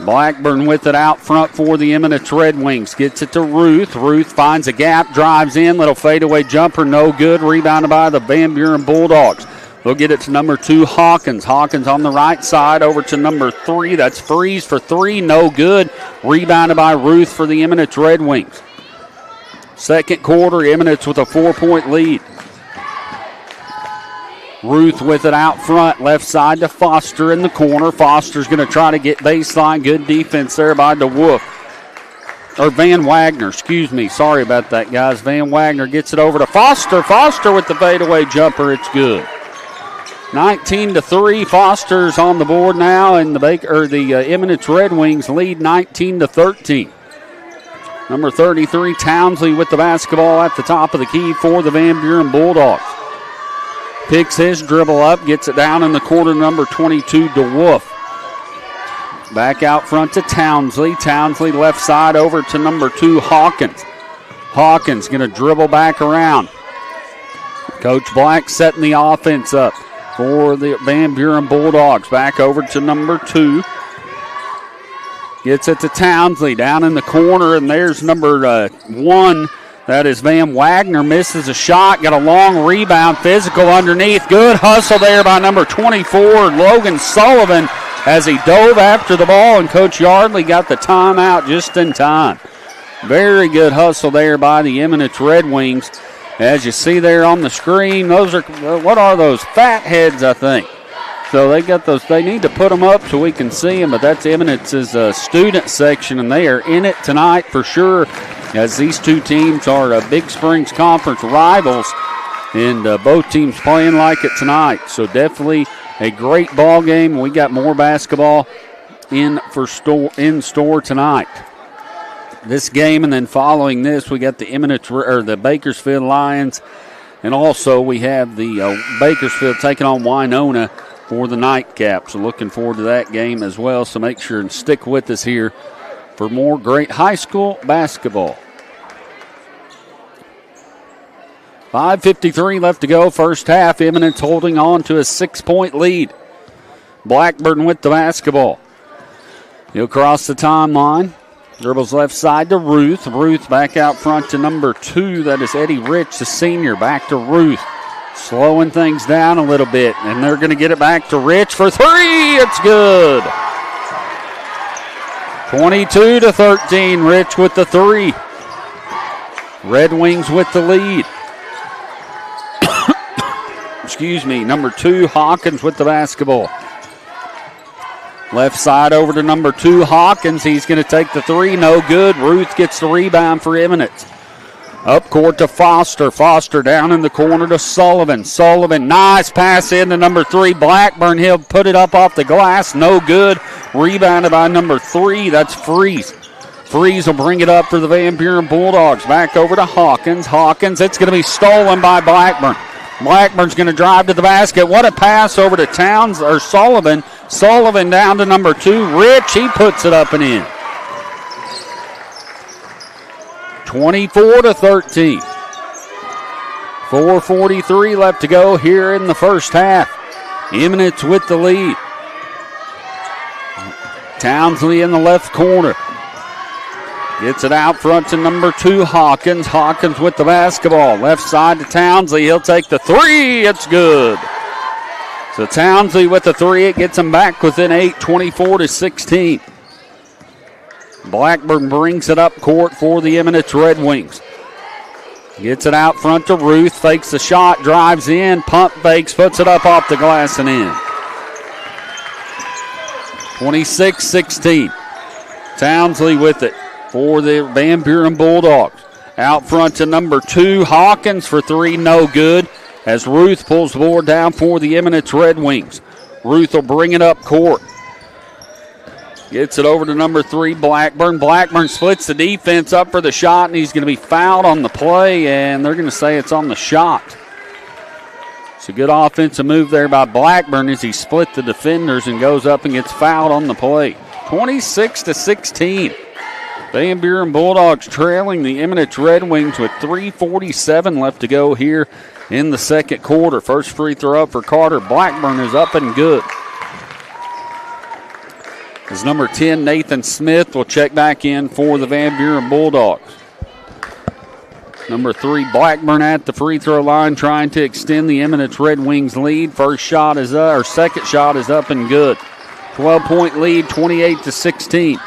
Blackburn with it out front for the Eminence Red Wings. Gets it to Ruth. Ruth finds a gap, drives in. Little fadeaway jumper, no good. Rebounded by the Van Buren Bulldogs. They'll get it to number 2, Hawkins. Hawkins on the right side over to number 3. That's Freeze for 3, no good. Rebounded by Ruth for the Eminence Red Wings. Second quarter, Eminence with a 4-point lead. Ruth with it out front, left side to Foster in the corner. Foster's going to try to get baseline. Good defense there by DeWolf. Or Van Wagner, excuse me. Sorry about that, guys. Van Wagner gets it over to Foster. Foster with the fadeaway jumper. It's good. 19-3. Foster's on the board now, and the Eminence Red Wings lead 19-13. Number 33, Townsley with the basketball at the top of the key for the Van Buren Bulldogs. Picks his dribble up, gets it down in the corner, number 22, DeWolf. Back out front to Townsley. Townsley left side over to number 2, Hawkins. Hawkins going to dribble back around. Coach Black setting the offense up for the Van Buren Bulldogs. Back over to number 2. Gets it to Townsley down in the corner, and there's number 1. That is Van Wagner, misses a shot, got a long rebound, physical underneath. Good hustle there by number 24, Logan Sullivan, as he dove after the ball, and Coach Yardley got the timeout just in time. Very good hustle there by the Eminence Red Wings. As you see there on the screen, those are, what are those? Fat heads, I think. So they got those, they need to put them up so we can see them, but that's Eminence's student section, and they are in it tonight for sure, as these two teams are Big Springs Conference rivals, and both teams playing like it tonight. So definitely a great ball game. We got more basketball in store tonight. This game, and then following this, we got the Bakersfield Lions, and also we have the Bakersfield taking on Winona for the nightcap. So looking forward to that game as well. So make sure and stick with us here for more great high school basketball. 5:53 left to go, first half. Eminence holding on to a 6-point lead. Blackburn with the basketball. He'll cross the timeline. Dribbles left side to Ruth. Ruth back out front to number 2. That is Eddie Rich, the senior. Back to Ruth. Slowing things down a little bit. And they're going to get it back to Rich for 3. It's good. 22-13. Rich with the 3. Red Wings with the lead. Excuse me. Number 2, Hawkins with the basketball. Left side over to number 2, Hawkins. He's going to take the 3. No good. Ruth gets the rebound for Eminence. Up court to Foster. Foster down in the corner to Sullivan. Sullivan, nice pass in to number 3, Blackburn. He'll put it up off the glass. No good. Rebounded by number 3. That's Freeze. Freeze will bring it up for the Van Buren Bulldogs. Back over to Hawkins. Hawkins, it's going to be stolen by Blackburn. Blackburn's going to drive to the basket. What a pass over to Towns or Sullivan. Sullivan down to number 2. Rich, he puts it up and in. 24-13. 4:43 left to go here in the first half. Eminence with the lead. Townsley in the left corner. Gets it out front to number 2, Hawkins. Hawkins with the basketball. Left side to Townsley. He'll take the 3. It's good. So Townsley with the 3. It gets him back within 8, 24-16. Blackburn brings it up court for the Eminence Red Wings. Gets it out front to Ruth. Fakes the shot. Drives in. Pump fakes. Puts it up off the glass and in. 26-16. Townsley with it for the Van Buren Bulldogs. Out front to number 2, Hawkins for 3, no good. As Ruth pulls the board down for the Eminence Red Wings. Ruth will bring it up court. Gets it over to number 3, Blackburn. Blackburn splits the defense up for the shot, and he's going to be fouled on the play, and they're going to say it's on the shot. It's a good offensive move there by Blackburn as he split the defenders and goes up and gets fouled on the play. 26-16. Van Buren Bulldogs trailing the Eminence Red Wings with 3:47 left to go here in the second quarter. First free throw up for Carter Blackburn is up and good. As number 10, Nathan Smith, will check back in for the Van Buren Bulldogs. Number 3, Blackburn at the free throw line trying to extend the Eminence Red Wings lead. Second shot is up and good. 12-point lead, 28-16.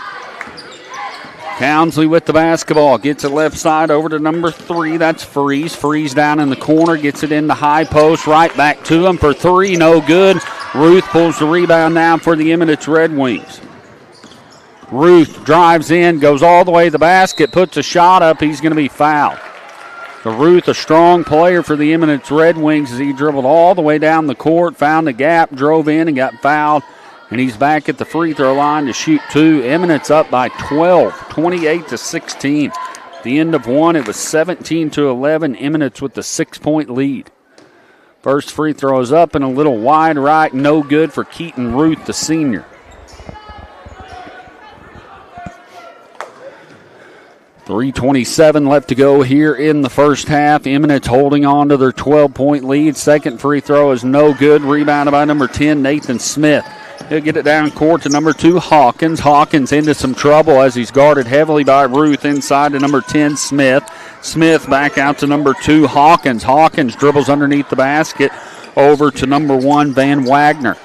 Townsley with the basketball. Gets it left side over to number 3. That's Freeze. Freeze down in the corner. Gets it in the high post. Right back to him for 3. No good. Ruth pulls the rebound down for the Eminence Red Wings. Ruth drives in, goes all the way to the basket, puts a shot up. He's going to be fouled. So Ruth, a strong player for the Eminence Red Wings, as he dribbled all the way down the court, found the gap, drove in, and got fouled. And he's back at the free throw line to shoot 2. Eminence up by 12, 28-16. At the end of one, it was 17-11. Eminence with the 6-point lead. First free throw is up and a little wide right, no good for Keaton Ruth, the senior. .327 left to go here in the first half. Eminence holding on to their 12-point lead. Second free throw is no good. Rebounded by number 10, Nathan Smith. He'll get it down court to number 2, Hawkins. Hawkins into some trouble as he's guarded heavily by Ruth inside to number 10, Smith. Smith back out to number 2, Hawkins. Hawkins dribbles underneath the basket over to number 1, Van Wagner.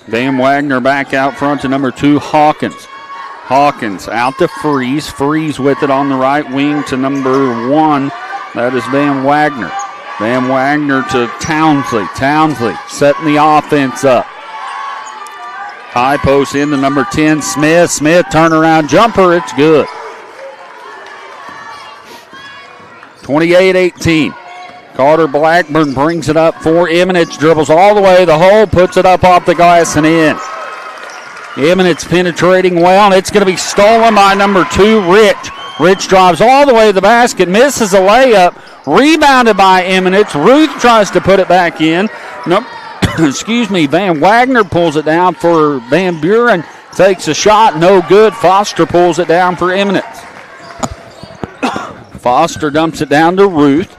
Van Wagner back out front to number 2, Hawkins. Hawkins out to Freeze. Freeze with it on the right wing to number 1. That is Van Wagner. Van Wagner to Townsley. Townsley setting the offense up. High post into number 10, Smith. Smith turnaround jumper. It's good. 28-18. Carter Blackburn brings it up for Eminence. Dribbles all the way to the hole. Puts it up off the glass and in. Eminence penetrating well, and it's going to be stolen by number 2, Rich. Rich drives all the way to the basket. Misses a layup. Rebounded by Eminence. Ruth tries to put it back in. Nope. Van Wagner pulls it down for Van Buren. Takes a shot, no good. Foster pulls it down for Eminence. Foster dumps it down to Ruth.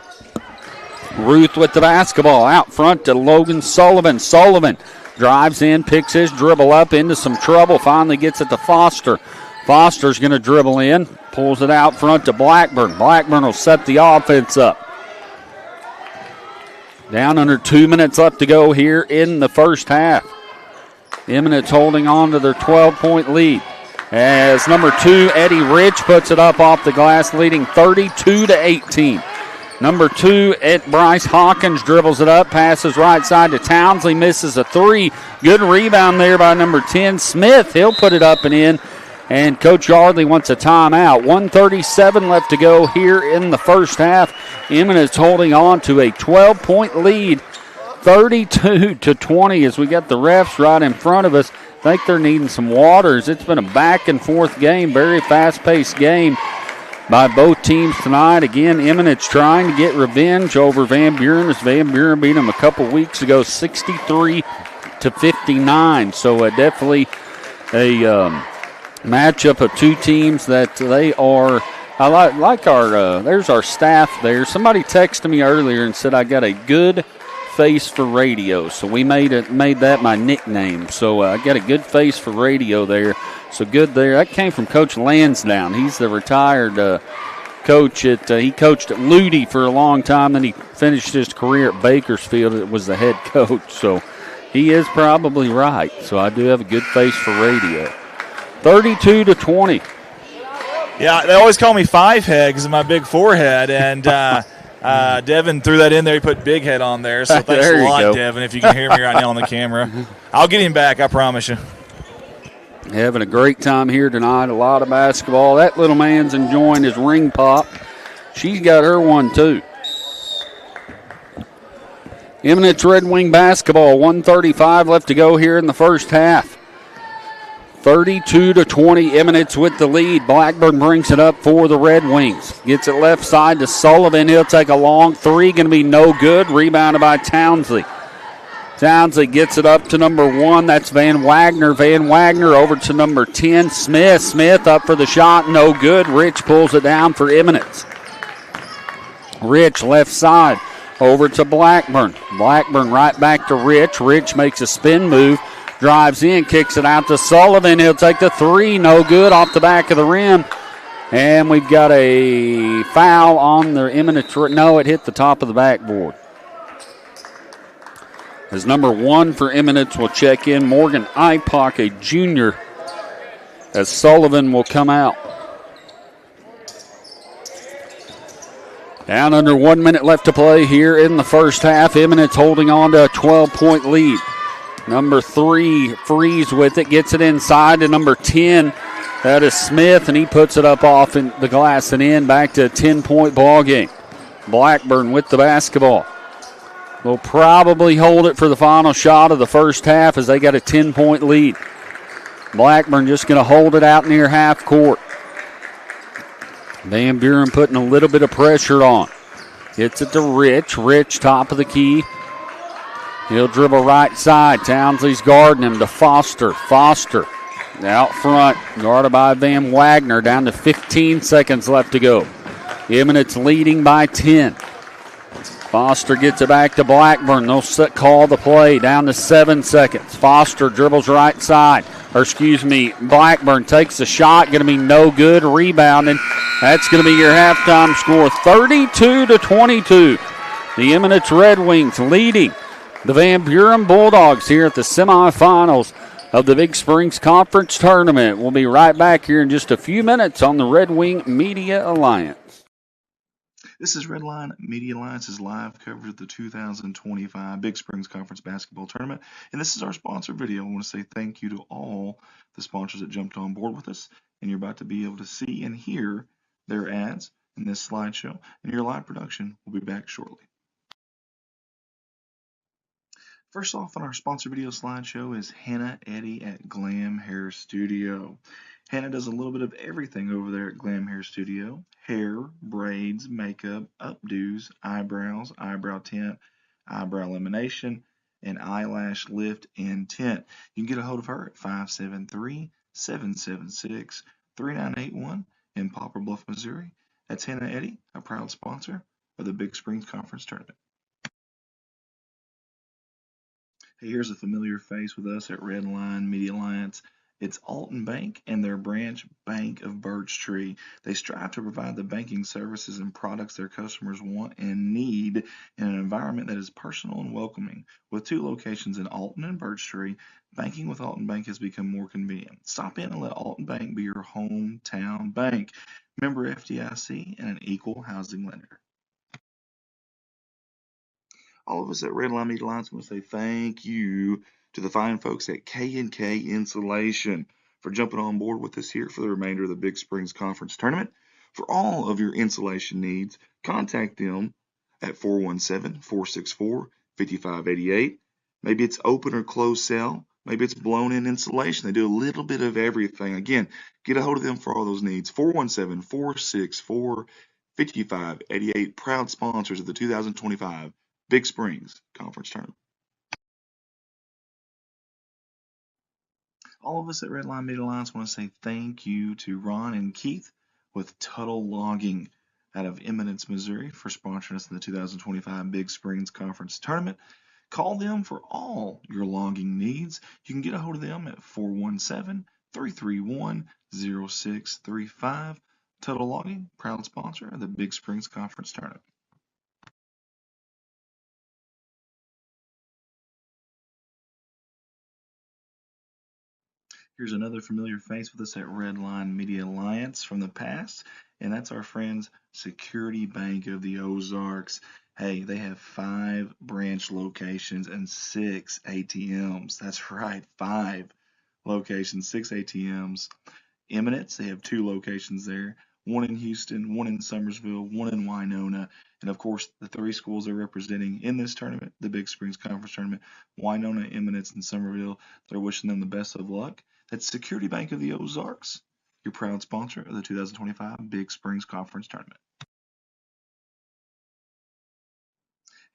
Ruth with the basketball out front to Logan Sullivan. Sullivan drives in, picks his dribble up into some trouble. Finally gets it to Foster. Foster's going to dribble in, pulls it out front to Blackburn. Blackburn will set the offense up. Down under 2 minutes left to go here in the first half. Eminence holding on to their 12-point lead. As number 2, Eddie Rich, puts it up off the glass, leading 32-18. Number 2, Bryce Hawkins dribbles it up, passes right side to Townsley, misses a 3. Good rebound there by number 10, Smith. He'll put it up and in, and Coach Yardley wants a timeout. 1:37 left to go here in the first half. Eminence holding on to a 12-point lead, 32-20, as we got the refs right in front of us. I think they're needing some waters. It's been a back-and-forth game, very fast-paced game by both teams tonight. Again, Eminence trying to get revenge over Van Buren, as Van Buren beat them a couple weeks ago, 63-59. So definitely a matchup of two teams that they are. I like our. There's our staff there. Somebody texted me earlier and said I got a good face for radio, so we made that my nickname. So I got a good face for radio there. So good there. That came from Coach Lansdowne. He's the retired coach he coached at Ludi for a long time, and he finished his career at Bakersfield. It was the head coach. So he is probably right. So I do have a good face for radio. 32-20. Yeah, they always call me Five Head because of my big forehead, and Devin threw that in there. He put Big Head on there, so thanks a lot, Devin, if you can hear me right now on the camera. I'll get him back, I promise you. Having a great time here tonight, a lot of basketball. That little man's enjoying his ring pop. She's got her one, too. Eminence Red Wing basketball, 1:35 left to go here in the first half. 32-20, Eminence with the lead. Blackburn brings it up for the Red Wings. Gets it left side to Sullivan. He'll take a long three. Going to be no good. Rebounded by Townsley. Townsley gets it up to number 1. That's Van Wagner. Van Wagner over to number 10, Smith. Smith up for the shot. No good. Rich pulls it down for Eminence. Rich left side over to Blackburn. Blackburn right back to Rich. Rich makes a spin move. Drives in, kicks it out to Sullivan. He'll take the 3. No good, off the back of the rim. And we've got a foul on the Eminence. No, it hit the top of the backboard. As number 1 for Eminence will check in, Morgan Ipock, a junior, as Sullivan will come out. Down under 1 minute left to play here in the first half. Eminence holding on to a 12-point lead. Number 3 frees with it, gets it inside to number 10. That is Smith, and he puts it up off in the glass and in. Back to a 10-point ball game. Blackburn with the basketball. Will probably hold it for the final shot of the first half as they got a 10-point lead. Blackburn just going to hold it out near half court. Van Buren putting a little bit of pressure on. Gets it to Rich. Rich, top of the key. He'll dribble right side. Townsley's guarding him to Foster. Foster out front, guarded by Van Wagner. Down to 15 seconds left to go. Eminence leading by 10. Foster gets it back to Blackburn. They'll call the play. Down to 7 seconds. Foster dribbles right side. Blackburn takes the shot. Going to be no good. Rebounding. That's going to be your halftime score. 32-22. The Eminence Red Wings leading the Van Buren Bulldogs here at the semifinals of the Big Springs Conference Tournament. We'll be right back here in just a few minutes on the Red Wing Media Alliance. This is Redline Media Alliance's live coverage of the 2025 Big Springs Conference Basketball Tournament. And this is our sponsor video. I want to say thank you to all the sponsors that jumped on board with us. And you're about to be able to see and hear their ads in this slideshow. And your live production will be back shortly. First off on our sponsor video slideshow is Hannah Eddy at Glam Hair Studio. Hannah does a little bit of everything over there at Glam Hair Studio. Hair, braids, makeup, updos, eyebrows, eyebrow tint, eyebrow elimination, and eyelash lift and tint. You can get a hold of her at 573-776-3981 in Poplar Bluff, Missouri. That's Hannah Eddy, a proud sponsor of the Big Springs Conference Tournament. Hey, here's a familiar face with us at Redline Media Alliance. It's Alton Bank and their branch Bank of Birch Tree. They strive to provide the banking services and products their customers want and need in an environment that is personal and welcoming. With 2 locations in Alton and Birch Tree, banking with Alton Bank has become more convenient. Stop in and let Alton Bank be your hometown bank. Member FDIC and an equal housing lender. All of us at Red Line Media Alliance want to say thank you to the fine folks at K&K Insulation for jumping on board with us here for the remainder of the Big Springs Conference Tournament. For all of your insulation needs, contact them at 417-464-5588. Maybe it's open or closed cell. Maybe it's blown-in insulation. They do a little bit of everything. Again, get a hold of them for all those needs. 417-464-5588. Proud sponsors of the 2025 Big Springs Conference Tournament. All of us at Red Line Media Alliance want to say thank you to Ron and Keith with Tuttle Logging out of Eminence, Missouri for sponsoring us in the 2025 Big Springs Conference Tournament. Call them for all your logging needs. You can get a hold of them at 417-331-0635. Tuttle Logging, proud sponsor of the Big Springs Conference Tournament. Here's another familiar face with us at Red Line Media Alliance from the past, and that's our friends Security Bank of the Ozarks. Hey, they have 5 branch locations and 6 ATMs. That's right, 5 locations, 6 ATMs. Eminence, they have 2 locations there, one in Houston, one in Summersville, one in Winona, and of course the 3 schools they're representing in this tournament, the Big Springs Conference Tournament, Winona, Eminence, and Summerville. They're wishing them the best of luck. That's Security Bank of the Ozarks, your proud sponsor of the 2025 Big Springs Conference Tournament.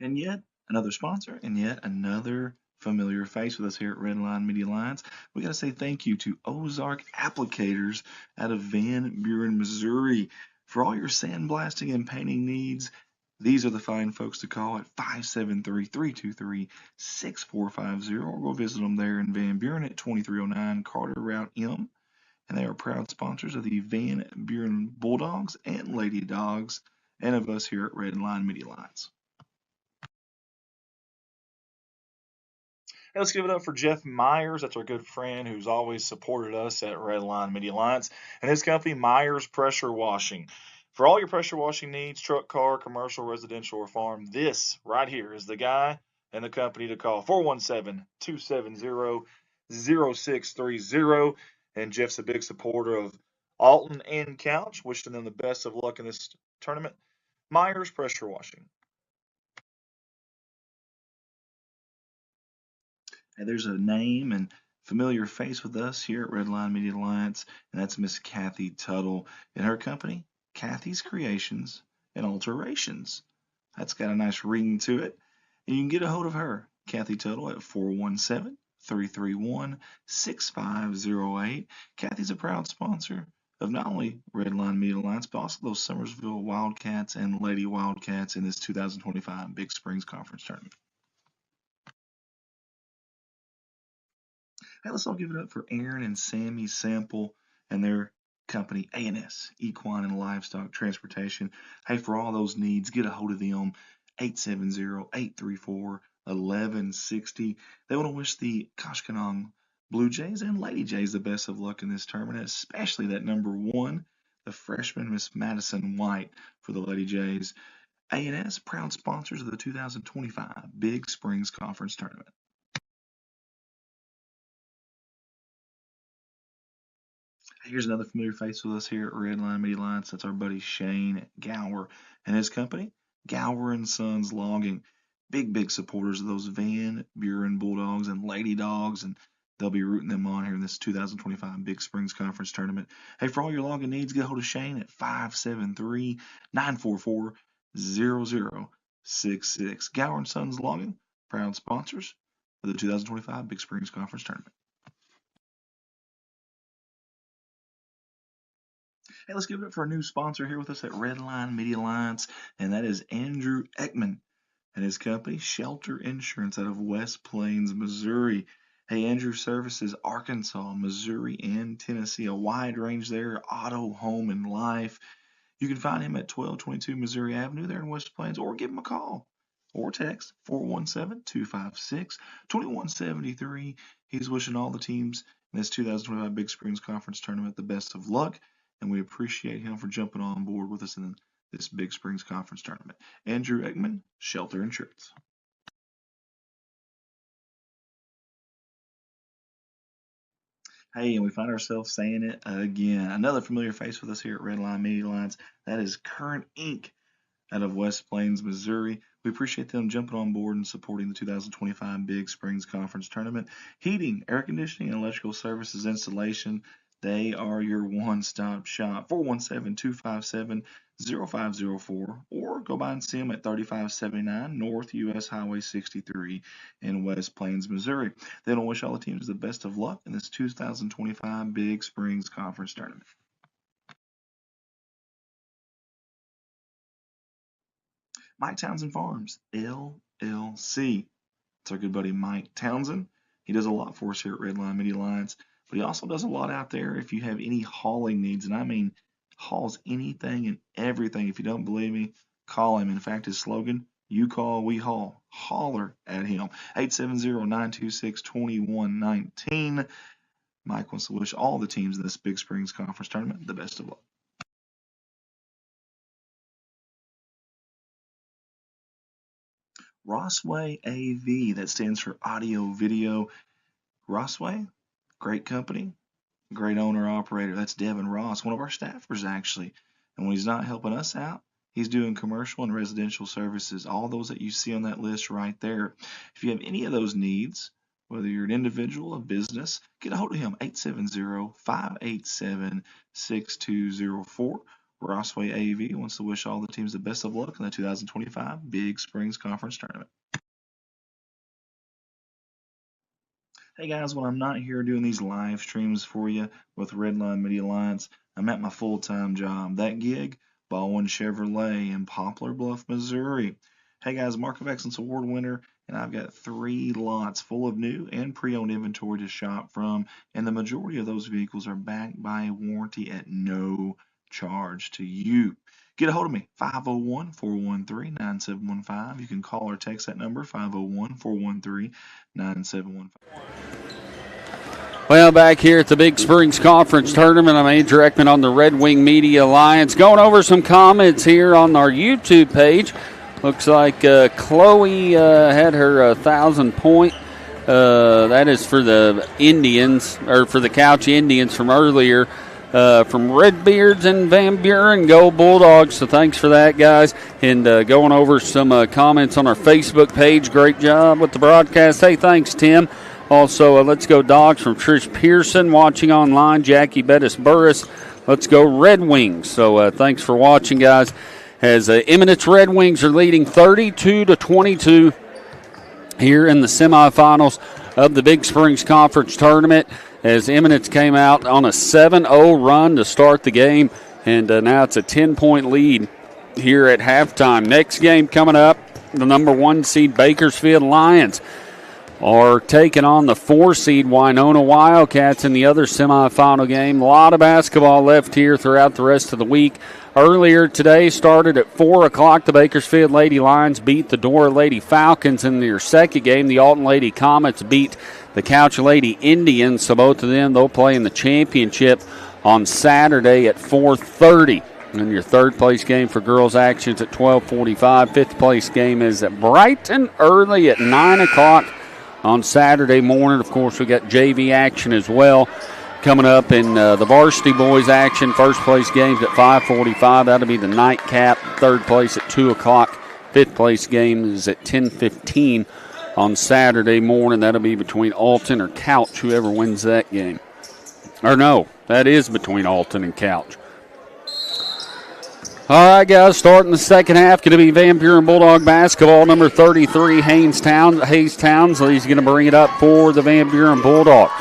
And yet another sponsor, and yet another familiar face with us here at Red Line Media Alliance. We got to say thank you to Ozark Applicators out of Van Buren, Missouri. For all your sandblasting and painting needs, these are the fine folks to call at 573-323-6450, or go visit them there in Van Buren at 2309 Carter Route M. And they are proud sponsors of the Van Buren Bulldogs and Lady Dogs, and of us here at Red Line Media Alliance. Hey, let's give it up for Jeff Myers. That's our good friend who's always supported us at Red Line Media Alliance, and his company, Myers Pressure Washing. For all your pressure washing needs, truck, car, commercial, residential, or farm, this right here is the guy and the company to call. 417-270-0630. And Jeff's a big supporter of Alton and Couch, wishing them the best of luck in this tournament. Myers Pressure Washing. Hey, there's a name and familiar face with us here at Red Line Media Alliance, and that's Miss Kathy Tuttle and her company, Kathy's Creations and Alterations. That's got a nice ring to it. And you can get a hold of her, Kathy Tuttle, at 417-331-6508. Kathy's a proud sponsor of not only Red Line Media Alliance, but also those Summersville Wildcats and Lady Wildcats in this 2025 Big Springs Conference Tournament. Hey, let's all give it up for Aaron and Sammy Sample and their company, A&S, Equine and Livestock Transportation. Hey, for all those needs, get a hold of them, 870-834-1160. They want to wish the Koshkonong Blue Jays and Lady Jays the best of luck in this tournament, especially that number 1, the freshman, Miss Madison White, for the Lady Jays. A&S, proud sponsors of the 2025 Big Springs Conference Tournament. Here's another familiar face with us here at Red Line Media Alliance. That's our buddy Shane Gower and his company, Gower and Sons Logging. Big supporters of those Van Buren Bulldogs and Lady Dogs, and they'll be rooting them on here in this 2025 Big Springs Conference Tournament. Hey, for all your logging needs, get a hold of Shane at 573-944-0066. Gower and Sons Logging, proud sponsors of the 2025 Big Springs Conference Tournament. Hey, let's give it up for a new sponsor here with us at Red Line Media Alliance, and that is Andrew Ekman and his company, Shelter Insurance, out of West Plains, Missouri. Hey, Andrew services Arkansas, Missouri, and Tennessee. A wide range there, auto, home, and life. You can find him at 1222 Missouri Avenue there in West Plains, or give him a call or text 417-256-2173. He's wishing all the teams in this 2025 Big Springs Conference Tournament the best of luck, and we appreciate him for jumping on board with us in this Big Springs Conference Tournament. Andrew Ekman, Shelter Insurance. Hey, and we find ourselves saying it again. Another familiar face with us here at Redline Media Lines. That is Current Inc. out of West Plains, Missouri. We appreciate them jumping on board and supporting the 2025 Big Springs Conference Tournament. Heating, air conditioning, and electrical services installation. They are your one-stop shop. 417-257-0504, or go by and see them at 3579 North US Highway 63 in West Plains, Missouri. They don't wish all the teams the best of luck in this 2025 Big Springs Conference Tournament. Mike Townsend Farms, LLC. It's our good buddy Mike Townsend. He does a lot for us here at Redline Media Lines, but he also does a lot out there if you have any hauling needs, and I mean hauls anything and everything. If you don't believe me, call him. In fact, his slogan, you call, we haul. Holler at him. 870-926-2119. Mike wants to wish all the teams in this Big Springs Conference Tournament the best of luck. Rossway AV, that stands for audio video. Rossway, great company, great owner operator. That's Devin Ross, one of our staffers actually. And when he's not helping us out, he's doing commercial and residential services, all those that you see on that list right there. If you have any of those needs, whether you're an individual, a business, get a hold of him, 870-587-6204. Rossway AV wants to wish all the teams the best of luck in the 2025 Big Springs Conference Tournament. Hey guys, when I'm not here doing these live streams for you with Redline Media Alliance, I'm at my full-time job. That gig, Baldwin Chevrolet in Poplar Bluff, Missouri. Hey guys, Mark of Excellence Award winner, and I've got 3 lots full of new and pre-owned inventory to shop from, and the majority of those vehicles are backed by a warranty at no charge to you. Get a hold of me, 501-413-9715. You can call or text that number, 501-413-9715. Well, back here at the Big Springs Conference Tournament, I'm Andrew Ekman on the Red Wing Media Alliance. Going over some comments here on our YouTube page. Looks like Chloe had her 1,000-point. That is for the Indians, or for the Couch Indians from earlier. From Redbeards and Van Buren, go Bulldogs. So thanks for that, guys. And going over some comments on our Facebook page. Great job with the broadcast. Hey, thanks, Tim. Also, Let's Go Dogs from Trish Pearson watching online. Jackie Bettis Burris. Let's go Red Wings. So thanks for watching, guys. As Eminence Red Wings are leading 32-22 here in the semifinals of the Big Springs Conference Tournament, as Eminence came out on a 7-0 run to start the game, and now it's a 10-point lead here at halftime. Next game coming up, the number 1 seed Bakersfield Lions are taking on the 4 seed Winona Wildcats in the other semifinal game. A lot of basketball left here throughout the rest of the week. Earlier today, started at 4 o'clock, the Bakersfield Lady Lions beat the Dora Lady Falcons in their second game. The Alton Lady Comets beat the Couch Lady Indians, so both of them, they'll play in the championship on Saturday at 4:30. And your third-place game for girls' actions at 12:45. Fifth-place game is at Brighton early at 9 o'clock on Saturday morning. Of course, we got JV action as well coming up in the varsity boys action. First-place games at 5:45. That'll be the nightcap. Third place at 2 o'clock. Fifth-place game is at 10:15 on Saturday morning. That'll be between Alton or Couch, whoever wins that game. Or no, that is between Alton and Couch. All right, guys, starting the second half, going to be Van Buren Bulldog basketball, number 33, Hayes Townsley. He's going to bring it up for the Van Buren Bulldogs.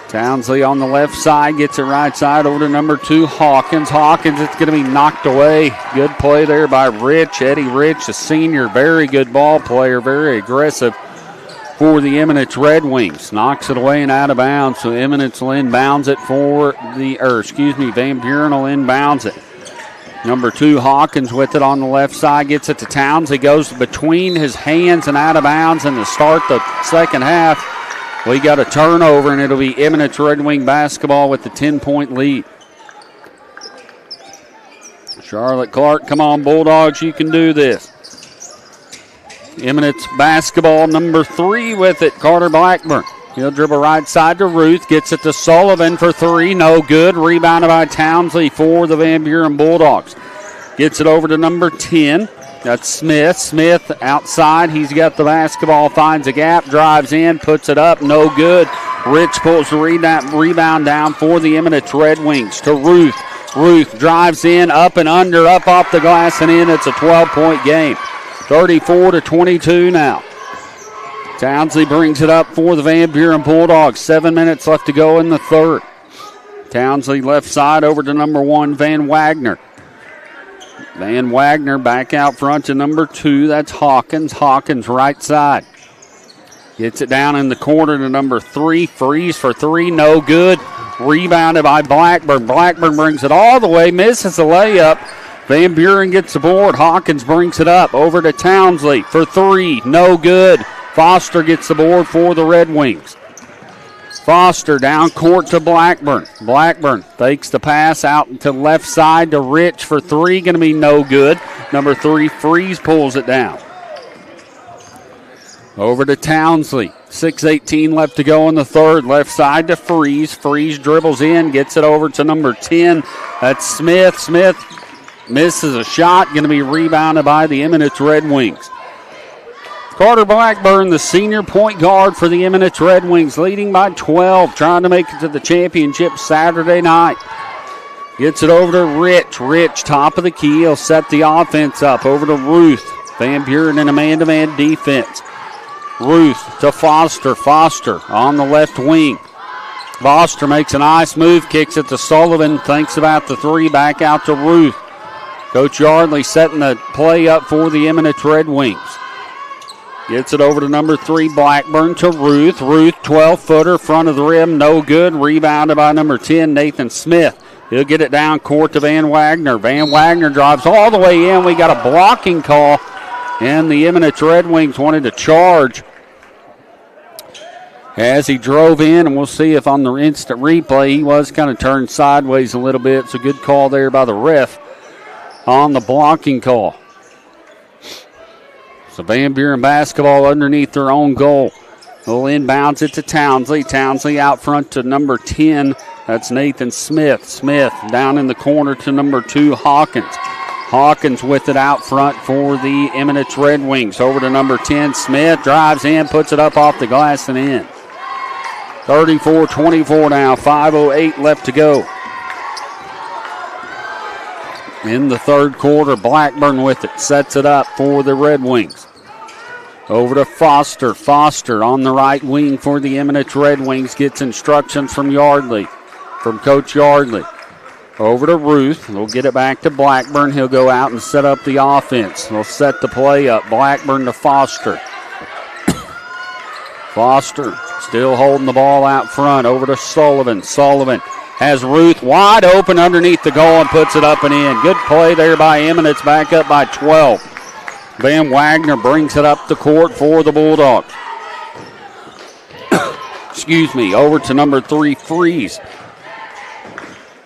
Townsley on the left side, gets it right side over to number 2, Hawkins. It's going to be knocked away. Good play there by Rich, Eddie Rich, the senior. Very good ball player, very aggressive for the Eminence Red Wings. Knocks it away and out of bounds, so Eminence will inbounds it Van Buren will inbounds it. Number 2, Hawkins with it on the left side, gets it to Townsley, goes between his hands and out of bounds, and to start the second half, we got a turnover, and it'll be Eminence Red Wing basketball with the 10-point lead. Charlotte Clark, come on, Bulldogs, you can do this. Eminence basketball, number 3 with it, Carter Blackburn. He'll dribble right side to Ruth. Gets it to Sullivan for three. No good. Rebounded by Townsley for the Van Buren Bulldogs. Gets it over to number 10. That's Smith. Smith outside. He's got the basketball. Finds a gap. Drives in. Puts it up. No good. Rich pulls the rebound down for the Eminence Red Wings to Ruth. Ruth drives in. Up and under. Up off the glass and in. It's a 12-point game. 34-22 now. Townsley brings it up for the Van Buren Bulldogs. 7 minutes left to go in the third. Townsley left side over to number 1, Van Wagner. Van Wagner back out front to number 2. That's Hawkins. Hawkins right side. Gets it down in the corner to number 3. Freeze for three. No good. Rebounded by Blackburn. Blackburn brings it all the way. Misses the layup. Van Buren gets the board. Hawkins brings it up over to Townsley for three. No good. Foster gets the board for the Red Wings. Foster down court to Blackburn. Blackburn fakes the pass out to left side to Rich for three. Going to be no good. Number 3, Freeze pulls it down. Over to Townsley. 6:18 left to go in the third. Left side to Freeze. Freeze dribbles in. Gets it over to number 10. That's Smith. Smith misses a shot. Going to be rebounded by the Eminence Red Wings. Carter Blackburn, the senior point guard for the Eminence Red Wings, leading by 12, trying to make it to the championship Saturday night. Gets it over to Rich. Rich, top of the key. He'll set the offense up. Over to Ruth. Van Buren in a man-to-man defense. Ruth to Foster. Foster on the left wing. Foster makes a nice move, kicks it to Sullivan, thinks about the three, back out to Ruth. Coach Yardley setting the play up for the Eminence Red Wings. Gets it over to number 3, Blackburn to Ruth. Ruth, 12-footer, front of the rim, no good. Rebounded by number 10, Nathan Smith. He'll get it down court to Van Wagner. Van Wagner drives all the way in. We got a blocking call, and the Eminence Red Wings wanted to charge as he drove in, and we'll see if on the instant replay he was kind of turned sideways a little bit. It's a good call there by the ref on the blocking call. So Van Buren basketball underneath their own goal. They'll inbounds it to Townsley. Townsley out front to number 10. That's Nathan Smith. Smith down in the corner to number 2, Hawkins. Hawkins with it out front for the Eminence Red Wings. Over to number 10, Smith. Drives in, puts it up off the glass and in. 34-24 now. 5:08 left to go. In the third quarter, Blackburn with it. Sets it up for the Red Wings. Over to Foster. Foster on the right wing for the Eminence Red Wings. Gets instructions from Yardley, from Coach Yardley. Over to Ruth. They'll get it back to Blackburn. He'll go out and set up the offense. They'll set the play up. Blackburn to Foster. Foster still holding the ball out front. Over to Sullivan. Sullivan has Ruth wide open underneath the goal and puts it up and in. Good play there by Eminence, back up by 12. Van Wagner brings it up the court for the Bulldogs. Excuse me, over to number 3, Freeze.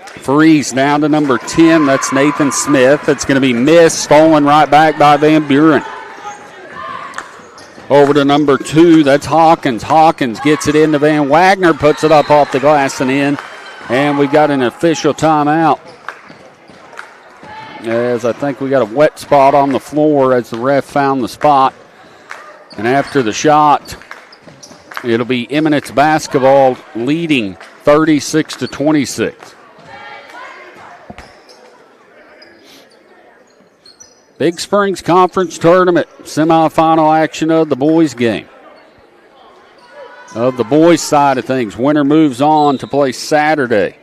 Freeze down to number 10. That's Nathan Smith. That's going to be missed, stolen right back by Van Buren. Over to number 2. That's Hawkins. Hawkins gets it into Van Wagner, puts it up off the glass and in. And we've got an official timeout, as I think we got a wet spot on the floor as the ref found the spot. And after the shot, it'll be Eminence basketball leading 36-26. Big Springs Conference Tournament, semifinal action of the boys game. Of the boys' side of things, winner moves on to play Saturday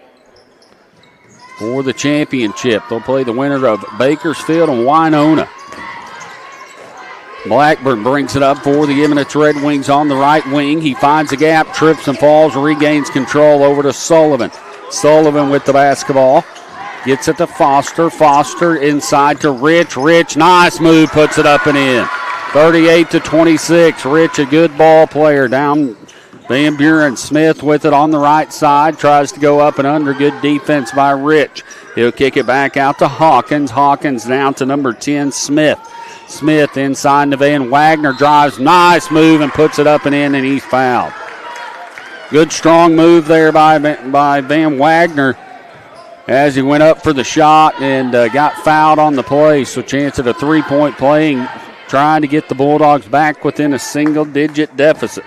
for the championship. They'll play the winner of Bakersfield and Winona. Blackburn brings it up for the Eminence Red Wings on the right wing. He finds a gap, trips and falls, regains control over to Sullivan. Sullivan with the basketball. Gets it to Foster. Foster inside to Rich. Rich, nice move, puts it up and in. 38-26. Rich, a good ball player down. Van Buren. Smith with it on the right side. Tries to go up and under. Good defense by Rich. He'll kick it back out to Hawkins. Hawkins down to number 10, Smith. Smith inside to Van Wagner. Drives. Nice move and puts it up and in, and he's fouled. Good strong move there by Van Wagner as he went up for the shot and got fouled on the play. So chance at a three-point play, trying to get the Bulldogs back within a single-digit deficit.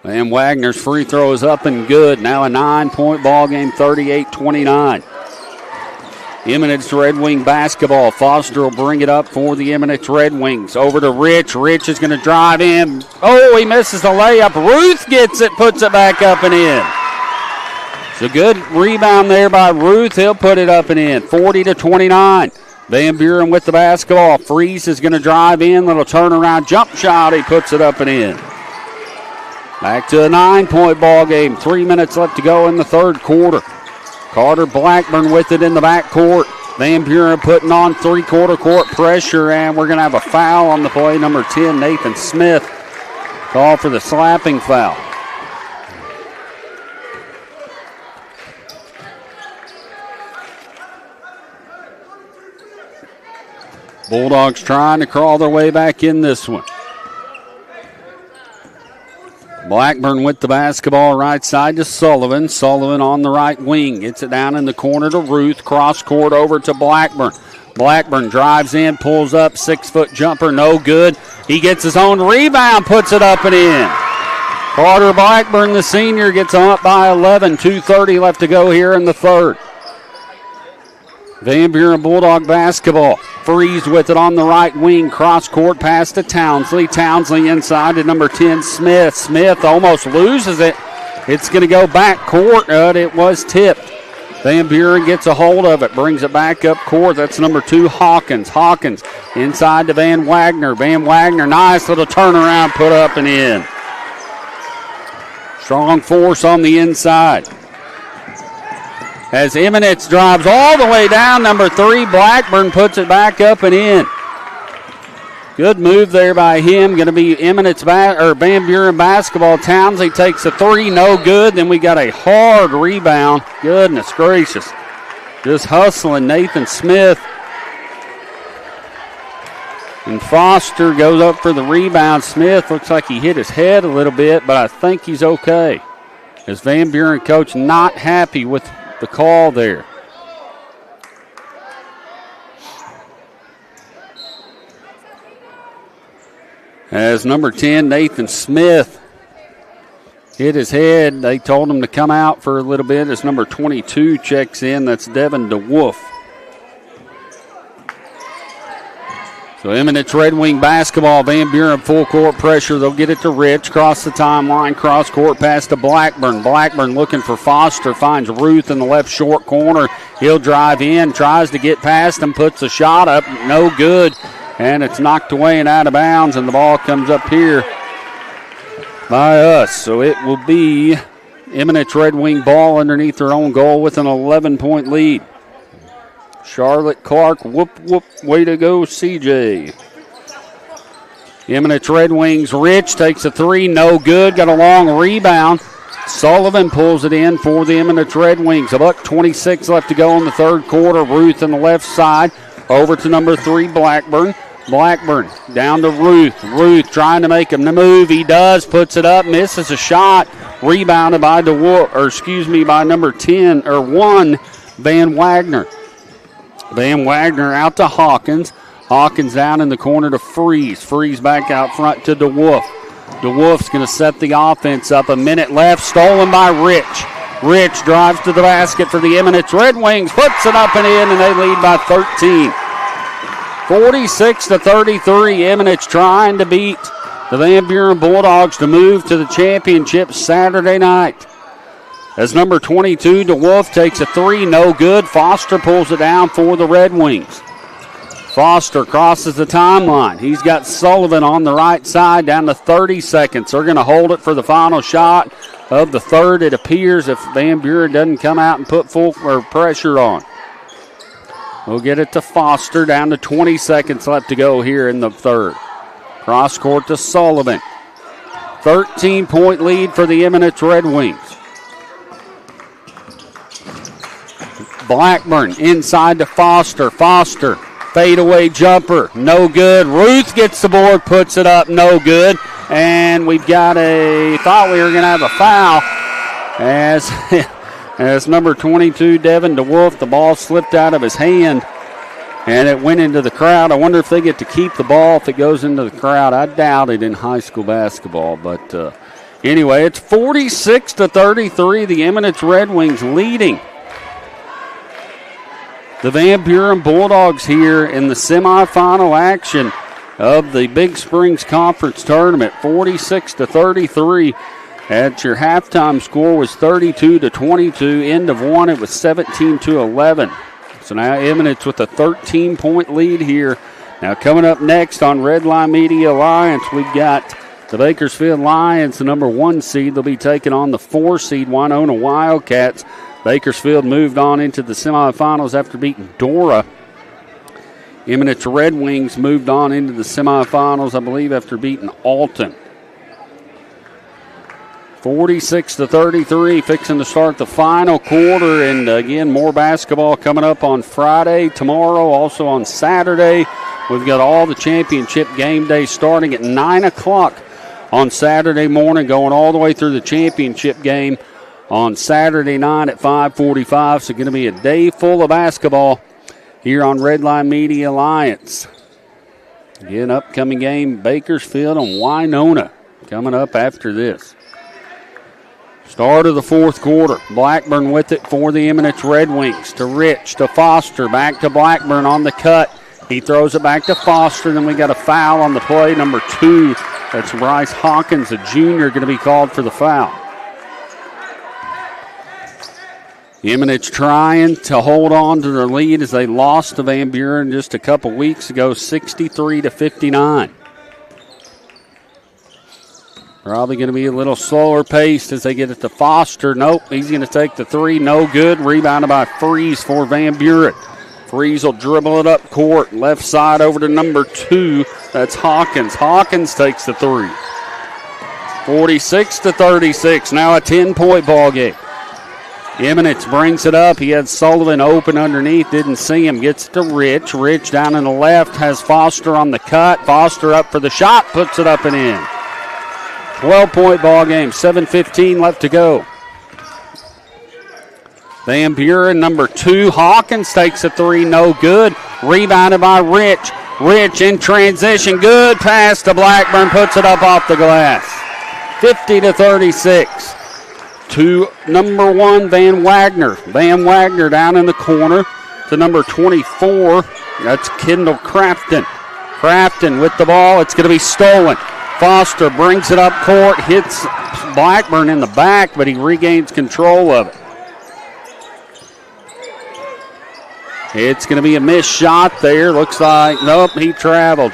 Van Wagner's free throw is up and good. Now a 9-point ball game, 38-29. Eminence Red Wing basketball. Foster will bring it up for the Eminence Red Wings. Over to Rich. Rich is going to drive in. Oh, he misses the layup. Ruth gets it, puts it back up and in. It's a good rebound there by Ruth. He'll put it up and in. 40-29. Van Buren with the basketball. Freeze is going to drive in. Little turnaround jump shot. He puts it up and in. Back to a 9-point ball game. 3 minutes left to go in the third quarter. Carter Blackburn with it in the backcourt. Van Buren putting on three-quarter court pressure, and we're going to have a foul on the play. Number 10, Nathan Smith, called for the slapping foul. Bulldogs trying to crawl their way back in this one. Blackburn with the basketball right side to Sullivan. Sullivan on the right wing. Gets it down in the corner to Ruth. Cross court over to Blackburn. Blackburn drives in, pulls up, 6-foot jumper, no good. He gets his own rebound, puts it up and in. Carter Blackburn, the senior, gets up by 11. 2:30 left to go here in the third. Van Buren Bulldog basketball. Freeze with it on the right wing. Cross court pass to Townsley. Townsley inside to number 10, Smith. Smith almost loses it. It's going to go back court, but it was tipped. Van Buren gets a hold of it, brings it back up court. That's number 2, Hawkins. Hawkins inside to Van Wagner. Van Wagner, nice little turnaround, put up and in. Strong force on the inside. As Eminence drives all the way down, number 3, Blackburn puts it back up and in. Good move there by him. Going to be Eminence Van Buren basketball. Townsley takes a 3, no good. Then we got a hard rebound. Goodness gracious. Just hustling Nathan Smith. And Foster goes up for the rebound. Smith looks like he hit his head a little bit, but I think he's okay. As Van Buren coach not happy with the call there. As number 10, Nathan Smith, hit his head. They told him to come out for a little bit as number 22 checks in. That's Devin DeWolf. So Eminence Red Wing basketball. Van Buren full court pressure. They'll get it to Rich. Cross the timeline. Cross court pass to Blackburn. Blackburn looking for Foster. Finds Ruth in the left short corner. He'll drive in. Tries to get past him. Puts a shot up. No good. And it's knocked away and out of bounds. And the ball comes up here by us. So it will be Eminence Red Wing ball underneath their own goal with an 11-point lead. Charlotte Clark, whoop, whoop, way to go, CJ. Eminence Red Wings, Rich takes a 3, no good, got a long rebound. Sullivan pulls it in for the Eminence Red Wings. $1:26 left to go in the third quarter. Ruth on the left side, over to number 3, Blackburn. Blackburn down to Ruth. Ruth trying to make him the move. He does, puts it up, misses a shot. Rebounded by by number 1, Van Wagner. Van Wagner out to Hawkins. Hawkins down in the corner to Freeze. Freeze back out front to DeWolf. DeWolf's going to set the offense up. A minute left. Stolen by Rich. Rich drives to the basket for the Eminence Red Wings. Puts it up and in, and they lead by 13. 46-33. Eminence trying to beat the Van Buren Bulldogs to move to the championship Saturday night. As number 22, DeWolf takes a 3, no good. Foster pulls it down for the Red Wings. Foster crosses the timeline. He's got Sullivan on the right side down to 30 seconds. They're going to hold it for the final shot of the third, it appears, if Van Buren doesn't come out and put full pressure on. We'll get it to Foster, down to 20 seconds left to go here in the third. Cross court to Sullivan. 13-point lead for the Eminence Red Wings. Blackburn inside to Foster. Foster, fadeaway jumper, no good. Ruth gets the board, puts it up, no good. And we've got thought we were going to have a foul as number 22, Devin DeWolf, the ball slipped out of his hand and it went into the crowd. I wonder if they get to keep the ball if it goes into the crowd. I doubt it in high school basketball, but anyway, it's 46-33, the Eminence Red Wings leading the Van Buren Bulldogs here in the semifinal action of the Big Springs Conference Tournament. 46-33. At your halftime score was 32-22. End of one, it was 17-11. So now Eminence with a 13-point lead here. Now coming up next on Redline Media Alliance, we've got the Bakersfield Lions, the number 1 seed. They'll be taking on the 4 seed Winona Wildcats. Bakersfield moved on into the semifinals after beating Dora. Eminence Red Wings moved on into the semifinals, I believe, after beating Alton. 46-33, fixing to start the final quarter. And again, more basketball coming up on Friday, tomorrow, also on Saturday. We've got all the championship game days starting at 9 o'clock on Saturday morning, going all the way through the championship game on Saturday night at 5:45. So going to be a day full of basketball here on Redline Media Alliance. Again, upcoming game, Bakersfield and Winona coming up after this. Start of the fourth quarter. Blackburn with it for the Eminence Red Wings. To Rich, to Foster, back to Blackburn on the cut. He throws it back to Foster. Then we got a foul on the play, number 2. That's Bryce Hawkins, a junior, going to be called for the foul. Eminence trying to hold on to their lead as they lost to Van Buren just a couple weeks ago, 63-59. Probably going to be a little slower paced as they get it to Foster. Nope, he's going to take the 3. No good. Rebounded by Freeze for Van Buren. Freeze will dribble it up court. Left side over to number 2. That's Hawkins. Hawkins takes the 3. 46-36. Now a 10-point ball game. Eminence brings it up. He had Sullivan open underneath. Didn't see him. Gets to Rich. Rich down in the left. Has Foster on the cut. Foster up for the shot. Puts it up and in. 12-point ball game. 7:15 left to go. Van Buren, number 2. Hawkins takes a 3. No good. Rebounded by Rich. Rich in transition. Good pass to Blackburn. Puts it up off the glass. 50-36. To number 1, Van Wagner. Van Wagner down in the corner to number 24. That's Kendall Crafton. Crafton with the ball. It's going to be stolen. Foster brings it up court, hits Blackburn in the back, but he regains control of it. It's going to be a missed shot there. Looks like, nope, he traveled.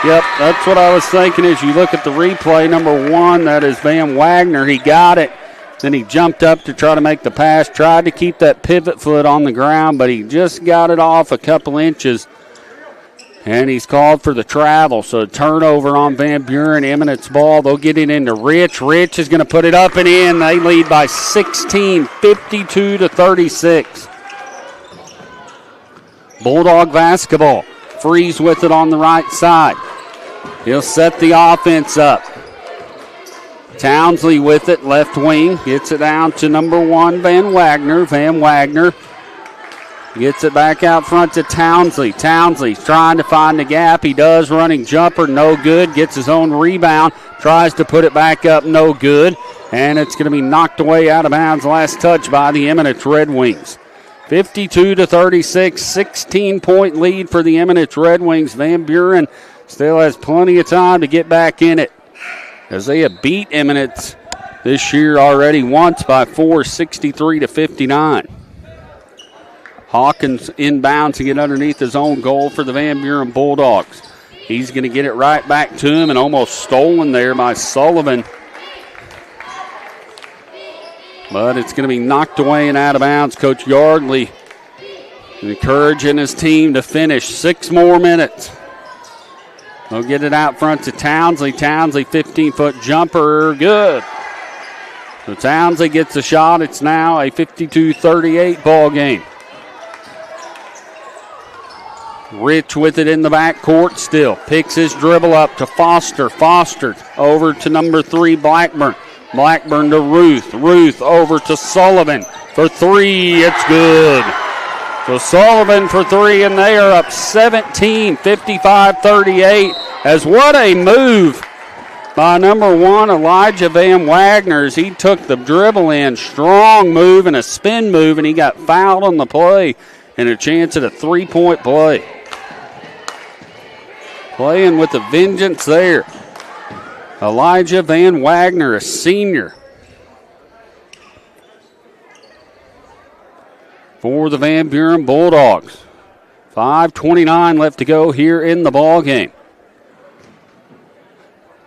Yep, that's what I was thinking as you look at the replay. Number 1, that is Van Wagner. He got it. Then he jumped up to try to make the pass, tried to keep that pivot foot on the ground, but he just got it off a couple inches. And he's called for the travel. So turnover on Van Buren. Eminence ball. They'll get it into Rich. Rich is going to put it up and in. They lead by 16, 52-36. Bulldog basketball. Freeze with it on the right side. He'll set the offense up. Townsley with it, left wing. Gets it down to number 1, Van Wagner. Van Wagner gets it back out front to Townsley. Townsley's trying to find the gap. He does. Running jumper, no good. Gets his own rebound. Tries to put it back up, no good. And it's going to be knocked away out of bounds. Last touch by the Eminence Red Wings. 52-36, 16-point lead for the Eminence Red Wings. Van Buren still has plenty of time to get back in it, as they have beat Eminence this year already once by 4, 63-59. Hawkins inbounds to get underneath his own goal for the Van Buren Bulldogs. He's going to get it right back to him and almost stolen there by Sullivan. But it's going to be knocked away and out of bounds. Coach Yardley encouraging his team to finish. 6 more minutes. They'll get it out front to Townsley. Townsley, 15-foot jumper, good. So Townsley gets a shot. It's now a 52-38 ball game. Rich with it in the backcourt still. Picks his dribble up to Foster. Foster over to number 3, Blackburn. Blackburn to Ruth. Ruth over to Sullivan for 3. It's good. So Sullivan for 3, and they are up 17, 55-38. As what a move by number 1, Elijah Van Wagner, as he took the dribble in. Strong move and a spin move, and he got fouled on the play and a chance at a 3-point play. Playing with a vengeance there. Elijah Van Wagner, a senior. For the Van Buren Bulldogs. 5:29 left to go here in the ball game.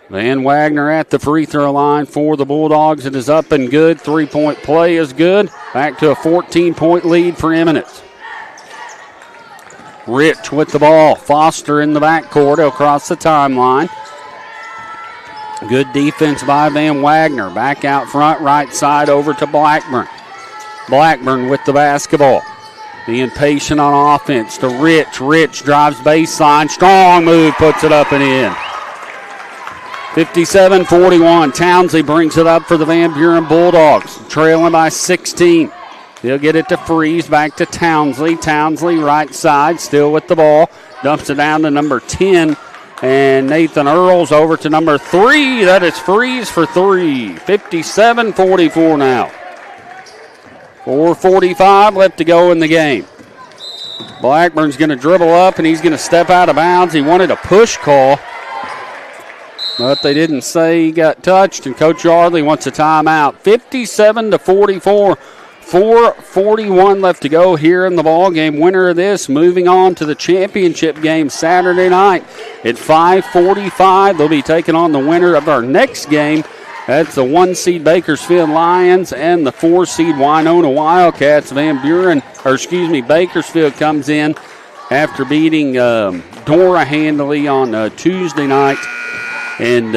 Van Wagner at the free throw line for the Bulldogs. It is up and good. 3-point play is good. Back to a 14-point lead for Eminence. Rich with the ball. Foster in the backcourt across the timeline. Good defense by Van Wagner. Back out front, right side over to Blackburn. Blackburn with the basketball. Being patient on offense to Rich. Rich drives baseline. Strong move, puts it up and in. 57-41. Townsley brings it up for the Van Buren Bulldogs. Trailing by 16. He'll get it to Freeze. Back to Townsley. Townsley right side. Still with the ball. Dumps it down to number 10. And Nathan Earls over to number 3. That is Freeze for 3. 57-44 now. 4:45 left to go in the game. Blackburn's going to dribble up, and he's going to step out of bounds. He wanted a push call, but they didn't say he got touched, and Coach Yardley wants a timeout. 57-44. 4:41 left to go here in the ball game. Winner of this moving on to the championship game Saturday night at 5:45. They'll be taking on the winner of our next game. That's the 1-seed Bakersfield Lions and the 4-seed Winona Wildcats. Bakersfield comes in after beating Dora handily on Tuesday night. And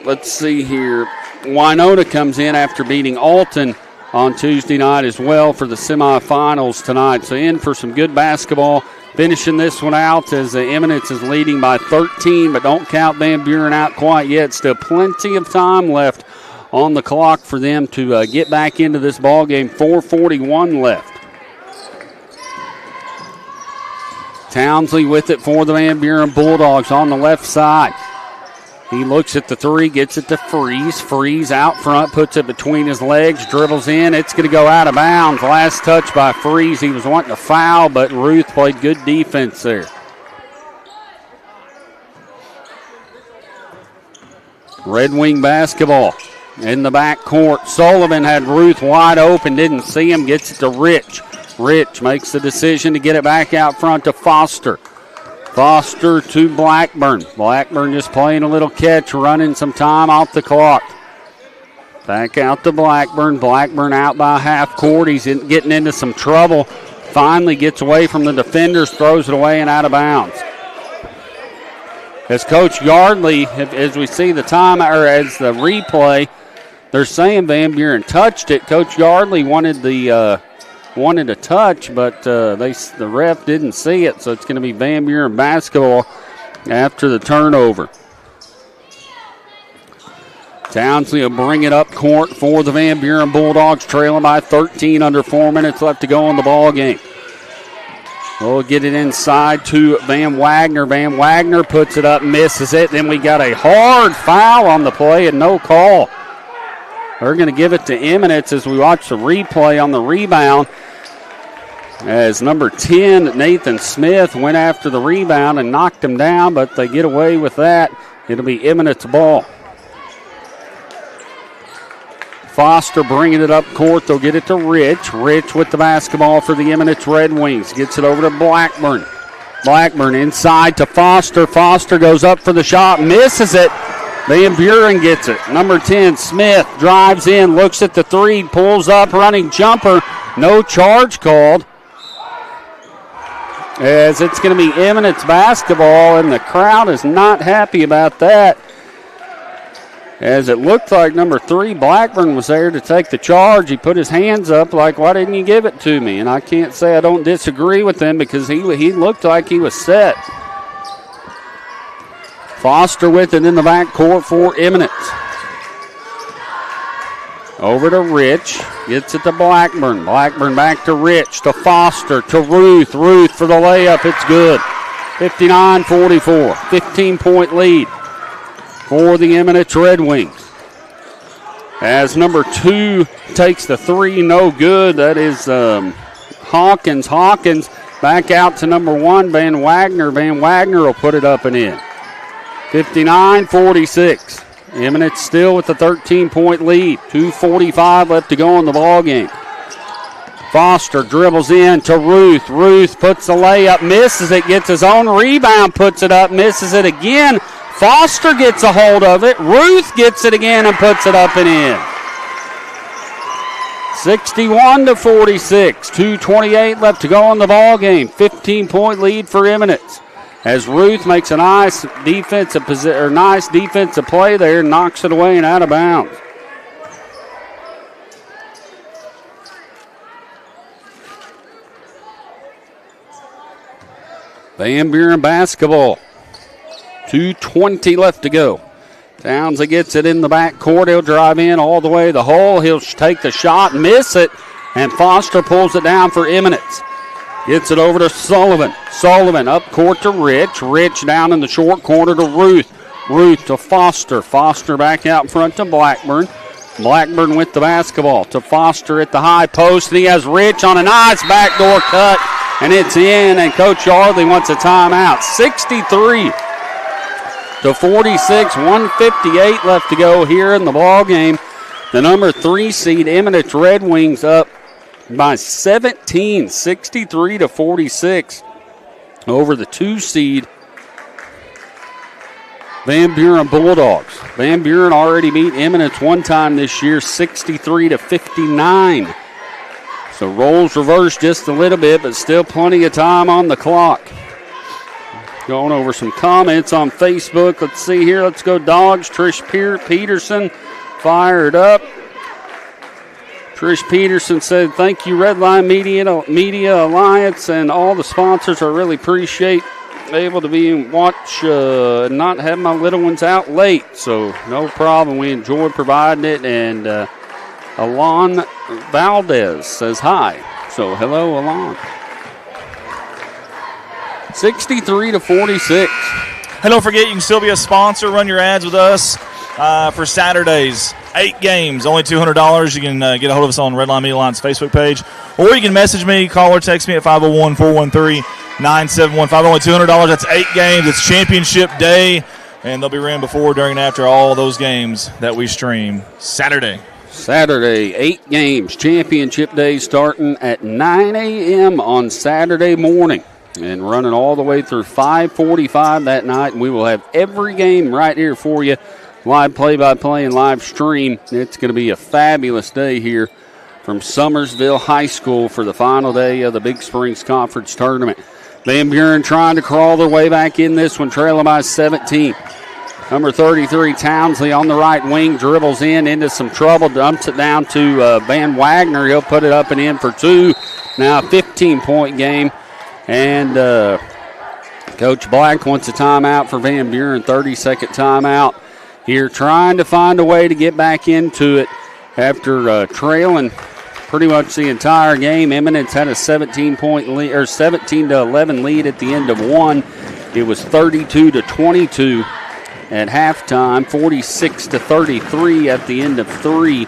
let's see here. Winona comes in after beating Alton on Tuesday night as well for the semifinals tonight. So in for some good basketball. Finishing this one out as Eminence is leading by 13, but don't count Van Buren out quite yet. Still plenty of time left on the clock for them to get back into this ball game. 4:41 left. Townsley with it for the Van Buren Bulldogs on the left side. He looks at the 3, gets it to Freeze. Freeze out front, puts it between his legs, dribbles in. It's going to go out of bounds. Last touch by Freeze. He was wanting to foul, but Ruth played good defense there. Red Wing basketball in the backcourt. Sullivan had Ruth wide open, didn't see him, gets it to Rich. Rich makes the decision to get it back out front to Foster. Foster to Blackburn. Blackburn just playing a little catch, running some time off the clock. Back out to Blackburn. Blackburn out by half court. He's getting into some trouble. Finally gets away from the defenders, throws it away and out of bounds. As Coach Yardley, as we see the time, or as the replay, they're saying Van Buren touched it. Coach Yardley wanted a touch, but the ref didn't see it, so it's going to be Van Buren basketball after the turnover. Townsley will bring it up court for the Van Buren Bulldogs, trailing by 13, under 4 minutes left to go in the ball game. We'll get it inside to Van Wagner. Van Wagner puts it up, misses it. Then we got a hard foul on the play and no call. We're going to give it to Eminence as we watch the replay on the rebound. As number 10, Nathan Smith, went after the rebound and knocked him down, but they get away with that. It'll be Eminence ball. Foster bringing it up court. They'll get it to Rich. Rich with the basketball for the Eminence Red Wings. Gets it over to Blackburn. Blackburn inside to Foster. Foster goes up for the shot, misses it. Van Buren gets it. Number 10, Smith, drives in, looks at the 3, pulls up, running jumper. No charge called. As it's going to be Eminence basketball, and the crowd is not happy about that. as it looked like number 3, Blackburn, was there to take the charge. He put his hands up like, why didn't you give it to me? And I can't say I don't disagree with him because he looked like he was set. Foster with it in the backcourt for Eminence. Over to Rich. Gets it to Blackburn. Blackburn back to Rich, to Foster, to Ruth. Ruth for the layup. It's good. 59-44. 15-point lead for the Eminence Red Wings. As number 2 takes the 3, no good. That is Hawkins. Hawkins back out to number 1, Van Wagner. Van Wagner will put it up and in. 59-46. Eminence still with the 13-point lead. 2:45 left to go in the ball game. Foster dribbles in to Ruth. Ruth puts the layup, misses it, gets his own rebound, puts it up, misses it again. Foster gets a hold of it. Ruth gets it again and puts it up and in. 61-46. 2:28 left to go in the ball game. 15-point lead for Eminence. As Ruth makes a nice defensive play there, knocks it away and out of bounds. Van Buren basketball. 2:20 left to go. Townsley gets it in the backcourt. He'll drive in all the way to the hole. He'll take the shot, miss it, and Foster pulls it down for Eminence. Gets it over to Sullivan. Sullivan up court to Rich. Rich down in the short corner to Ruth. Ruth to Foster. Foster back out front to Blackburn. Blackburn with the basketball to Foster at the high post. And he has Rich on a nice backdoor cut. And it's in. And Coach Yardley wants a timeout. 63-46. 1:58 left to go here in the ball game. The number 3 seed Eminence Red Wings up by 17, 63-46 over the 2 seed Van Buren Bulldogs. Van Buren already beat Eminence one time this year, 63-59. So roles reversed just a little bit, but still plenty of time on the clock. Going over some comments on Facebook. Let's see here. Let's go Dogs. Trish Peterson fired up. Trish Peterson said, thank you, Redline Media Alliance, and all the sponsors. I really appreciate able to be and watch and not have my little ones out late. So no problem. We enjoy providing it. And Alon Valdez says hi. So hello, Alon. 63-46. Hey, don't forget, you can still be a sponsor. Run your ads with us for Saturdays. 8 games, only $200. You can get a hold of us on Redline Media Alliance Facebook page. Or you can message me, call or text me at 501-413-9715. Only $200. That's 8 games. It's championship day. And they'll be ran before, during, and after all those games that we stream Saturday. 8 games. Championship day starting at 9 a.m. on Saturday morning. And running all the way through 5:45 that night. And we will have every game right here for you. Live play-by-play and live stream. It's going to be a fabulous day here from Summersville High School for the final day of the Big Springs Conference Tournament. Van Buren trying to crawl their way back in this one, trailing by 17. Number 33, Townsley on the right wing, dribbles into some trouble, dumps it down to Van Wagner. He'll put it up and in for 2. Now a 15-point game. And Coach Black wants a timeout for Van Buren, 30-second timeout. Here trying to find a way to get back into it after trailing pretty much the entire game. Eminence had a 17-point lead, or 17-11 lead at the end of 1. It was 32-22 at halftime, 46-33 at the end of 3,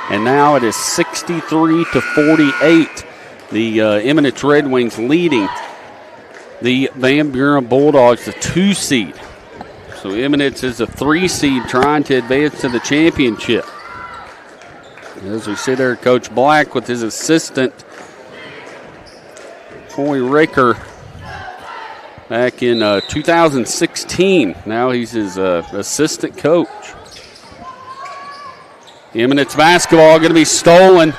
and now it is 63-48. The Eminence Red Wings leading the Van Buren Bulldogs, the 2 seed. So Eminence is a 3 seed trying to advance to the championship. As we see there, Coach Black with his assistant, Coy Ricker, back in 2016. Now he's his assistant coach. Eminence basketball going to be stolen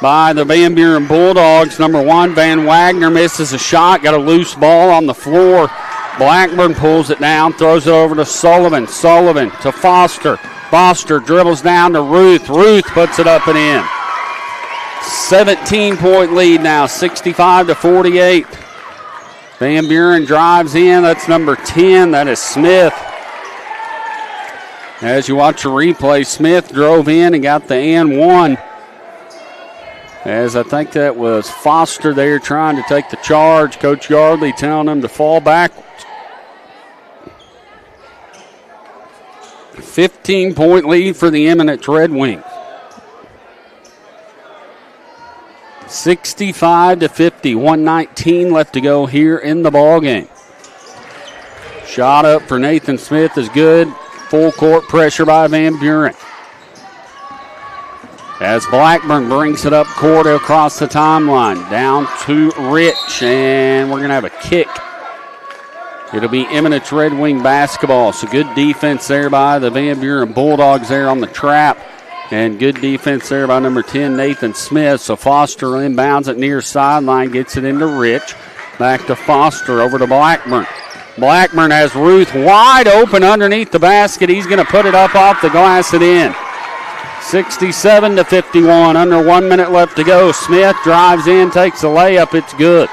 by the Van Buren Bulldogs. Number 1, Van Wagner misses a shot, got a loose ball on the floor. Blackburn pulls it down, throws it over to Sullivan. Sullivan to Foster. Foster dribbles down to Ruth. Ruth puts it up and in. 17-point lead now, 65-48. Van Buren drives in. That's number 10. That is Smith. As you watch the replay, Smith drove in and got the and one. As I think that was Foster there trying to take the charge. Coach Yardley telling him to fall backwards. 15-point lead for the Eminence Red Wings. 65-50, 1:19 left to go here in the ball game. Shot up for Nathan Smith is good. Full court pressure by Van Buren. As Blackburn brings it up court across the timeline. Down to Rich, and we're going to have a kick. It'll be Eminence Red Wing basketball. So good defense there by the Van Buren Bulldogs there on the trap. And good defense there by number 10, Nathan Smith. So Foster inbounds it near sideline, gets it into Rich. Back to Foster, over to Blackburn. Blackburn has Ruth wide open underneath the basket. He's going to put it up off the glass and in. 67-51, under 1 minute left to go. Smith drives in, takes a layup. It's good.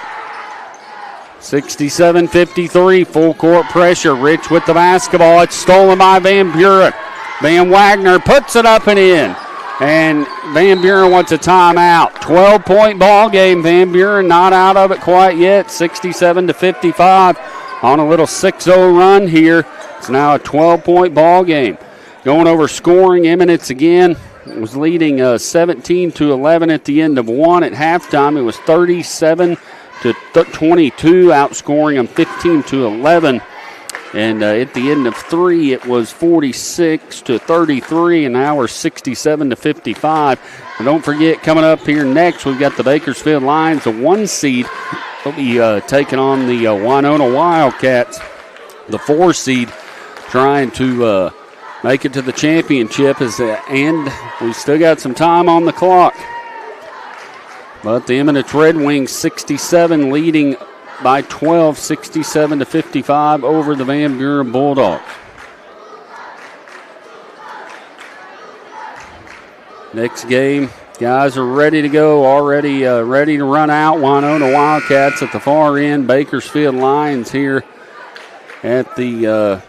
67-53, full court pressure. Rich with the basketball. It's stolen by Van Buren. Van Wagner puts it up and in. And Van Buren wants a timeout. 12-point ball game. Van Buren not out of it quite yet. 67-55 on a little 6-0 run here. It's now a 12-point ball game. Going over scoring, Eminence again was leading 17-11 at the end of one. At halftime, it was 37-22, outscoring them 15-11. And at the end of three, it was 46-33, and now we're 67-55. And don't forget, coming up here next, we've got the Bakersfield Lions, a 1 seed. They'll be taking on the Winona Wildcats, the 4 seed, trying to make it to the championship. And we still got some time on the clock. But the Eminence Red Wings, 67, leading by 12, 67-55 over the Van Buren Bulldogs. Next game, guys are ready to go, already ready to run out. Winona Wildcats at the far end, Bakersfield Lions here at the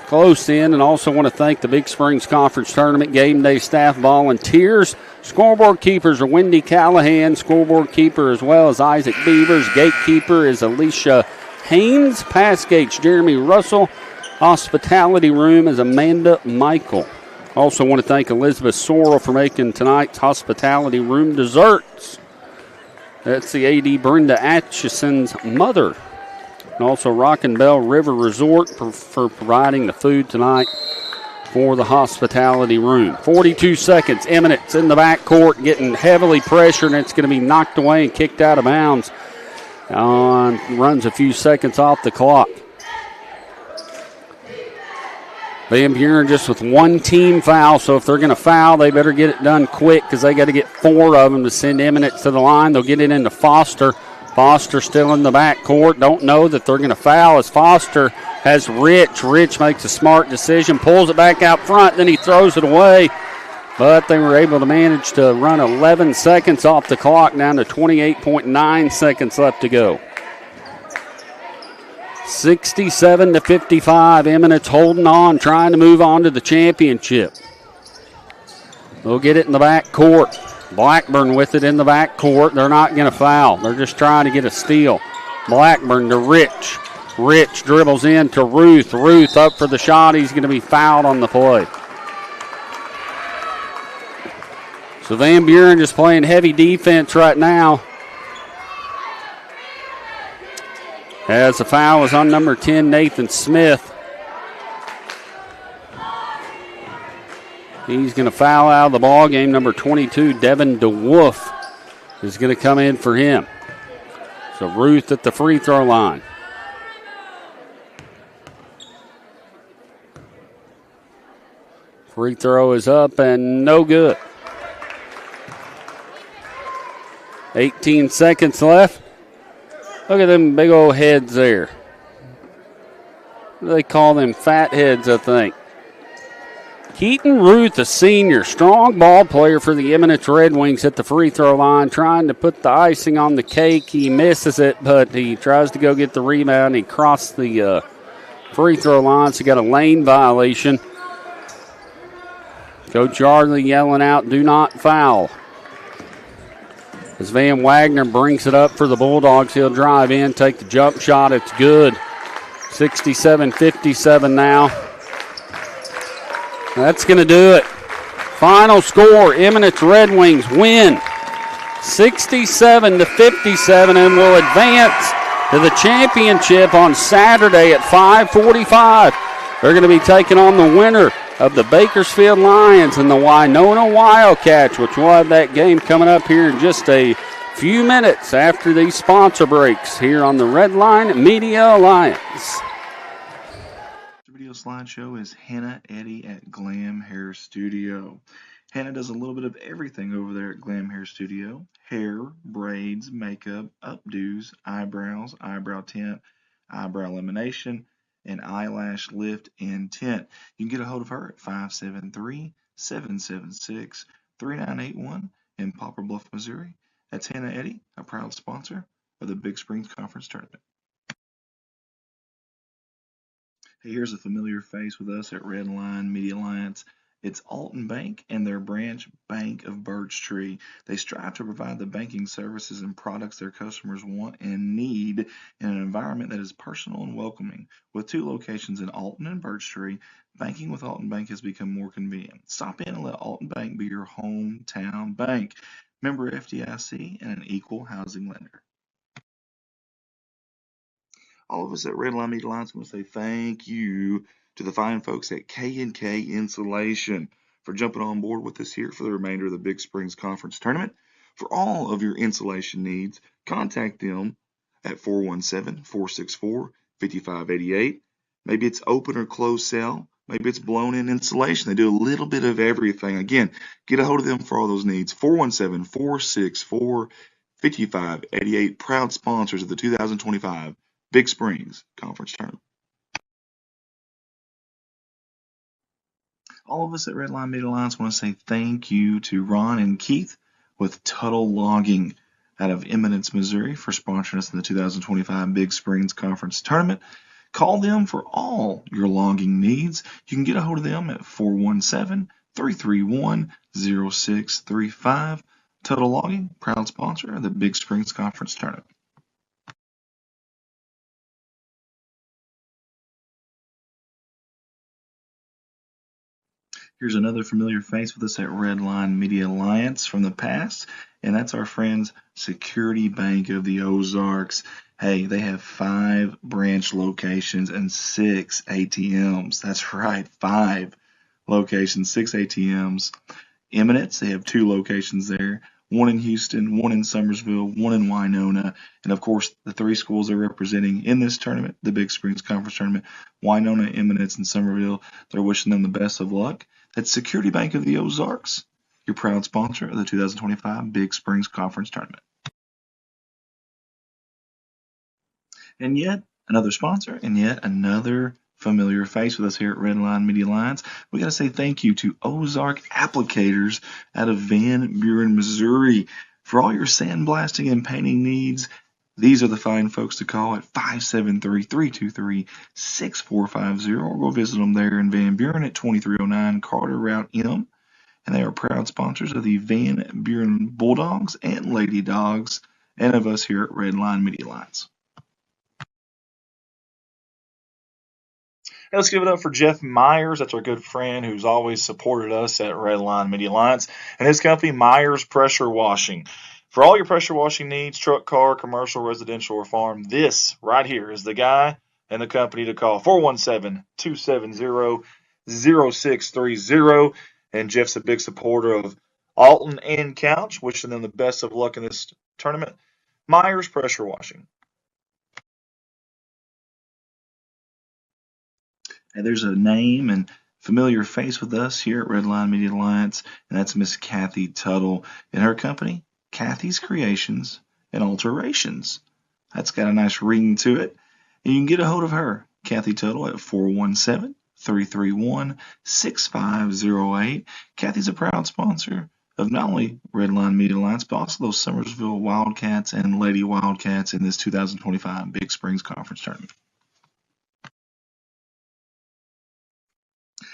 close end. And also want to thank the Big Springs Conference Tournament Game Day staff volunteers. Scoreboard keepers are Wendy Callahan. Scoreboard keeper as well as Isaac Beavers. Gatekeeper is Alicia Haynes. Pass gates, Jeremy Russell. Hospitality room is Amanda Michael. Also want to thank Elizabeth Sorrell for making tonight's hospitality room desserts. That's the AD Brenda Atchison's mother. And also Rockin' Bell River Resort for providing the food tonight for the hospitality room. 42 seconds. Eminence in the backcourt getting heavily pressured, and it's going to be knocked away and kicked out of bounds. Runs a few seconds off the clock. Van Buren just with one team foul, so if they're going to foul, they better get it done quick because they got to get 4 of them to send Eminence to the line. They'll get it into Foster. Foster still in the backcourt. Don't know that they're going to foul as Foster has Rich. Rich makes a smart decision, pulls it back out front, then he throws it away. But they were able to manage to run 11 seconds off the clock down to 28.9 seconds left to go. 67-55. Eminence holding on, trying to move on to the championship. They'll get it in the backcourt. Blackburn with it in the backcourt. They're not going to foul. They're just trying to get a steal. Blackburn to Rich. Rich dribbles in to Ruth. Ruth up for the shot. He's going to be fouled on the play. So Van Buren just playing heavy defense right now. As the foul is on number 10, Nathan Smith. He's going to foul out of the ball game. Number 22, Devin DeWolf, is going to come in for him. So Ruth at the free throw line. Free throw is up and no good. 18 seconds left. Look at them big old heads there. What do they call them? Fat heads, I think. Keaton Ruth, a senior, strong ball player for the Eminence Red Wings at the free throw line, trying to put the icing on the cake. He misses it, but he tries to go get the rebound. He crossed the free throw line, so he got a lane violation. Coach Yardley yelling out, "Do not foul." As Van Wagner brings it up for the Bulldogs, he'll drive in, take the jump shot. It's good. 67-57 now. That's going to do it. Final score, Eminence Red Wings win 67-57 and will advance to the championship on Saturday at 5:45. They're going to be taking on the winner of the Bakersfield Lions and the Winona Wildcats, which we'll have that game coming up here in just a few minutes after these sponsor breaks here on the Redline Media Alliance. The video slideshow is Hannah Eddy at Glam Hair Studio. Hannah does a little bit of everything over there at Glam Hair Studio. Hair, braids, makeup, updos, eyebrows, eyebrow tint, eyebrow lamination, and eyelash lift and tint. You can get a hold of her at 573-776-3981 in Poplar Bluff, Missouri. That's Hannah Eddy, a proud sponsor of the Big Springs Conference Tournament. Hey, here's a familiar face with us at Redline Media Alliance. It's Alton Bank and their branch Bank of Birch Tree. They strive to provide the banking services and products their customers want and need in an environment that is personal and welcoming. With 2 locations in Alton and Birch Tree, banking with Alton Bank has become more convenient. Stop in and let Alton Bank be your hometown bank. Member FDIC and an equal housing lender. All of us at Redline Media Alliance want to say thank you to the fine folks at K&K Insulation for jumping on board with us here for the remainder of the Big Springs Conference Tournament. For all of your insulation needs, contact them at 417-464-5588. Maybe it's open or closed cell. Maybe it's blown-in insulation. They do a little bit of everything. Again, get a hold of them for all those needs. 417-464-5588. Proud sponsors of the 2025 Big Springs Conference Tournament. All of us at Redline Media Alliance want to say thank you to Ron and Keith with Tuttle Logging out of Eminence, Missouri for sponsoring us in the 2025 Big Springs Conference Tournament. Call them for all your logging needs. You can get a hold of them at 417-331-0635. Tuttle Logging, proud sponsor of the Big Springs Conference Tournament. Here's another familiar face with us at Redline Media Alliance from the past, and that's our friends Security Bank of the Ozarks. Hey, they have 5 branch locations and 6 ATMs. That's right, 5 locations, 6 ATMs. Eminence, they have 2 locations there. 1 in Houston, 1 in Summersville, 1 in Winona, and of course the 3 schools they're representing in this tournament, the Big Springs Conference Tournament, Winona, Eminence, and Summerville. They're wishing them the best of luck. That's Security Bank of the Ozarks, your proud sponsor of the 2025 Big Springs Conference Tournament. And yet another sponsor, and yet another familiar face with us here at Redline Media Alliance. We got to say thank you to Ozark Applicators out of Van Buren, Missouri. For all your sandblasting and painting needs, these are the fine folks to call at 573-323-6450, or go visit them there in Van Buren at 2309 Carter Route M. And they are proud sponsors of the Van Buren Bulldogs and Lady Dogs, and of us here at Redline Media Alliance. Let's give it up for Jeff Myers. That's our good friend who's always supported us at Redline Media Alliance, and his company, Myers Pressure Washing. For all your pressure washing needs, truck, car, commercial, residential, or farm, this right here is the guy and the company to call. 417-270-0630. And Jeff's a big supporter of Alton and Couch, wishing them the best of luck in this tournament. Myers Pressure Washing. And there's a name and familiar face with us here at Redline Media Alliance, and that's Miss Kathy Tuttle and her company, Kathy's Creations and Alterations. That's got a nice ring to it. And you can get a hold of her, Kathy Tuttle, at 331-6508. Kathy's a proud sponsor of not only Redline Media Alliance, but also those Summersville Wildcats and Lady Wildcats in this 2025 Big Springs Conference Tournament.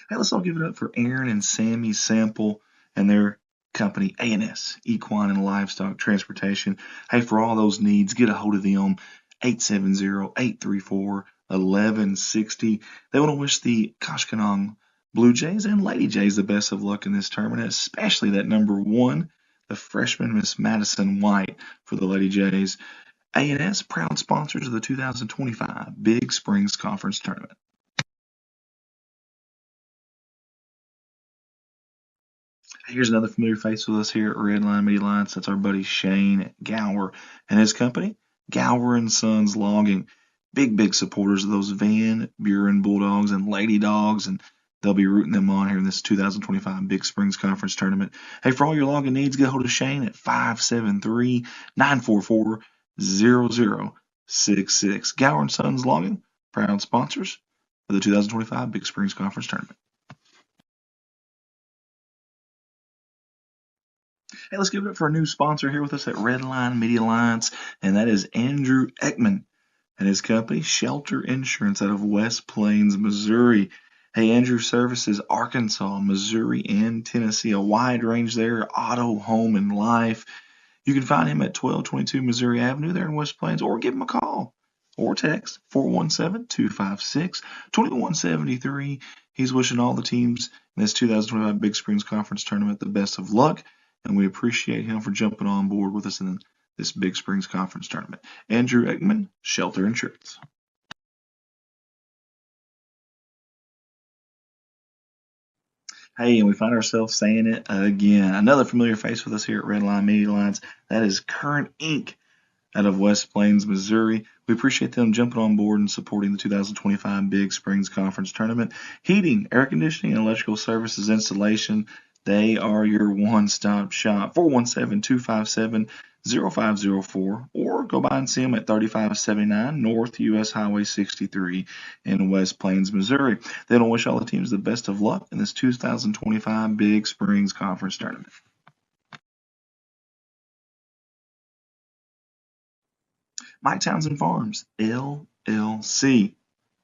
Hey, let's all give it up for Aaron and Sammy Sample and their company, A&S, Equine and Livestock Transportation. Hey, for all those needs, get a hold of them, 870-834-1160. They want to wish the Koshkonong Blue Jays and Lady Jays the best of luck in this tournament, especially that number 1, the freshman Miss Madison White for the Lady Jays. A&S, proud sponsors of the 2025 Big Springs Conference Tournament. Here's another familiar face with us here at Redline Media Alliance. That's our buddy Shane Gower and his company, Gower & Sons Logging. Big supporters of those Van Buren Bulldogs and Lady Dogs, and they'll be rooting them on here in this 2025 Big Springs Conference Tournament. Hey, for all your logging needs, get a hold of Shane at 573-944-0066. Gower & Sons Logging, proud sponsors of the 2025 Big Springs Conference Tournament. Hey, let's give it up for a new sponsor here with us at Redline Media Alliance, and that is Andrew Ekman and his company, Shelter Insurance, out of West Plains, Missouri. Hey, Andrew services Arkansas, Missouri, and Tennessee. A wide range there, auto, home, and life. You can find him at 1222 Missouri Avenue there in West Plains, or give him a call or text 417-256-2173. He's wishing all the teams in this 2025 Big Springs Conference Tournament the best of luck, and we appreciate him for jumping on board with us in this Big Springs Conference Tournament. Andrew Ekman, Shelter Insurance. Hey, and we find ourselves saying it again. Another familiar face with us here at Redline Media Alliance. That is Current Inc. out of West Plains, Missouri. We appreciate them jumping on board and supporting the 2025 Big Springs Conference Tournament. Heating, air conditioning, and electrical services installation. They are your one-stop shop. 417-257-0504, or go by and see them at 3579 North U.S. Highway 63 in West Plains, Missouri. They don't wish all the teams the best of luck in this 2025 Big Springs Conference Tournament. Mike Townsend Farms, LLC.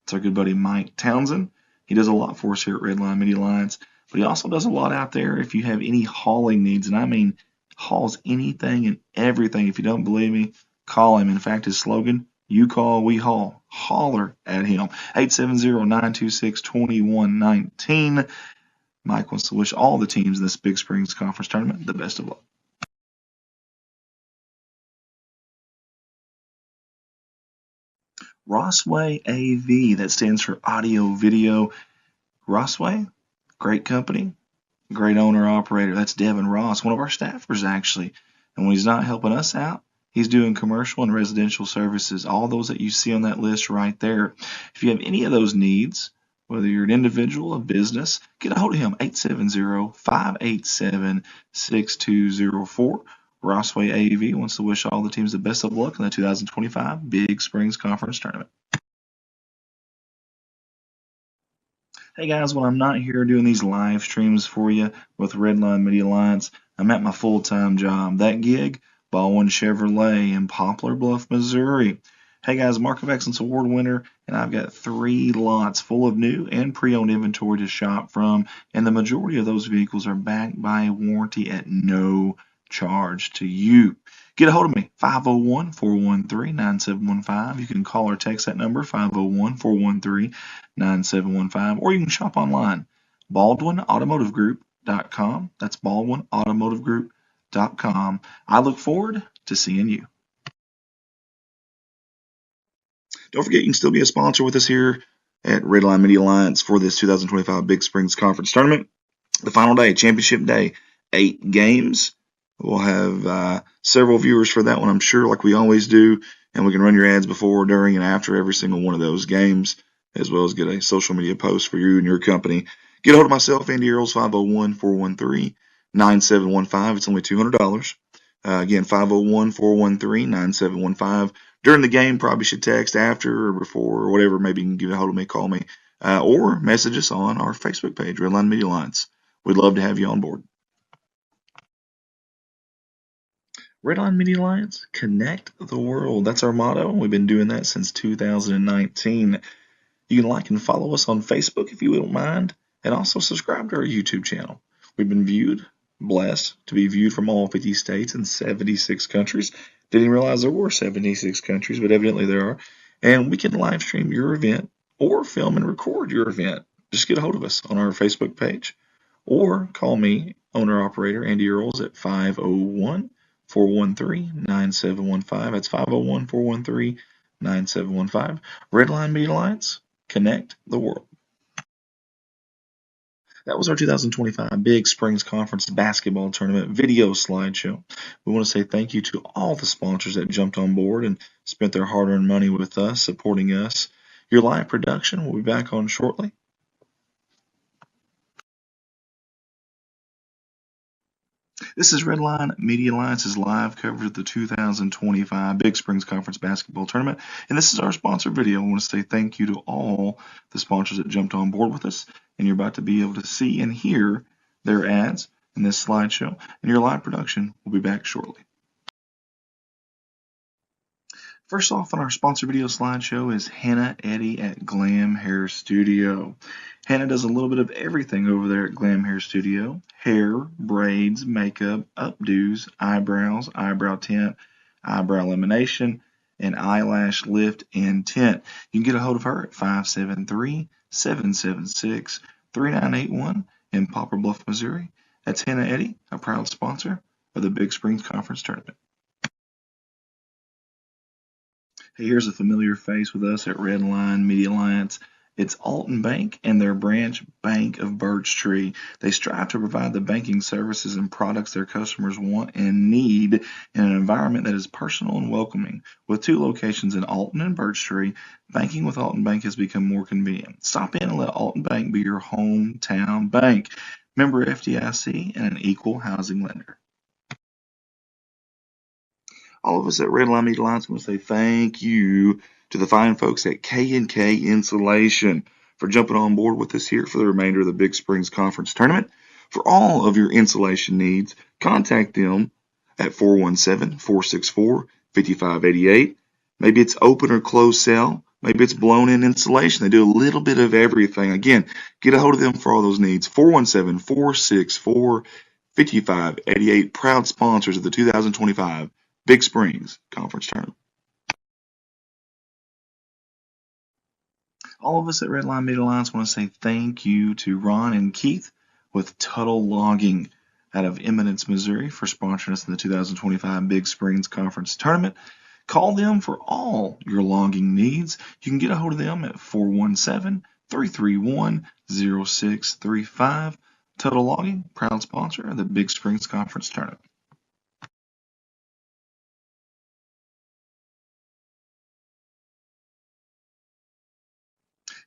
It's our good buddy Mike Townsend. He does a lot for us here at Redline Media Alliance, but he also does a lot out there if you have any hauling needs, and I mean hauls anything and everything. If you don't believe me, call him. In fact, his slogan, you call, we haul. Holler at him. 870-926-2119. Mike wants to wish all the teams in this Big Springs Conference Tournament the best of luck. Rossway AV, that stands for audio video. Rossway, great company, great owner operator. That's Devin Ross, one of our staffers actually. And when he's not helping us out, he's doing commercial and residential services, all those that you see on that list right there. If you have any of those needs, whether you're an individual, a business, get a hold of him, 870-587-6204. Rossway AV wants to wish all the teams the best of luck in the 2025 Big Springs Conference Tournament. Hey guys, when I'm not here doing these live streams for you with Redline Media Alliance, I'm at my full-time job. That gig, Baldwin Chevrolet in Poplar Bluff, Missouri. Hey guys, Mark of Excellence Award winner, and I've got 3 lots full of new and pre-owned inventory to shop from, and the majority of those vehicles are backed by a warranty at no charge to you. Get a hold of me, 501-413-9715. You can call or text that number, 501-413-9715, or you can shop online, BaldwinAutomotiveGroup.com. That's BaldwinAutomotiveGroup.com. I look forward to seeing you. Don't forget, you can still be a sponsor with us here at Redline Media Alliance for this 2025 Big Springs Conference Tournament. The final day, championship day, 8 games. We'll have several viewers for that one, I'm sure, like we always do, and we can run your ads before, during, and after every single one of those games, as well as get a social media post for you and your company. Get a hold of myself, Andy Earls, 501-413-9715. It's only $200. Again, 501-413-9715. During the game, probably should text after or before or whatever. Maybe you can get a hold of me, call me. or message us on our Facebook page, Redline Media Alliance. We'd love to have you on board. Redline Media Alliance, connect the world. That's our motto. We've been doing that since 2019. You can like and follow us on Facebook if you don't mind, and also subscribe to our YouTube channel. We've been blessed to be viewed from all 50 states and 76 countries. Didn't realize there were 76 countries, but evidently there are. And we can live stream your event or film and record your event. Just get a hold of us on our Facebook page or call me, owner-operator Andy Earls, at 501-413-9715. That's 501-413-9715. Redline Media Alliance, connect the world. That was our 2025 Big Springs Conference Basketball Tournament video slideshow. We want to say thank you to all the sponsors that jumped on board and spent their hard-earned money with us, supporting us. Your live production will be back on shortly. This is Redline Media Alliance's live coverage of the 2025 Big Springs Conference Basketball Tournament, and this is our sponsor video. I want to say thank you to all the sponsors that jumped on board with us, and you're about to be able to see and hear their ads in this slideshow, and your live production will be back shortly. First off on our sponsor video slideshow is Hannah Eddy at Glam Hair Studio. Hannah does a little bit of everything over there at Glam Hair Studio. Hair, braids, makeup, updos, eyebrows, eyebrow tint, eyebrow lamination, and eyelash lift and tint. You can get a hold of her at 573-776-3981 in Poplar Bluff, Missouri. That's Hannah Eddy, a proud sponsor of the Big Springs Conference Tournament. Hey, here's a familiar face with us at Redline Media Alliance. It's Alton Bank and their branch Bank of Birch Tree. They strive to provide the banking services and products their customers want and need in an environment that is personal and welcoming. With 2 locations in Alton and Birch Tree, banking with Alton Bank has become more convenient. Stop in and let Alton Bank be your hometown bank. Member FDIC and an equal housing lender. All of us at Redline Media Alliance want to say thank you to the fine folks at K&K Insulation for jumping on board with us here for the remainder of the Big Springs Conference Tournament. For all of your insulation needs, contact them at 417-464-5588. Maybe it's open or closed cell. Maybe it's blown-in insulation. They do a little bit of everything. Again, get a hold of them for all those needs. 417-464-5588. Proud sponsors of the 2025 Big Springs Conference Tournament. All of us at Redline Media Alliance want to say thank you to Ron and Keith with Tuttle Logging out of Eminence, Missouri for sponsoring us in the 2025 Big Springs Conference Tournament. Call them for all your logging needs. You can get a hold of them at 417-331-0635. Tuttle Logging, proud sponsor of the Big Springs Conference Tournament.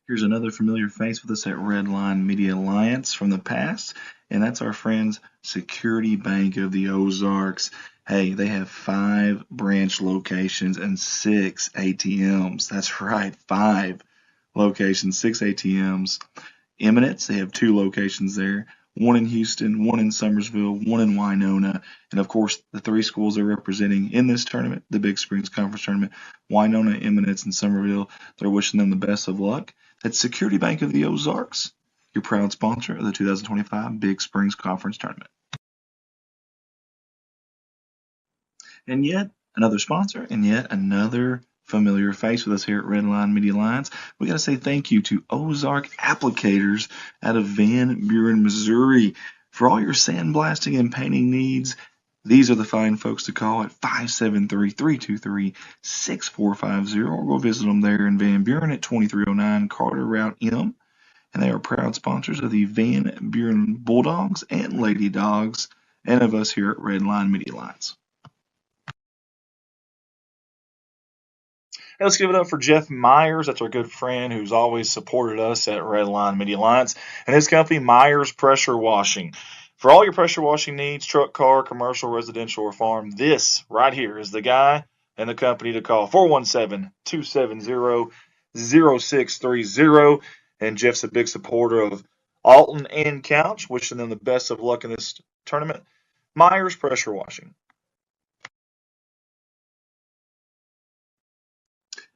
Here's another familiar face with us at Redline Media Alliance from the past, and that's our friends Security Bank of the Ozarks. Hey, they have 5 branch locations and 6 ATMs. That's right, 5 locations, 6 ATMs. Eminence, they have 2 locations there. 1 in Houston, 1 in Summersville, 1 in Winona, and of course the 3 schools they're representing in this tournament, the Big Springs Conference Tournament, Winona, Eminence, and Summerville. They're wishing them the best of luck. That's Security Bank of the Ozarks, your proud sponsor of the 2025 Big Springs Conference Tournament. And yet another sponsor, and yet another familiar face with us here at Redline Media Alliance. We got to say thank you to Ozark Applicators out of Van Buren, Missouri. For all your sandblasting and painting needs, these are the fine folks to call at 573-323-6450, or go visit them there in Van Buren at 2309 Carter Route M. And they are proud sponsors of the Van Buren Bulldogs and Lady Dogs, and of us here at Redline Media Alliance. Hey, let's give it up for Jeff Myers. That's our good friend who's always supported us at Redline Media Alliance, and his company, Myers Pressure Washing. For all your pressure washing needs, truck, car, commercial, residential, or farm, this right here is the guy and the company to call. 417-270-0630. And Jeff's a big supporter of Alton and Couch, wishing them the best of luck in this tournament. Myers pressure washing.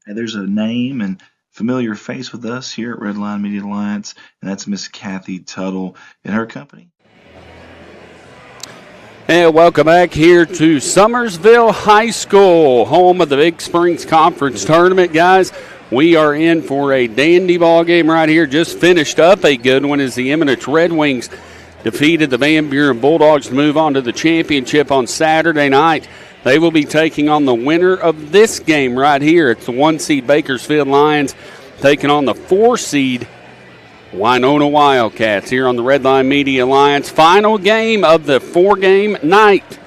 And there's a name and familiar face with us here at Redline Media Alliance, and that's Miss Kathy Tuttle and her company. And welcome back here to Summersville High School, home of the Big Springs Conference Tournament, guys. We are in for a dandy ball game right here. Just finished up a good one as the Eminence Red Wings defeated the Van Buren Bulldogs to move on to the championship on Saturday night. They will be taking on the winner of this game right here. It's the 1-seed Bakersfield Lions taking on the 4-seed Winona Wildcats here on the Redline Media Alliance. Final game of the 4-game night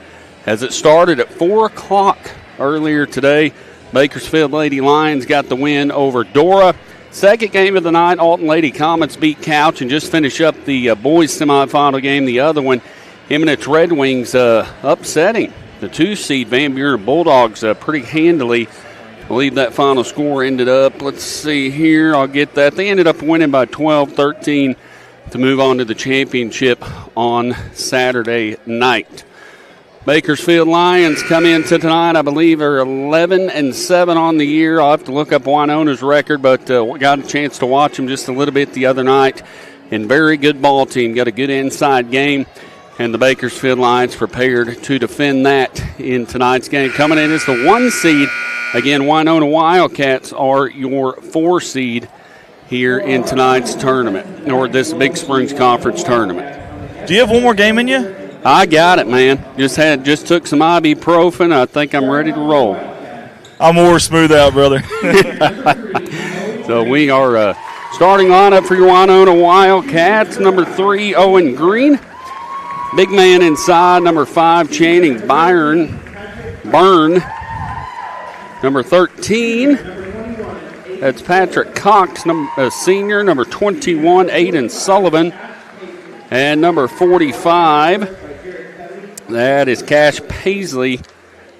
as it started at 4 o'clock earlier today. Bakersfield Lady Lions got the win over Dora. Second game of the night, Alton Lady Comets beat Couch, and just finish up the boys semifinal game. The other one, Eminence Red Wings upsetting the 2-seed Van Buren Bulldogs pretty handily. I believe that final score ended up, let's see here, I'll get that. They ended up winning by 12-13 to move on to the championship on Saturday night. Bakersfield Lions come into tonight, I believe, are 11-7 on the year. I'll have to look up Winona's record, but got a chance to watch them just a little bit the other night. And very good ball team, got a good inside game. And the Bakersfield Lions prepared to defend that in tonight's game. Coming in as the 1 seed. Again, Winona Wildcats are your 4 seed here in tonight's tournament, or this Big Springs Conference tournament. Do you have one more game in you? I got it, man. Just took some ibuprofen. I think I'm ready to roll. I'm more smooth out, brother. So we are starting lineup for your Winona Wildcats. Number 3, Owen Green. Big man inside, number 5, Channing Byrne. Number 13, that's Patrick Cox, senior. Number 21, Aiden Sullivan. And number 45, that is Cash Paisley,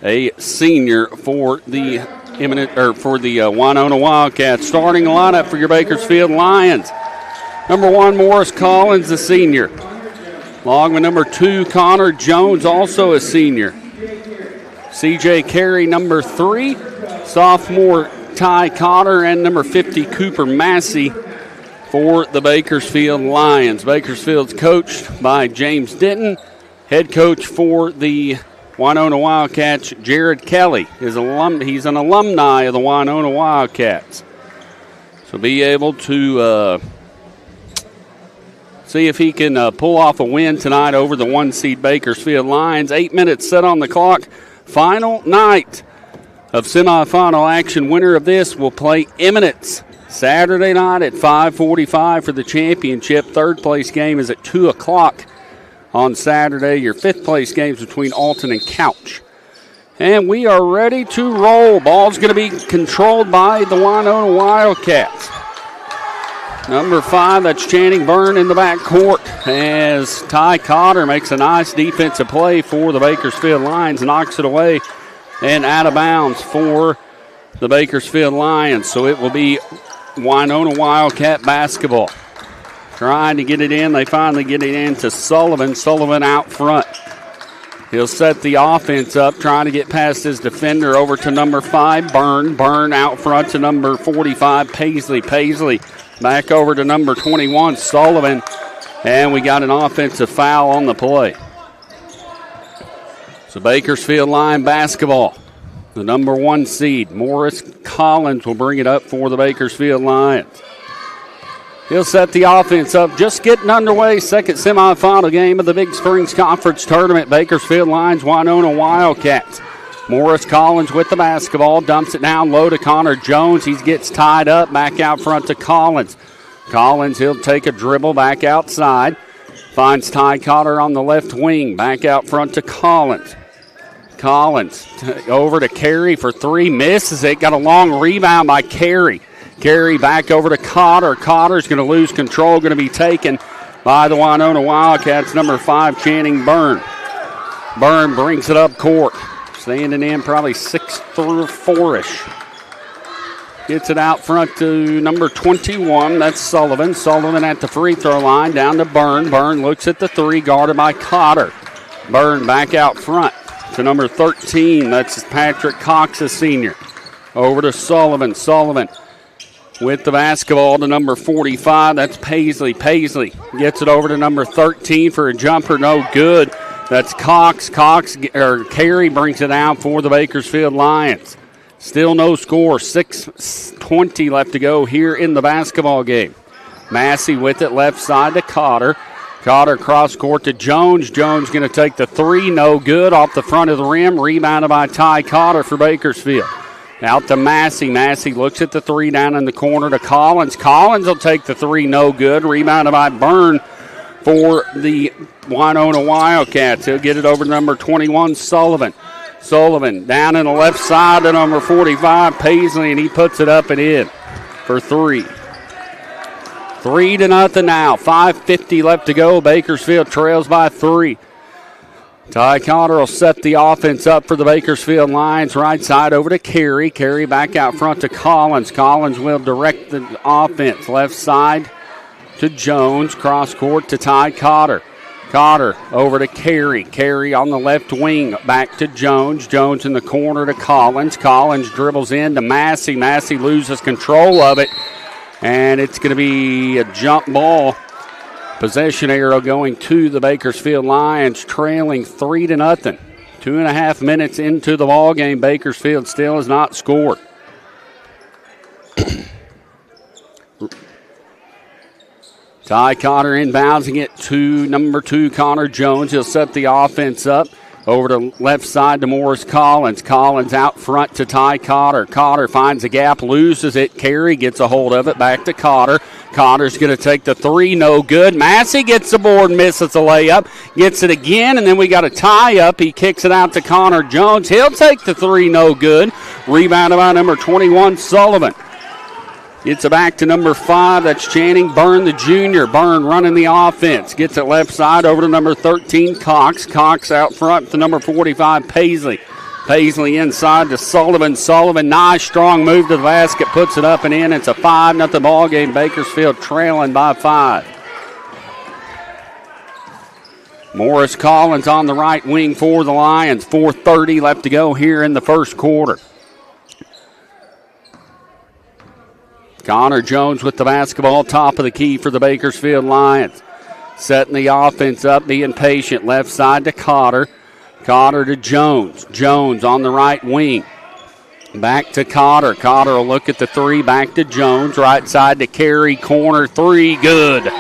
a senior for the Winona Wildcats. Starting lineup for your Bakersfield Lions. Number 1, Morris Collins, a senior. Along with number 2, Connor Jones, also a senior. CJ Carey, number 3. Sophomore Ty Cotter, and number 50, Cooper Massey for the Bakersfield Lions. Bakersfield's coached by James Denton. Head coach for the Winona Wildcats, Jared Kelly, he's an alumni of the Winona Wildcats. So be able to see if he can pull off a win tonight over the 1-seed Bakersfield Lions. 8 minutes set on the clock. Final night of semifinal action. Winner of this will play Eminence Saturday night at 5:45 for the championship. Third place game is at 2 o'clock on Saturday. Your fifth place games between Alton and Couch. And we are ready to roll. Ball's going to be controlled by the Winona Wildcats. Number 5, that's Channing Byrne in the back court as Ty Cotter makes a nice defensive play for the Bakersfield Lions, knocks it away and out of bounds for the Bakersfield Lions. So it will be Winona Wildcat basketball. Trying to get it in. They finally get it in to Sullivan. Sullivan out front. He'll set the offense up, trying to get past his defender over to number 5, Byrne. Byrne out front to number 45, Paisley. Paisley back over to number 21, Sullivan. And we got an offensive foul on the play. So Bakersfield Lion basketball. The number 1 seed, Morris Collins, will bring it up for the Bakersfield Lions. He'll set the offense up, just getting underway. Second semifinal game of the Big Springs Conference Tournament. Bakersfield Lions, Winona Wildcats. Morris Collins with the basketball, dumps it down low to Connor Jones. He gets tied up, back out front to Collins. Collins, he'll take a dribble back outside. Finds Ty Cotter on the left wing, back out front to Collins. Collins over to Carey for 3, misses it. Got a long rebound by Carey. Carey back over to Cotter. Cotter's going to lose control, going to be taken by the Winona Wildcats, number 5, Channing Byrne. Byrne brings it up court, standing in probably 6'4"-ish. Gets it out front to number 21. That's Sullivan. Sullivan at the free throw line. Down to Byrne. Byrne looks at the three, guarded by Cotter. Byrne back out front to number 13. That's Patrick Cox, a senior. Over to Sullivan. Sullivan with the basketball to number 45. That's Paisley. Paisley gets it over to number 13 for a jumper. No good. That's Cox. Carey brings it out for the Bakersfield Lions. Still no score. 6:20 left to go here in the basketball game. Massey with it left side to Cotter. Cotter cross court to Jones. Jones going to take the three. No good. Off the front of the rim. Rebounded by Ty Cotter for Bakersfield. Out to Massey. Massey looks at the three down in the corner to Collins. Collins will take the three. No good. Rebounded by Byrne for the Winona Wildcats. He'll get it over to number 21, Sullivan. Sullivan down in the left side to number 45, Paisley, and he puts it up and in for three. 3-0 now. 5:50 left to go. Bakersfield trails by 3. Ty Cotter will set the offense up for the Bakersfield Lions. Right side over to Carey. Carey back out front to Collins. Collins will direct the offense. Left side to Jones. Cross court to Ty Cotter. Cotter over to Carey. Carey on the left wing. Back to Jones. Jones in the corner to Collins. Collins dribbles in to Massey. Massey loses control of it. And it's going to be a jump ball. Possession arrow going to the Bakersfield Lions, trailing 3-0. 2.5 minutes into the ball game. Bakersfield still has not scored. Ty Cotter inboundsing it to number 2, Connor Jones. He'll set the offense up. Over to left side to Morris Collins. Collins out front to Ty Cotter. Cotter finds a gap, loses it. Carey gets a hold of it. Back to Cotter. Cotter's going to take the three. No good. Massey gets the board, misses the layup. Gets it again, and then we got a tie-up. He kicks it out to Connor Jones. He'll take the three. No good. Rebounded by number 21, Sullivan. Gets it back to number 5. That's Channing Byrne, the junior. Byrne running the offense. Gets it left side over to number 13, Cox. Cox out front to number 45, Paisley. Paisley inside to Sullivan. Sullivan, nice strong move to the basket. Puts it up and in. It's a 5-0 ball game. Bakersfield trailing by 5. Morris Collins on the right wing for the Lions. 4:30 left to go here in the first quarter. Connor Jones with the basketball, top of the key for the Bakersfield Lions. Setting the offense up, being patient. Left side to Cotter. Cotter to Jones. Jones on the right wing. Back to Cotter. Cotter will look at the three. Back to Jones. Right side to Carey. Corner three. Good.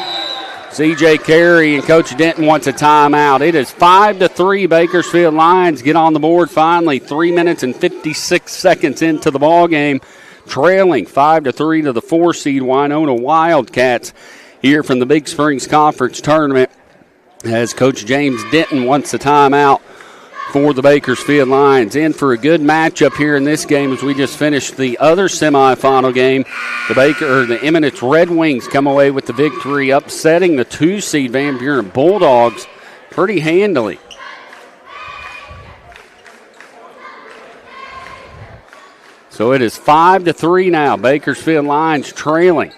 C.J. Carey and Coach Denton wants a timeout. It is 5-3. Bakersfield Lions get on the board finally. 3 minutes and 56 seconds into the ball game. Trailing 5-3 to the 4 seed Winona Wildcats here from the Big Springs Conference Tournament, as Coach James Denton wants a timeout for the Bakersfield Lions. In for a good matchup here in this game as we just finished the other semifinal game. The Eminence Red Wings come away with the victory, upsetting the 2 seed Van Buren Bulldogs pretty handily. So it is 5-3 now. Bakersfield Lions trailing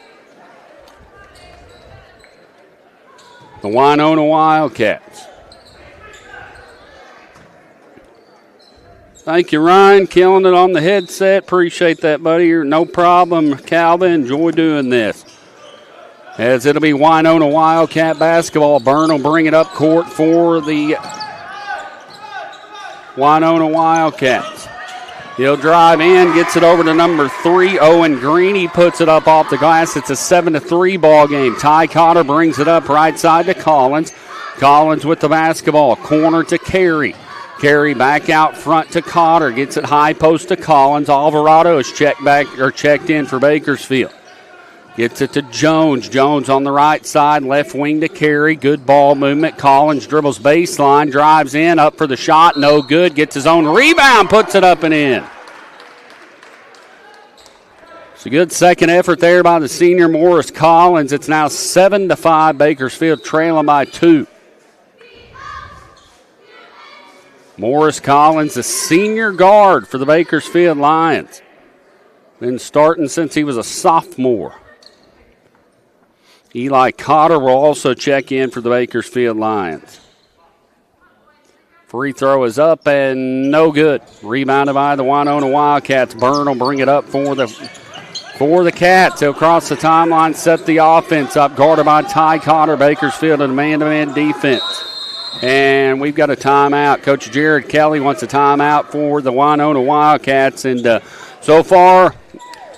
the Winona Wildcats. Thank you, Ryan. Killing it on the headset. Appreciate that, buddy. No problem, Calvin. Enjoy doing this. As it'll be Winona Wildcat basketball. Byrne will bring it up court for the Winona Wildcats. He'll drive in, gets it over to number 3, Owen Green. He puts it up off the glass. It's a 7-3 ball game. Ty Cotter brings it up right side to Collins. Collins with the basketball. Corner to Carey. Carey back out front to Cotter. Gets it high post to Collins. Alvarado is checked in for Bakersfield. Gets it to Jones. Jones on the right side, left wing to Carey. Good ball movement. Collins dribbles baseline, drives in, up for the shot. No good. Gets his own rebound, puts it up and in. It's a good second effort there by the senior Morris Collins. It's now 7-5. Bakersfield trailing by 2. Morris Collins, the senior guard for the Bakersfield Lions. Been starting since he was a sophomore. Eli Cotter will also check in for the Bakersfield Lions. Free throw is up and no good. Rebounded by the Winona Wildcats. Byrne will bring it up for the Cats. He'll cross the timeline, set the offense up, guarded by Ty Cotter. Bakersfield in a man-to-man defense. And we've got a timeout. Coach Jared Kelly wants a timeout for the Winona Wildcats. And so far,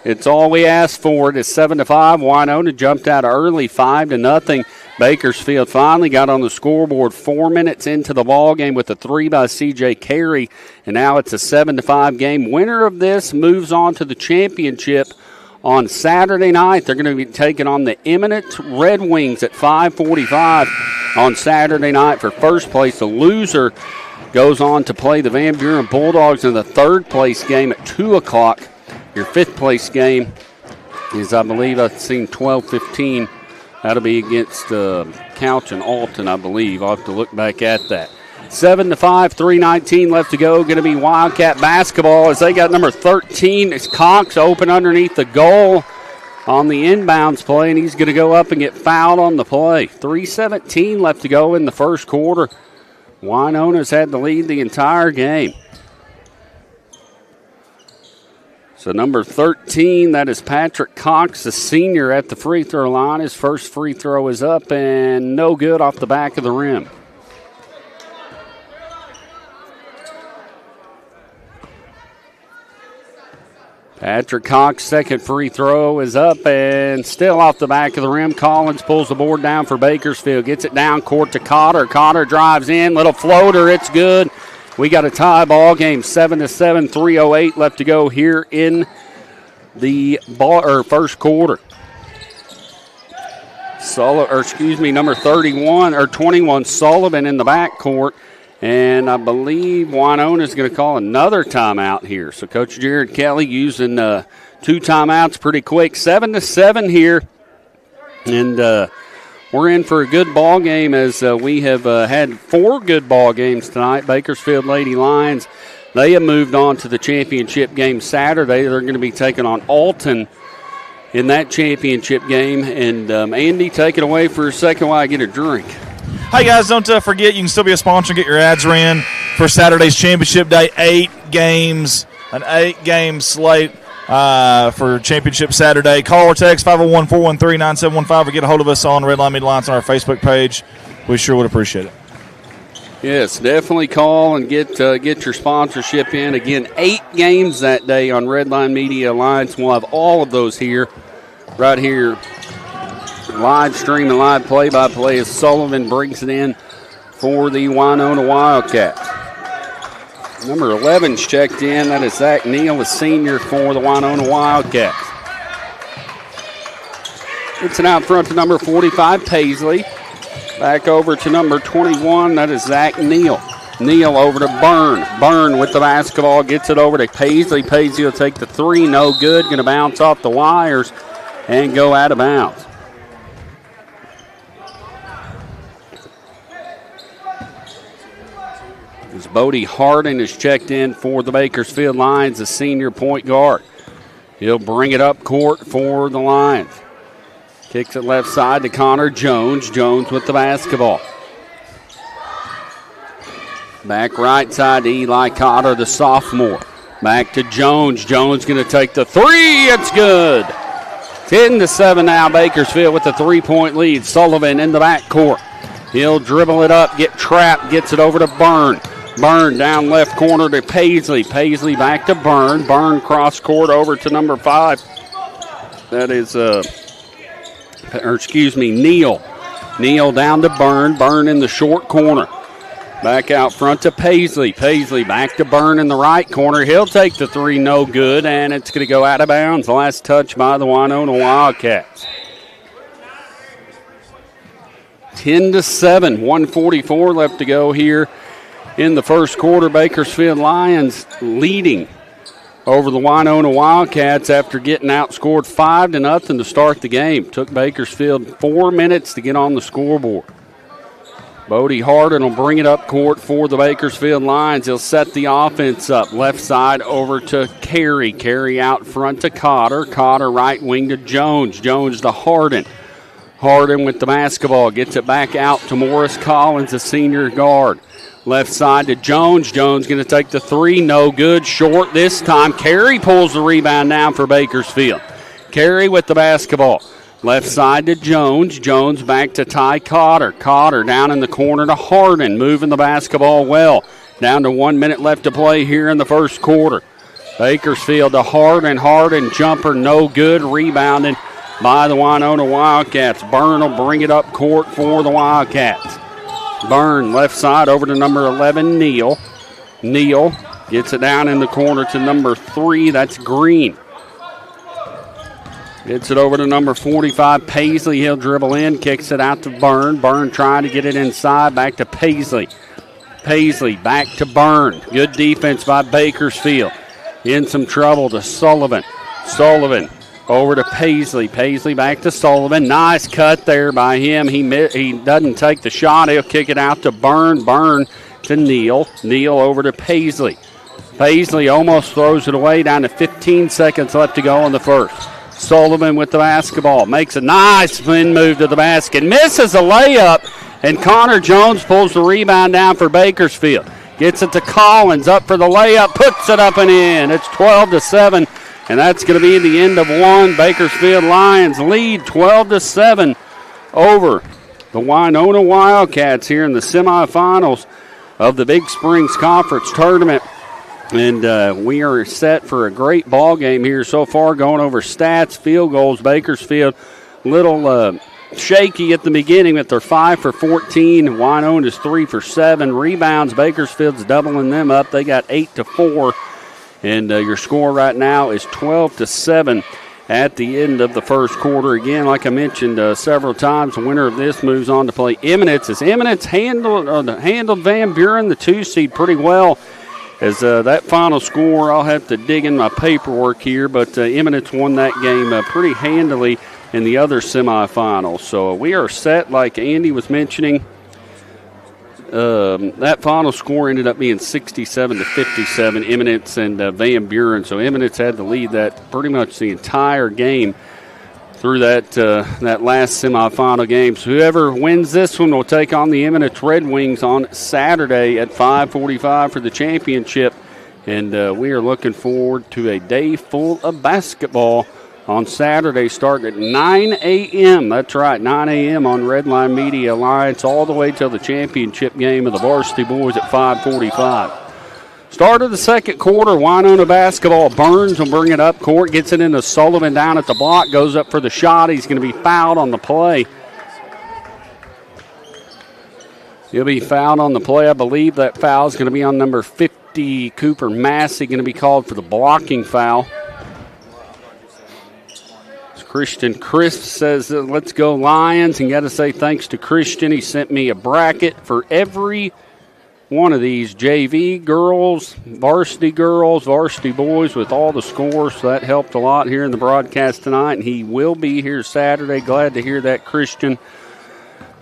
it's all we asked for. It is 7-5. Winona jumped out early, 5-0. Bakersfield finally got on the scoreboard 4 minutes into the ball game with a 3 by C.J. Carey, and now it's a 7-5 game. Winner of this moves on to the championship on Saturday night. They're going to be taking on the Eminence Red Wings at 5:45 on Saturday night for first place. The loser goes on to play the Van Buren Bulldogs in the third place game at 2 o'clock. Your fifth place game is, I believe, I've seen 12:15. That'll be against Couch and Alton, I believe. I'll have to look back at that. 7-5, 3:19 left to go. Going to be Wildcat basketball as they got number 13. It's Cox open underneath the goal on the inbounds play, and he's going to go up and get fouled on the play. 3:17 left to go in the first quarter. Winona's had the lead the entire game. So number 13, that is Patrick Cox, the senior at the free throw line. His first free throw is up and no good off the back of the rim. Patrick Cox, second free throw is up and still off the back of the rim. Collins pulls the board down for Bakersfield. Gets it down court to Cotter. Cotter drives in, little floater, it's good. We got a tie ball game, 7-7, 3:08 left to go here in the first quarter. Number 31 or 21 Sullivan in the backcourt, and I believe Winona's going to call another timeout here. So Coach Jared Kelly using 2 timeouts pretty quick. 7-7 here, and we're in for a good ball game as we have had 4 good ball games tonight. Bakersfield Lady Lions, they have moved on to the championship game Saturday. They're going to be taking on Alton in that championship game. And Andy, take it away for a second while I get a drink. Hey, guys, don't forget you can still be a sponsor and get your ads ran for Saturday's championship day. 8 games, an 8-game slate. For Championship Saturday. Call or text 501-413-9715 or get a hold of us on Redline Media Alliance on our Facebook page. We sure would appreciate it. Yes, definitely call and get your sponsorship in. Again, 8 games that day on Redline Media Alliance. We'll have all of those here, right here. Live stream and live play-by-play as Sullivan brings it in for the Winona Wildcats. Number 11's checked in. That is Zach Neal, a senior for the Winona Wildcats. It's an out front to number 45, Paisley. Back over to number 21. That is Zach Neal. Neal over to Byrne. Byrne with the basketball gets it over to Paisley. Paisley will take the 3. No good. Going to bounce off the wires and go out of bounds. As Bodie Harden is checked in for the Bakersfield Lions, the senior point guard. He'll bring it up court for the Lions. Kicks it left side to Connor Jones. Jones with the basketball. Back right side to Eli Cotter, the sophomore. Back to Jones. Jones going to take the 3. It's good. 10-7 now. Bakersfield with the 3-point lead. Sullivan in the backcourt. He'll dribble it up, get trapped, gets it over to Byrne. Byrne down left corner to Paisley. Paisley back to Byrne. Byrne cross court over to number 5. That is, Neal. Neal down to Byrne. Byrne in the short corner. Back out front to Paisley. Paisley back to Byrne in the right corner. He'll take the 3, no good, and it's going to go out of bounds. The last touch by the Winona Wildcats. 10-7, 1:44 left to go here in the first quarter. Bakersfield Lions leading over the Winona Wildcats after getting outscored 5-0 to start the game. Took Bakersfield 4 minutes to get on the scoreboard. Bodie Harden will bring it up court for the Bakersfield Lions. He'll set the offense up. Left side over to Carey. Carey out front to Cotter. Cotter right wing to Jones. Jones to Harden. Harden with the basketball. Gets it back out to Morris Collins, the senior guard. Left side to Jones. Jones going to take the three. No good. Short this time. Carey pulls the rebound down for Bakersfield. Carey with the basketball. Left side to Jones. Jones back to Ty Cotter. Cotter down in the corner to Harden. Moving the basketball well. Down to 1 minute left to play here in the first quarter. Bakersfield to Harden. Harden jumper no good. Rebounding by the Winona Wildcats. Byrne will bring it up court for the Wildcats. Byrne left side over to number 11, Neal. Neal gets it down in the corner to number 3. That's Green. Gets it over to number 45, Paisley. He'll dribble in, kicks it out to Byrne. Byrne trying to get it inside, back to Paisley. Paisley back to Byrne. Good defense by Bakersfield. In some trouble to Sullivan. Sullivan over to Paisley. Paisley back to Sullivan. Nice cut there by him. He doesn't take the shot. He'll kick it out to Byrne. Byrne to Neal. Neal over to Paisley. Paisley almost throws it away. Down to 15 seconds left to go in the first. Sullivan with the basketball. Makes a nice spin move to the basket. Misses a layup, and Connor Jones pulls the rebound down for Bakersfield. Gets it to Collins. Up for the layup. Puts it up and in. It's 12-7, and that's going to be the end of one. Bakersfield Lions lead 12-7 over the Winona Wildcats here in the semifinals of the Big Springs Conference Tournament. And we are set for a great ball game here so far, going over stats, field goals. Bakersfield little shaky at the beginning, but they're 5 for 14. Winona's 3 for 7. Rebounds, Bakersfield's doubling them up. They got 8 to 4. And your score right now is 12-7 at the end of the first quarter. Again, like I mentioned several times, the winner of this moves on to play Eminence. As Eminence handled Van Buren, the 2 seed, pretty well. As that final score, I'll have to dig in my paperwork here, but Eminence won that game pretty handily in the other semifinals. So we are set, like Andy was mentioning. That final score ended up being 67-57, Eminence and Van Buren. So Eminence had to lead that pretty much the entire game through that last semifinal game. So whoever wins this one will take on the Eminence Red Wings on Saturday at 5:45 for the championship. And we are looking forward to a day full of basketball on Saturday starting at 9 a.m. That's right, 9 a.m. on Redline Media Alliance all the way till the championship game of the varsity boys at 5:45. Start of the second quarter, Winona basketball. Burns will bring it up court, gets it into Sullivan down at the block, goes up for the shot. He's going to be fouled on the play. He'll be fouled on the play. I believe that foul is going to be on number 50, Cooper Massey, going to be called for the blocking foul. Christian Crisp says, let's go Lions. And got to say thanks to Christian. He sent me a bracket for every one of these JV girls, varsity boys with all the scores. So that helped a lot here in the broadcast tonight. And he will be here Saturday. Glad to hear that, Christian,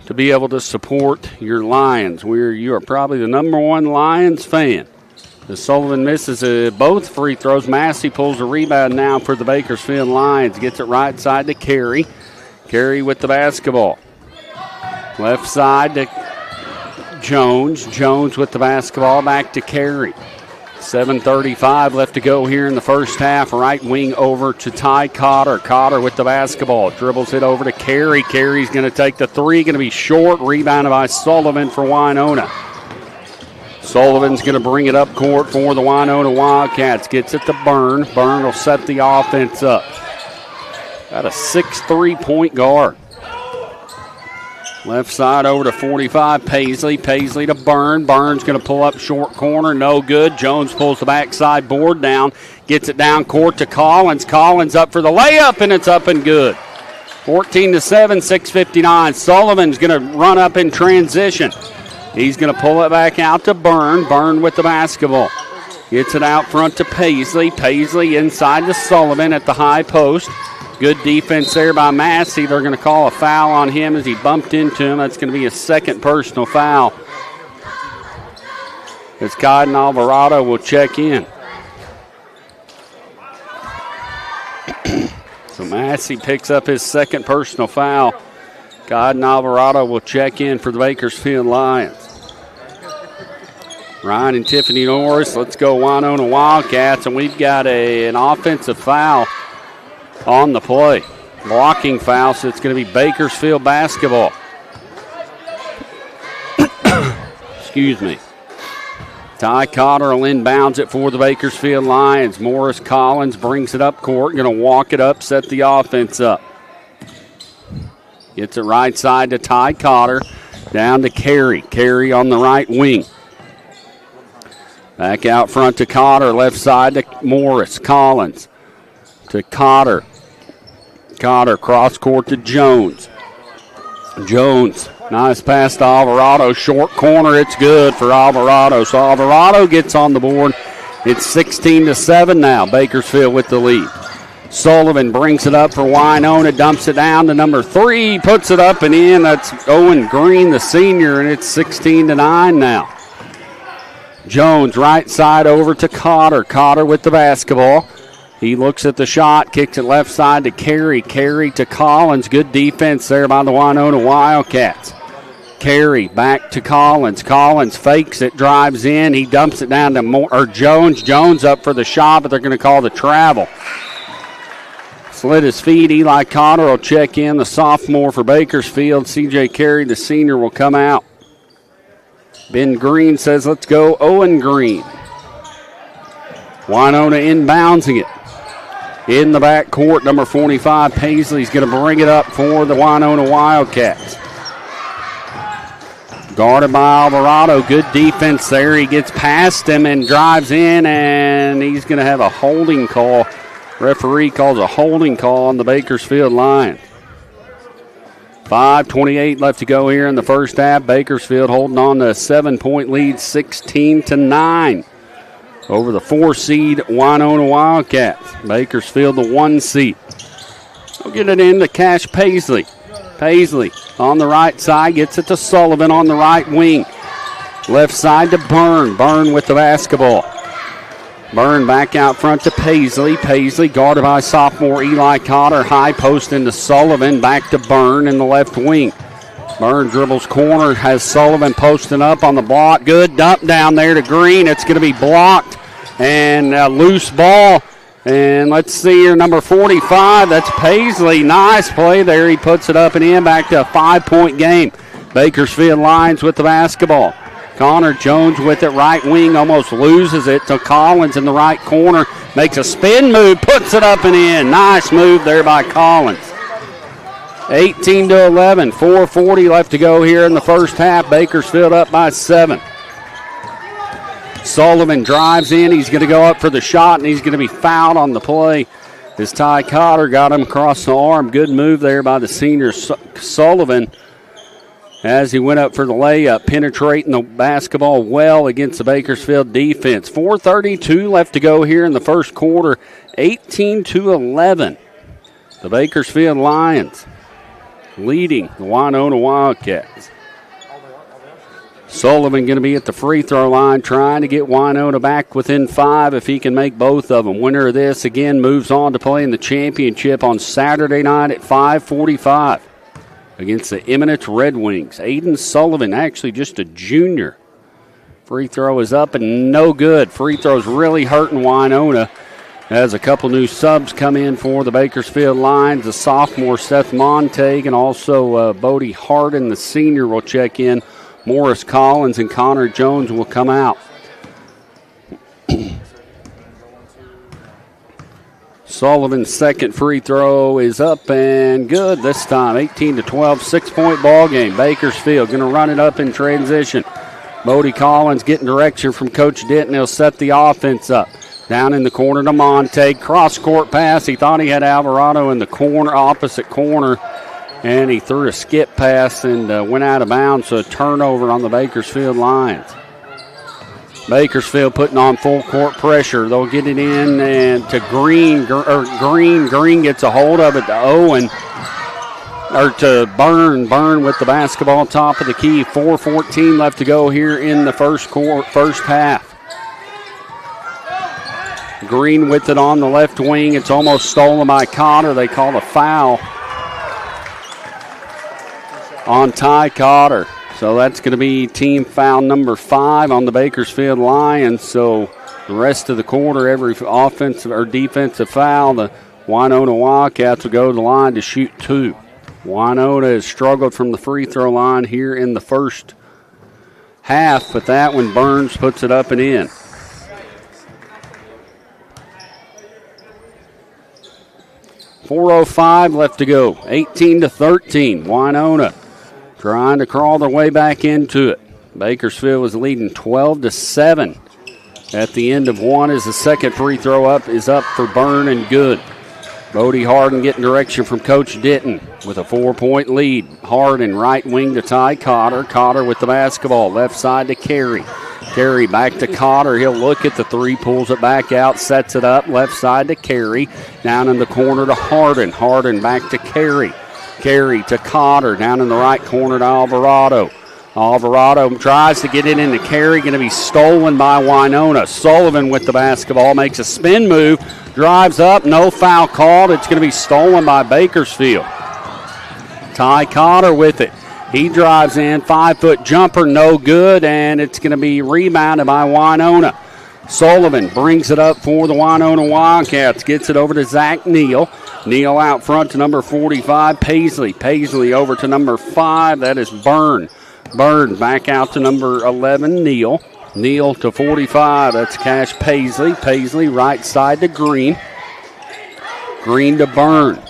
to be able to support your Lions. You are probably the number one Lions fan. As Sullivan misses both free throws, Massey pulls the rebound now for the Bakersfield Lions. Gets it right side to Carey. Carey with the basketball. Left side to Jones. Jones with the basketball back to Carey. 7:35 left to go here in the first half. Right wing over to Ty Cotter. Cotter with the basketball. Dribbles it over to Carey. Carey's going to take the three. Going to be short. Rebounded by Sullivan for Winona. Sullivan's going to bring it up court for the Winona Wildcats. Gets it to Byrne. Byrne will set the offense up. Got a 6'3" point guard. Left side over to 45, Paisley. Paisley to Byrne. Byrne's going to pull up short corner. No good. Jones pulls the backside board down. Gets it down court to Collins. Collins up for the layup, and it's up and good. 14-7, 6:59. Sullivan's going to run up in transition. He's going to pull it back out to Byrne. Byrne with the basketball. Gets it out front to Paisley. Paisley inside to Sullivan at the high post. Good defense there by Massey. They're going to call a foul on him as he bumped into him. That's going to be a second personal foul. As Cotton Alvarado will check in. So Massey picks up his second personal foul. Cotton Alvarado will check in for the Bakersfield Lions. Ryan and Tiffany Norris, let's go Winona Wildcats, and we've got an offensive foul on the play. Blocking foul, so it's going to be Bakersfield basketball. Excuse me. Ty Cotter will inbounds it for the Bakersfield Lions. Morris Collins brings it up court, going to walk it up, set the offense up. Gets it right side to Ty Cotter, down to Carey. Carey on the right wing. Back out front to Cotter, left side to Morris. Collins to Cotter. Cotter cross court to Jones. Jones, nice pass to Alvarado. Short corner, it's good for Alvarado. So Alvarado gets on the board. It's 16-7 now. Bakersfield with the lead. Sullivan brings it up for Winona, dumps it down to number 3, puts it up and in. That's Owen Green, the senior, and it's 16-9 now. Jones, right side over to Cotter. Cotter with the basketball. He looks at the shot, kicks it left side to Carey. Carey to Collins. Good defense there by the Winona Wildcats. Carey back to Collins. Collins fakes it, drives in. He dumps it down to Jones. Jones up for the shot, but they're going to call the travel. Slid his feet. Eli Cotter will check in, the sophomore for Bakersfield. C.J. Carey, the senior, will come out. Ben Green says, let's go Owen Green. Winona inboundsing it. In the back court, number 45, Paisley's going to bring it up for the Winona Wildcats. Guarded by Alvarado. Good defense there. He gets past him and drives in, and he's going to have a holding call. Referee calls a holding call on the Bakersfield Lions. 5:28 left to go here in the first half. Bakersfield holding on to a 7-point lead, 16-9 over the 4-seed Winona Wildcats. Bakersfield the 1 seed. We'll get it in to Cash Paisley. Paisley on the right side, gets it to Sullivan on the right wing. Left side to Byrne. Byrne with the basketball. Byrne back out front to Paisley. Paisley guarded by sophomore Eli Cotter. High post into Sullivan. Back to Byrne in the left wing. Byrne dribbles corner. Has Sullivan posting up on the block. Good dump down there to Green. It's going to be blocked. And a loose ball. And let's see here, number 45. That's Paisley. Nice play there. He puts it up and in. Back to a 5-point game. Bakersfield Lions with the basketball. Connor Jones with it, right wing, almost loses it to Collins in the right corner. Makes a spin move, puts it up and in. Nice move there by Collins. 18-11, 4:40 left to go here in the first half. Bakersfield up by 7. Sullivan drives in. He's going to go up for the shot, and he's going to be fouled on the play. As Ty Cotter got him across the arm. Good move there by the senior Sullivan, as he went up for the layup, penetrating the basketball well against the Bakersfield defense. 4:32 left to go here in the first quarter, 18-11. The Bakersfield Lions leading the Winona Wildcats. Sullivan going to be at the free throw line trying to get Winona back within 5 if he can make both of them. Winner of this, again, moves on to play in the championship on Saturday night at 5:45. Against the Eminence Red Wings. Aiden Sullivan, actually just a junior. Free throw is up and no good. Free throw's really hurting Winona as a couple new subs come in for the Bakersfield Lions. The sophomore Seth Montague and also Bodie Harden, the senior, will check in. Morris Collins and Connor Jones will come out. Sullivan's second free throw is up and good this time. 18-12, 6-point ball game. Bakersfield going to run it up in transition. Bodie Collins getting direction from Coach Denton. He'll set the offense up. Down in the corner to Montague. Cross-court pass. He thought he had Alvarado in the corner, opposite corner, and he threw a skip pass and went out of bounds. So a turnover on the Bakersfield Lions. Bakersfield putting on full court pressure. They'll get it in and to Green. Green gets a hold of it to Owen. Or to Burn with the basketball top of the key. 4:14 left to go here in the first half. Green with it on the left wing. It's almost stolen by Cotter. They call a foul on Ty Cotter. So that's going to be team foul number 5 on the Bakersfield Lions. So the rest of the quarter, every offensive or defensive foul, the Winona Wildcats will go to the line to shoot 2. Winona has struggled from the free throw line here in the first half, but that one Burns puts it up and in. .405 left to go. 18-13. Winona trying to crawl their way back into it. Bakersfield was leading 12-7 at the end of one as the second free throw is up for Burn and good. Bodie Harden getting direction from Coach Denton with a 4-point lead. Harden right wing to Ty Cotter. Cotter with the basketball. Left side to Carey. Carey back to Cotter. He'll look at the three, pulls it back out, sets it up. Left side to Carey. Down in the corner to Harden. Harden back to Carey. Carey to Cotter. Down in the right corner to Alvarado. Alvarado tries to get it into Carey. Going to be stolen by Winona. Sullivan with the basketball. Makes a spin move. Drives up. No foul called. It's going to be stolen by Bakersfield. Ty Cotter with it. He drives in. 5-foot jumper. No good. And it's going to be rebounded by Winona. Sullivan brings it up for the Winona Wildcats. Gets it over to Zach Neal. Neal out front to number 45, Paisley. Paisley over to number 5. That is Burn. Burn back out to number 11, Neal. Neal to 45. That's Cash Paisley. Paisley right side to Green. Green to Burn.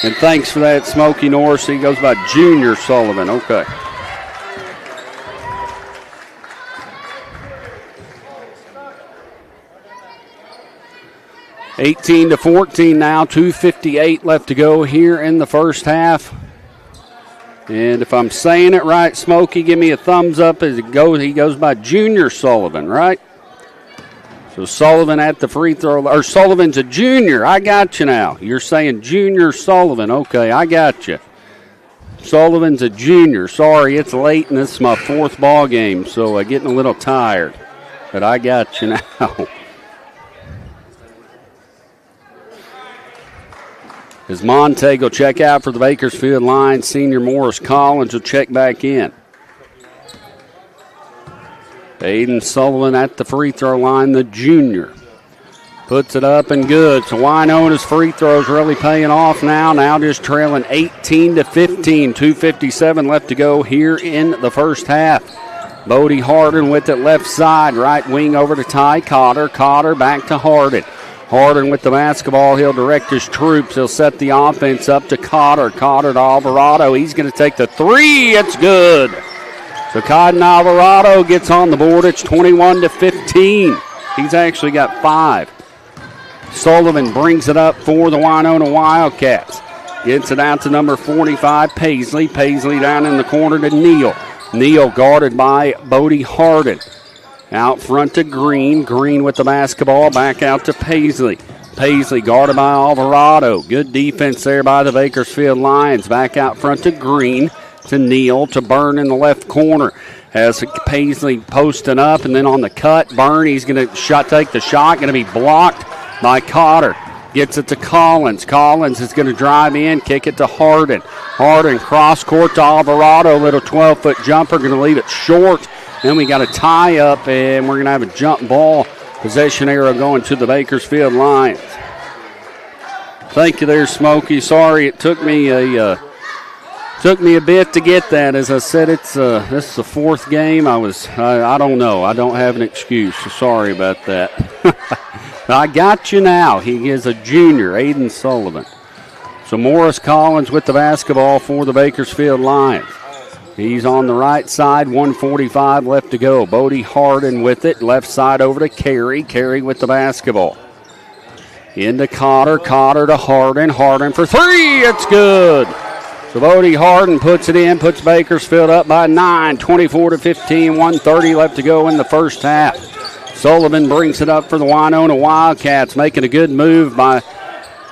And thanks for that, Smokey Norris. He goes by Junior Sullivan. Okay. (18-14) now. 2:58 left to go here in the first half. And if I'm saying it right, Smokey, give me a thumbs up as it goes. He goes by Junior Sullivan, right? So Sullivan at the free throw, or Sullivan's a junior. I got you now. You're saying Junior Sullivan. Okay, I got you. Sullivan's a junior. Sorry, it's late and this is my 4th ball game, so I'm getting a little tired. But I got you now. As Montag will check out for the Bakersfield Lions, senior Morris Collins will check back in. Aiden Sullivan at the free throw line, the junior. Puts it up and good. So Winona's free throws really paying off now. Now just trailing 18-15. 2:57 left to go here in the first half. Bodie Harden with it left side. Right wing over to Ty Cotter. Cotter back to Harden. Harden with the basketball. He'll direct his troops. He'll set the offense up to Cotter. Cotter to Alvarado. He's going to take the three. It's good. So Cotton Alvarado gets on the board. It's 21-15. He's actually got 5. Sullivan brings it up for the Winona Wildcats. Gets it out to number 45, Paisley. Paisley down in the corner to Neal. Neal guarded by Bodie Harden. Out front to Green. Green with the basketball. Back out to Paisley. Paisley guarded by Alvarado. Good defense there by the Bakersfield Lions. Back out front to Green. To Neal. To Burn in the left corner. Has Paisley posting up. And then on the cut, Burn, he's going to take the shot. Going to be blocked by Cotter. Gets it to Collins. Collins is going to drive in. Kick it to Harden. Harden cross court to Alvarado. Little 12-foot jumper. Going to leave it short. Then we got a tie up, and we're going to have a jump ball possession arrow going to the Bakersfield Lions. Thank you there, Smokey. Sorry it took me a bit to get that. As I said, this is the 4th game. I don't know. I don't have an excuse. So sorry about that. I got you now. He is a junior, Aiden Sullivan. So Morris Collins with the basketball for the Bakersfield Lions. He's on the right side, 1:45 left to go. Bodie Harden with it, left side over to Carey. Carey with the basketball. Into Cotter, Cotter to Harden. Harden for 3, it's good. Savodi Harden puts it in, puts Bakersfield up by 9, 24-15, 1:30 left to go in the first half. Sullivan brings it up for the Winona Wildcats, making a good move on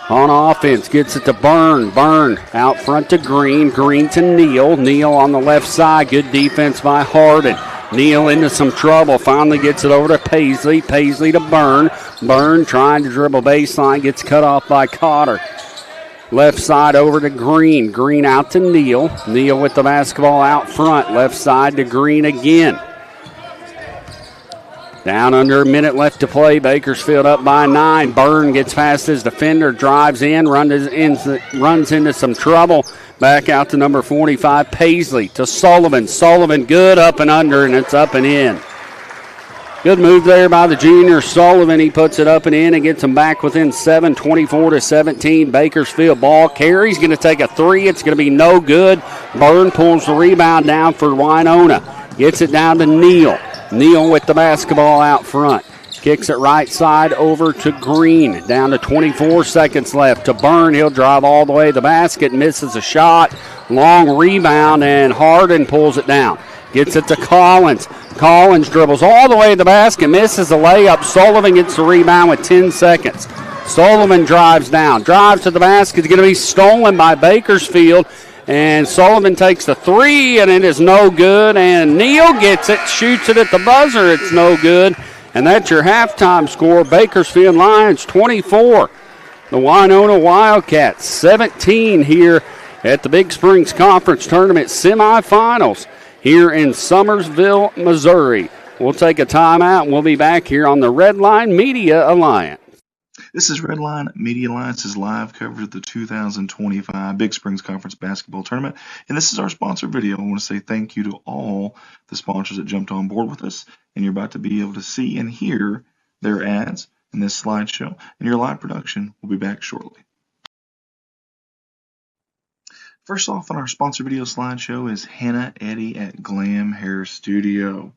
offense. Gets it to Byrne. Byrne out front to Green. Green to Neal. Neal on the left side. Good defense by Harden. Neal into some trouble. Finally gets it over to Paisley. Paisley to Byrne. Byrne trying to dribble baseline. Gets cut off by Cotter. Left side over to Green. Green out to Neal. Neal with the basketball out front. Left side to Green again. Down under a minute left to play. Bakersfield up by 9. Byrne gets past his defender, drives in, runs into some trouble. Back out to number 45, Paisley to Sullivan. Sullivan good up and under, and it's up and in. Good move there by the junior Sullivan. He puts it up and in and gets them back within 7, 24-17. Bakersfield ball carries. Going to take a three. It's going to be no good. Byrne pulls the rebound down for Winona. Gets it down to Neal. Neal with the basketball out front. Kicks it right side over to Green. Down to 24 seconds left to Byrne. He'll drive all the way to the basket. Misses a shot. Long rebound, and Harden pulls it down. Gets it to Collins. Collins dribbles all the way to the basket. Misses the layup. Sullivan gets the rebound with 10 seconds. Sullivan drives down. Drives to the basket. It's going to be stolen by Bakersfield. And Sullivan takes the three, and it is no good. And Neal gets it, shoots it at the buzzer. It's no good. And that's your halftime score. Bakersfield Lions 24. The Winona Wildcats 17 here at the Big Springs Conference Tournament semifinals here in Summersville, Missouri. We'll take a timeout, and we'll be back here on the Redline Media Alliance. This is Redline Media Alliance's live coverage of the 2025 Big Springs Conference Basketball Tournament. And this is our sponsor video. I want to say thank you to all the sponsors that jumped on board with us. And you're about to be able to see and hear their ads in this slideshow. And your live production will be back shortly. First off on our sponsor video slideshow is Hannah Eddy at Glam Hair Studio.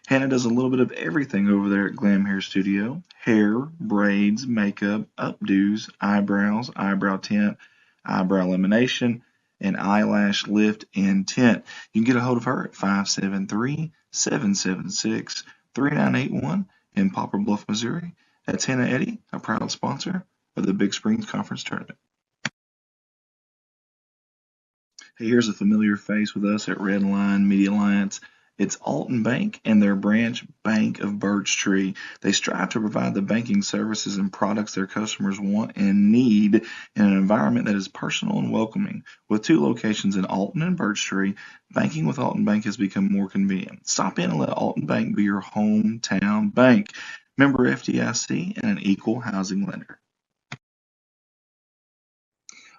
Hannah does a little bit of everything over there at Glam Hair Studio. Hair, braids, makeup, updos, eyebrows, eyebrow tint, eyebrow lamination, and eyelash lift and tint. You can get a hold of her at 573-776-3981 in Poplar Bluff, Missouri. That's Hannah Eddy, a proud sponsor of the Big Springs Conference Tournament. Hey, here's a familiar face with us at Redline Media Alliance. It's Alton Bank and their branch Bank of Birch Tree. They strive to provide the banking services and products their customers want and need in an environment that is personal and welcoming. With 2 locations in Alton and Birch Tree, banking with Alton Bank has become more convenient. Stop in and let Alton Bank be your hometown bank. Member FDIC and an equal housing lender.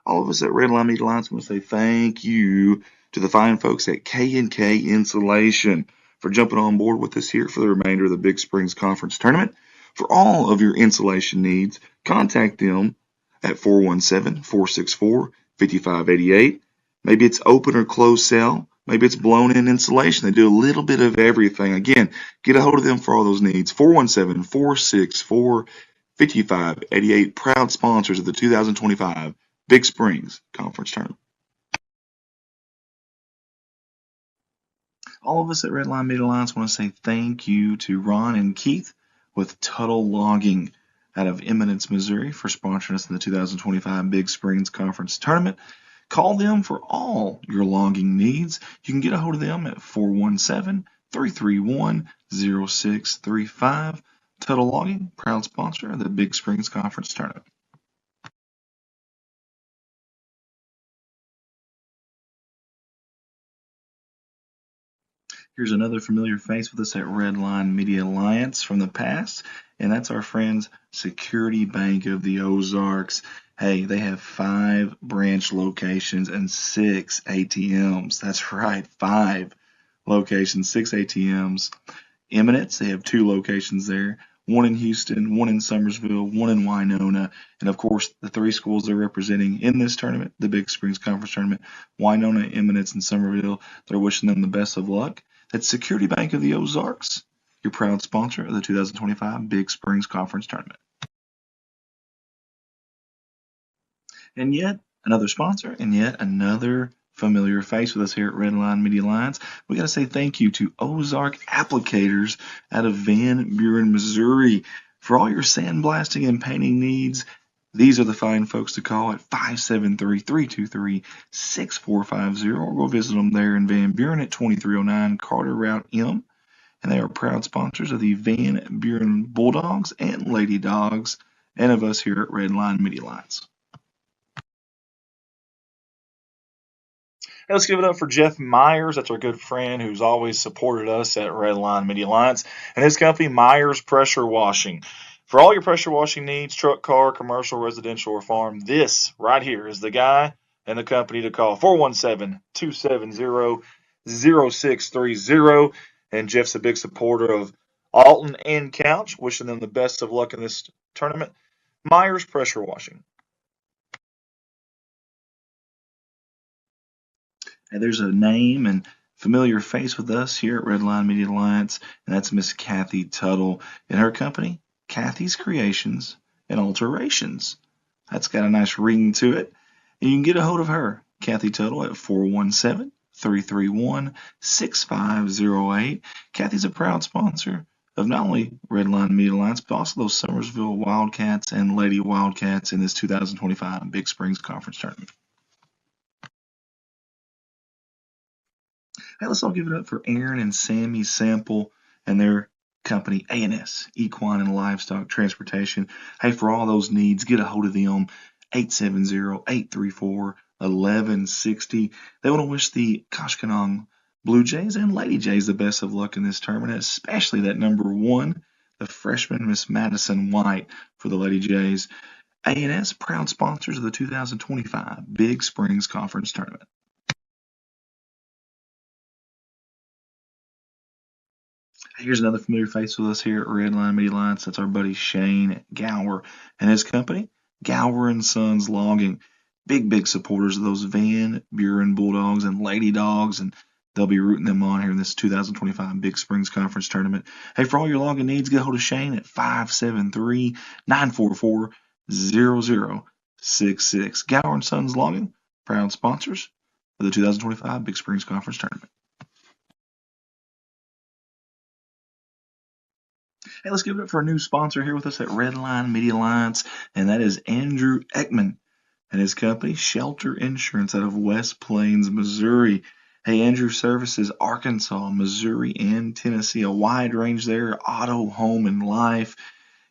All of us at Redline Media Alliance want to say thank you to the fine folks at K&K Insulation for jumping on board with us here for the remainder of the Big Springs Conference Tournament. For all of your insulation needs, contact them at 417-464-5588. Maybe it's open or closed cell. Maybe it's blown-in insulation. They do a little bit of everything. Again, get a hold of them for all those needs. 417-464-5588. Proud sponsors of the 2025 Big Springs Conference Tournament. All of us at Redline Media Alliance want to say thank you to Ron and Keith with Tuttle Logging out of Eminence, Missouri for sponsoring us in the 2025 Big Springs Conference Tournament. Call them for all your logging needs. You can get a hold of them at 417-331-0635. Tuttle Logging, proud sponsor of the Big Springs Conference Tournament. Here's another familiar face with us at Redline Media Alliance from the past, and that's our friends Security Bank of the Ozarks. Hey, they have 5 branch locations and 6 ATMs. That's right, 5 locations, 6 ATMs. Eminence, they have 2 locations there, 1 in Houston, 1 in Summersville, 1 in Winona, and of course the 3 schools they're representing in this tournament, the Big Springs Conference Tournament, Winona, Eminence, and Summerville. They're wishing them the best of luck. That's Security Bank of the Ozarks, your proud sponsor of the 2025 Big Springs Conference Tournament. And yet another sponsor and yet another familiar face with us here at Redline Media Alliance. We got to say thank you to Ozark Applicators out of Van Buren, Missouri. For all your sandblasting and painting needs, these are the fine folks to call at 573-323-6450, or go visit them there in Van Buren at 2309 Carter Route M. And they are proud sponsors of the Van Buren Bulldogs and Lady Dogs, and of us here at Redline Media Alliance. Hey, let's give it up for Jeff Myers. That's our good friend who's always supported us at Redline Media Alliance, and his company, Myers Pressure Washing. For all your pressure washing needs, truck, car, commercial, residential, or farm, this right here is the guy and the company to call. 417-270-0630. And Jeff's a big supporter of Alton and Couch, wishing them the best of luck in this tournament. Myers Pressure Washing. And there's a name and familiar face with us here at Redline Media Alliance, and that's Miss Kathy Tuttle and her company, Kathy's Creations and Alterations. That's got a nice ring to it. And you can get a hold of her, Kathy Tuttle, at 417-331-6508. Kathy's a proud sponsor of not only Redline Media Alliance, but also those Summersville Wildcats and Lady Wildcats in this 2025 Big Springs Conference Tournament. Hey, let's all give it up for Aaron and Sammy Sample and their company, Eminence, Equine and Livestock Transportation. Hey, for all those needs, get a hold of them, 870-834-1160. They want to wish the Koshkonong Blue Jays and Lady Jays the best of luck in this tournament, especially that number 1, the freshman Miss Madison White for the Lady Jays. A&S, proud sponsors of the 2025 Big Springs Conference Tournament. Here's another familiar face with us here at Redline Media Alliance. That's our buddy Shane Gower and his company, Gower and Sons Logging. Big supporters of those Van Buren Bulldogs and Lady Dogs, and they'll be rooting them on here in this 2025 Big Springs Conference Tournament. Hey, for all your logging needs, get a hold of Shane at 573-944-0066. Gower and Sons Logging, proud sponsors of the 2025 Big Springs Conference Tournament. Hey, let's give it up for a new sponsor here with us at Redline Media Alliance, and that is Andrew Ekman and his company, Shelter Insurance, out of West Plains, Missouri. Hey, Andrew services Arkansas, Missouri, and Tennessee, a wide range there, auto, home, and life.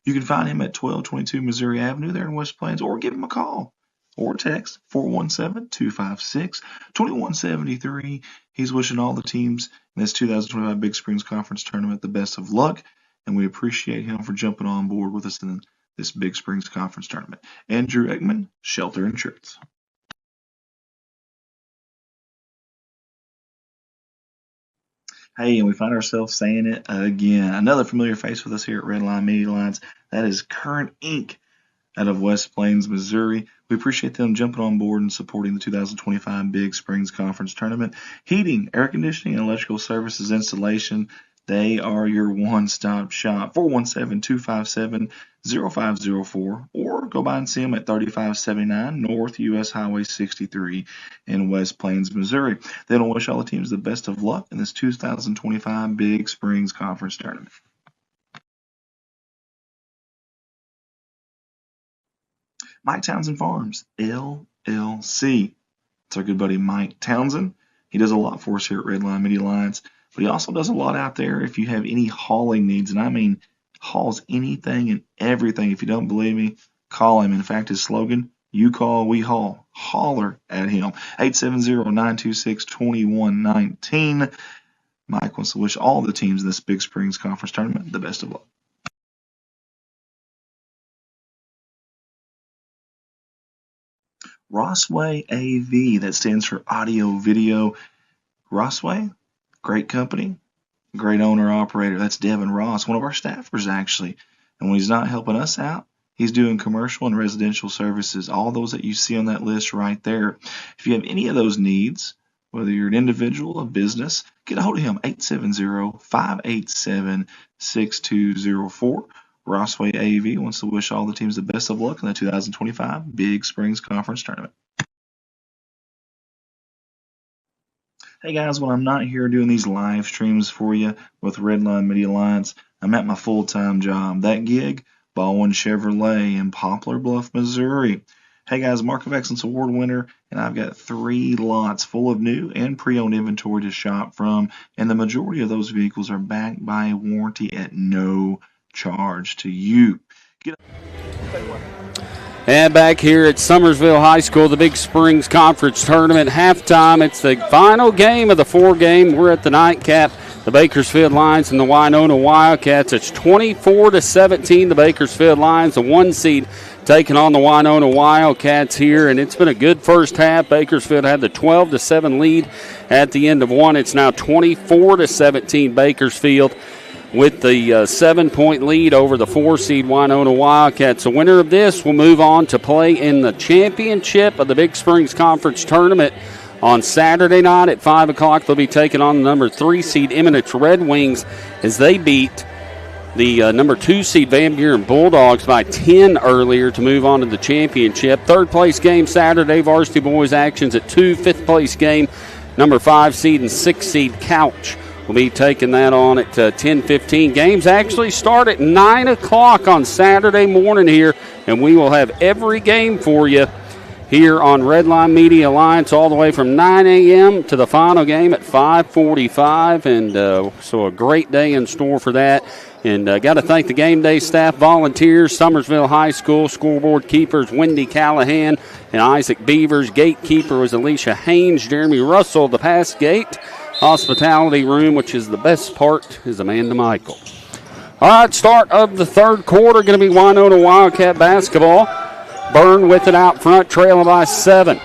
You can find him at 1222 Missouri Avenue there in West Plains, or give him a call or text 417-256-2173. He's wishing all the teams in this 2025 Big Springs Conference Tournament the best of luck, and we appreciate him for jumping on board with us in this Big Springs Conference Tournament. Andrew Ekman, Shelter Insurance. Hey, and we find ourselves saying it again. Another familiar face with us here at Redline Media Alliance. That is Current Inc. out of West Plains, Missouri. We appreciate them jumping on board and supporting the 2025 Big Springs Conference Tournament. Heating, air conditioning, and electrical services installation. They are your one-stop shop. 417-257-0504, or go by and see them at 3579 North U.S. Highway 63 in West Plains, Missouri. They don't wish all the teams the best of luck in this 2025 Big Springs Conference Tournament. Mike Townsend Farms, LLC. It's our good buddy Mike Townsend. He does a lot for us here at Redline Media Alliance, but he also does a lot out there if you have any hauling needs, and I mean hauls anything and everything. If you don't believe me, call him. In fact, his slogan, you call, we haul. Holler at him. 870-926-2119. Mike wants to wish all the teams in this Big Springs Conference Tournament the best of luck. Rossway AV, that stands for audio video. Rossway, great company, great owner operator. That's Devin Ross, one of our staffers actually. And when he's not helping us out, he's doing commercial and residential services, all those that you see on that list right there. If you have any of those needs, whether you're an individual, a business, get a hold of him, 870-587-6204. Rossway AV wants to wish all the teams the best of luck in the 2025 Big Springs Conference Tournament. Hey guys, when I'm not here doing these live streams for you with Redline Media Alliance, I'm at my full-time job. That gig, Baldwin Chevrolet in Poplar Bluff, Missouri. Hey guys, Mark of Excellence Award winner, and I've got 3 lots full of new and pre-owned inventory to shop from, and the majority of those vehicles are backed by a warranty at no charge to you. And back here at Summersville High School, the Big Springs Conference Tournament halftime. It's the final game of the 4-game. We're at the nightcap. The Bakersfield Lions and the Winona Wildcats. It's 24-17. The Bakersfield Lions, the 1 seed, taking on the Winona Wildcats here, and it's been a good first half. Bakersfield had the 12-7 lead at the end of 1. It's now 24-17 Bakersfield, with the 7-point lead over the 4-seed Winona Wildcats. The winner of this will move on to play in the championship of the Big Springs Conference Tournament on Saturday night at 5 o'clock. They'll be taking on the number 3-seed Eminence Red Wings as they beat the number 2-seed Van Buren Bulldogs by 10 earlier to move on to the championship. Third-place game Saturday, varsity boys actions at 2. Fifth-place game, number 5-seed and 6-seed Couch will be taking that on at 10:15. Games actually start at 9 o'clock on Saturday morning here, and we will have every game for you here on Redline Media Alliance all the way from 9 a.m. to the final game at 5:45, and so a great day in store for that. And got to thank the game day staff, volunteers, Summersville High School, scoreboard keepers, Wendy Callahan and Isaac Beavers. Gatekeeper was Alicia Haynes. Jeremy Russell, the pass gate. Hospitality room, which is the best part, is Amanda Michael. All right, start of the third quarter, going to be Winona Wildcat basketball. Byrne with it out front, trailing by 7.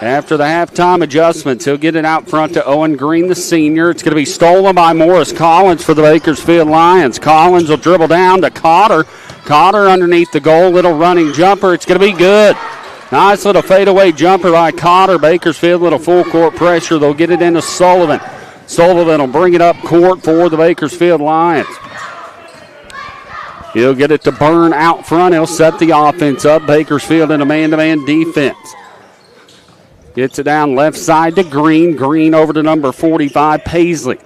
After the halftime adjustments, he'll get it out front to Owen Green, the senior. It's going to be stolen by Morris Collins for the Bakersfield Lions. Collins will dribble down to Cotter. Cotter underneath the goal, little running jumper. It's going to be good. Nice little fadeaway jumper by Cotter. Bakersfield, little full court pressure. They'll get it into Sullivan. Sullivan will bring it up court for the Bakersfield Lions. He'll get it to Byrne out front. He'll set the offense up. Bakersfield in a man-to-man defense. Gets it down left side to Green. Green over to number 45, Paisley.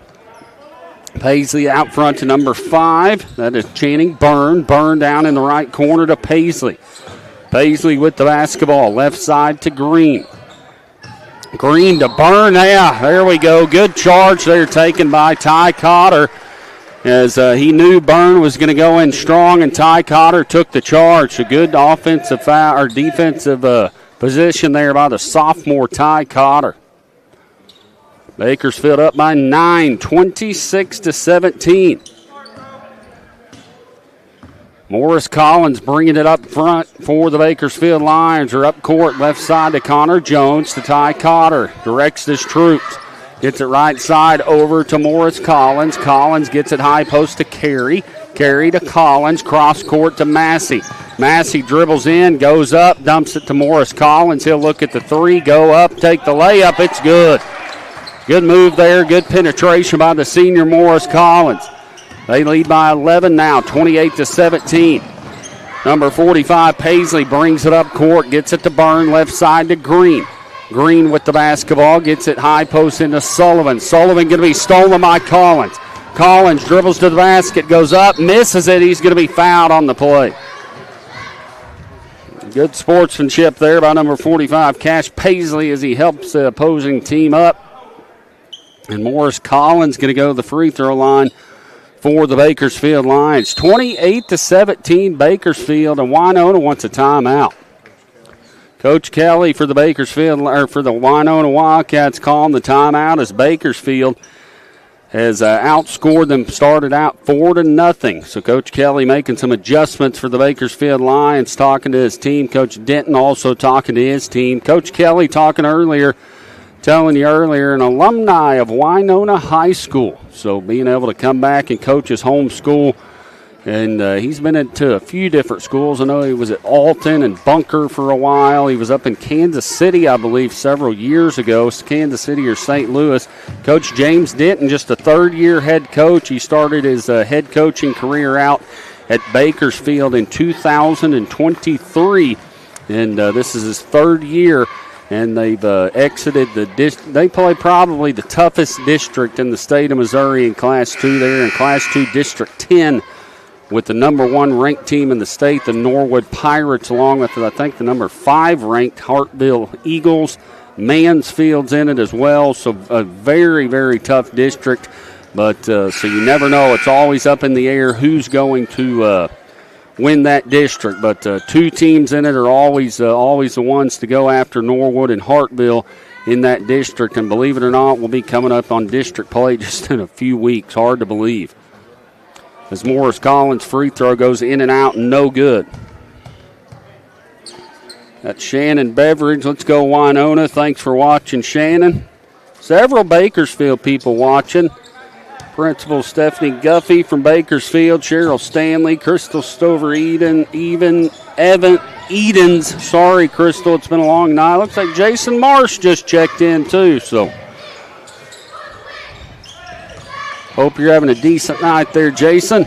Paisley out front to number 5. That is Channing Byrne. Byrne down in the right corner to Paisley. Paisley with the basketball, left side to Green. Green to Byrne. Yeah, there we go. Good charge there taken by Ty Cotter, as he knew Byrne was going to go in strong, and Ty Cotter took the charge. A good offensive foul or defensive position there by the sophomore Ty Cotter. Bakersfield up by 9, 26-17. Morris Collins bringing it up front for the Bakersfield Lions. Or up court, left side to Connor Jones to Ty Cotter. Directs his troops. Gets it right side over to Morris Collins. Collins gets it high post to Carey. Carey to Collins. Cross court to Massey. Massey dribbles in, goes up, dumps it to Morris Collins. He'll look at the 3, go up, take the layup. It's good. Good move there. Good penetration by the senior Morris Collins. They lead by 11 now, 28-17. Number 45, Paisley, brings it up court, gets it to Byrne, left side to Green. Green with the basketball, gets it high post into Sullivan. Sullivan going to be stolen by Collins. Collins dribbles to the basket, goes up, misses it. He's going to be fouled on the play. Good sportsmanship there by number 45, Cash Paisley, as he helps the opposing team up. And Morris Collins going to go to the free throw line for the Bakersfield Lions. 28-17 Bakersfield, and Winona wants a timeout. Coach Kelly for the for the Winona Wildcats calling the timeout as Bakersfield has outscored them, started out 4-0. So Coach Kelly making some adjustments for the Bakersfield Lions, talking to his team. Coach Denton also talking to his team. Coach Kelly telling you earlier, an alumni of Winona High School. So being able to come back and coach his home school, and he's been into a few different schools. I know he was at Alton and Bunker for a while. He was up in Kansas City, I believe, several years ago, Kansas City or St. Louis. Coach James Denton, just a third-year head coach. He started his head coaching career out at Bakersfield in 2023, and this is his third year and they've exited they play probably the toughest district in the state of Missouri in Class 2 there, in Class 2 District 10, with the number 1 ranked team in the state, the Norwood Pirates, along with, I think, the number 5 ranked Hartville Eagles. Mansfield's in it as well, so a very, very tough district. But so you never know. It's always up in the air who's going to win that district. But 2 teams in it are always the ones to go after, Norwood and Hartville, in that district. And believe it or not, we'll be coming up on district play just in a few weeks. Hard to believe. As Morris Collins' free throw goes in and out, no good. That's Shannon Beveridge. Let's go Winona. Thanks for watching, Shannon. Several Bakersfield people watching. Principal Stephanie Guffey from Bakersfield, Cheryl Stanley, Crystal Stover Evan Edens. Sorry, Crystal, it's been a long night. Looks like Jason Marsh just checked in too, so hope you're having a decent night there, Jason.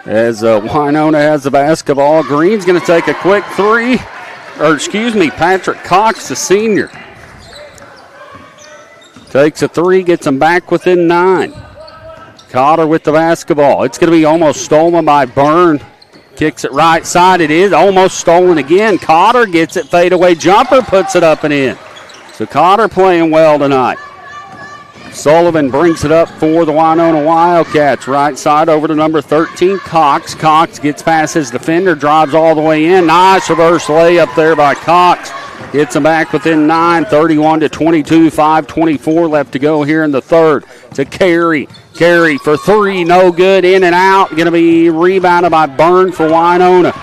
As Winona has the basketball. Green's going to take a quick three. Patrick Cox, the senior, takes a three, gets them back within 9. Cotter with the basketball. It's going to be almost stolen by Byrne. Kicks it right side. It is almost stolen again. Cotter gets it, fadeaway jumper, puts it up and in. So Cotter playing well tonight. Sullivan brings it up for the Winona Wildcats. Right side over to number 13, Cox. Cox gets past his defender, drives all the way in. Nice reverse layup there by Cox. Gets them back within 9, 31-22, 5:24 left to go here in the third. To Carey. Carey for 3, no good, in and out. Going to be rebounded by Byrne for Winona.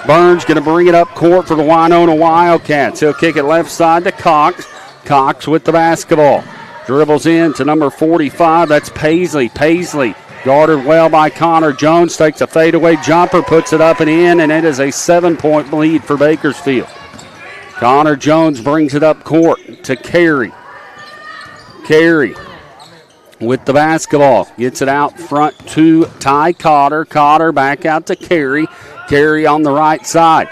Byrne's going to bring it up court for the Winona Wildcats. He'll kick it left side to Cox. Cox with the basketball. Dribbles in to number 45. That's Paisley. Paisley guarded well by Connor Jones. Takes a fadeaway jumper, puts it up and in, and it is a 7-point lead for Bakersfield. Connor Jones brings it up court to Carey. Carey with the basketball. Gets it out front to Ty Cotter. Cotter back out to Carey. Carey on the right side.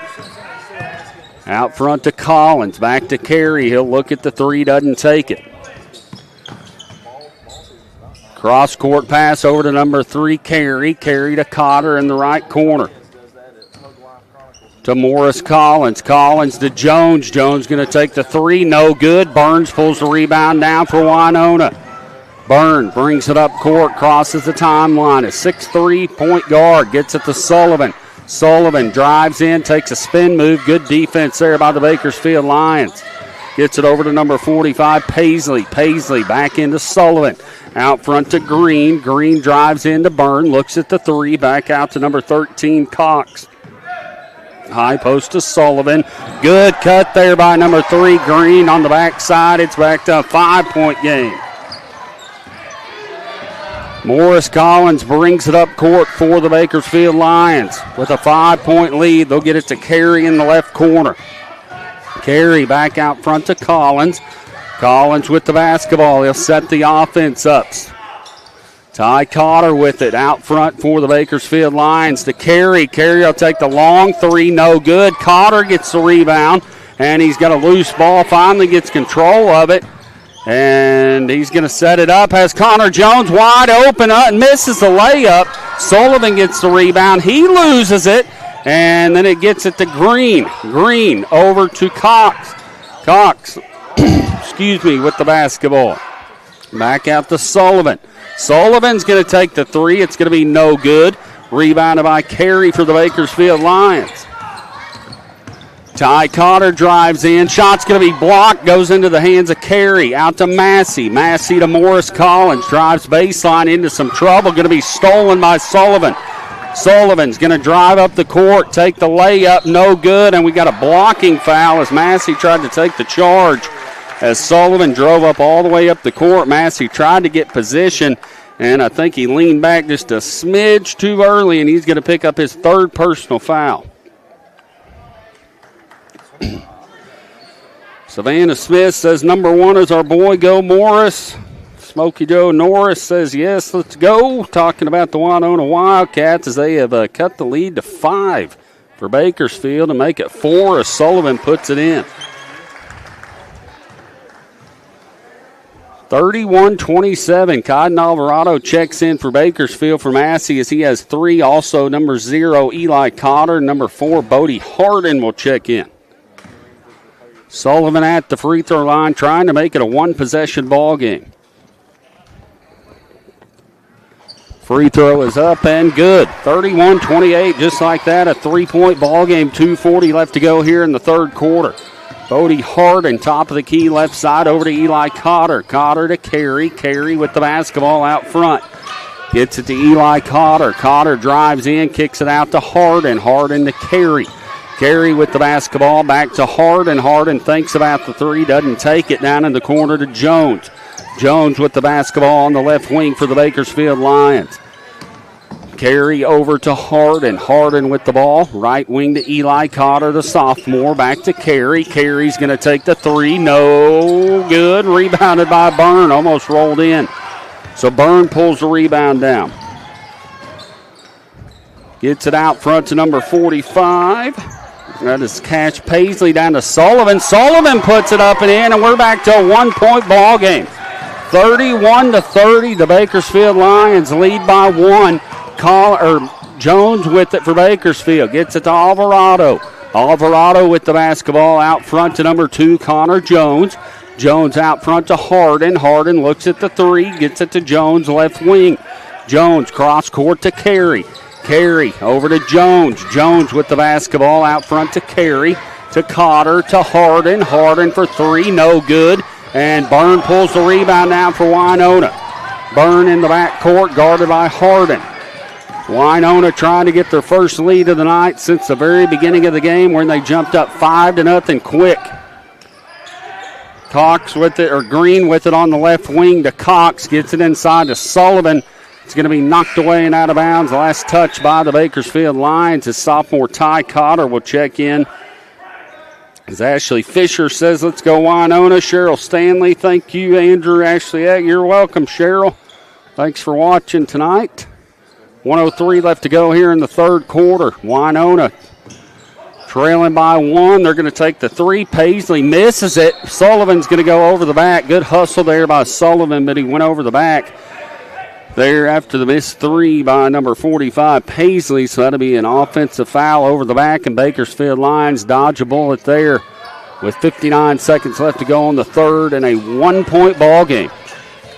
Out front to Collins. Back to Carey. He'll look at the three. Doesn't take it. Cross-court pass over to number 3, Carey. Carey to Cotter in the right corner. To Morris Collins. Collins to Jones. Jones going to take the three. No good. Burns pulls the rebound down for Winona. Byrne brings it up court, crosses the timeline. A 6'3" point guard. Gets it to Sullivan. Sullivan drives in, takes a spin move. Good defense there by the Bakersfield Lions. Gets it over to number 45, Paisley. Paisley back into Sullivan. Out front to Green. Green drives into Byrne. Looks at the three. Back out to number 13, Cox. High post to Sullivan. Good cut there by number 3, Green on the backside. It's back to a 5-point game. Morris Collins brings it up court for the Bakersfield Lions. With a 5-point lead, they'll get it to Carey in the left corner. Carey back out front to Collins. Collins with the basketball. He'll set the offense up. Ty Cotter with it out front for the Bakersfield Lions to Carey. Carey will take the long three. No good. Cotter gets the rebound, and he's got a loose ball. Finally gets control of it. And he's going to set it up. Has Connor Jones wide open and misses the layup. Sullivan gets the rebound. He loses it. And then it gets it to Green. Green over to Cox. Cox, with the basketball. Back out to Sullivan. Sullivan's going to take the three. It's going to be no good. Rebounded by Carey for the Bakersfield Lions. Ty Cotter drives in. Shot's going to be blocked. Goes into the hands of Carey. Out to Massey. Massey to Morris Collins. Drives baseline into some trouble. Going to be stolen by Sullivan. Sullivan's going to drive up the court. Take the layup. No good. And we got a blocking foul as Massey tried to take the charge. As Sullivan drove up all the way up the court. Massey tried to get position. And I think he leaned back just a smidge too early. And he's going to pick up his 3rd personal foul. Savannah Smith says number 1 is our boy, go Morris. Smokey Joe Norris says yes, let's go. Talking about the Winona Wildcats as they have cut the lead to 5 for Bakersfield to make it 4 as Sullivan puts it in. 31-27. Cotton Alvarado checks in for Bakersfield for Massey as he has 3. Also, number 0, Eli Cotter. Number 4, Bodie Harden will check in. Sullivan at the free throw line trying to make it a one-possession ball game. Free throw is up and good. 31-28, just like that, a three-point ball game. 2:40 left to go here in the third quarter. Bodie Harden, top of the key, left side over to Eli Cotter. Cotter to Carey. Carey with the basketball out front. Gets it to Eli Cotter. Cotter drives in, kicks it out to Harden. Harden to Carey. Carey with the basketball back to Harden. Harden thinks about the three, doesn't take it. Down in the corner to Jones. Jones with the basketball on the left wing for the Bakersfield Lions. Carey over to Harden. Harden with the ball. Right wing to Eli Cotter, the sophomore. Back to Carey. Carey's going to take the three. No good. Rebounded by Byrne. Almost rolled in. So Byrne pulls the rebound down. Gets it out front to number 45. That is Cash Paisley down to Sullivan. Sullivan puts it up and in, and we're back to a one-point ball game. 31-30, the Bakersfield Lions lead by 1. Jones with it for Bakersfield. Gets it to Alvarado. Alvarado with the basketball out front to number 2, Connor Jones. Jones out front to Harden. Harden looks at the three. Gets it to Jones, left wing. Jones cross court to Carey. Carey over to Jones. Jones with the basketball out front to Carey. To Cotter to Harden. Harden for three. No good. And Byrne pulls the rebound down for Winona. Byrne in the back court, guarded by Harden. Winona trying to get their first lead of the night since the very beginning of the game when they jumped up 5-0 quick. Cox with it, or Green with it on the left wing to Cox. Gets it inside to Sullivan. It's going to be knocked away and out of bounds. Last touch by the Bakersfield Lions as sophomore Ty Cotter will check in. As Ashley Fisher says, let's go Winona. Cheryl Stanley, thank you. Andrew Ashley, you're welcome, Cheryl. Thanks for watching tonight. 1:03 left to go here in the third quarter. Winona trailing by 1. They're going to take the three. Paisley misses it. Sullivan's going to go over the back. Good hustle there by Sullivan, but he went over the back there after the missed three by number 45, Paisley. So that'll be an offensive foul over the back, and Bakersfield Lions dodge a bullet there with 59 seconds left to go in the third and a one-point ball game.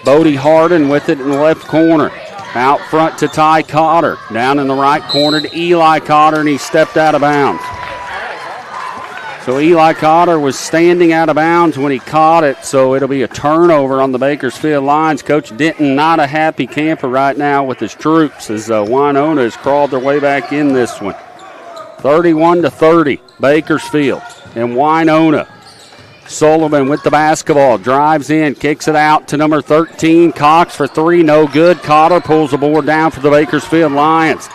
Bodie Harden with it in the left corner. Out front to Ty Cotter. Down in the right corner to Eli Cotter, and he stepped out of bounds. So Eli Cotter was standing out of bounds when he caught it, so it'll be a turnover on the Bakersfield Lions. Coach Denton not a happy camper right now with his troops as Winona has crawled their way back in this one. 31-30, Bakersfield and Winona. Sullivan with the basketball, drives in, kicks it out to number 13, Cox for three, no good. Cotter pulls the board down for the Bakersfield Lions.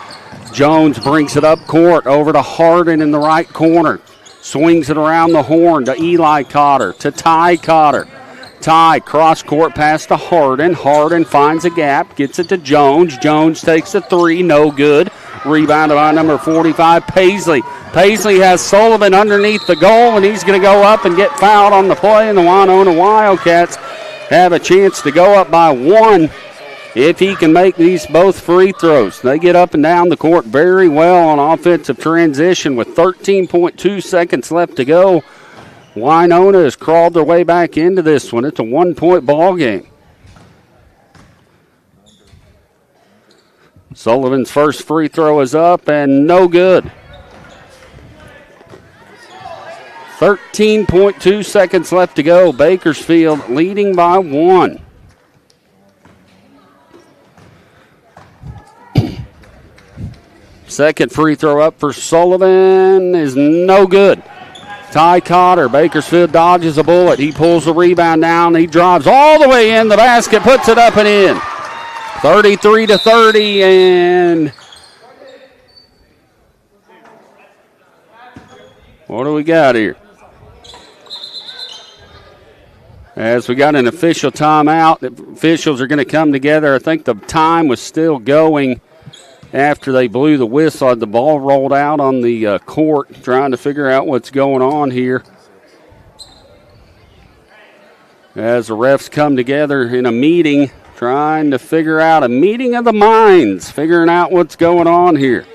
Jones brings it up court over to Harden in the right corner. Swings it around the horn to Eli Cotter, to Ty Cotter. Ty, cross-court pass to Harden. Harden finds a gap, gets it to Jones. Jones takes a three, no good. Rebounded by number 45, Paisley. Paisley has Sullivan underneath the goal, and he's going to go up and get fouled on the play, and the Winona Wildcats have a chance to go up by 1 if he can make these both free throws. They get up and down the court very well on offensive transition with 13.2 seconds left to go. Winona has crawled their way back into this one. It's a one-point ball game. Sullivan's first free throw is up and no good. 13.2 seconds left to go. Bakersfield leading by 1. Second free throw up for Sullivan is no good. Ty Cotter, Bakersfield dodges a bullet. He pulls the rebound down. He drives all the way in the basket, puts it up and in. 33-30, and what do we got here? As we got an official timeout, the officials are going to come together. I think the time was still going after they blew the whistle. The ball rolled out on the court, trying to figure out what's going on here. as the refs come together in a meeting, trying to figure out a meeting of the minds, figuring out what's going on here.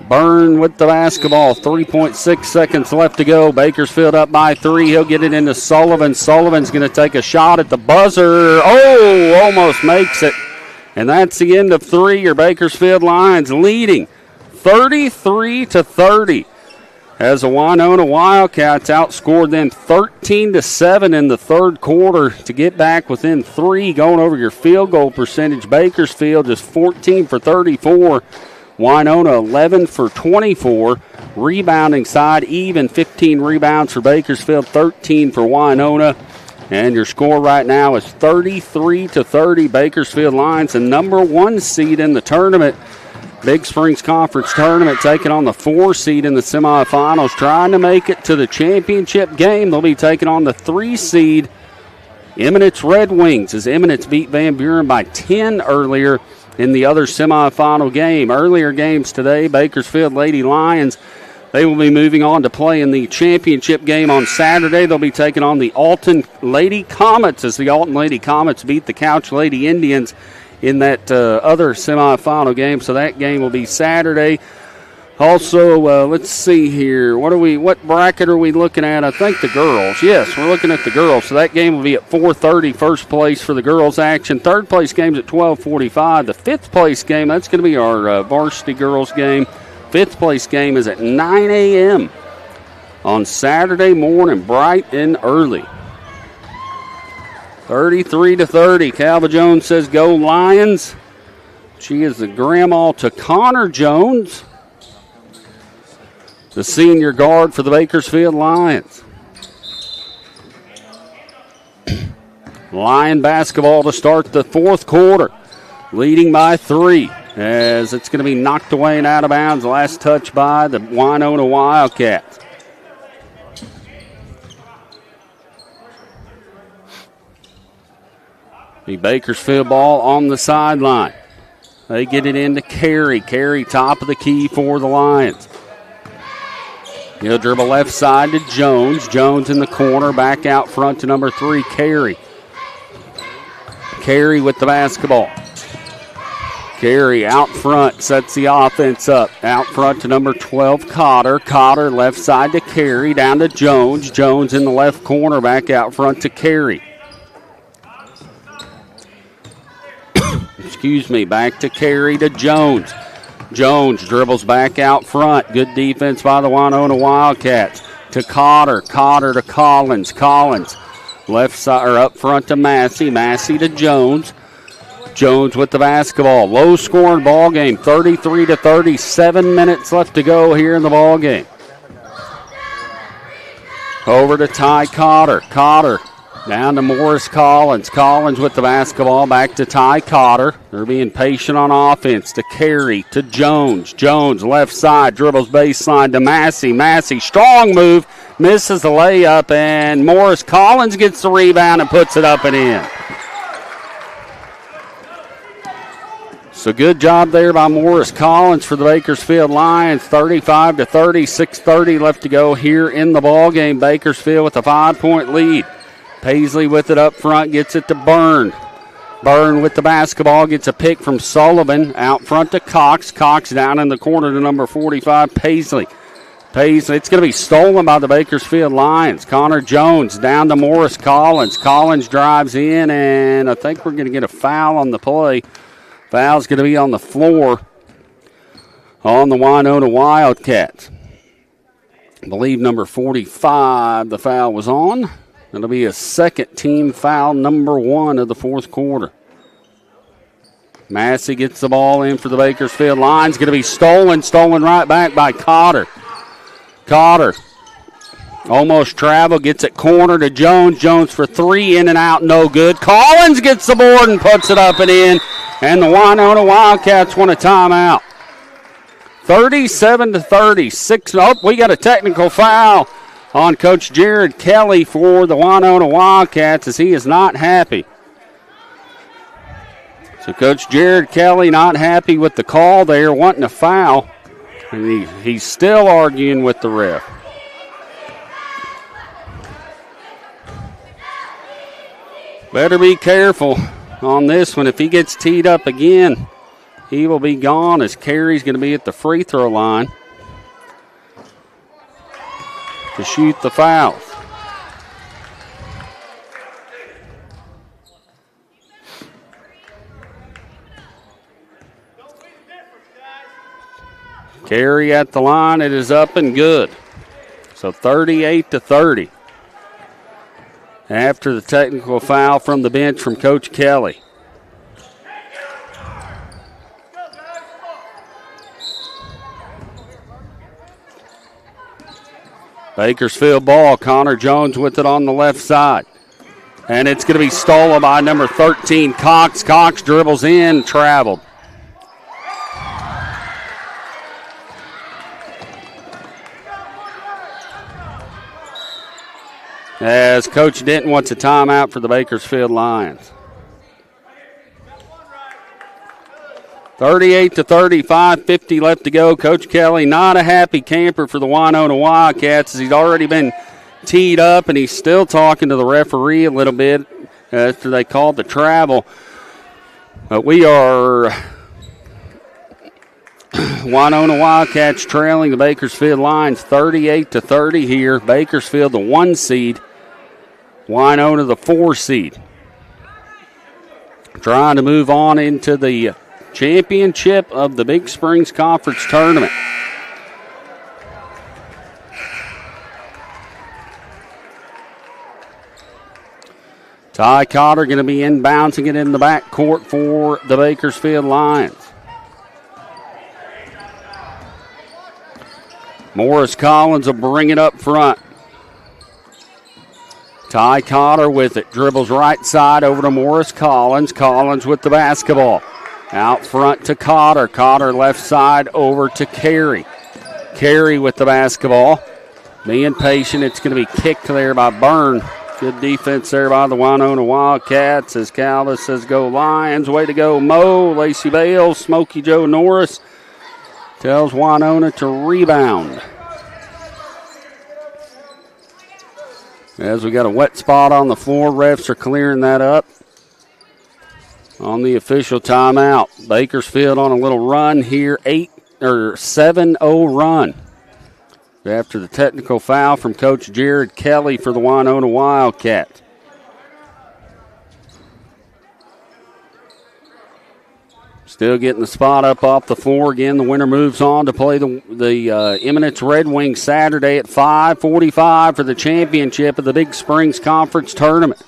Buren with the basketball. 3.6 seconds left to go. Bakersfield up by 3. He'll get it into Sullivan. Sullivan's going to take a shot at the buzzer. Oh, almost makes it. And that's the end of 3. Your Bakersfield Lions leading 33-30. As the Winona Wildcats outscored them 13-7 in the third quarter to get back within 3. Going over your field goal percentage, Bakersfield just 14 for 34. Winona 11 for 24. Rebounding side even, 15 rebounds for Bakersfield, 13 for Winona. And your score right now is 33-30. Bakersfield Lions, the number 1 seed in the tournament. Big Springs Conference tournament, taking on the 4 seed in the semifinals, trying to make it to the championship game. They'll be taking on the 3 seed Eminence Red Wings, as Eminence beat Van Buren by 10 earlier in the other semifinal game. Earlier games today, Bakersfield Lady Lions, they will be moving on to play in the championship game on Saturday. They'll be taking on the Alton Lady Comets, as the Alton Lady Comets beat the Couch Lady Indians in that other semifinal game. So that game will be Saturday. Also, let's see here. What bracket are we looking at? I think the girls. Yes, we're looking at the girls. So that game will be at 4:30, first place for the girls action. Third place game's at 12:45. The fifth place game, that's going to be our varsity girls game. Fifth place game is at 9 a.m. on Saturday morning, bright and early. 33-30. Calva Jones says go Lions. She is the grandma to Connor Jones, the senior guard for the Bakersfield Lions. Lion basketball to start the fourth quarter, leading by 3, as it's going to be knocked away and out of bounds. Last touch by the Winona Wildcats. The Bakersfield ball on the sideline. They get it into Carey. Carey top of the key for the Lions. He'll dribble left side to Jones. Jones in the corner, back out front to number 3, Carey. Carey with the basketball. Carey out front, sets the offense up. Out front to number 12, Cotter. Cotter left side to Carey, down to Jones. Jones in the left corner, back out front to Carey. Back to Carey to Jones. Jones dribbles back out front. Good defense by the Winona Wildcats. To Cotter. Cotter to Collins. Collins left side or up front to Massey. Massey to Jones. Jones with the basketball. Low scoring ball game. 33-30. 7 minutes left to go here in the ball game. Over to Ty Cotter. Cotter down to Morris Collins. Collins with the basketball. Back to Ty Cotter. They're being patient on offense. To Carey. To Jones. Jones left side. Dribbles baseline to Massey. Massey, strong move. Misses the layup. And Morris Collins gets the rebound and puts it up and in. So good job there by Morris Collins for the Bakersfield Lions. 35-30. 6:30 left to go here in the ball game. Bakersfield with a 5-point lead. Paisley with it up front, gets it to Buren. Buren with the basketball, gets a pick from Sullivan. Out front to Cox. Cox down in the corner to number 45, Paisley. Paisley, it's going to be stolen by the Bakersfield Lions. Connor Jones down to Morris Collins. Collins drives in, and I think we're going to get a foul on the play. Foul's going to be on the floor on the Winona Wildcats. I believe number 45 the foul was on. It'll be a second team foul, number 1 of the fourth quarter. Massey gets the ball in for the Bakersfield Lions. Going to be stolen right back by Cotter. Cotter almost travel, gets it corner to Jones. Jones for 3, in and out, no good. Collins gets the board and puts it up and in. And the Winona Wildcats want a timeout. 37-30. We got a technical foul on Coach Jared Kelly for the Winona Wildcats, as he is not happy. So Coach Jared Kelly not happy with the call there, wanting a foul. And he's still arguing with the ref. Better be careful on this one. If he gets teed up again, he will be gone as Carey's going to be at the free throw line to shoot the foul. Carey at the line. It is up and good. So 38-30. After the technical foul from the bench from Coach Kelly. Bakersfield ball. Connor Jones with it on the left side. And it's going to be stolen by number 13, Cox. Cox dribbles in, traveled. As Coach Denton wants a timeout for the Bakersfield Lions. 38-30, 5:50 left to go. Coach Kelly not a happy camper for the Winona Wildcats as he's already been teed up and he's still talking to the referee a little bit after they called the travel. But we are Winona Wildcats trailing the Bakersfield Lions 38-30 here. Bakersfield the 1 seed. Winona the 4 seed. Trying to move on into the championship of the Big Springs Conference Tournament. Ty Cotter going to be inbouncing it in the backcourt for the Bakersfield Lions. Morris Collins will bring it up front. Ty Cotter with it. Dribbles right side over to Morris Collins. Collins with the basketball. Out front to Cotter. Cotter left side over to Carey. Carey with the basketball. Being patient. It's going to be kicked there by Byrne. Good defense there by the Winona Wildcats as Calvis says go Lions. Way to go Mo. Lacey Bales. Smokey Joe Norris tells Winona to rebound. As we got a wet spot on the floor, refs are clearing that up on the official timeout. Bakersfield on a little run here, 7-0 run after the technical foul from Coach Jared Kelly for the Winona Wildcats. Still getting the spot up off the floor. Again, the winner moves on to play the Eminence Red Wings Saturday at 5:45 for the championship of the Big Springs Conference Tournament.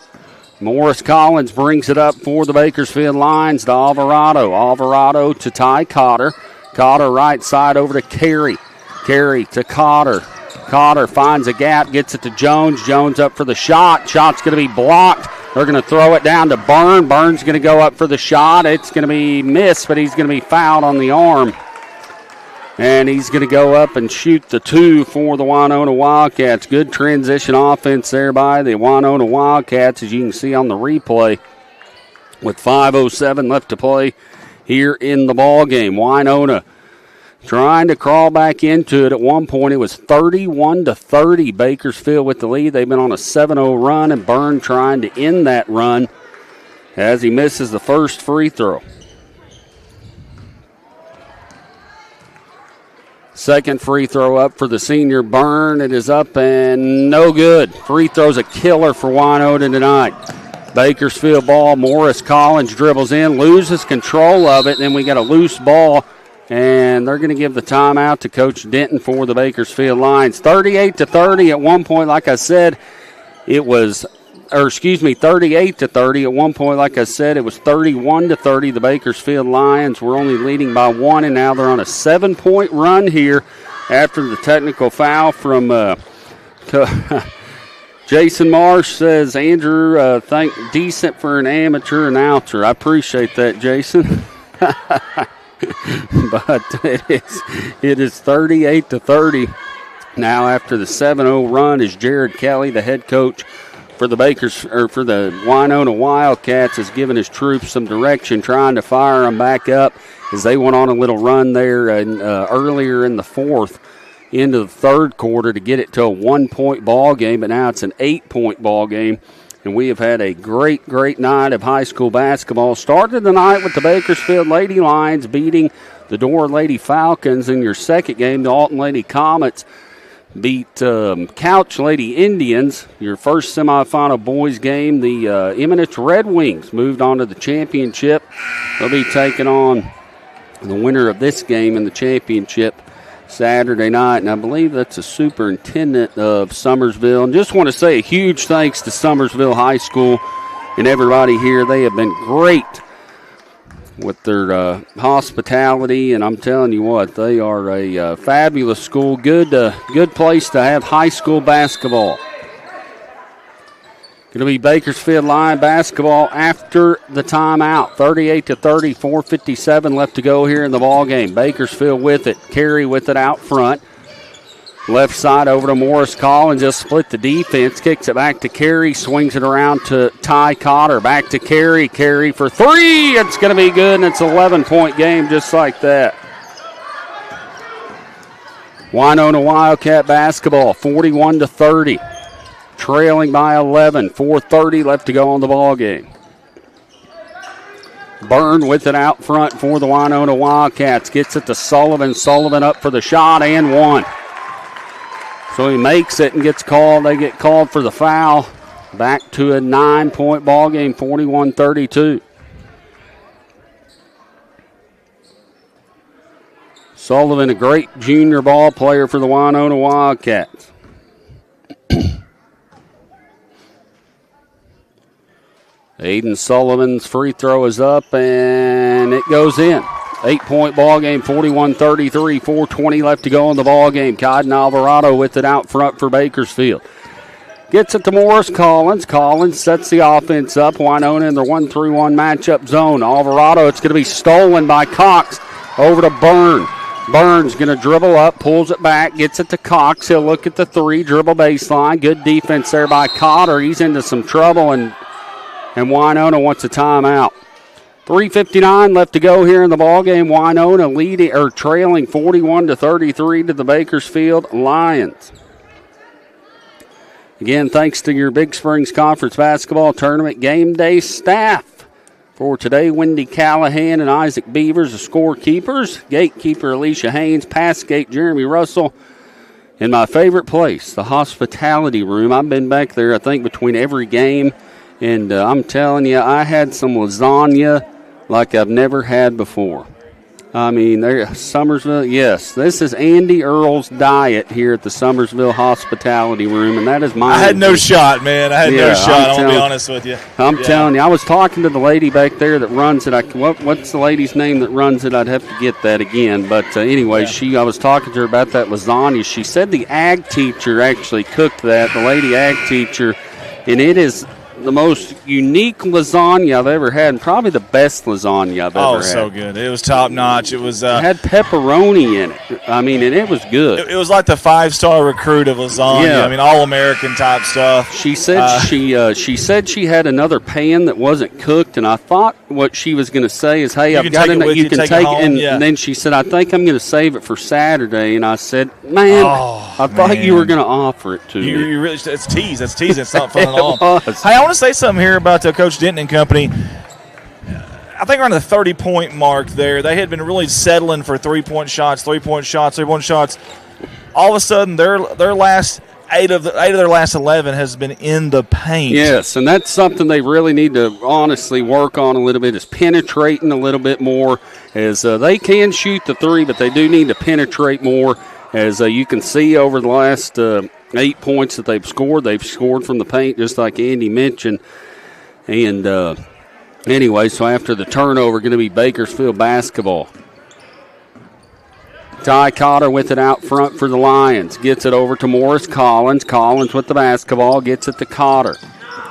Morris Collins brings it up for the Bakersfield Lions to Alvarado. Alvarado to Ty Cotter. Cotter right side over to Carey. Carey to Cotter. Cotter finds a gap, gets it to Jones. Jones up for the shot. Shot's going to be blocked. They're going to throw it down to Byrne. Byrne's going to go up for the shot. It's going to be missed, but he's going to be fouled on the arm. And he's going to go up and shoot the 2 for the Winona Wildcats. Good transition offense there by the Winona Wildcats, as you can see on the replay. With 5:07 left to play here in the ball game. Winona trying to crawl back into it. At one point, it was 31-30. Bakersfield with the lead. They've been on a 7-0 run, and Byrne trying to end that run as he misses the first free throw. Second free throw up for the senior Byrne. It is up and no good. Free throw's a killer for Winona tonight. Bakersfield ball. Morris Collins dribbles in, loses control of it, and then we got a loose ball. And they're going to give the timeout to Coach Denton for the Bakersfield Lions. 38-30 at one point, like I said, it was, 38-30 at one point, like I said, it was 31-30. The Bakersfield Lions were only leading by 1, and now they're on a 7-point run here after the technical foul from Jason Marsh says, Andrew, think decent for an amateur announcer. I appreciate that, Jason. But it is 38-30 now after the 7-0 run as Jared Kelly, the head coach for the for the Winona Wildcats, has given his troops some direction, trying to fire them back up as they went on a little run there earlier in the fourth into the third quarter to get it to a 1-point ball game, but now it's an 8-point ball game And we have had a great, great night of high school basketball. Started the night with the Bakersfield Lady Lions beating the Dora Lady Falcons. In your second game, the Alton Lady Comets beat Couch Lady Indians. Your first semifinal boys game, the Eminence Red Wings moved on to the championship. They'll be taking on the winner of this game in the championship Saturday night, and I believe that's the superintendent of Summersville. And just want to say a huge thanks to Summersville High School and everybody here. They have been great with their hospitality, and I'm telling you what, they are a fabulous school. Good place to have high school basketball. Going to be Bakersfield Lion basketball after the timeout. 38-30, 4:57 left to go here in the ball game. Bakersfield with it. Carey with it out front. Left side over to Morris Collins. Just split the defense. Kicks it back to Carey. Swings it around to Ty Cotter. Back to Carey. Carey for three. It's going to be good, and it's an 11-point game just like that. Winona Wildcat basketball, 41-30. Trailing by 11, 4:30 left to go on the ball game. Byrne with it out front for the Winona Wildcats. Gets it to Sullivan. Sullivan up for the shot and one. So he makes it and gets called. They get called for the foul. Back to a 9-point ball game, 41-32. Sullivan, a great junior ball player for the Winona Wildcats. Aiden Sullivan's free throw is up, and it goes in. 8-point ball game, 41-33, 4:20 left to go in the ball game. Cotton Alvarado with it out front for Bakersfield. Gets it to Morris Collins. Collins sets the offense up. Winona in their 1-3-1 matchup zone. Alvarado, it's going to be stolen by Cox. Over to Byrne. Byrne's going to dribble up, pulls it back, gets it to Cox. He'll look at the three, dribble baseline. Good defense there by Cotter. He's into some trouble, and Winona wants a timeout. 3:59 left to go here in the ballgame. Winona trailing 41-33 to the Bakersfield Lions. Again, thanks to your Big Springs Conference Basketball Tournament game day staff. For today, Wendy Callahan and Isaac Beavers, the scorekeepers. Gatekeeper Alicia Haynes, pass gate Jeremy Russell. In my favorite place, the hospitality room. I've been back there, I think, between every game. And I'm telling you, I had some lasagna like I've never had before. I mean, Summersville, yes. This is Andy Earl's diet here at the Summersville Hospitality Room, and that is mine. I had no shot, man. I had no shot. I'm going to be honest with you. I'm telling you, I was talking to the lady back there that runs it. What's the lady's name that runs it? I'd have to get that again. But anyway, I was talking to her about that lasagna. She said the ag teacher actually cooked that, the lady ag teacher, and it is the most unique lasagna I've ever had, and probably the best lasagna I've ever had. Oh, so good. It was top notch. It was. It had pepperoni in it. I mean, and it was good. It was like the 5-star recruit of lasagna. Yeah. I mean, all American type stuff. She said she said she had another pan that wasn't cooked, and I thought what she was going to say is, "Hey, I've got it. You can take it." And then she said, "I think I'm going to save it for Saturday." And I said, "Man, I thought you were going to offer it to me." You really, it's tease. It's teasing. It's not fun at all. Was. Hey, I want to say something here about Coach Denton and company. I think around the 30-point mark there, they had been really settling for three-point shots. All of a sudden, their last eight of their last 11 has been in the paint. Yes, and that's something they really need to honestly work on a little bit, is penetrating a little bit more. As they can shoot the three, but they do need to penetrate more. As you can see over the last 8 points that they've scored from the paint, just like Andy mentioned. And anyway, so after the turnover, going to be Bakersfield basketball. Ty Cotter with it out front for the Lions. Gets it over to Morris Collins. Collins with the basketball. Gets it to Cotter.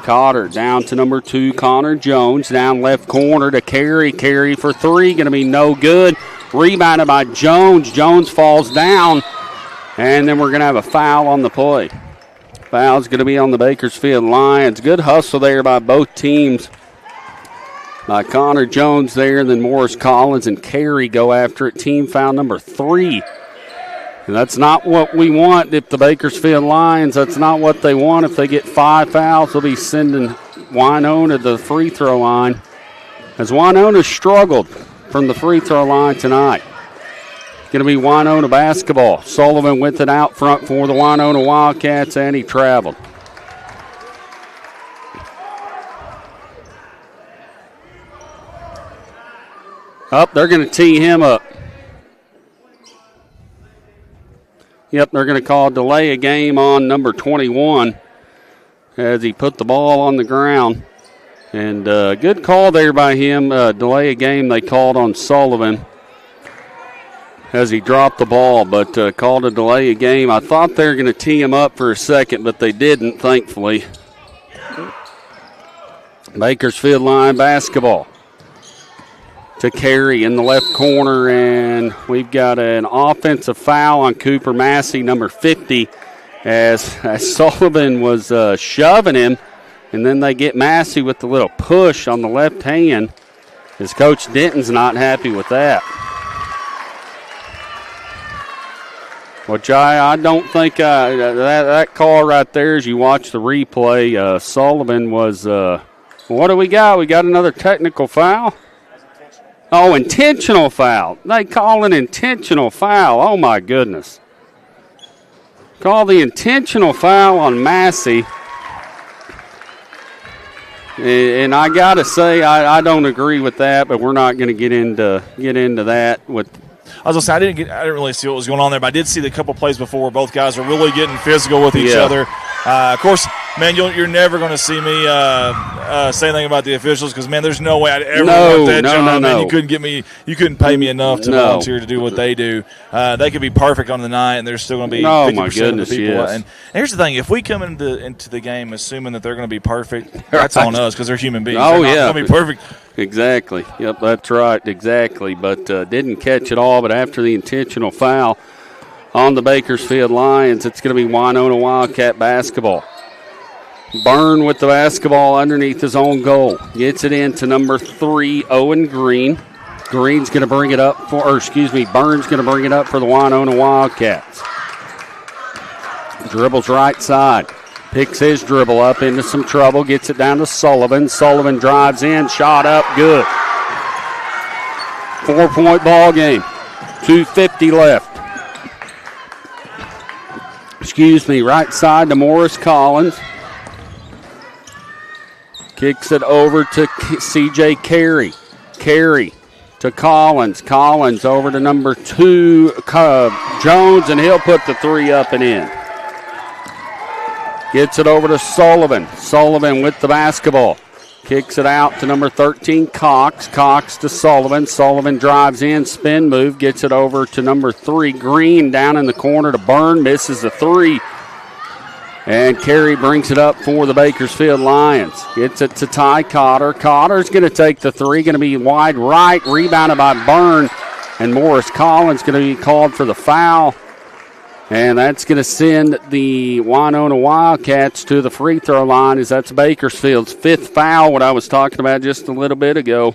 Cotter down to number 2, Connor Jones. Down left corner to Carey. Carey for three. Going to be no good. Rebounded by Jones. Jones falls down. And then we're going to have a foul on the play. Foul's going to be on the Bakersfield Lions. Good hustle there by both teams. By Connor Jones there, and then Morris Collins and Carey go after it. Team foul number 3. And that's not what we want if the Bakersfield Lions, that's not what they want. If they get 5 fouls, they'll be sending Winona to the free throw line, as Winona struggled from the free throw line tonight. It's going to be Winona basketball. Sullivan with it out front for the Winona Wildcats, and he traveled. They're going to tee him up. Yep, they're going to call delay a game on number 21 as he put the ball on the ground. And good call there by him. Delay a game they called on Sullivan as he dropped the ball, but called a delay a game. I thought they were going to tee him up for a second, but they didn't, thankfully. Bakersfield line basketball to Carey in the left corner, and we've got an offensive foul on Cooper Massey, number 50, as Sullivan was shoving him, and then they get Massey with the little push on the left hand, as Coach Denton's not happy with that. Which I don't think that call right there, as you watch the replay, Sullivan was, what do we got? We got another technical foul? Oh, intentional foul. They call an intentional foul. Oh, my goodness. Call the intentional foul on Massey. And I got to say, I don't agree with that, but we're not going to get into that with. I was gonna say I didn't really see what was going on there, but I did see the couple plays before where both guys are really getting physical with each other. Of course, man, you're never going to see me say anything about the officials because, man, there's no way I'd ever want that job. Man, you couldn't pay me enough to volunteer to do what they do. They could be perfect on the night, and they're still going to be 50% of the people. Yes. And here's the thing: if we come into the game assuming that they're going to be perfect, that's on us because they're human beings. Oh, they're not going to be perfect. Exactly. Yep, that's right. Exactly. But didn't catch it all. But after the intentional foul on the Bakersfield Lions, it's going to be Winona Wildcat basketball. Byrne with the basketball underneath his own goal. Gets it into number 3, Owen Green. Green's going to bring it up Burns going to bring it up for the Winona Wildcats. Dribbles right side. Picks his dribble up into some trouble. Gets it down to Sullivan. Sullivan drives in. Shot up. Good. 4-point ball game. 2:50 left. Right side to Morris Collins. Kicks it over to C.J. Carey. Carey to Collins. Collins over to number 2, Jones, and he'll put the 3 up and in. Gets it over to Sullivan. Sullivan with the basketball. Kicks it out to number 13, Cox. Cox to Sullivan. Sullivan drives in, spin move. Gets it over to number 3, Green, down in the corner to Byrne. Misses the 3. And Carey brings it up for the Bakersfield Lions. Gets it to Ty Cotter. Cotter's going to take the 3. Going to be wide right. Rebounded by Byrne. And Morris Collins going to be called for the foul. And that's going to send the Winona Wildcats to the free throw line, as that's Bakersfield's 5th foul, what I was talking about just a little bit ago.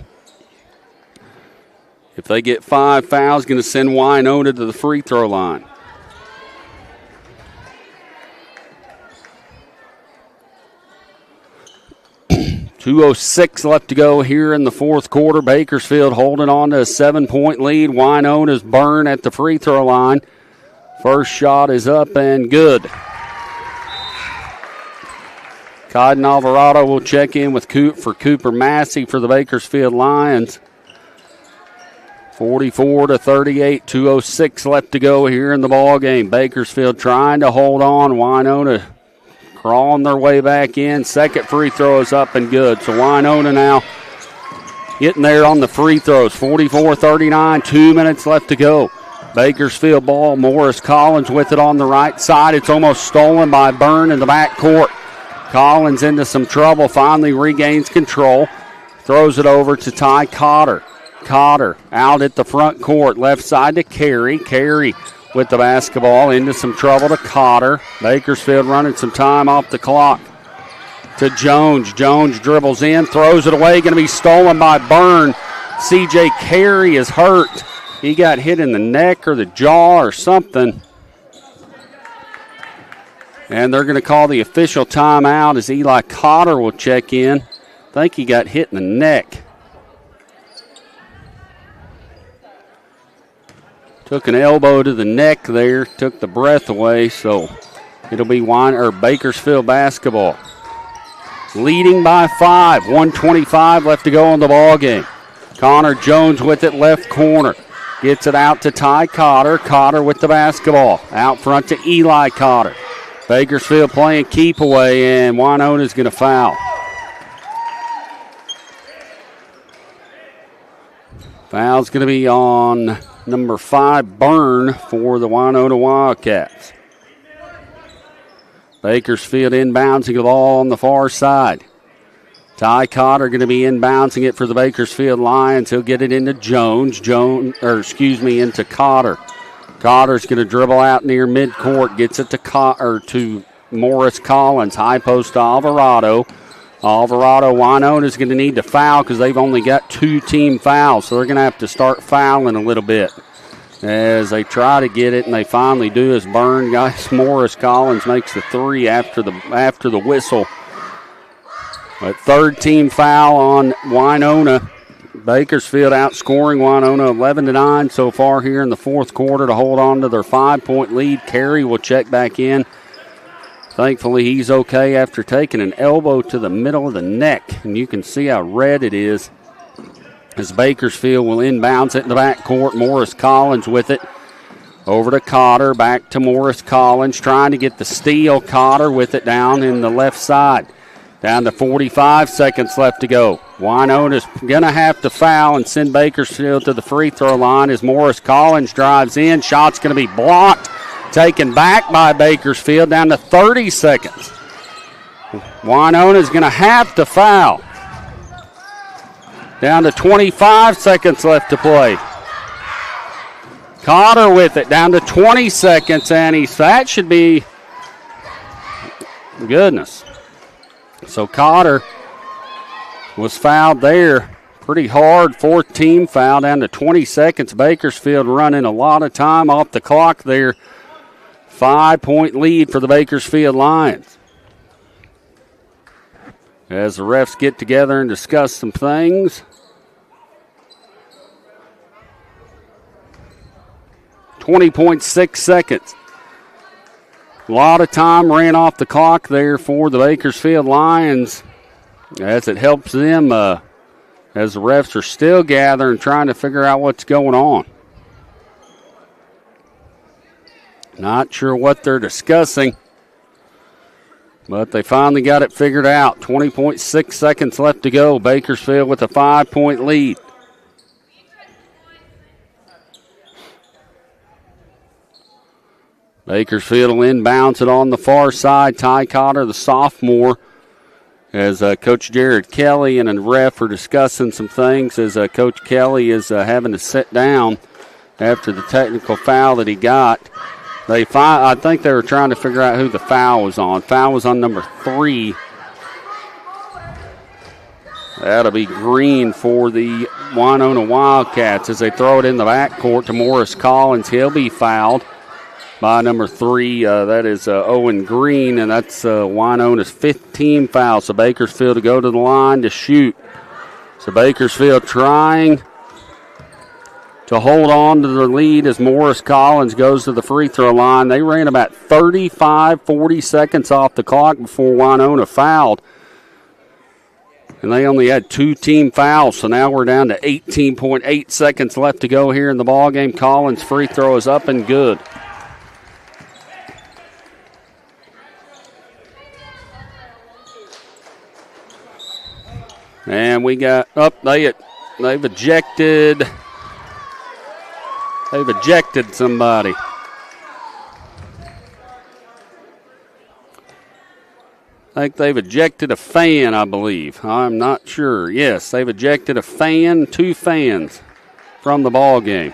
If they get 5 fouls, going to send Winona to the free throw line. .206 left to go here in the fourth quarter. Bakersfield holding on to a 7-point lead. Winona's Byrne at the free throw line. First shot is up and good. Cotton Alvarado will check in with for Cooper Massey for the Bakersfield Lions. 44-38, 2:06 left to go here in the ball game. Bakersfield trying to hold on. Winona crawling their way back in. Second free throw is up and good. So Winona now getting there on the free throws. 44-39, 2 minutes left to go. Bakersfield ball. Morris Collins with it on the right side. It's almost stolen by Byrne in the backcourt. Collins into some trouble. Finally regains control. Throws it over to Ty Cotter. Cotter out at the front court. Left side to Carey. Carey with the basketball into some trouble to Cotter. Bakersfield running some time off the clock to Jones. Jones dribbles in. Throws it away. Going to be stolen by Byrne. C.J. Carey is hurt. He got hit in the neck or the jaw or something. And they're going to call the official timeout as Eli Cotter will check in. I think he got hit in the neck. Took an elbow to the neck there, took the breath away, so it'll be Bakersfield basketball. Leading by 5, 1:25 left to go on the ball game. Connor Jones with it, left corner. Gets it out to Ty Cotter. Cotter with the basketball. Out front to Eli Cotter. Bakersfield playing keep away, and Winona's going to foul. Foul's going to be on number 5, Byrne, for the Winona Wildcats. Bakersfield inbouncing the ball on the far side. Ty Cotter going to be inbouncing it for the Bakersfield Lions. He'll get it into into Cotter. Cotter's going to dribble out near midcourt, gets it to Morris Collins. High post to Alvarado. Winona's going to need to foul because they've only got 2 team fouls, so they're going to have to start fouling a little bit as they try to get it, and they finally do as Morris Collins makes the 3 after the whistle. But 3rd team foul on Winona. Bakersfield outscoring Winona 11-9 so far here in the 4th quarter to hold on to their 5-point lead. Carey will check back in. Thankfully, he's okay after taking an elbow to the middle of the neck. And you can see how red it is as Bakersfield will inbounds it in the backcourt. Morris Collins with it. Over to Cotter. Back to Morris Collins. Trying to get the steal. Cotter with it down in the left side. Down to 45 seconds left to go. Winona's going to have to foul and send Bakersfield to the free throw line as Morris Collins drives in. Shot's going to be blocked. Taken back by Bakersfield, down to 30 seconds. Winona's going to have to foul. Down to 25 seconds left to play. Cotter with it, down to 20 seconds, and that should be, goodness. So Cotter was fouled there pretty hard. 4th team foul, down to 20 seconds. Bakersfield running a lot of time off the clock there. 5-point lead for the Bakersfield Lions. As the refs get together and discuss some things. 20.6 seconds. A lot of time ran off the clock there for the Bakersfield Lions as it helps them as the refs are still gathering, trying to figure out what's going on. Not sure what they're discussing, but they finally got it figured out. 20.6 seconds left to go. Bakersfield with a 5-point lead. Bakersfield will inbounds it on the far side. Ty Cotter, the sophomore, as Coach Jared Kelly and a ref are discussing some things as Coach Kelly is having to sit down after the technical foul that he got. I think they were trying to figure out who the foul was on. Foul was on number 3. That'll be green for the Winona Wildcats as they throw it in the backcourt to Morris Collins. He'll be fouled by number 3. That is Owen Green, and that's Winona's 5th team foul. So Bakersfield to go to the line to shoot. So Bakersfield trying to hold on to their lead as Morris Collins goes to the free throw line. They ran about 40 seconds off the clock before Winona fouled. And they only had 2 team fouls, so now we're down to 18.8 seconds left to go here in the ballgame. Collins' free throw is up and good. And we got they've ejected somebody. I think they've ejected a fan, I believe. I'm not sure. Yes, they've ejected a fan, 2 fans from the ball game.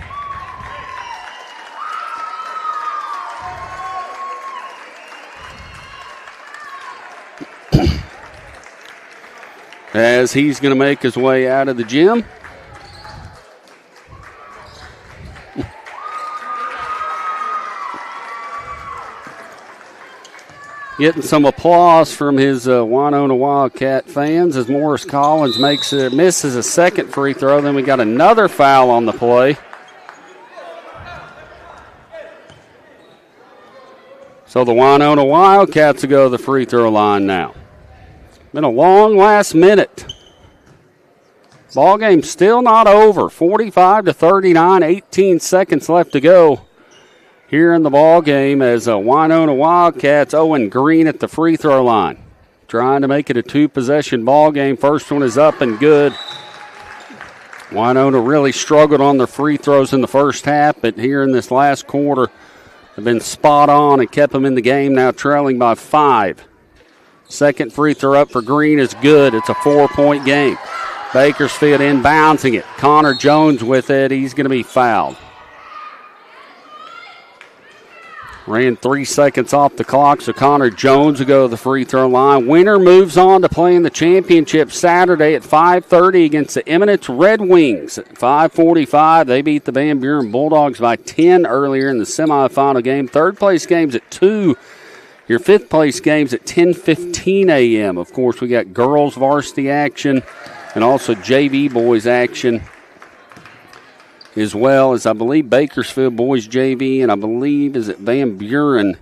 As he's going to make his way out of the gym. getting some applause from his Winona Wildcat fans as Morris Collins misses a second free throw. Then we got another foul on the play. So the Winona Wildcats will go to the free throw line now. Been a long last minute. Ball game still not over. 45-39, 18 seconds left to go here in the ball game as Winona Wildcats Owen Green at the free throw line. Trying to make it a two-possession ball game. First one is up and good. Winona really struggled on their free throws in the first half, but here in this last quarter have been spot on and kept them in the game, now trailing by 5. Second free throw up for Green is good. It's a 4-point game. Bakersfield inbouncing it. Connor Jones with it. He's going to be fouled. Ran 3 seconds off the clock, so Connor Jones will go to the free throw line. Winner moves on to play in the championship Saturday at 5:30 against the Eminence Red Wings. At 5:45, they beat the Van Buren Bulldogs by 10 earlier in the semifinal game. Third place games at 2. Your fifth place games at 10:15 a.m. Of course, we got girls varsity action and also JV boys action, as well as I believe Bakersfield boys JV, and I believe is it Van Buren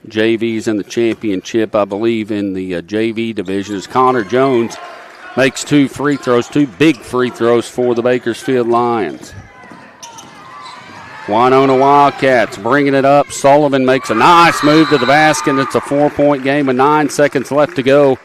JV's in the championship. I believe in the JV division as Connor Jones makes 2 free throws, 2 big free throws for the Bakersfield Lions. Winona Wildcats bringing it up. Sullivan makes a nice move to the basket, and it's a 4-point game with 9 seconds left to go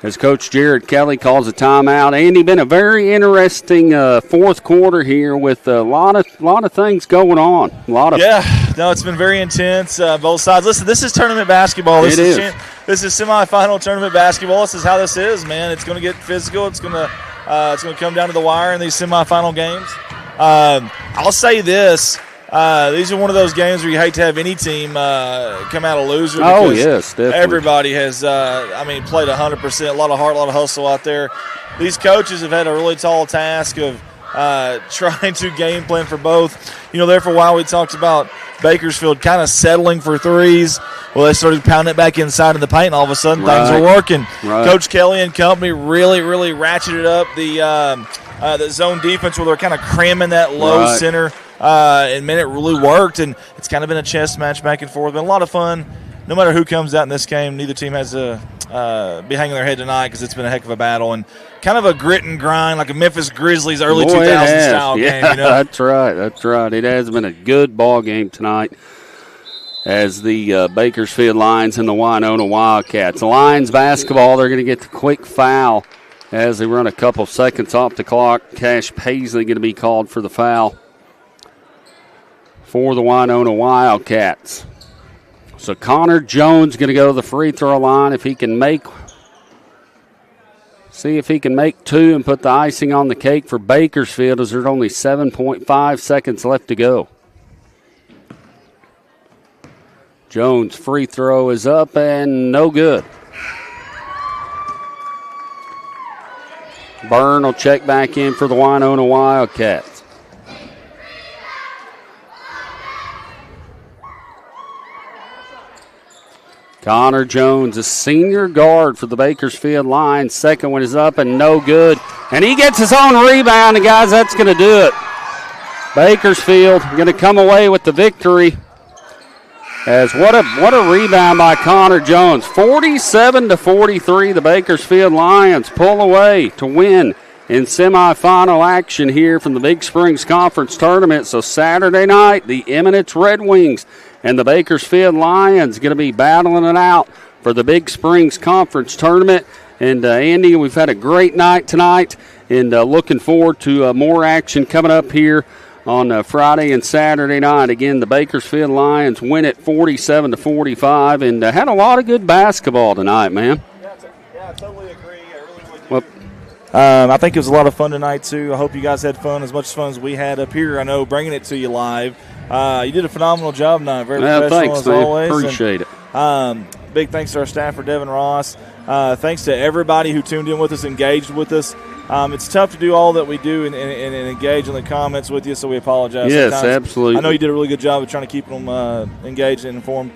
as Coach Jared Kelly calls a timeout. Andy, been a very interesting fourth quarter here with a lot of things going on. It's been very intense. Both sides. Listen, this is tournament basketball. This is semifinal tournament basketball. This is how this is, man. It's going to get physical. It's going to come down to the wire in these semifinal games. I'll say this. These are one of those games where you hate to have any team come out a loser. Oh, yes, definitely. Everybody has, played 100%, a lot of heart, a lot of hustle out there. These coaches have had a really tall task of trying to game plan for both. There for a while we talked about Bakersfield kind of settling for threes. Well, they started pounding it back inside in the paint, and all of a sudden things were working. Right. Coach Kelly and company really, really ratcheted up the zone defense where they're kind of cramming that low center. And man, it really worked, and it's kind of been a chess match back and forth. Been a lot of fun. No matter who comes out in this game, neither team has to be hanging their head tonight because it's been a heck of a battle and kind of a grit and grind like a Memphis Grizzlies early 2000s style game. That's right. It has been a good ball game tonight as the Bakersfield Lions and the Winona Wildcats. Lions basketball, they're going to get the quick foul as they run a couple seconds off the clock. Cash Paisley going to be called for the foul for the Winona Wildcats. So Connor Jones going to go to the free throw line if he can make 2 and put the icing on the cake for Bakersfield as there's only 7.5 seconds left to go. Jones' free throw is up and no good. Byrne will check back in for the Winona Wildcats. Connor Jones, a senior guard for the Bakersfield Lions. Second one is up and no good. And he gets his own rebound, and guys, that's going to do it. Bakersfield going to come away with the victory. As what a rebound by Connor Jones. 47-43, the Bakersfield Lions pull away to win in semifinal action here from the Big Springs Conference Tournament. So Saturday night, the Eminence Red Wings and the Bakersfield Lions going to be battling it out for the Big Springs Conference Tournament. And, Andy, we've had a great night tonight, and looking forward to more action coming up here on Friday and Saturday night. Again, the Bakersfield Lions win it 47-45, and had a lot of good basketball tonight, man. Yeah, I totally agree. I think it was a lot of fun tonight, too. I hope you guys had fun, as much fun as we had up here. I know bringing it to you live. You did a phenomenal job tonight. Very professional thanks, as man. always. Appreciate it. Big thanks to our staffer, Devin Ross. Thanks to everybody who tuned in with us, engaged with us. It's tough to do all that we do and engage in the comments with you, so we apologize. Yes, sometimes. absolutely. I know you did a really good job of trying to keep them engaged and informed.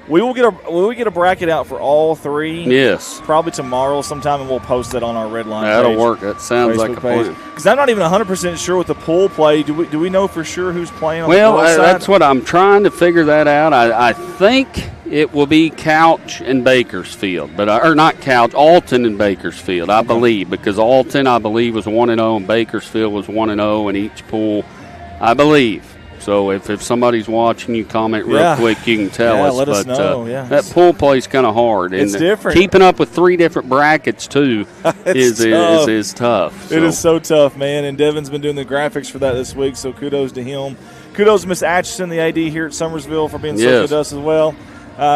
We will get a bracket out for all three. Yes. Probably tomorrow sometime, and we'll post that on our Red Line That'll page, work. That sounds like a plan. Because I'm not even 100% sure with the pool play. Do we know for sure who's playing on the Well, girls' side? that's what I'm trying to figure that out. I think it will be Couch and Bakersfield, or not Couch, Alton and Bakersfield, I believe, because Alton, I believe, was 1-0 and Bakersfield was 1-0 in each pool, I believe. So if somebody's watching, you comment real quick, you can tell us. Let us know. That pool play's kind of hard. It's and different. Keeping up with 3 different brackets, too, is tough. So. It is so tough, man. And Devin's been doing the graphics for that this week, so kudos to him. Kudos to Miss Atchison, the AD here at Summersville, for being so good to us as well.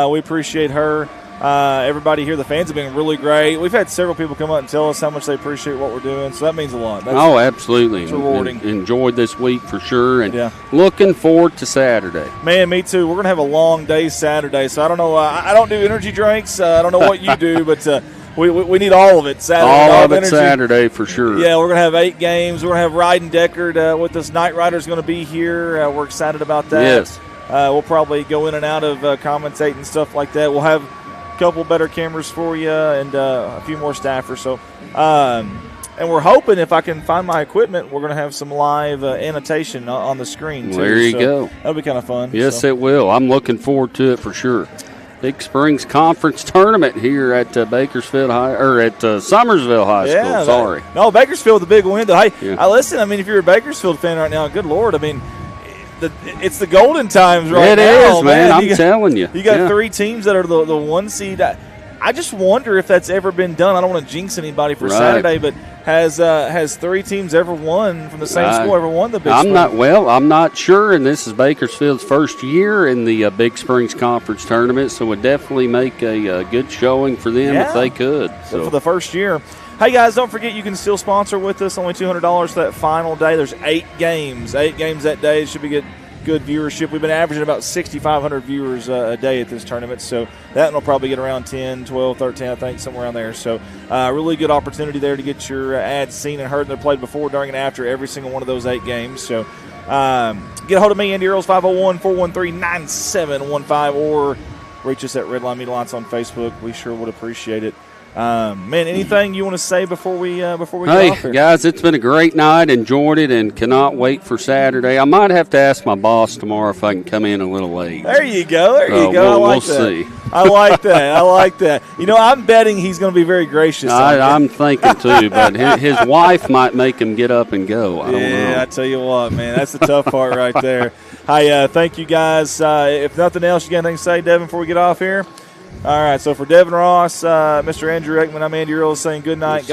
We appreciate her. Everybody here, the fans have been really great. We've had several people come up and tell us how much they appreciate what we're doing, so that means a lot. Absolutely. It's rewarding. Enjoyed this week for sure, and looking forward to Saturday. Man, me too. We're going to have a long day Saturday, so I don't know. I don't do energy drinks. I don't know what you do, but we need all of it Saturday. All of it Saturday for sure. Yeah, we're going to have 8 games. We're going to have Ride and Deckard with us. Knight Rider's going to be here. We're excited about that. Yes. We'll probably go in and out of commentating and stuff like that. We'll have a couple better cameras for you and a few more staffers. So, and we're hoping if I can find my equipment, we're going to have some live annotation on the screen too. There you go. That'll be kind of fun. Yes, it will. I'm looking forward to it for sure. Big Springs Conference Tournament here at Bakersfield High, or at Summersville High School. Sorry. No, Bakersfield, the big win. Hey, listen. I mean, if you're a Bakersfield fan right now, good Lord. I mean, it's the golden times right now. It is, man. I'm telling you. You got 3 teams that are the 1 seed. I just wonder if that's ever been done. I don't want to jinx anybody for Saturday, but has 3 teams ever won from the same school ever won the Big Springs? I'm not sure, and this is Bakersfield's first year in the Big Springs Conference Tournament, so it would definitely make a good showing for them if they could. So for the first year. Hey, guys, don't forget you can still sponsor with us. Only $200 for that final day. There's 8 games. 8 games that day. It should be good viewership. We've been averaging about 6,500 viewers a day at this tournament, so that one will probably get around 10, 12, 13, I think, somewhere around there. So really good opportunity there to get your ads seen and heard. They're played before, during, and after every single one of those 8 games. So get a hold of me, Andy Earls, 501-413-9715, or reach us at Red Line Media Alliance on Facebook. We sure would appreciate it. Man, anything you want to say before we get off here? Hey, guys, it's been a great night. Enjoyed it and cannot wait for Saturday. I might have to ask my boss tomorrow if I can come in a little late. There you go. We'll see. I like that. You know, I'm betting he's going to be very gracious. I'm thinking too, but his wife might make him get up and go. I don't know. Yeah, I tell you what, man, that's the tough part right there. Hey, thank you guys. If nothing else, you got anything to say, Devin, before we get off here? All right, so for Devin Ross, Mr. Andrew Ekman, I'm Andy Earls saying good night.